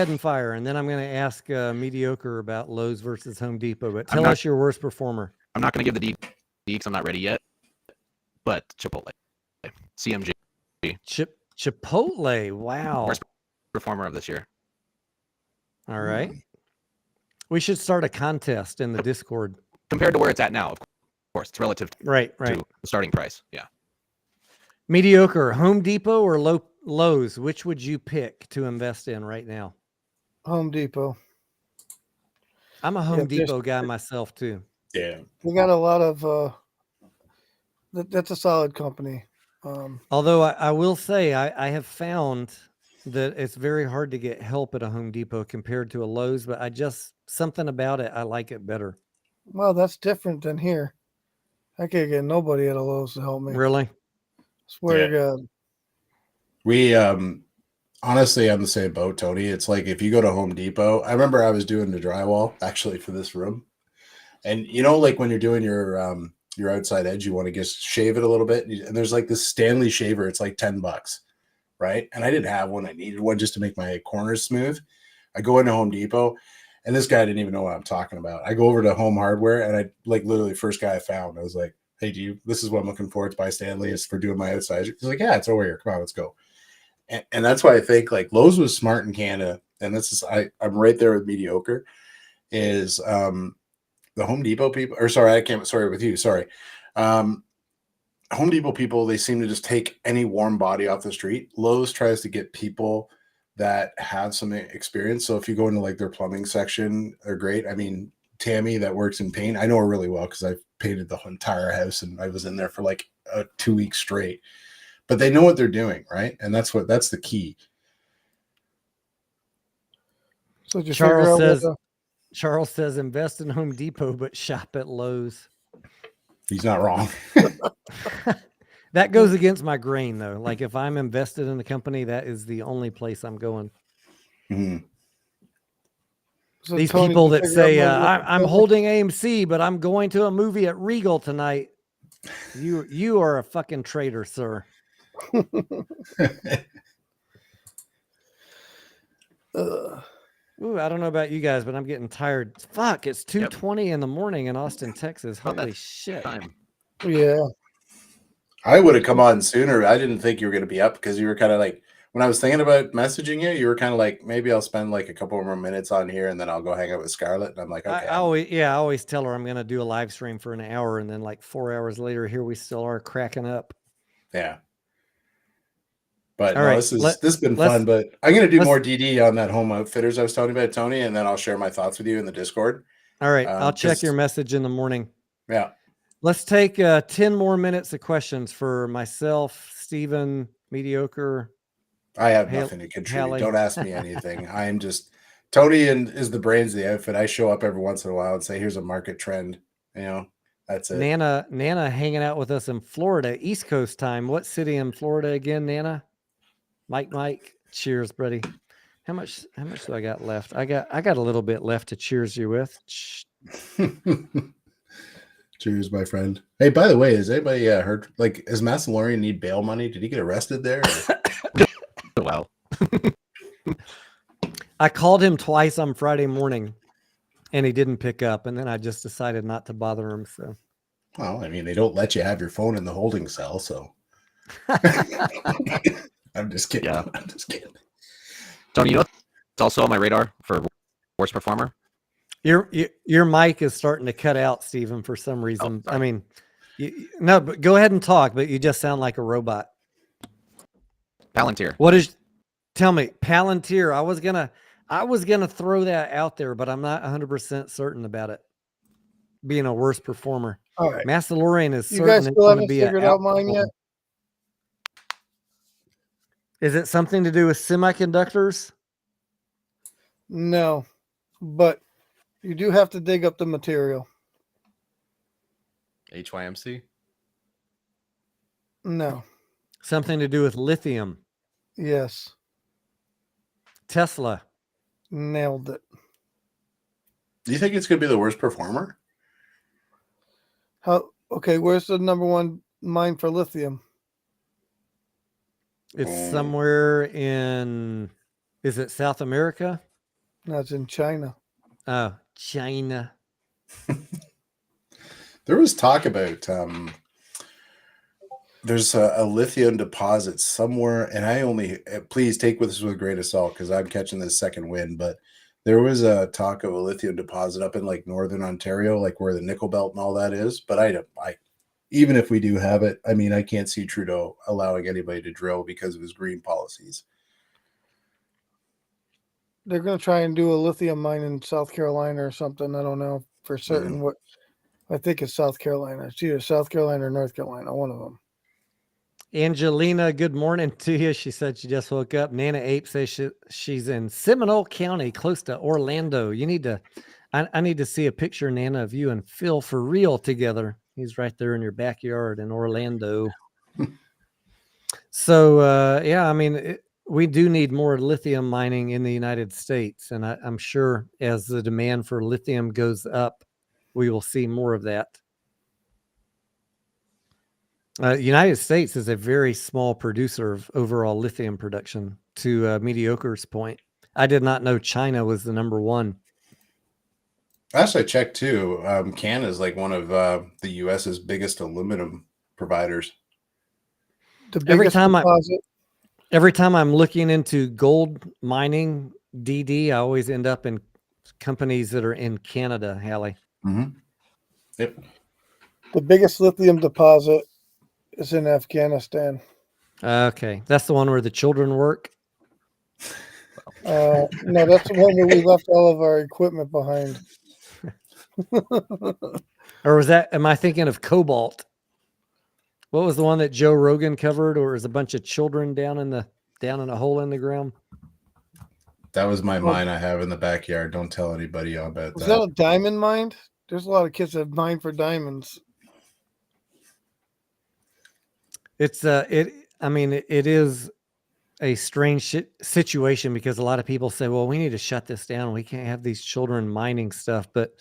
[SPEAKER 2] and fire, and then I'm going to ask Mediocre about Lowe's versus Home Depot. But tell us your worst performer.
[SPEAKER 4] I'm not going to give the D because I'm not ready yet. But Chipotle, CMG,
[SPEAKER 2] Chipotle. Wow.
[SPEAKER 4] Worst performer of this year.
[SPEAKER 2] All right. We should start a contest in the Discord.
[SPEAKER 4] Compared to where it's at now, of course, it's relative to the starting price. Yeah.
[SPEAKER 2] Mediocre, Home Depot or Lowe's? Which would you pick to invest in right now?
[SPEAKER 3] Home Depot.
[SPEAKER 2] I'm a Home Depot guy myself too.
[SPEAKER 5] Yeah.
[SPEAKER 3] We got a lot of that's a solid company.
[SPEAKER 2] Although I will say I have found that it's very hard to get help at a Home Depot compared to a Lowe's, but something about it, I like it better.
[SPEAKER 3] Well, that's different than here. I can't get nobody at a Lowe's to help me.
[SPEAKER 2] Really?
[SPEAKER 3] Swear to God.
[SPEAKER 5] We honestly on the same boat, Tony. It's like if you go to Home Depot, I remember I was doing the drywall actually for this room. And like when you're doing your outside edge, you want to just shave it a little bit. And there's like this Stanley shaver, it's like $10, right? And I didn't have one. I needed one just to make my corners smooth. I go into Home Depot, and this guy didn't even know what I'm talking about. I go over to Home Hardware, and I like literally first guy I found. I was like, "Hey, this is what I'm looking for. It's by Stanley. It's for doing my outside." He's like, "Yeah, it's over here. Come on, let's go." And that's why I think like Lowe's was smart in Canada, and this is I'm right there with Mediocre. Is the Home Depot people? Or sorry, with you. Sorry. Home Depot people, they seem to just take any warm body off the street. Lowe's tries to get people that have some experience. So if you go into like their plumbing section, they're great. I mean, Tammy that works in paint, I know her really well because I've painted the entire house and I was in there for like 2 weeks straight. But they know what they're doing, right? And that's the key.
[SPEAKER 3] So just
[SPEAKER 2] Charles says invest in Home Depot, but shop at Lowe's.
[SPEAKER 5] He's not wrong.
[SPEAKER 2] That goes against my grain, though. Like if I'm invested in the company, that is the only place I'm going.
[SPEAKER 5] Mm-hmm.
[SPEAKER 3] So
[SPEAKER 2] These
[SPEAKER 3] Tony,
[SPEAKER 2] people that say I'm holding AMC, but I'm going to a movie at Regal tonight. You are a fucking traitor, sir. Ooh, I don't know about you guys, but I'm getting tired. Fuck, it's 2:20 in the morning in Austin, Texas. Holy shit.
[SPEAKER 3] Yeah.
[SPEAKER 5] I would have come on sooner. I didn't think you were going to be up because you were kind of like, when I was thinking about messaging you, you were kind of like, maybe I'll spend like a couple more minutes on here and then I'll go hang out with Scarlett. And I'm like, okay.
[SPEAKER 2] I always tell her I'm going to do a live stream for an hour. And then like 4 hours later, here we still are cracking up.
[SPEAKER 5] Yeah. But
[SPEAKER 2] all right,
[SPEAKER 5] this has been fun, but I'm going to do more DD on that Home Outfitters I was talking about, Tony, and then I'll share my thoughts with you in the Discord.
[SPEAKER 2] All right. I'll check your message in the morning.
[SPEAKER 5] Yeah.
[SPEAKER 2] Let's take 10 more minutes of questions for myself, Steven, Mediocre.
[SPEAKER 5] I have nothing to contribute. Don't ask me anything. I am just Tony is the brains of the outfit. I show up every once in a while and say, here's a market trend. That's it.
[SPEAKER 2] Nana hanging out with us in Florida, East Coast time. What city in Florida again, Nana? Mike. Cheers, buddy. How much do I got left? I got a little bit left to cheers you with.
[SPEAKER 5] Cheers, my friend. Hey, by the way, has anybody heard, like, does Massalorian need bail money? Did he get arrested there?
[SPEAKER 4] Wow.
[SPEAKER 2] I called him twice on Friday morning and he didn't pick up. And then I just decided not to bother him. So,
[SPEAKER 5] well, I mean, they don't let you have your phone in the holding cell. So I'm just kidding.
[SPEAKER 4] Yeah.
[SPEAKER 5] I'm just kidding.
[SPEAKER 4] Tony, it's also on my radar for Worst performer?
[SPEAKER 2] Your mic is starting to cut out, Stephen, for some reason.
[SPEAKER 4] sorry.
[SPEAKER 2] I mean, no, but go ahead and talk, but you just sound like a robot.
[SPEAKER 4] Palantir.
[SPEAKER 2] What is? Tell me, Palantir. I was gonna throw that out there, but I'm not 100% certain about it being a worst performer.
[SPEAKER 3] All right.
[SPEAKER 2] Massillorian is
[SPEAKER 3] You guys
[SPEAKER 2] certain it's
[SPEAKER 3] still
[SPEAKER 2] going to
[SPEAKER 3] haven't
[SPEAKER 2] be
[SPEAKER 3] figured out mine yet?
[SPEAKER 2] Is it something to do with semiconductors?
[SPEAKER 3] No, but you do have to dig up the material.
[SPEAKER 4] HYMC?
[SPEAKER 3] No.
[SPEAKER 2] Something to do with lithium?
[SPEAKER 3] Yes.
[SPEAKER 2] Tesla?
[SPEAKER 3] Nailed it.
[SPEAKER 5] Do you think it's going to be the worst performer?
[SPEAKER 3] Okay, where's the number one mine for lithium?
[SPEAKER 2] It's somewhere in, is it South America?
[SPEAKER 3] No, it's in China.
[SPEAKER 2] Oh, China.
[SPEAKER 5] There was talk about there's a lithium deposit somewhere, and please take this with a grain of salt because I'm catching this second wind, but there was a talk of a lithium deposit up in like northern Ontario, like where the nickel belt and all that is. But I even if we do have it, I mean, I can't see Trudeau allowing anybody to drill because of his green policies.
[SPEAKER 3] They're going to try and do a lithium mine in South Carolina or something. I don't know for certain what. I think it's South Carolina. It's either South Carolina or North Carolina, one of them.
[SPEAKER 2] Angelina, good morning to you. She said she just woke up. Nana Ape says she's in Seminole County, close to Orlando. You need to, I need to see a picture, Nana, of you and Phil for real together. He's right there in your backyard in Orlando. So, yeah, I mean, we do need more lithium mining in the United States. And I'm sure as the demand for lithium goes up, we will see more of that. United States is a very small producer of overall lithium production, to Mediocre's point. I did not know China was the number one.
[SPEAKER 5] Actually, I checked too. Canada is like one of the U.S.'s biggest aluminum providers.
[SPEAKER 3] The biggest deposit.
[SPEAKER 2] Every time I'm looking into gold mining, DD, I always end up in companies that are in Canada, Hallie.
[SPEAKER 5] Mm-hmm. Yep.
[SPEAKER 3] The biggest lithium deposit is in Afghanistan.
[SPEAKER 2] Okay. That's the one where the children work?
[SPEAKER 3] No, that's the one where we left all of our equipment behind.
[SPEAKER 2] Or was that, am I thinking of cobalt? What was the one that Joe Rogan covered, or is a bunch of children down in a hole in the ground?
[SPEAKER 5] That was my mine I have in the backyard. Don't tell anybody about that.
[SPEAKER 3] Is that a diamond mine? There's a lot of kids that mine for diamonds.
[SPEAKER 2] It's it is a strange situation because a lot of people say, well, we need to shut this down. We can't have these children mining stuff. But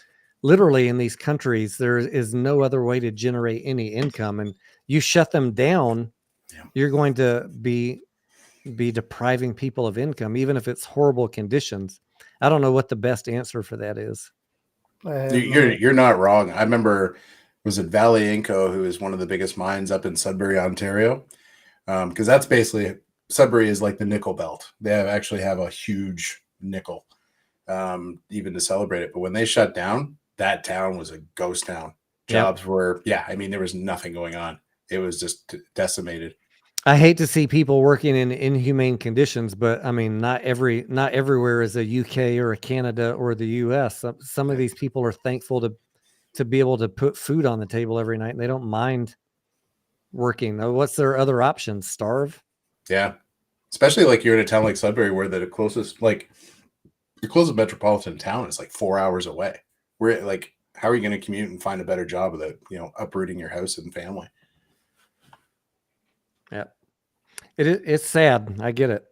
[SPEAKER 2] literally in these countries, there is no other way to generate any income. And you shut them down, you're going to be depriving people of income, even if it's horrible conditions. I don't know what the best answer for that is.
[SPEAKER 5] You're not wrong. I remember, was it Valley Inco, who is one of the biggest mines up in Sudbury, Ontario? Because that's basically, Sudbury is like the nickel belt. They actually have a huge nickel, even to celebrate it. But when they shut down, that town was a ghost town. Jobs were, I mean, there was nothing going on. It was just decimated.
[SPEAKER 2] I hate to see people working in inhumane conditions, but I mean, not everywhere is a UK or a Canada or the US. Some of these people are thankful to be able to put food on the table every night, and they don't mind working. What's their other options? Starve?
[SPEAKER 5] Yeah. Especially like you're in a town like Sudbury where the closest metropolitan town is like 4 hours away. We're like, how are you going to commute and find a better job without, uprooting your house and family?
[SPEAKER 2] Yeah. It's sad. I get it.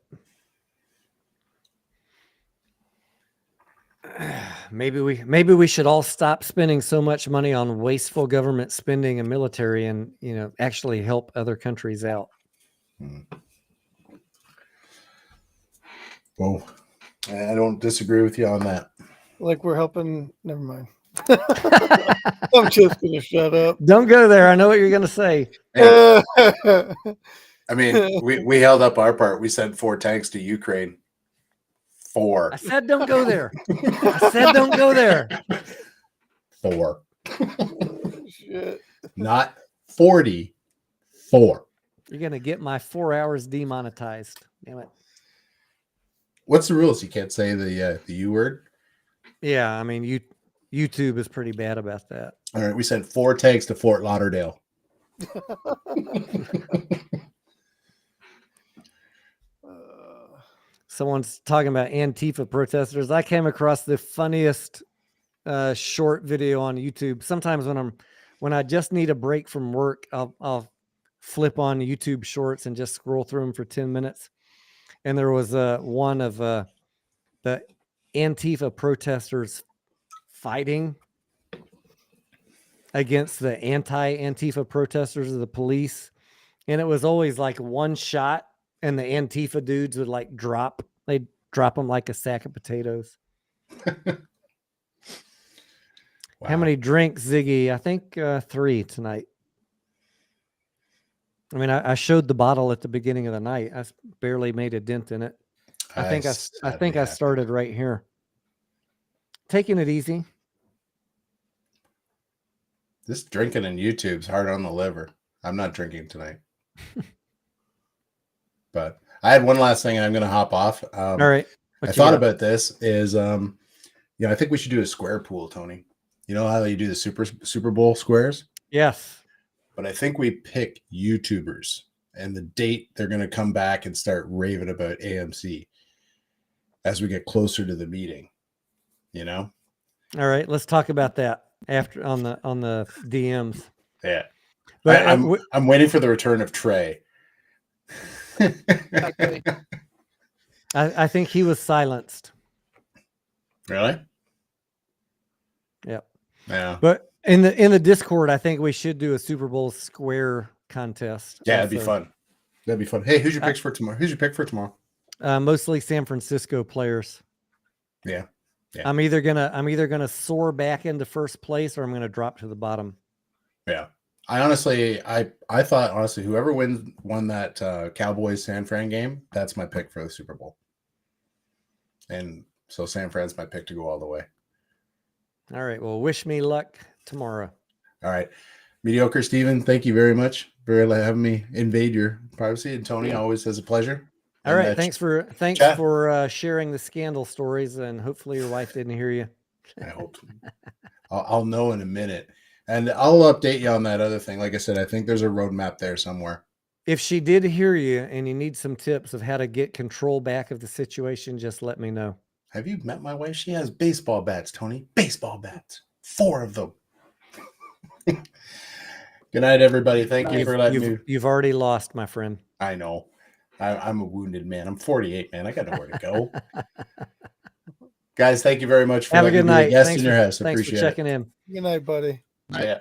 [SPEAKER 2] Maybe we should all stop spending so much money on wasteful government spending and military and, actually help other countries out.
[SPEAKER 5] Well, I don't disagree with you on that.
[SPEAKER 3] Like we're helping. Never mind. I'm just going to shut up.
[SPEAKER 2] Don't go there. I know what you're going to say.
[SPEAKER 5] Yeah. I mean, we held up our part. We sent 4 tanks to Ukraine 4.
[SPEAKER 2] I said don't go there. I said don't go there.
[SPEAKER 5] 4.
[SPEAKER 3] Shit.
[SPEAKER 5] Not 44.
[SPEAKER 2] You're gonna get my 4 hours demonetized. Damn it.
[SPEAKER 5] What's the rules? You can't say the U word.
[SPEAKER 2] Yeah, I mean YouTube is pretty bad about that.
[SPEAKER 5] All right, we sent 4 tanks to Fort Lauderdale.
[SPEAKER 2] Someone's talking about Antifa protesters. I came across the funniest short video on YouTube. Sometimes when I just need a break from work, I'll flip on YouTube Shorts and just scroll through them for 10 minutes. And there was one of the Antifa protesters fighting against the anti-Antifa protesters of the police. And it was always like one shot and the Antifa dudes would like they'd drop them like a sack of potatoes.
[SPEAKER 5] Wow.
[SPEAKER 2] How many drinks, Ziggy? I think 3 tonight. I mean, I showed the bottle at the beginning of the night. I barely made a dent in it. I think I started right here. Taking it easy.
[SPEAKER 5] This drinking in YouTube's hard on the liver. I'm not drinking tonight. But I had one last thing and I'm going to hop off.
[SPEAKER 2] All right.
[SPEAKER 5] I thought about this is, I think we should do a square pool, Tony. You know how you do the Super Bowl squares?
[SPEAKER 2] Yes.
[SPEAKER 5] But I think we pick YouTubers and the date they're going to come back and start raving about AMC as we get closer to the meeting, you know?
[SPEAKER 2] All right. Let's talk about that after on the DMs.
[SPEAKER 5] Yeah.
[SPEAKER 2] But
[SPEAKER 5] I'm waiting for the return of Trey.
[SPEAKER 2] I think he was silenced.
[SPEAKER 5] Really?
[SPEAKER 2] Yep.
[SPEAKER 5] Yeah.
[SPEAKER 2] But in the Discord, I think we should do a Super Bowl square contest.
[SPEAKER 5] Yeah, it'd be fun. That'd be fun. Hey, who's your picks for tomorrow? Who's your pick for tomorrow?
[SPEAKER 2] Mostly San Francisco players.
[SPEAKER 5] Yeah.
[SPEAKER 2] I'm either gonna soar back into first place or I'm gonna drop to the bottom.
[SPEAKER 5] Yeah. I thought whoever won that Cowboys San Fran game, that's my pick for the Super Bowl. And so San Fran's my pick to go all the way.
[SPEAKER 2] All right. Well, wish me luck tomorrow.
[SPEAKER 5] All right. Mediocre Steven, thank you very much for having me invade your privacy. And Tony, always has a pleasure.
[SPEAKER 2] All right. Thanks for sharing the scandal stories, and hopefully your wife didn't hear you.
[SPEAKER 5] I hope. I'll know in a minute. And I'll update you on that other thing. Like I said, I think there's a roadmap there somewhere.
[SPEAKER 2] If she did hear you and you need some tips of how to get control back of the situation, just let me know.
[SPEAKER 5] Have you met my wife? She has baseball bats, Tony. Baseball bats. 4 of them. Good night, everybody. Thank you for letting me.
[SPEAKER 2] You've already lost, my friend.
[SPEAKER 5] I know. I'm a wounded man. I'm 48, man. I got nowhere to go. Guys, thank you very much for
[SPEAKER 2] Have a good night.
[SPEAKER 5] Be a guest
[SPEAKER 2] Thanks
[SPEAKER 5] in your house.
[SPEAKER 2] Thanks
[SPEAKER 5] Appreciate
[SPEAKER 2] for checking in.
[SPEAKER 3] Good night, buddy.
[SPEAKER 5] Yeah.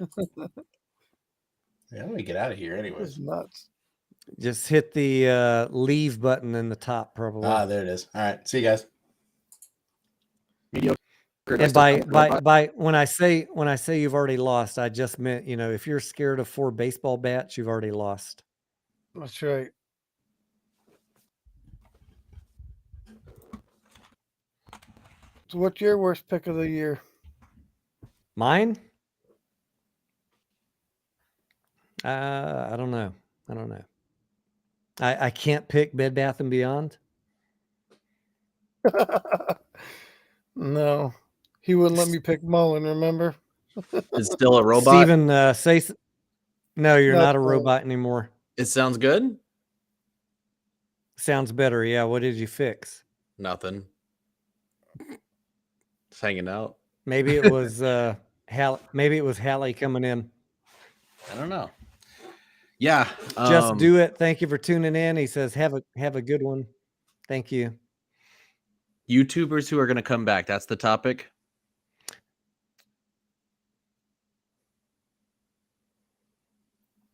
[SPEAKER 5] Let me get out of here anyways.
[SPEAKER 3] It's nuts.
[SPEAKER 2] Just hit the leave button in the top, probably.
[SPEAKER 5] There it is. All right. See you guys.
[SPEAKER 2] And by when I say you've already lost, I just meant, if you're scared of 4 baseball bats, you've already lost.
[SPEAKER 3] That's right. So what's your worst pick of the year?
[SPEAKER 2] Mine? I don't know. I can't pick Bed Bath & Beyond.
[SPEAKER 3] No, he wouldn't let me pick Mullen. Remember?
[SPEAKER 4] It's still a robot.
[SPEAKER 2] Steven, no, you're not a robot anymore.
[SPEAKER 4] It sounds good.
[SPEAKER 2] Sounds better. Yeah. What did you fix?
[SPEAKER 4] Nothing. Just hanging out.
[SPEAKER 2] Maybe it was maybe it was Hallie coming in.
[SPEAKER 4] I don't know. Yeah.
[SPEAKER 2] Just do it. Thank you for tuning in. He says, have a good one. Thank you.
[SPEAKER 4] YouTubers who are going to come back. That's the topic.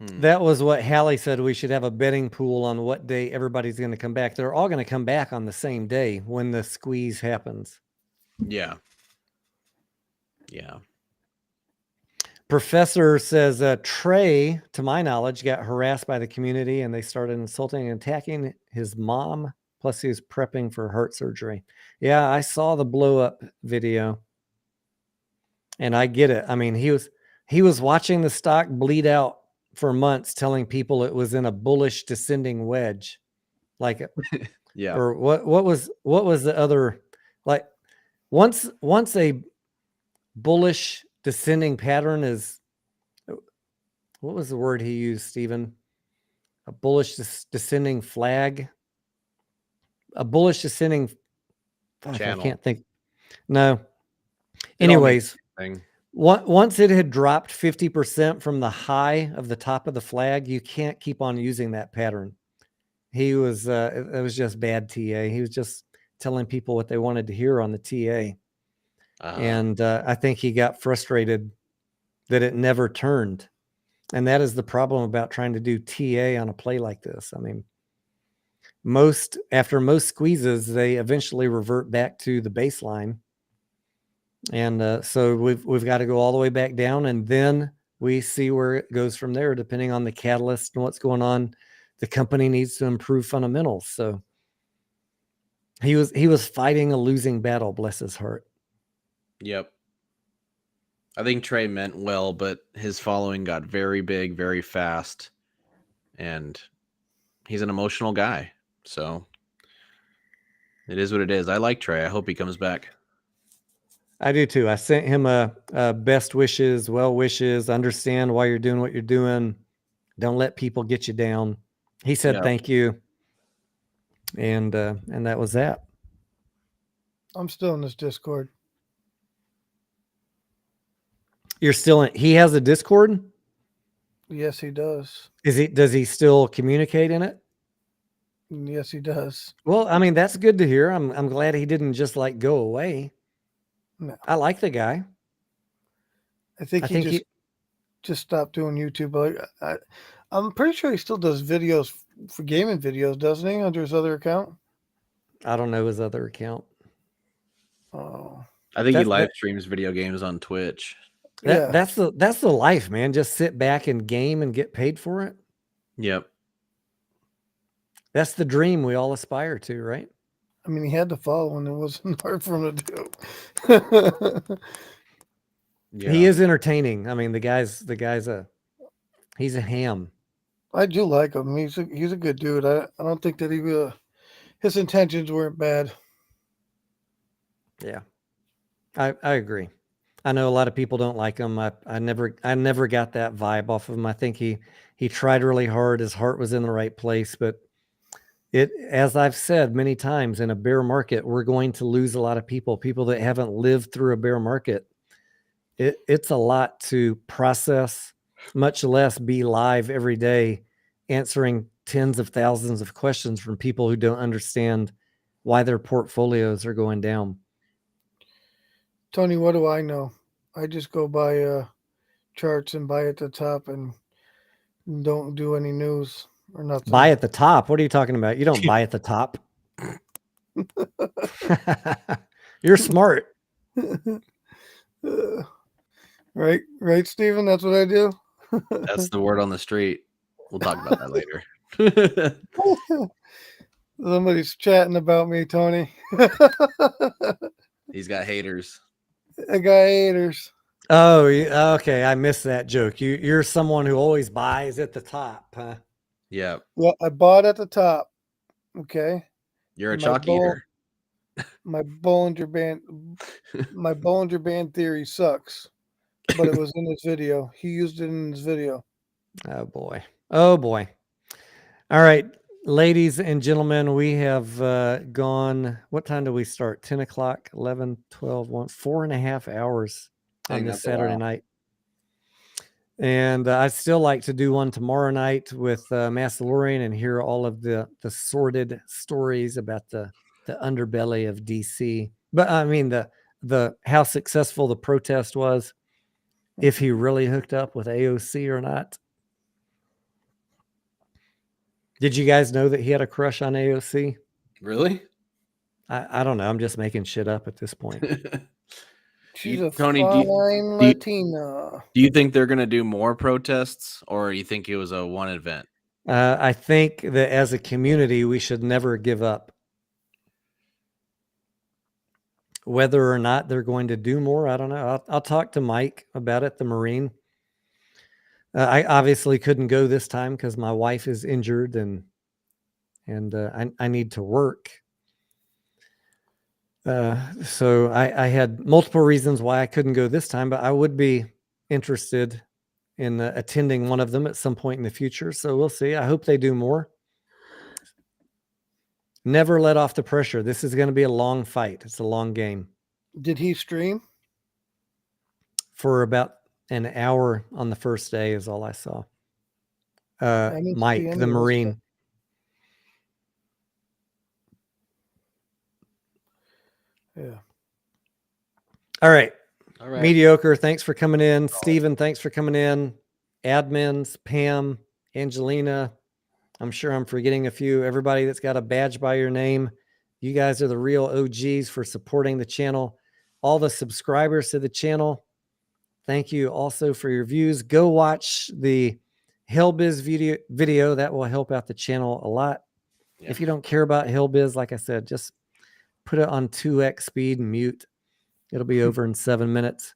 [SPEAKER 2] That was what Hallie said. We should have a betting pool on what day everybody's going to come back. They're all going to come back on the same day when the squeeze happens.
[SPEAKER 4] Yeah. Yeah.
[SPEAKER 2] Professor says Trey, to my knowledge, got harassed by the community and they started insulting and attacking his mom Plus, he was prepping for heart surgery. Yeah, I saw the blow up video, and I get it. I mean, he was watching the stock bleed out for months, telling people it was in a bullish descending wedge, like,
[SPEAKER 4] Yeah.
[SPEAKER 2] or what was the other, like, once a bullish descending pattern is, what was the word he used, Stephen? A bullish descending flag, a bullish descending. Fuck, I
[SPEAKER 4] Channel.
[SPEAKER 2] can't think. No.
[SPEAKER 4] It all means
[SPEAKER 2] Anyways,
[SPEAKER 4] the same thing.
[SPEAKER 2] once it had dropped 50% from the high of the top of the flag, you can't keep on using that pattern. He was, it was just bad TA. He was just telling people what they wanted to hear on the TA. And I think he got frustrated that it never turned. And that is the problem about trying to do TA on a play like this. I mean, after most squeezes, they eventually revert back to the baseline. And so we've got to go all the way back down, and then we see where it goes from there, depending on the catalyst and what's going on. The company needs to improve fundamentals. So he was fighting a losing battle, bless his heart.
[SPEAKER 4] Yep. I think Trey meant well, but his following got very big, very fast, and he's an emotional guy. So it is what it is. I like Trey. I hope he comes back.
[SPEAKER 2] I do too. I sent him a best wishes, well wishes, understand why you're doing what you're doing. Don't let people get you down. He said, thank you. And that was that.
[SPEAKER 3] I'm still in this Discord.
[SPEAKER 2] You're still in, he has a Discord?
[SPEAKER 3] Yes, he does.
[SPEAKER 2] Does he still communicate in it?
[SPEAKER 3] Yes, he does.
[SPEAKER 2] Well, I mean, that's good to hear. I'm glad he didn't just like go away.
[SPEAKER 3] No.
[SPEAKER 2] I like the guy.
[SPEAKER 3] I think he just stopped doing YouTube. Like, I'm pretty sure he still does videos for gaming videos, doesn't he, under his other account?
[SPEAKER 2] I don't know his other account.
[SPEAKER 3] Oh,
[SPEAKER 4] I think he live streams video games on Twitch.
[SPEAKER 2] That's the life, man. Just sit back and game and get paid for it.
[SPEAKER 4] Yep.
[SPEAKER 2] That's the dream we all aspire to, right?
[SPEAKER 3] I mean, he had to follow, and it wasn't hard for him to do.
[SPEAKER 2] Yeah. He is entertaining. I mean, the guy's he's a ham.
[SPEAKER 3] I do like him. He's a good dude. I don't think that his intentions weren't bad.
[SPEAKER 2] Yeah, I agree. I know a lot of people don't like him. I never got that vibe off of him. I think he tried really hard. His heart was in the right place, but as I've said many times, in a bear market, we're going to lose a lot of people that haven't lived through a bear market. It's a lot to process, much less be live every day answering tens of thousands of questions from people who don't understand why their portfolios are going down.
[SPEAKER 3] Tony, what do I know? I just go by charts and buy at the top and don't do any news or nothing.
[SPEAKER 2] Buy at the top? What are you talking about? You don't buy at the top. You're smart.
[SPEAKER 3] Right, Stephen? That's what I do?
[SPEAKER 4] That's the word on the street. We'll talk about that later.
[SPEAKER 3] Somebody's chatting about me, Tony.
[SPEAKER 4] He's got haters.
[SPEAKER 3] I got haters.
[SPEAKER 2] Oh, okay. I missed that joke. You're someone who always buys at the top, huh?
[SPEAKER 4] Yeah.
[SPEAKER 3] Well, I bought at the top. Okay.
[SPEAKER 4] You're a chalk eater.
[SPEAKER 3] My Bollinger Band theory sucks, but it was in his video. He used it in his video.
[SPEAKER 2] Oh boy. All right, ladies and gentlemen, we have gone. What time do we start? 10 o'clock, 11, 12, 1, 4.5 hours on this Saturday night. And I'd still like to do one tomorrow night with Massalorian and hear all of the sordid stories about the underbelly of DC. But I mean the how successful the protest was, if he really hooked up with AOC or not. Did you guys know that he had a crush on AOC?
[SPEAKER 4] Really?
[SPEAKER 2] I don't know. I'm just making shit up at this point.
[SPEAKER 3] She's a
[SPEAKER 4] Tony,
[SPEAKER 3] fine Latina.
[SPEAKER 4] Do you think they're going to do more protests, or you think it was a one event?
[SPEAKER 2] I think that as a community, we should never give up. Whether or not they're going to do more, I don't know. I'll talk to Mike about it, the Marine. I obviously couldn't go this time because my wife is injured and I need to work. So I had multiple reasons why I couldn't go this time, but I would be interested in attending one of them at some point in the future. So we'll see. I hope they do more. Never let off the pressure. This is going to be a long fight. It's a long game.
[SPEAKER 3] Did he stream?
[SPEAKER 2] For about an hour on the first day is all I saw.
[SPEAKER 3] didn't see
[SPEAKER 2] Mike,
[SPEAKER 3] any
[SPEAKER 2] the
[SPEAKER 3] of this
[SPEAKER 2] Marine.
[SPEAKER 3] Yeah.
[SPEAKER 2] All right.
[SPEAKER 4] All right.
[SPEAKER 2] Mediocre. Thanks for coming in. Steven, thanks for coming in. Admins, Pam, Angelina. I'm sure I'm forgetting a few. Everybody that's got a badge by your name. You guys are the real OGs for supporting the channel. All the subscribers to the channel. Thank you also for your views. Go watch the Hellbiz video. That will help out the channel a lot.
[SPEAKER 4] Yeah.
[SPEAKER 2] If you don't care about Hellbiz, like I said, just put it on 2x speed and mute. It'll be over in 7 minutes.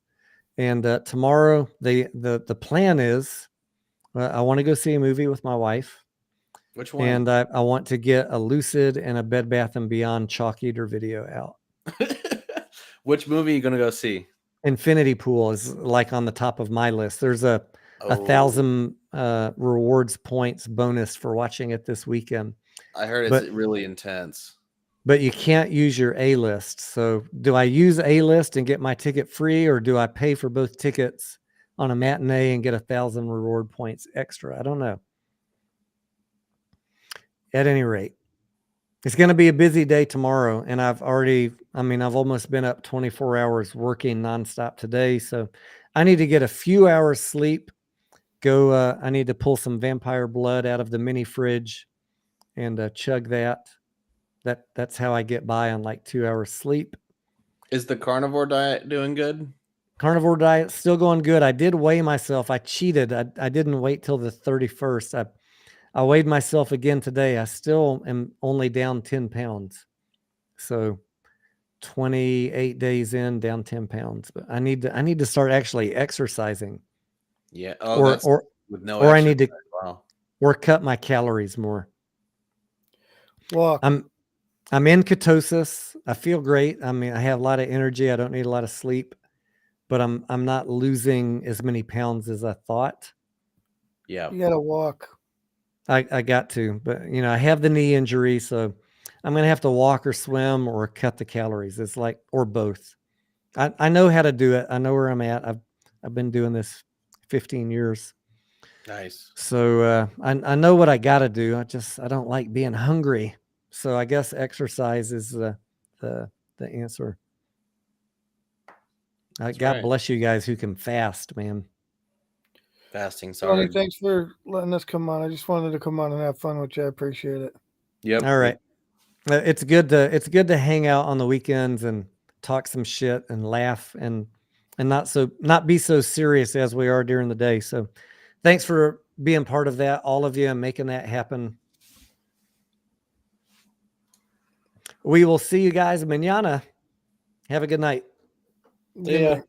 [SPEAKER 2] And tomorrow, the plan is I want to go see a movie with my wife.
[SPEAKER 4] Which one?
[SPEAKER 2] And I want to get a Lucid and a Bed Bath & Beyond Chalk Eater video out.
[SPEAKER 4] Which movie are you going to go see?
[SPEAKER 2] Infinity Pool is like on the top of my list. There's a 1,000 rewards points bonus for watching it this weekend.
[SPEAKER 4] I heard it's really intense.
[SPEAKER 2] But you can't use your A-list. So do I use A-list and get my ticket free, or do I pay for both tickets on a matinee and get 1,000 reward points extra? I don't know. At any rate, it's going to be a busy day tomorrow. And I've almost been up 24 hours working nonstop today. So I need to get a few hours sleep. I need to pull some vampire blood out of the mini fridge and chug that. That's how I get by on like 2 hours sleep.
[SPEAKER 4] Is the carnivore diet doing good?
[SPEAKER 2] Carnivore diet still going good. I did weigh myself. I cheated. I didn't wait till the 31st. I weighed myself again today. I still am only down 10 pounds. So 28 days in, down 10 pounds. But I need to start actually exercising.
[SPEAKER 4] Yeah.
[SPEAKER 2] Or
[SPEAKER 4] with no
[SPEAKER 2] I need to
[SPEAKER 4] wow.
[SPEAKER 2] or cut my calories more.
[SPEAKER 3] Walk.
[SPEAKER 2] I'm in ketosis. I feel great. I mean, I have a lot of energy. I don't need a lot of sleep, but I'm not losing as many pounds as I thought.
[SPEAKER 4] Yeah.
[SPEAKER 3] You gotta walk.
[SPEAKER 2] I got to, but I have the knee injury, so I'm going to have to walk or swim or cut the calories. It's like, or both. I know how to do it. I know where I'm at. I've been doing this 15 years.
[SPEAKER 4] Nice.
[SPEAKER 2] So I know what I got to do. I don't like being hungry. So I guess exercise is the answer. God bless you guys who can fast, man.
[SPEAKER 4] Fasting,
[SPEAKER 3] Tony, thanks for letting us come on. I just wanted to come on and have fun with you. I appreciate it.
[SPEAKER 4] Yep.
[SPEAKER 2] All right. It's good to hang out on the weekends and talk some shit and laugh and not be so serious as we are during the day. So thanks for being part of that, all of you, and making that happen. We will see you guys mañana. Have a good night.
[SPEAKER 3] Yeah.